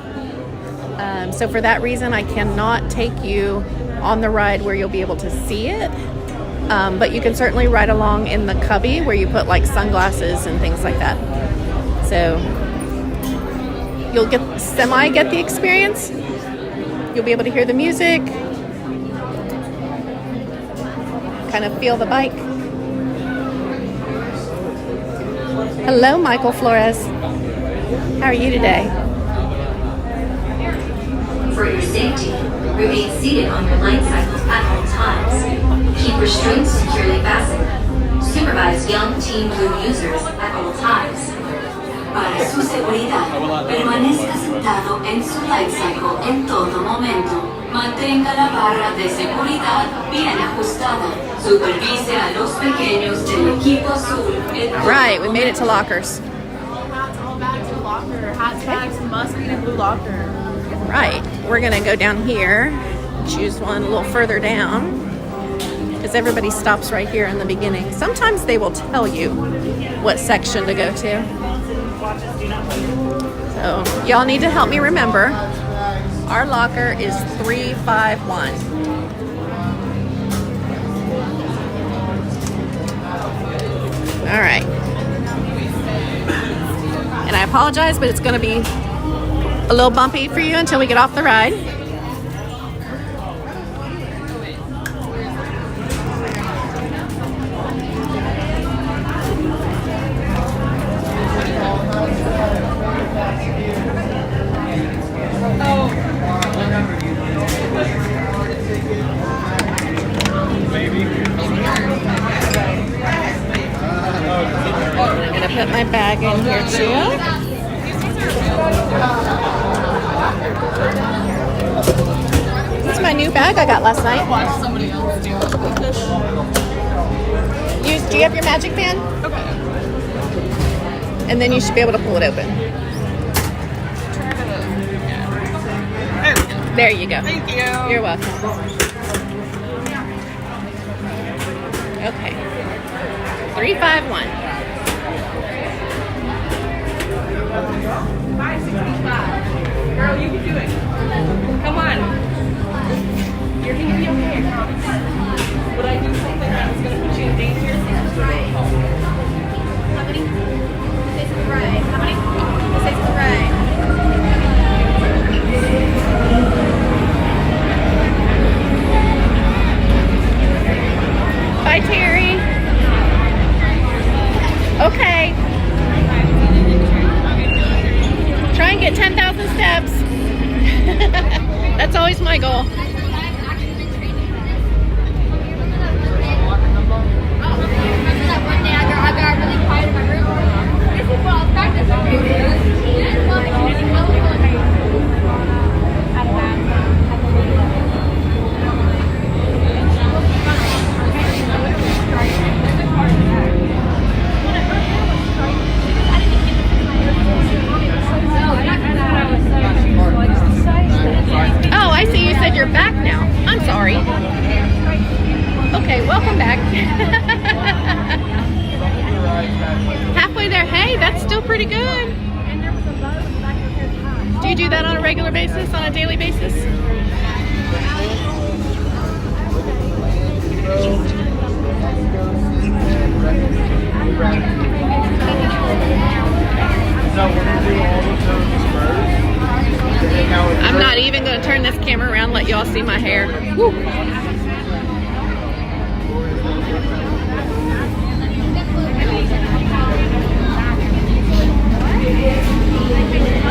So for that reason, I cannot take you on the ride where you'll be able to see it. But you can certainly ride along in the cubby where you put like sunglasses and things like that. So you'll get the experience. You'll be able to hear the music, kind of feel the bike. Hello, Michael Flores. How are you today? For For your safety, remain seated on your light cycles at all times. Keep restraints securely fastened. Supervise young Team Blue users at all times. Para su seguridad, permanezca sentado en su light cycle en todo momento. Mantenga la barra de seguridad bien ajustada. Supervise a los pequeños del equipo azul. Right, we made it to lockers. All bags in the locker. Hats, bags must be in a blue locker. Right, we're gonna go down here, choose one a little further down, because everybody stops right here in the beginning. Sometimes they will tell you what section to go to. So y'all need to help me remember. Our locker is 351. All right. And I apologize, but it's going to be a little bumpy for you until we get off the ride. I'm going to put my bag in here too. This is my new bag I got last night. Do you have your magic band? Okay. And then you should be able to pull it open. There you go. Thank you. You're welcome. Okay. 351. 565. Girl, you can do it. Come on. You're gonna be okay, I promise. Would I do something that was gonna put you in danger? How many? Say something right. How many? Say something right. Bye, Terry. Okay. Try and get 10,000 steps. That's always my goal. Oh, I see you said you're back now. I'm sorry. Okay, welcome back. Halfway there. Hey, that's still pretty good. Do you do that on a regular basis, on a daily basis? I'm not even going to turn this camera around and let y'all see my hair. Woo.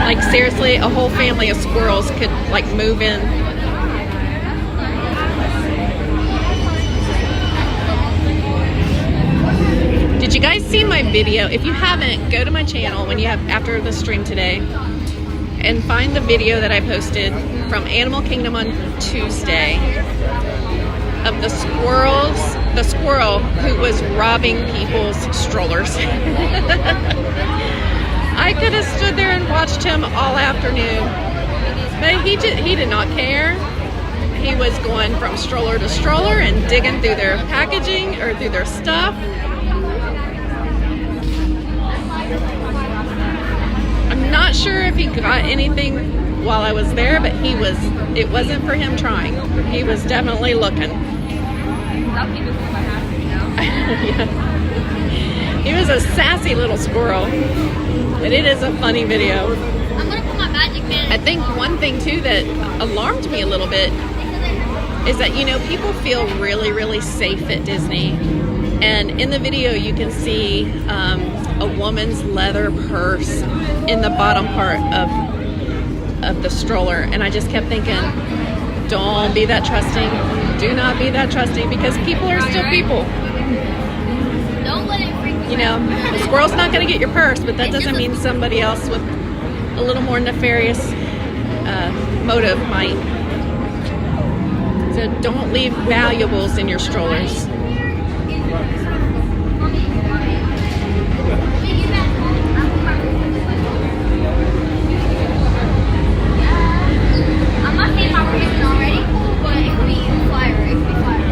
Like seriously, a whole family of squirrels could like move in. Did you guys see my video? If you haven't, go to my channel when you have after the stream today and find the video that I posted from Animal Kingdom on Tuesday of the squirrel who was robbing people's strollers. I could have stood there and watched him all afternoon, but he did not care. He was going from stroller to stroller and digging through their packaging or through their stuff. I'm not sure if he got anything while I was there, but it wasn't for him trying. He was definitely looking. Yeah. He was a sassy little squirrel, but it is a funny video. I'm gonna put my magic band. I think one thing too that alarmed me a little bit is that, you know, people feel really, really safe at Disney. And in the video you can see a woman's leather purse in the bottom part of the stroller, and I just kept thinking, don't be that trusting. Do not be that trusting, because people are still people. Don't let it freak You know, the squirrel's not going to get your purse, but that doesn't mean somebody else with a little more nefarious motive might. So don't leave valuables in your strollers. I'm not saying my reason already, but it could be flyer. It could be flyer.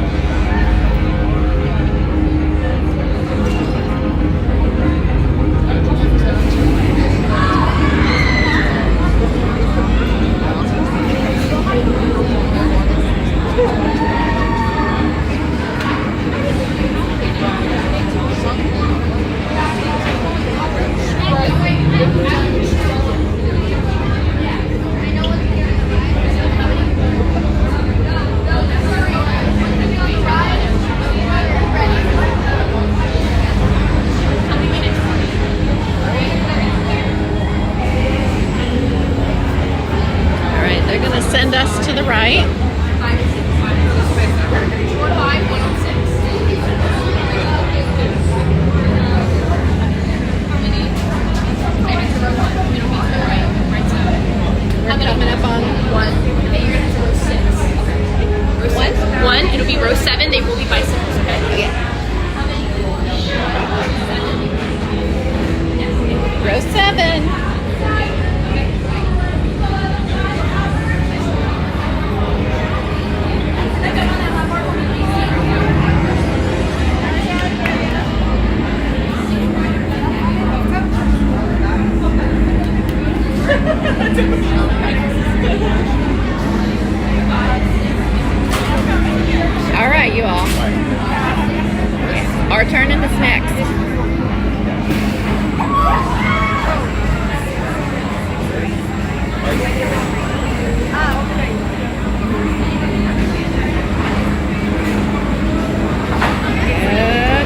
Send us to the right. We're coming up on One. It'll be row 7. They will be bicycles, okay? Okay. Row 7. All right, you all. Our turn in the snacks.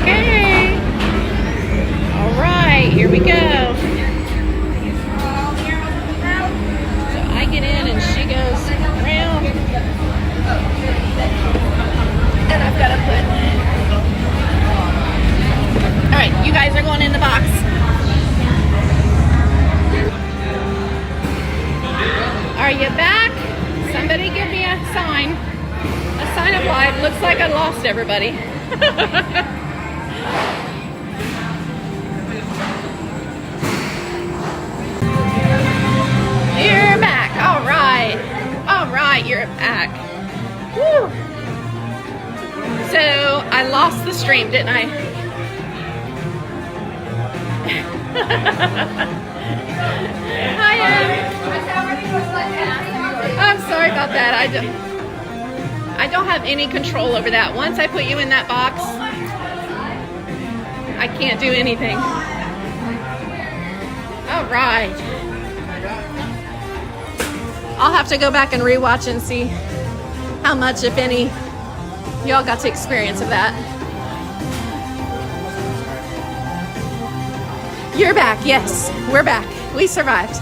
Okay. All right, here we go. So I get in and she goes around. And I've got to put. All right, you guys are going in the box. Are you back? Somebody give me a sign. A sign of life. Looks like I lost everybody. You're back. All right. All right, you're back. Woo. So I lost the stream, didn't I? Hi, I'm sorry about that. I don't have any control over that. Once I put you in that box, I can't do anything. All right. I'll have to go back and rewatch and see how much, if any, y'all got to experience of that. You're back. Yes, we're back. We survived.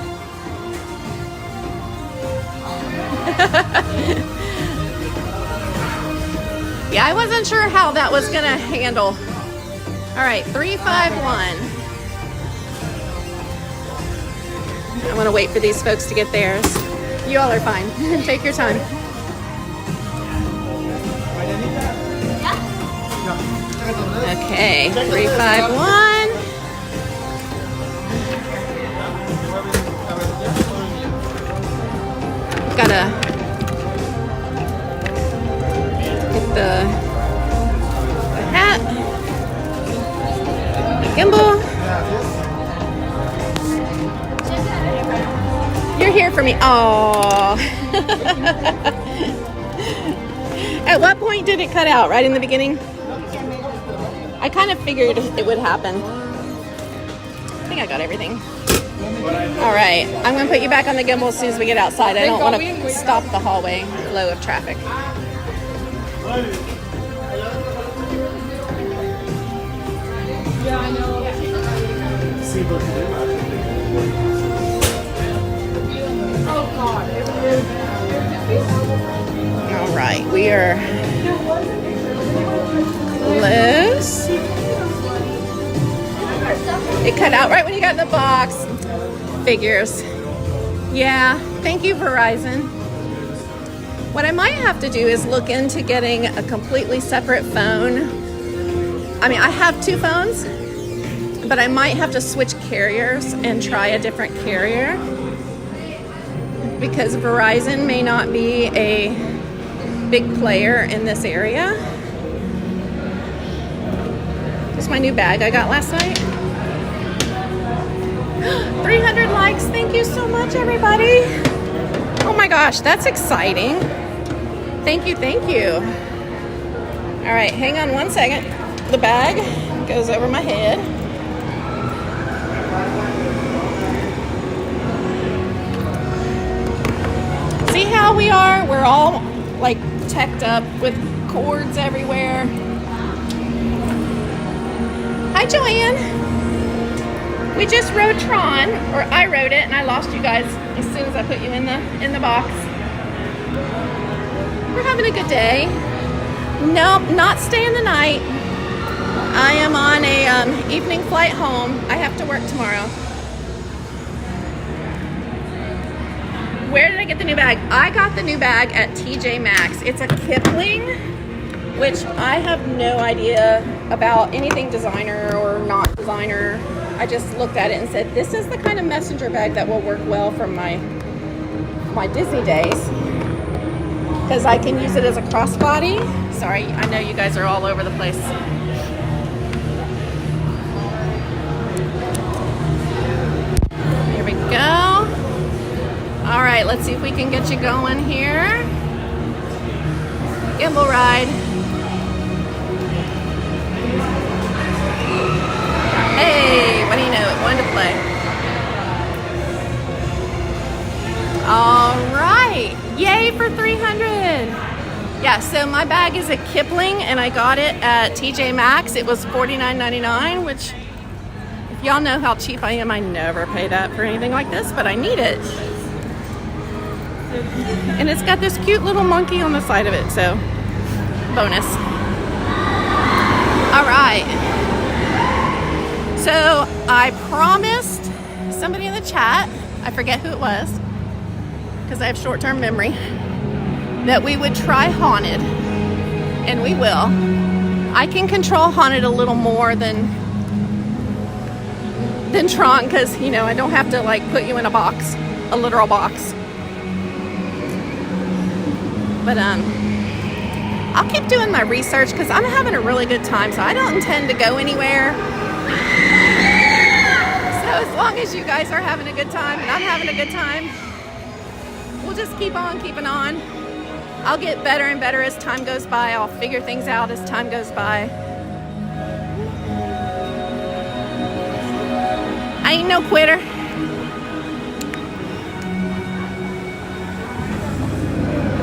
Yeah, I wasn't sure how that was gonna handle. All right, 351. I want to wait for these folks to get theirs. You all are fine. Take your time. Okay, 351. Gotta get the hat, the gimbal. You're here for me. Oh. At what point did it cut out? Right in the beginning? I kind of figured it would happen. I think I got everything. All right, I'm going to put you back on the gimbal as soon as we get outside. I don't want to stop the hallway flow of traffic. Yeah, I know. Oh, God. All right, we are close. It cut out right when you got in the box. Figures. Yeah, thank you, Verizon. What I might have to do is look into getting a completely separate phone. I mean, I have 2 phones, but I might have to switch carriers and try a different carrier because Verizon may not be a big player in this area. This is my new bag I got last night. 300 likes. Thank you so much, everybody. Oh my gosh, that's exciting. Thank you, thank you. All right, hang on one second. The bag goes over my head. See how we are? We're all like teched up with cords everywhere. Hi, Joanne. We just rode Tron, or I rode it, and I lost you guys as soon as I put you in the box. We're having a good day. Nope, not staying the night. I am on a evening flight home. I have to work tomorrow. Where did I get the new bag? I got the new bag at TJ Maxx. It's a Kipling, which I have no idea about anything designer or not designer. I just looked at it and said, this is the kind of messenger bag that will work well for my Disney days. Because I can use it as a crossbody. Sorry, I know you guys are all over the place. Here we go. All right, let's see if we can get you going here. Gimbal ride. Hey, what do you know? It wanted to play. All right. Yay for 300. Yeah, so my bag is a Kipling, and I got it at TJ Maxx. It was $49.99, which, if y'all know how cheap I am, I never pay that for anything like this, but I need it. And it's got this cute little monkey on the side of it, so bonus. All right. So I promised somebody in the chat, I forget who it was, because I have short-term memory, that we would try Haunted, and we will. I can control Haunted a little more than Tron, because, you know, I don't have to like put you in a box, a literal box. But I'll keep doing my research because I'm having a really good time, so I don't intend to go anywhere. So as long as you guys are having a good time and I'm having a good time, we'll just keep on keeping on. I'll get better and better as time goes by. I'll figure things out as time goes by. I ain't no quitter.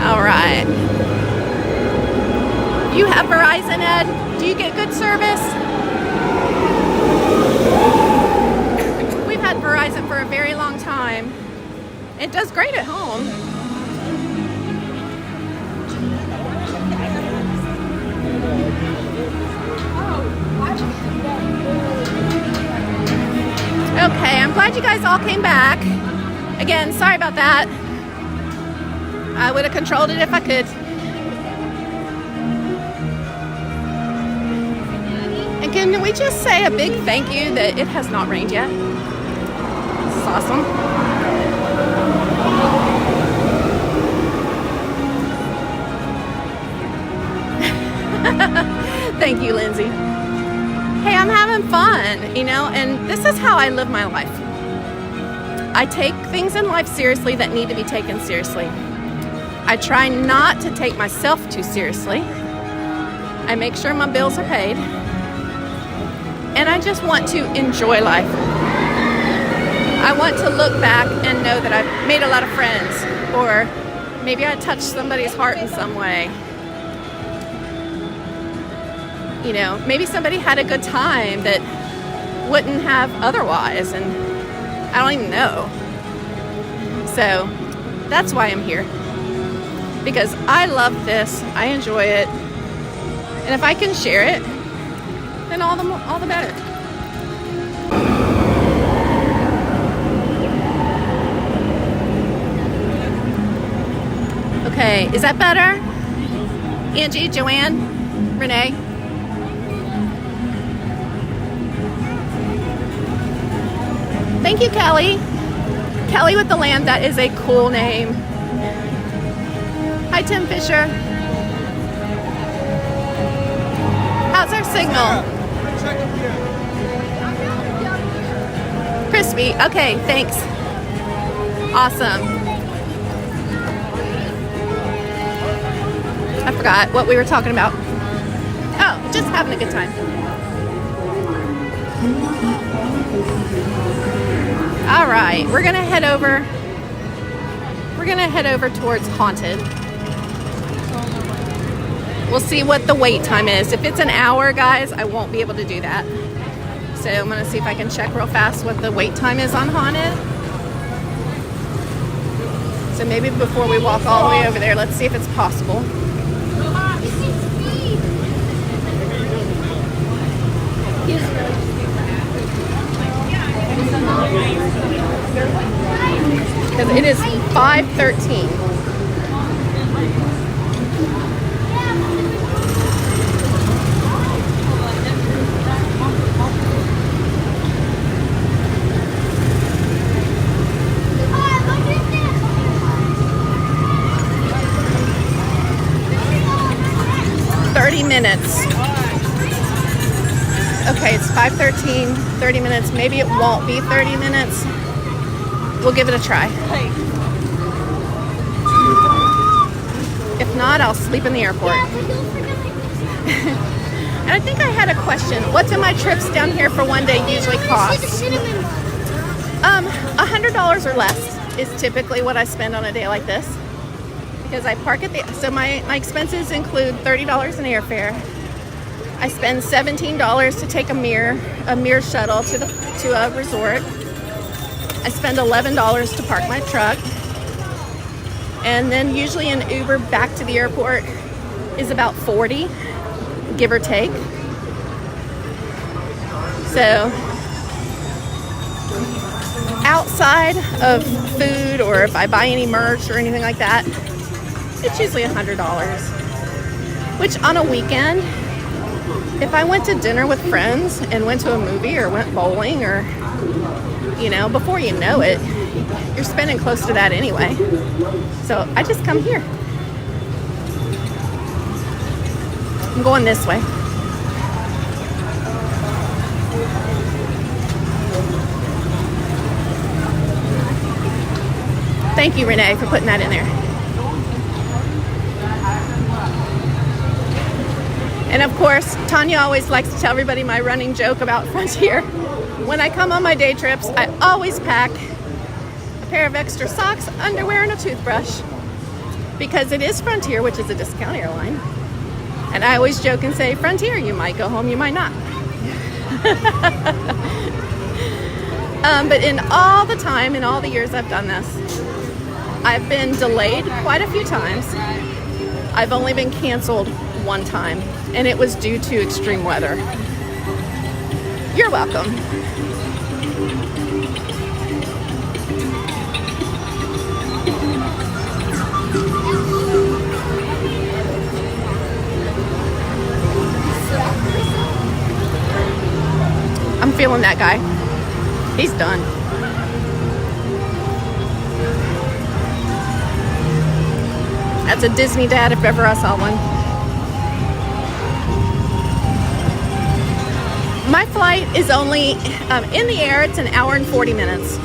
All right. You have Verizon, Ed? Do you get good service? We've had Verizon for a very long time. It does great at home. Okay, I'm glad you guys all came back. Again, sorry about that. I would have controlled it if I could. And can we just say a big thank you that it has not rained yet? This is awesome. Thank you, Lindsay. Hey, I'm having fun, you know, and this is how I live my life. I take things in life seriously that need to be taken seriously. I try not to take myself too seriously. I make sure my bills are paid. And I just want to enjoy life. I want to look back and know that I've made a lot of friends, or maybe I touched somebody's heart in some way. You know, maybe somebody had a good time that wouldn't have otherwise, and I don't even know. So that's why I'm here. because I love this. I enjoy it. And if I can share it, then all the better. Okay, is that better? Angie, Joanne, Renee? Thank you, Kelly. Kelly with the Lamb, that is a cool name. Hi, Tim Fisher. How's our signal? Crispy. Okay, thanks. Awesome. I forgot what we were talking about. Oh, just having a good time. All right, we're gonna head over. We're gonna head over towards Haunted. We'll see what the wait time is. If it's an hour, guys, I won't be able to do that. So I'm gonna see if I can check real fast what the wait time is on Haunted. So maybe before we walk all the way over there, let's see if it's possible. Because it is 5:13. Minutes. Okay, it's 5:13, 30 minutes. Maybe it won't be 30 minutes. We'll give it a try. If not, I'll sleep in the airport. And I think I had a question. What do my trips down here for one day usually cost? $100 or less is typically what I spend on a day like this. Because I park at the, so my expenses include $30 in airfare. I spend $17 to take a mirror shuttle to a resort. I spend $11 to park my truck. And then usually an Uber back to the airport is about $40, give or take. So outside of food, or if I buy any merch or anything like that, it's usually $100, which on a weekend, if I went to dinner with friends and went to a movie or went bowling, or, you know, before you know it, you're spending close to that anyway. So I just come here. I'm going this way. Thank you, Renee, for putting that in there. And of course, Tanya always likes to tell everybody my running joke about Frontier. When I come on my day trips, I always pack a pair of extra socks, underwear, and a toothbrush. Because it is Frontier, which is a discount airline. And I always joke and say, Frontier, you might go home, you might not. But in all the time, in all the years I've done this, I've been delayed quite a few times. I've only been canceled one time, and it was due to extreme weather. You're welcome. I'm feeling that guy. He's done. That's a Disney dad if ever I saw one. My flight is only, in the air, it's an hour and 40 minutes.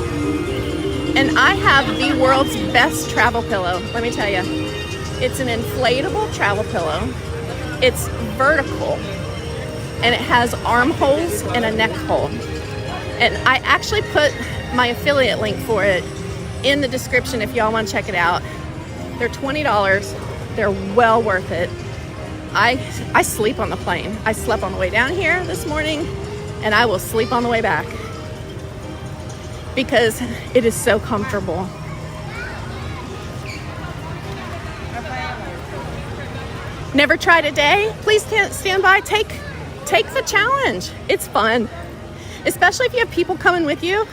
And I have the world's best travel pillow, let me tell you. It's an inflatable travel pillow. It's vertical. And it has armholes and a neck hole. And I actually put my affiliate link for it in the description if y'all want to check it out. They're $20. They're well worth it. I sleep on the plane. I slept on the way down here this morning, and I will sleep on the way back because it is so comfortable. Never tried a day? Please stand by. Take the challenge. It's fun, especially if you have people coming with you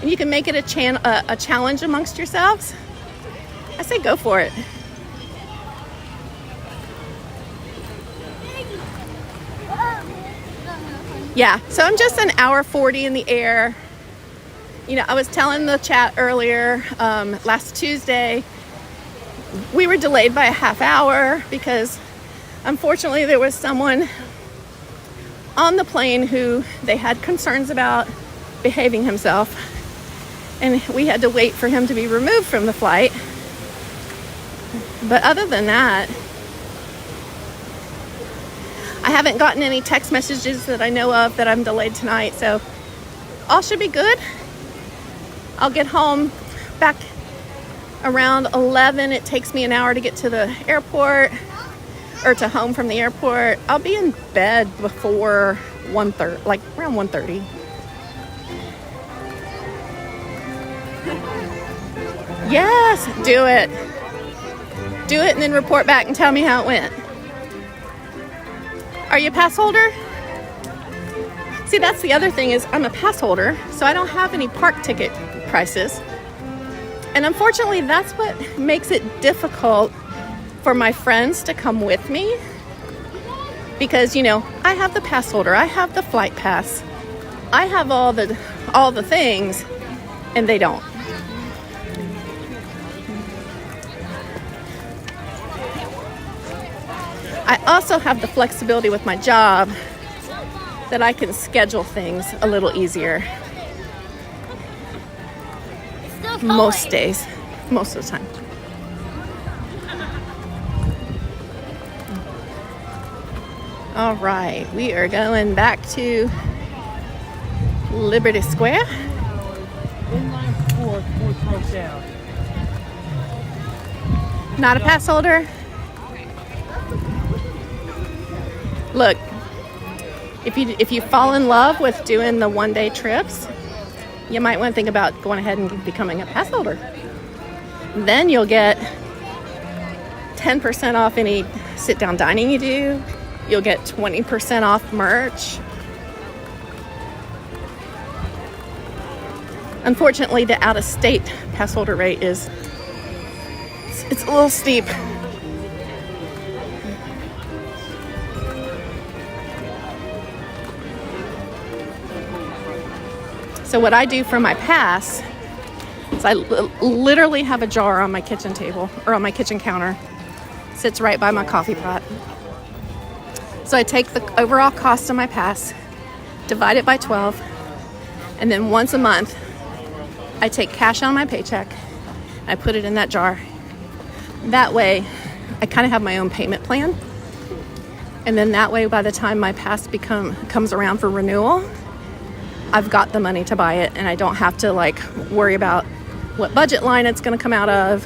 and you can make it a challenge amongst yourselves. I say go for it. Yeah, so I'm just an hour 40 in the air. You know, I was telling the chat earlier, last Tuesday, we were delayed by a half hour because unfortunately there was someone on the plane who they had concerns about behaving himself, and we had to wait for him to be removed from the flight. But other than that, I haven't gotten any text messages that I know of that I'm delayed tonight, so all should be good. I'll get home back around 11. It takes me an hour to get to the airport, or to home from the airport. I'll be in bed before 1:30, like around 1:30. Yes, do it. Do it and then report back and tell me how it went. Are you a pass holder? See, that's the other thing is I'm a pass holder, so I don't have any park ticket prices. And unfortunately, that's what makes it difficult for my friends to come with me. Because, you know, I have the pass holder, I have the flight pass, I have all the things, and they don't. I also have the flexibility with my job that I can schedule things a little easier. Most days, most of the time. All right, we are going back to Liberty Square. Inline 4, 4th row down. Not a pass holder? Look, if you fall in love with doing the one-day trips, you might want to think about going ahead and becoming a pass holder. Then you'll get 10% off any sit-down dining you do. You'll get 20% off merch. Unfortunately, the out-of-state pass holder rate it's a little steep. So what I do for my pass is I literally have a jar on my kitchen table or on my kitchen counter. Sits right by my coffee pot. So I take the overall cost of my pass, divide it by 12, and then once a month, I take cash on my paycheck, I put it in that jar. That way, I kind of have my own payment plan. And then that way, by the time my pass comes around for renewal, I've got the money to buy it, and I don't have to worry about what budget line it's going to come out of,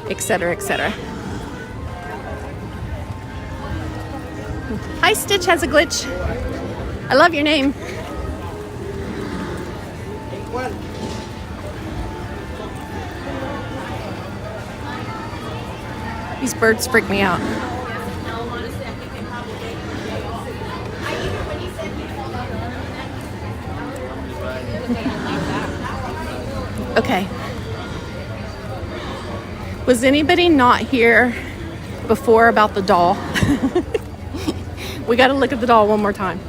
etc., etc. Hi, Stitch has a glitch. I love your name. These birds freak me out. Okay. Was anybody not here before about the doll? We got to look at the doll one more time.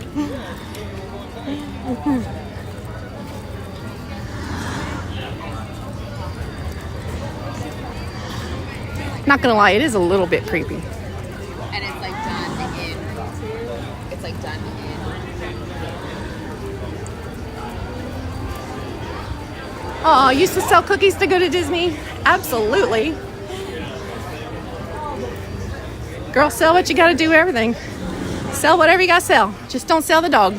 Not gonna lie, it is a little bit creepy. And it's like done in. It's like done in. Oh, used to sell cookies to go to Disney? Absolutely. Girl, sell what you gotta do, everything. Sell whatever you gotta sell. Just don't sell the dog.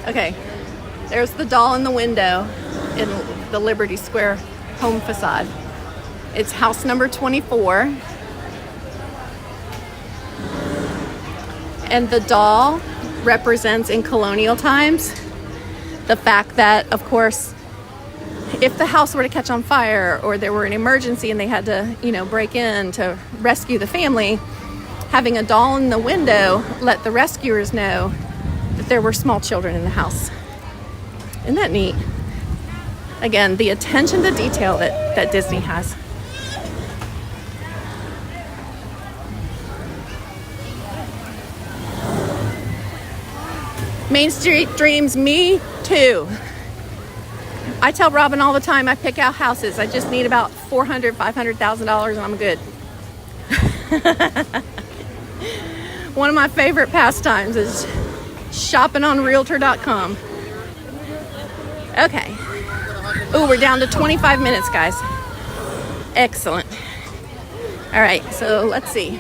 Okay, there's the doll in the window in the Liberty Square home facade. It's house number 24. And the doll represents in colonial times the fact that, of course, if the house were to catch on fire or there were an emergency and they had to, you know, break in to rescue the family, having a doll in the window let the rescuers know that there were small children in the house. Isn't that neat? Again, the attention to detail that Disney has. Main Street Dreams, me too. I tell Robin all the time I pick out houses. I just need about $400,000, $500,000 and I'm good. One of my favorite pastimes is shopping on Realtor.com. Okay. Oh, we're down to 25 minutes, guys. Excellent. All right, so let's see.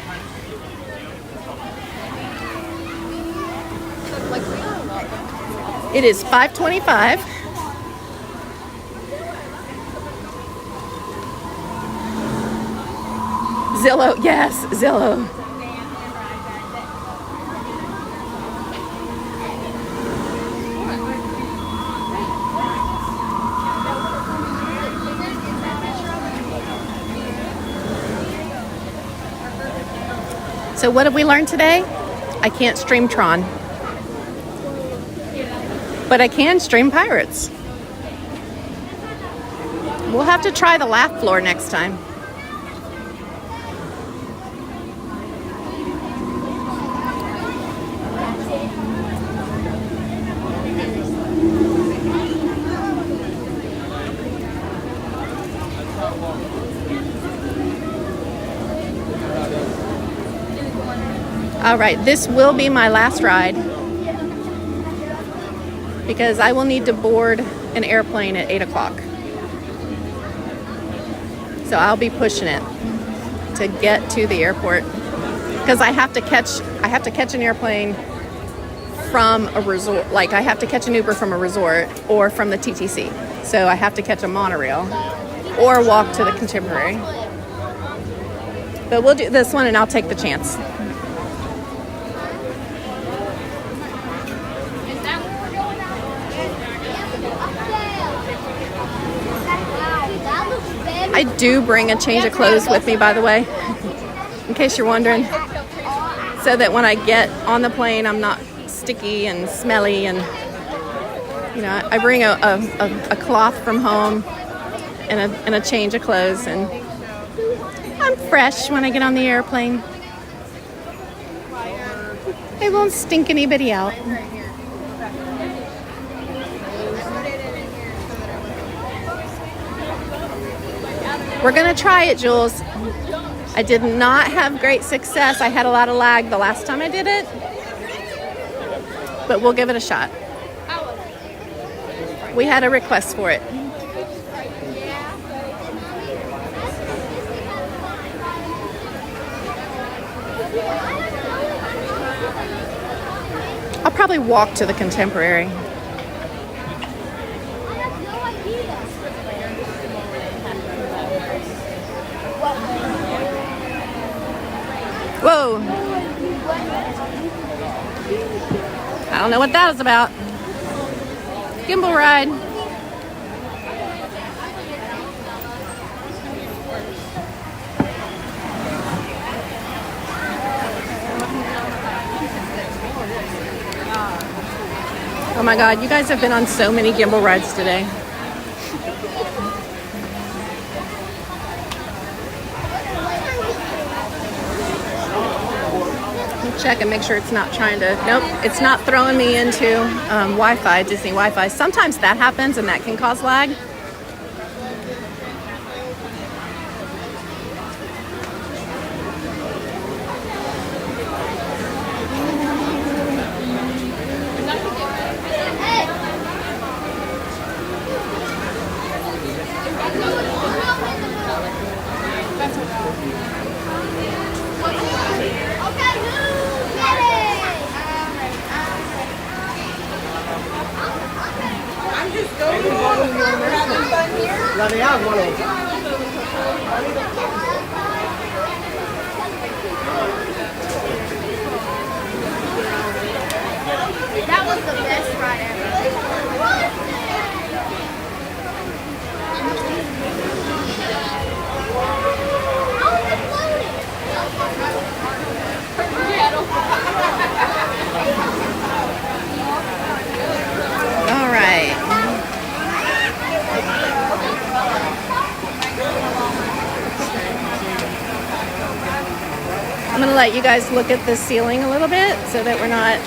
It is 5:25. Zillow, yes, Zillow. So what have we learned today? I can't stream Tron. But I can stream Pirates. We'll have to try the laugh floor next time. All right, this will be my last ride because I will need to board an airplane at 8 o'clock. So I'll be pushing it to get to the airport because I have to catch an airplane from a resort. Like I have to catch an Uber from a resort or from the TTC. So I have to catch a monorail or walk to the Contemporary. But we'll do this one and I'll take the chance. I do bring a change of clothes with me, by the way, in case you're wondering, so that when I get on the plane, I'm not sticky and smelly. And, you know, I bring a cloth from home and a change of clothes, and I'm fresh when I get on the airplane. It won't stink anybody out. We're gonna try it, Jules. I did not have great success. I had a lot of lag the last time I did it, but we'll give it a shot. We had a request for it. I'll probably walk to the Contemporary. Whoa. I don't know what that was about. Gimbal ride. Oh my God, you guys have been on so many gimbal rides today. Check and make sure it's not trying to, nope, it's not throwing me into Wi-Fi, Disney Wi-Fi. Sometimes that happens and that can cause lag. I'm just going on. I'm gonna let you guys look at the ceiling a little bit so that we're not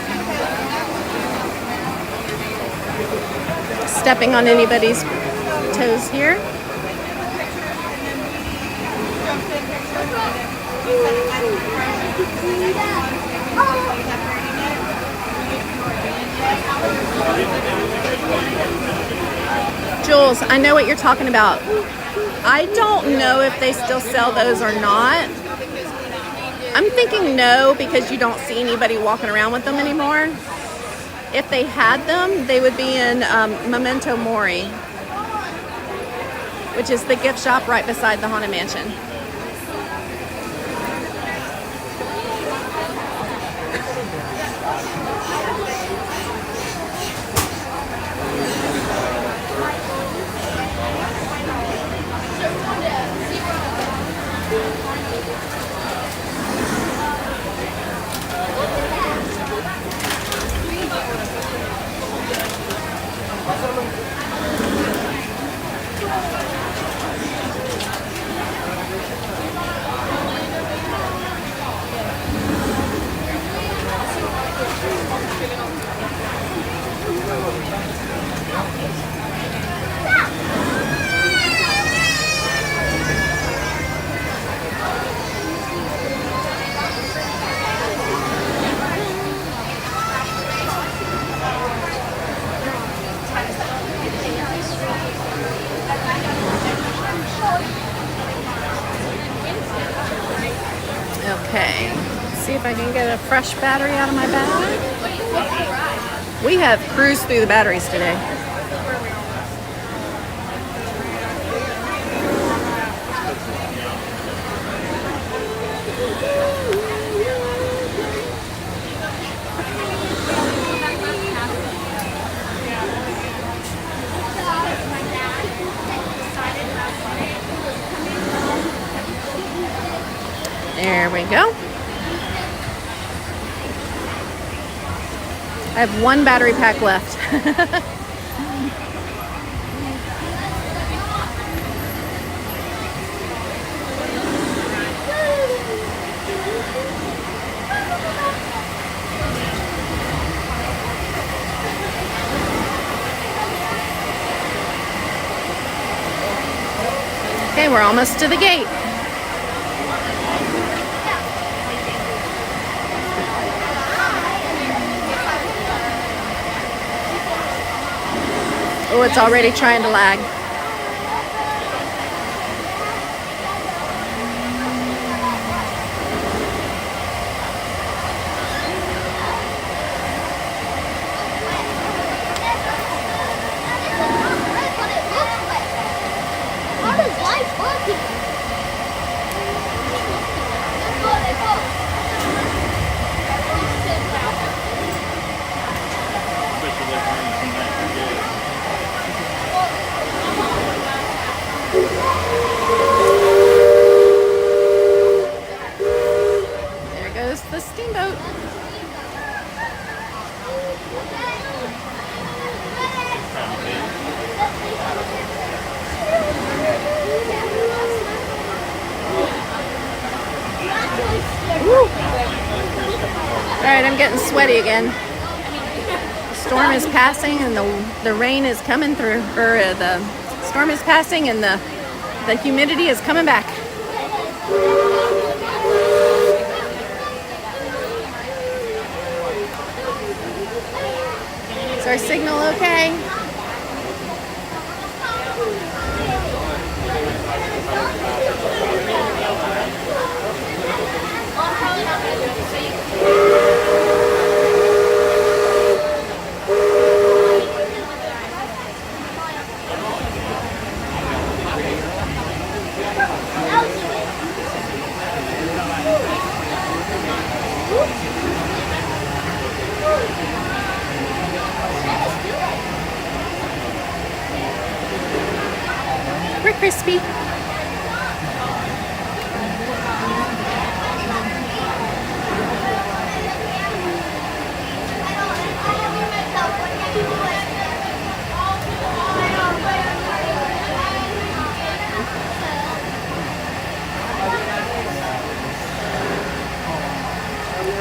stepping on anybody's toes here. Jules, I know what you're talking about. I don't know if they still sell those or not. I'm thinking no, because you don't see anybody walking around with them anymore. If they had them, they would be in Memento Mori, which is the gift shop right beside the Haunted Mansion. Okay, let's see if I can get a fresh battery out of my bag. We have cruised through the batteries today. There we go. I have one battery pack left. Okay, we're almost to the gate. Oh, it's already trying to lag. How does life work? There goes the steamboat. All right, I'm getting sweaty again. The storm is passing and the rain is coming through, or the storm is passing and the humidity is coming back. Is our signal okay?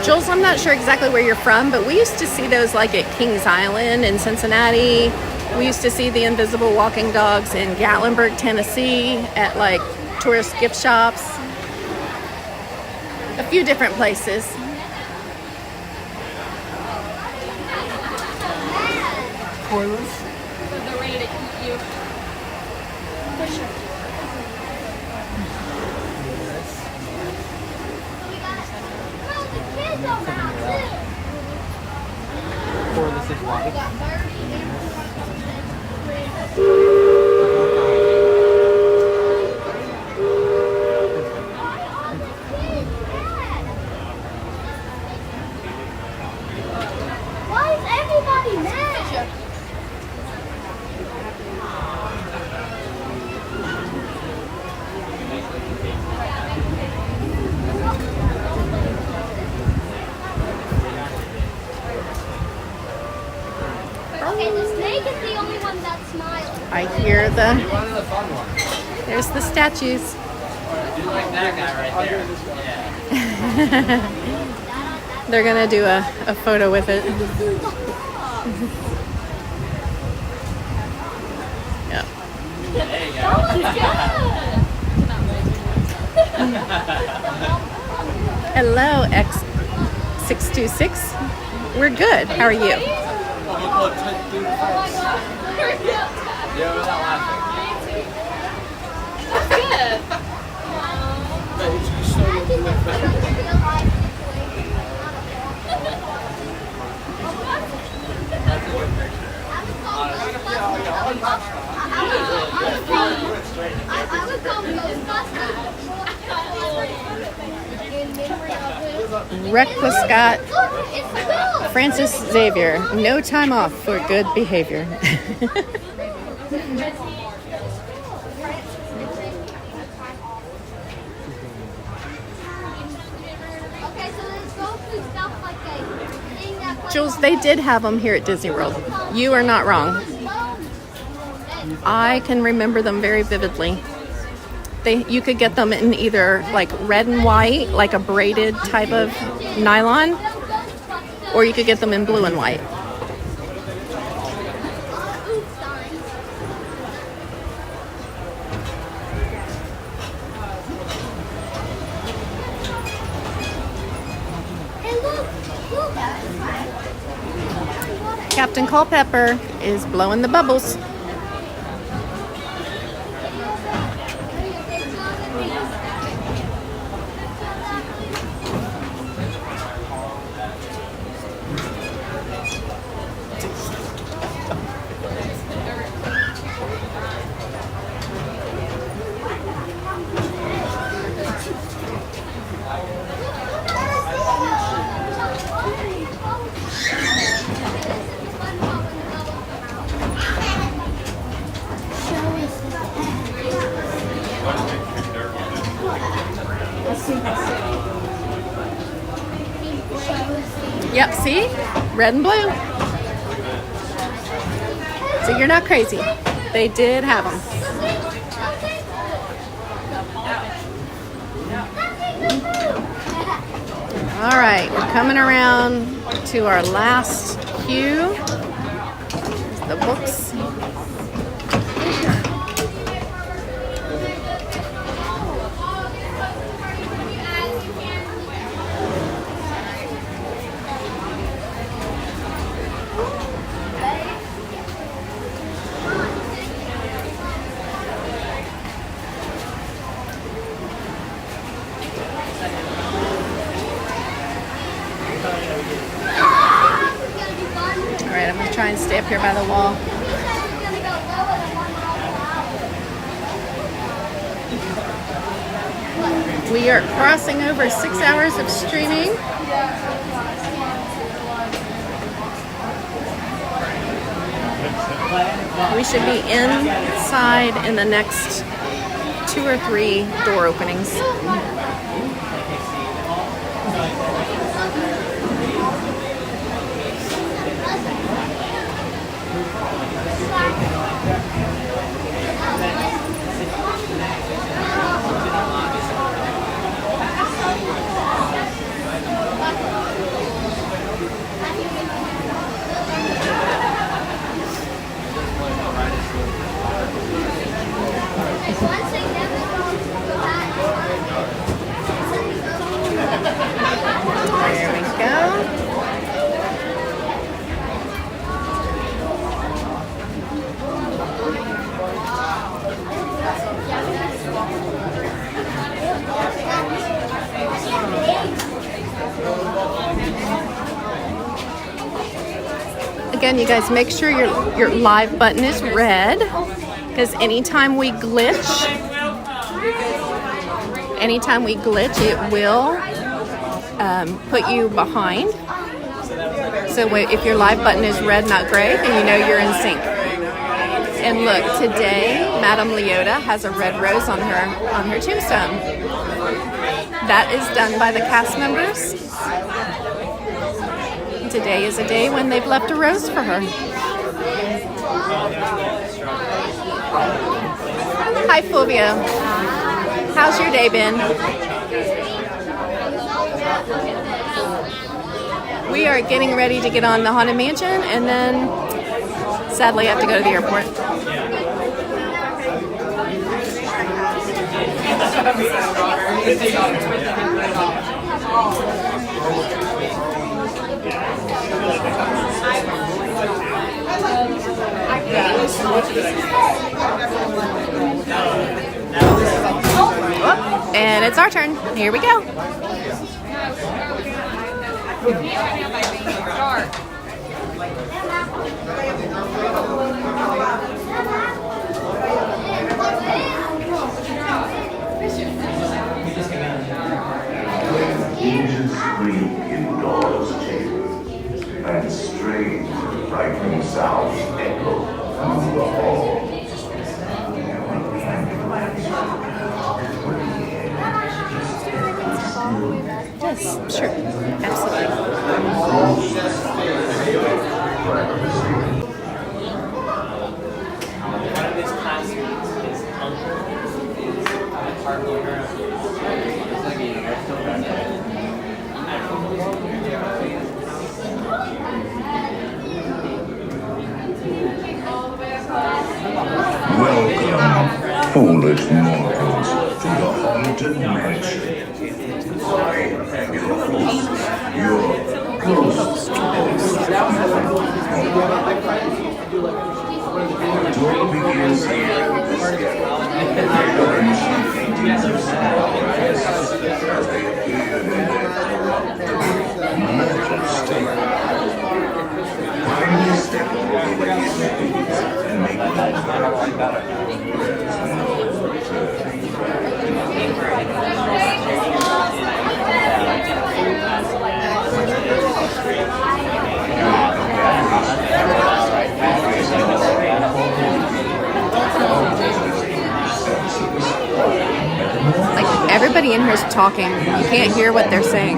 Jules, I'm not sure exactly where you're from, but we used to see those like at Kings Island in Cincinnati. We used to see the invisible walking dogs in Gatlinburg, Tennessee at like tourist gift shops. A few different places. Spoilers. They're ready to eat you. For sure. Corliss is white. Why is everybody mad? Okay, the snake is the only one that smiles. I hear the, One of the fun ones. there's the statues. I do like that guy right there. Yeah. They're gonna do a photo with it. Yeah. There you Hello, X626. We're good. How are you? Yeah, without laughing. That's good. I would call Ghostbusters. Reckless Scott, Francis Xavier. No time off for good behavior. Jules, they did have them here at Disney World. You are not wrong. I can remember them very vividly. You could get them in either like red and white, like a braided type of nylon, or you could get them in blue and white. Captain Culpepper is blowing the bubbles. Yep, see? Red and blue. So you're not crazy. They did have them. All right, we're coming around to our last queue. Here's the books. All right, I'm gonna try and stay up here by the wall. We are crossing over 6 hours of streaming. We should be inside in the next 2 or 3 door openings. again, you guys, make sure your live button is red, because anytime we glitch, it will put you behind. So if your live button is red, not gray, then you know you're in sync. And look, today, Madame Leota has a red rose on her tombstone. That is done by the cast members. Today is a day when they've left a rose for her. Hi, Fulvio. How's your day been? We are getting ready to get on the Haunted Mansion, and then sadly I have to go to the airport. And it's our turn. Here we go. Angels scream in Doll's chamber, and strange frightening sounds echo through the halls. Yes, sure, absolutely. One of his classmates, his uncle, is a part owner of Welcome, foolish mortals, to the Haunted Mansion. I am your host, your ghost. Our tour begins here with the skeleton. Ancient paintings of samurais as they appeared in their corruptible majesty. Kindly step all the way in, please, and make room for Like, everybody in here is talking. You can't hear what they're saying.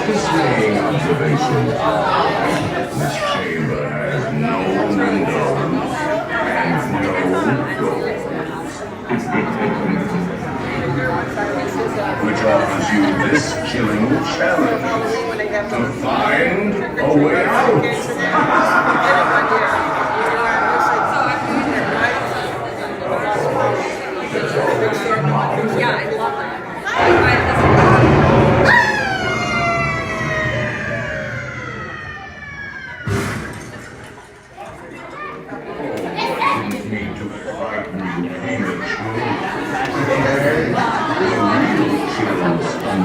Dismaying observation. This chamber has no windows and no doors, which offers you this chilling challenge to find a way out. Yeah, I love that.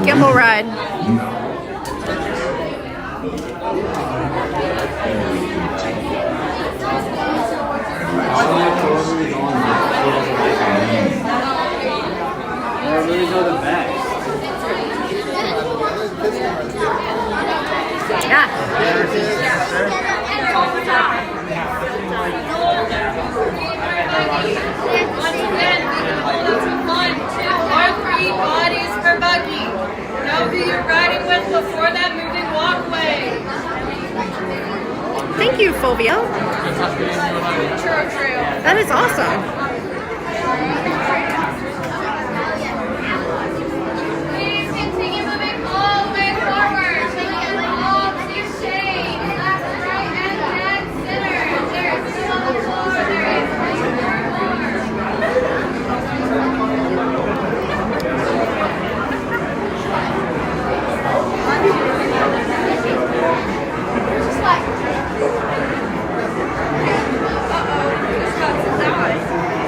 Gimbal ride. Once again, we can hold up to 1, 2, or 3 bodies per buggy. Know who you're riding with before that moving walkway. Thank you, Fulvio. True. That is awesome. Please continue moving all the way forward. All to shade. Left, right, and dead center. There's 2 on the floor. There is 3 more. Just like, uh-oh, just got to die.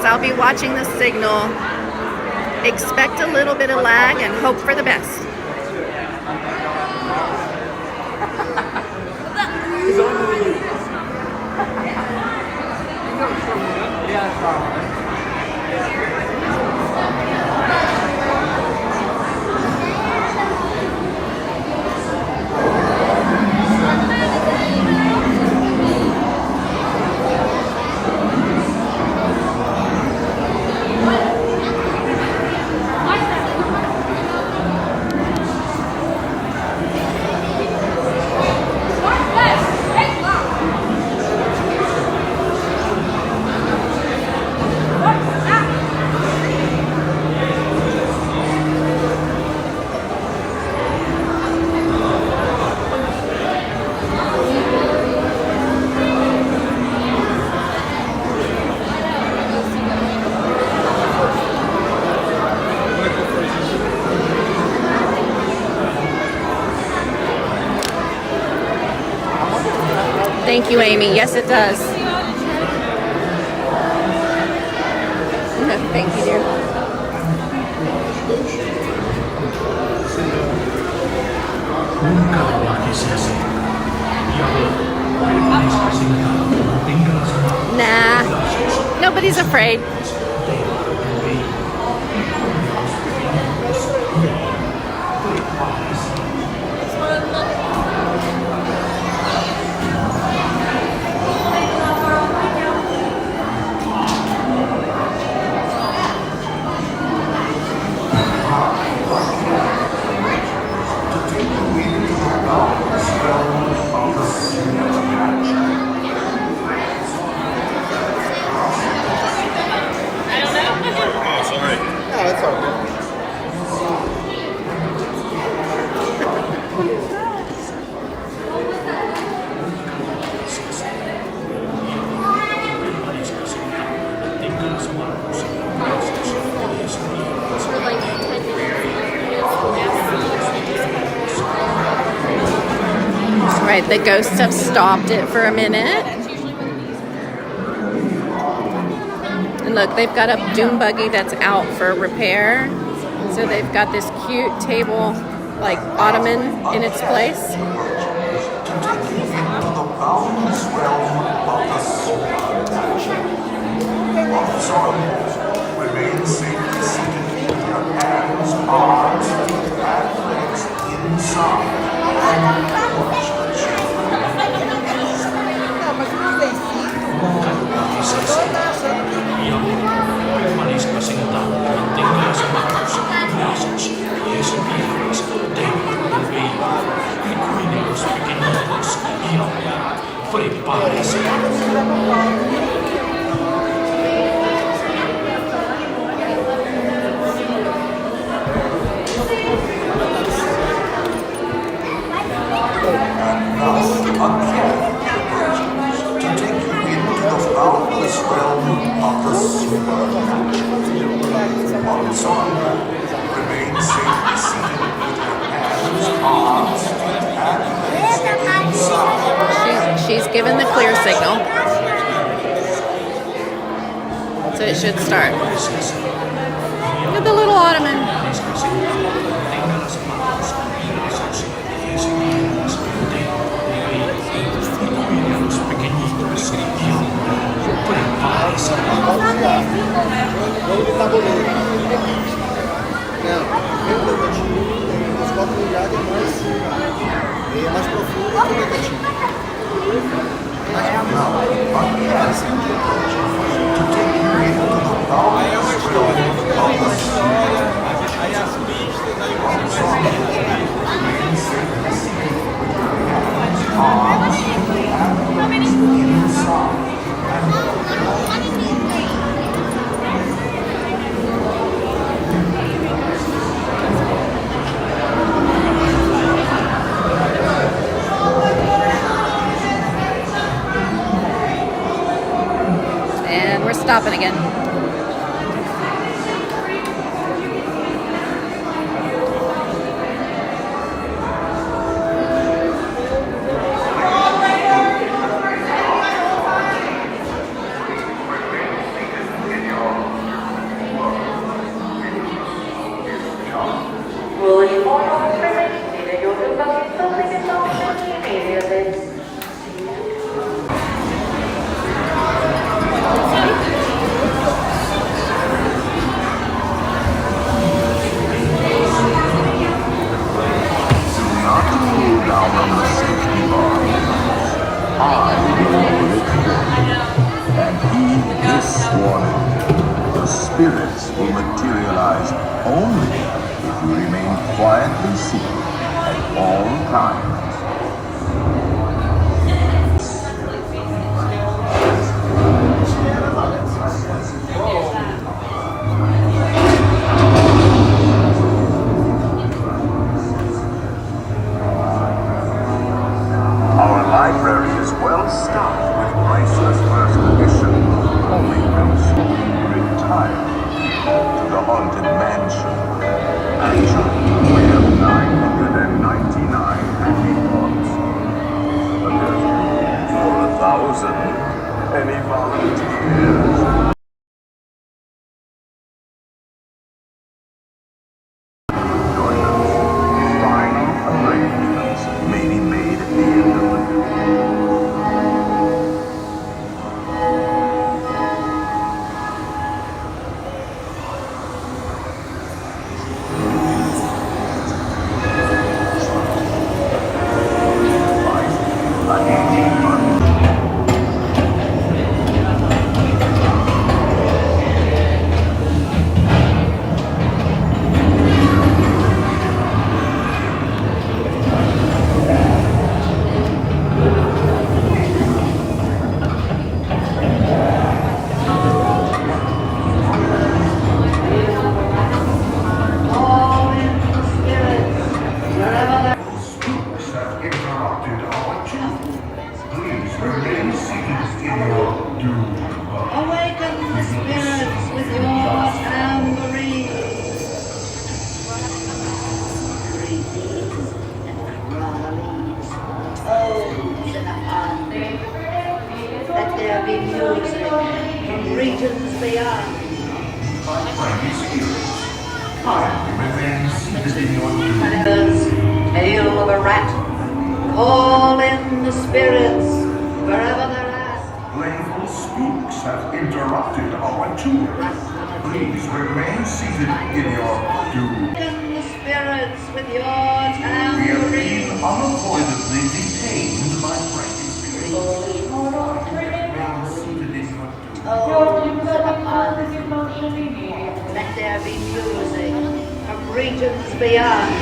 I'll be watching the signal. Expect a little bit of lag and hope for the best. Thank you, Amy. Yes, it does. Thank you, dear. Nah, nobody's afraid. Right, the ghosts have stopped it for a minute. And look, they've got a doom buggy that's out for repair. So they've got this cute table, like ottoman in its place. Remain safely seated with your hands, arms, feet, and legs inside. She's given the clear signal. So it should start. Look at the little ottoman. And we're stopping again. In your from the safety bar. I will record, and heed this warning. The spirits will materialize only if you remain quietly seated at all times. Our library is well stocked with priceless first edition. Only those who retire to the haunted mansion. Actually, we have 999 happy thoughts. But there's room for 1,000. Any volunteers? Tail of a rat. Call in the spirits wherever they're at. Playful spooks have interrupted our tour. Please remain seated in your doom. In the spirits with your tambourine. We have been unavoidably detained by frightened spirits. Let there be music from regions beyond.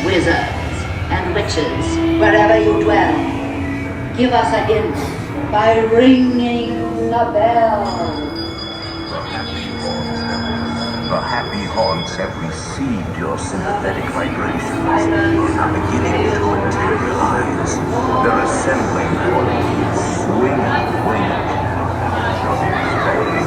Wizards and witches, wherever you dwell, give us a hint by ringing the bell. The happy haunts have received your sympathetic vibrations and are beginning to materialize. They're assembling for the swing and wing. Shall be expecting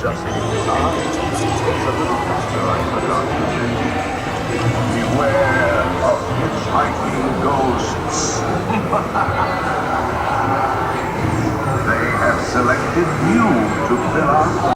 just in time. It's a little faster, I forgot to mention. Beware of hitchhiking ghosts. They have selected you to fill our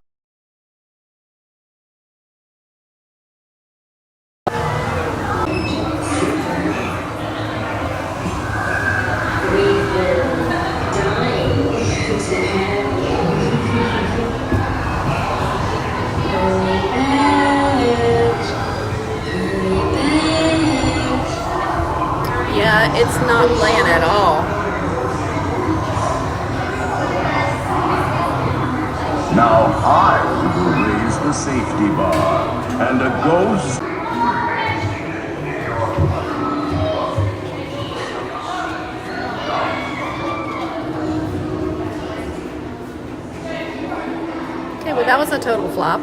Yeah, it's not playing at all. Now I will raise the safety bar, and a ghost... Okay, well that was a total flop.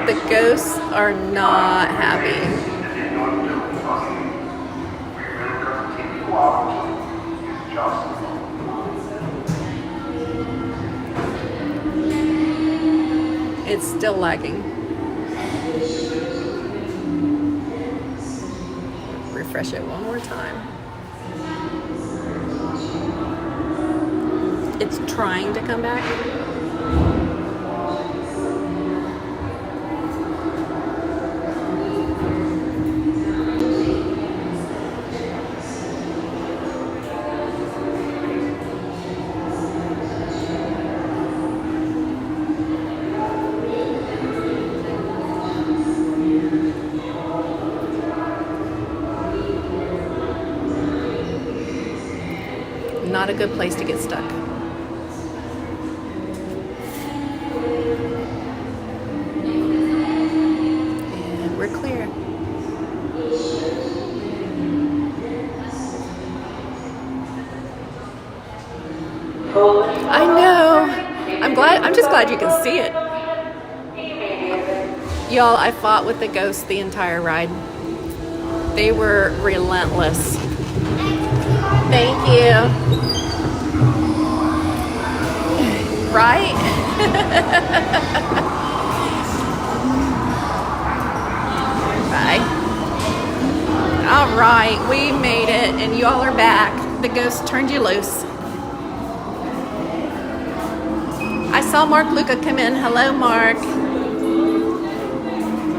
The ghosts are not happy. It's still lagging. Refresh it one more time. It's trying to come back. Not a good place to get stuck. And we're clear. I know. I'm just glad you can see it. Y'all, I fought with the ghosts the entire ride. They were relentless. Thank you. Right? Bye. All right, we made it, and y'all are back. The ghost turned you loose. I saw Mark Luca come in. Hello, Mark.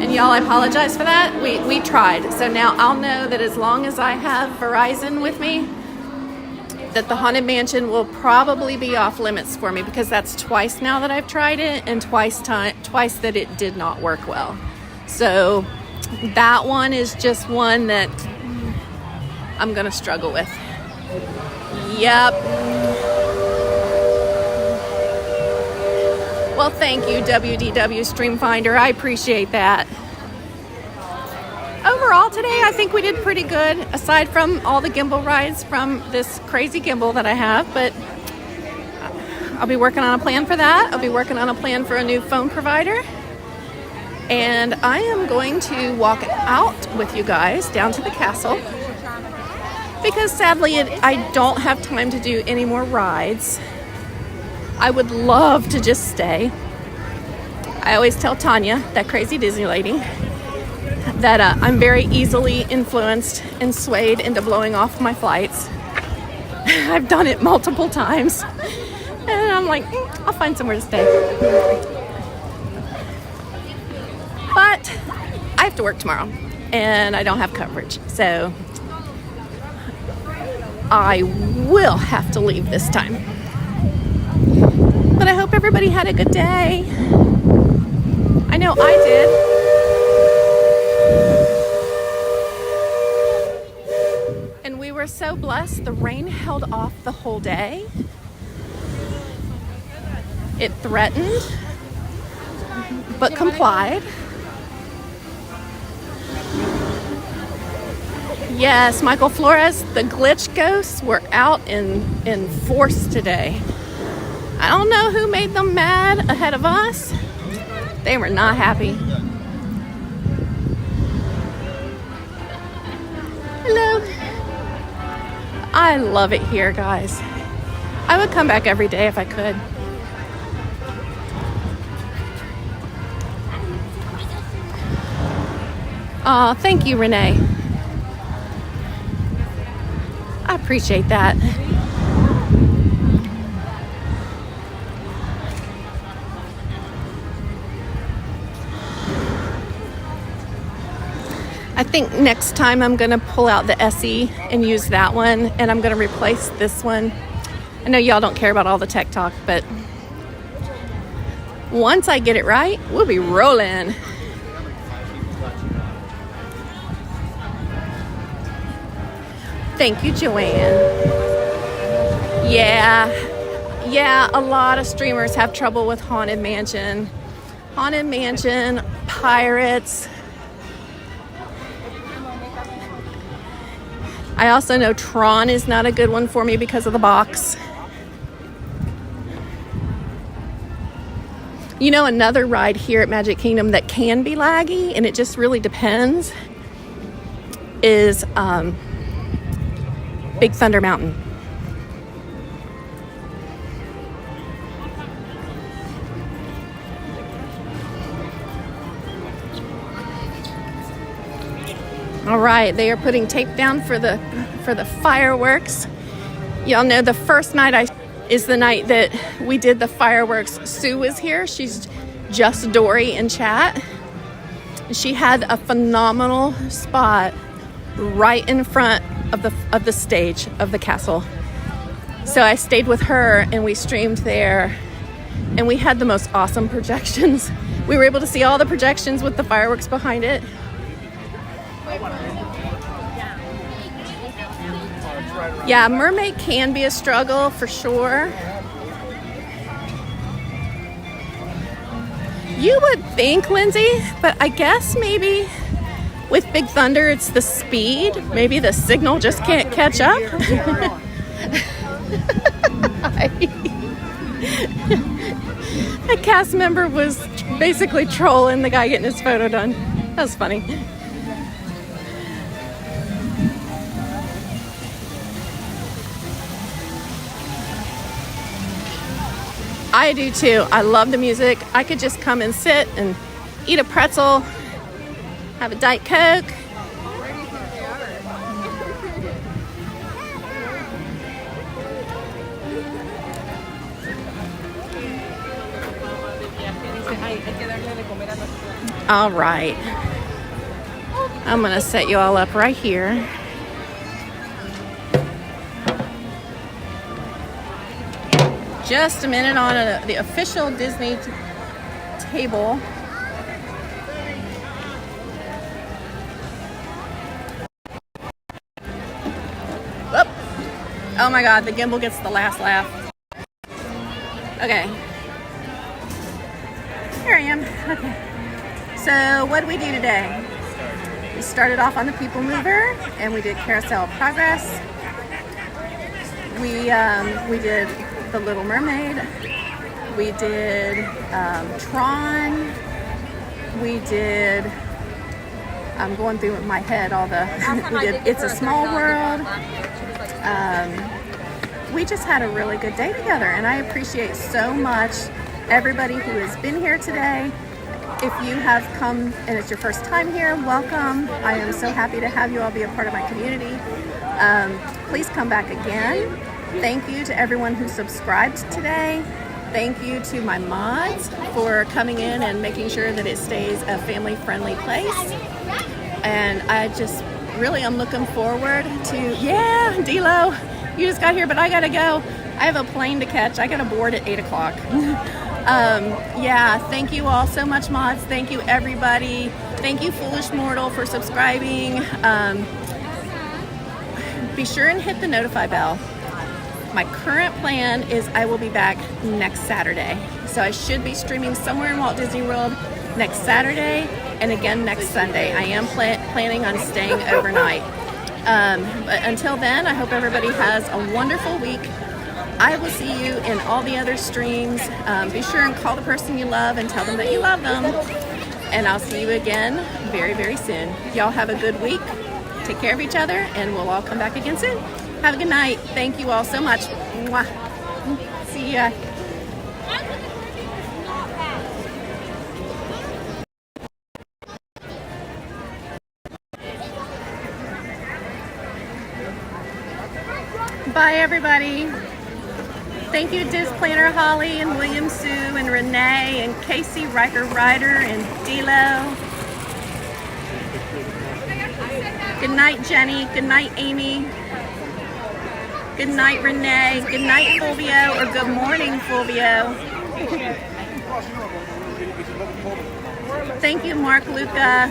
And y'all, I apologize for that. We tried. So now I'll know that as long as I have Verizon with me, that the Haunted Mansion will probably be off limits for me, because that's twice now that I've tried it, and twice that it did not work well. So that one is just one that I'm gonna struggle with. Yep. Well, thank you, WDW Stream Finder. I appreciate that. Overall today, I think we did pretty good, aside from all the gimbal rides from this crazy gimbal that I have, but I'll be working on a plan for that. I'll be working on a plan for a new phone provider. And I am going to walk out with you guys down to the castle, because sadly I don't have time to do any more rides. I would love to just stay. I always tell Tanya, that crazy Disney lady, that I'm very easily influenced and swayed into blowing off my flights. I've done it multiple times. And I'm like, I'll find somewhere to stay. But I have to work tomorrow, and I don't have coverage. So I will have to leave this time. But I hope everybody had a good day. I know I did. And we were so blessed. The rain held off the whole day. It threatened, but complied. Yes, Michael Flores, the glitch ghosts were out in force today. I don't know who made them mad ahead of us. They were not happy. Hello. I love it here, guys. I would come back every day if I could. Aw, thank you, Renee. I appreciate that. I think next time I'm gonna pull out the SE and use that one, and I'm gonna replace this one. I know y'all don't care about all the tech talk, but once I get it right, we'll be rolling. Thank you, Joanne. Yeah, a lot of streamers have trouble with Haunted Mansion. Haunted Mansion, Pirates. I also know Tron is not a good one for me because of the box. You know, another ride here at Magic Kingdom that can be laggy, and it just really depends, is Big Thunder Mountain. All right, they are putting tape down for the fireworks. Y'all know the first night is the night that we did the fireworks. Sue was here. She's just Dory in chat. She had a phenomenal spot right in front of the stage of the castle. So I stayed with her and we streamed there, and we had the most awesome projections. We were able to see all the projections with the fireworks behind it. Yeah, Mermaid can be a struggle for sure. You would think, Lindsay, but I guess maybe with Big Thunder it's the speed. Maybe the signal just can't catch up. A cast member was basically trolling the guy getting his photo done. That was funny. I do too. I love the music. I could just come and sit and eat a pretzel, have a Diet Coke. All right. I'm gonna set you all up right here. Just a minute on the official Disney table. Whoop. Oh my God, the gimbal gets the last laugh. Okay. Here I am. Okay. So what did we do today? We started off on the PeopleMover and we did Carousel of Progress. We did The Little Mermaid. We did Tron. We did, I'm going through in my head all the, we did It's a Small World. We just had a really good day together, and I appreciate so much everybody who has been here today. If you have come and it's your first time here, welcome. I am so happy to have you all be a part of my community. Please come back again. Thank you to everyone who subscribed today. Thank you to my mods for coming in and making sure that it stays a family-friendly place. And I just really am looking forward to, yeah, D-Lo, you just got here, but I gotta go. I have a plane to catch. I got a board at 8 o'clock. Yeah, thank you all so much, mods. Thank you, everybody. Thank you, Foolish Mortal, for subscribing. Be sure and hit the notify bell. My current plan is I will be back next Saturday. So I should be streaming somewhere in Walt Disney World next Saturday and again next Sunday. I am planning on staying overnight. But until then, I hope everybody has a wonderful week. I will see you in all the other streams. Be sure and call the person you love and tell them that you love them. And I'll see you again very, very soon. Y'all have a good week. Take care of each other, and we'll all come back again soon. Have a good night. Thank you all so much. Mwah. See ya. Bye, everybody. Thank you, Diz Planner Holly and William Sue and Renee and Casey Riker Ryder and D'Lo. Good night, Jenny. Good night, Amy. Good night, Renee. Good night, Fulvio, or good morning, Fulvio. Thank you, Mark Luca.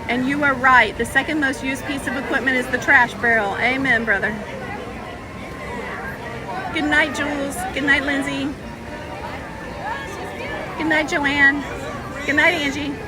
And you are right. The second most used piece of equipment is the trash barrel. Amen, brother. Good night, Jules. Good night, Lindsay. Good night, Joanne. Good night, Angie.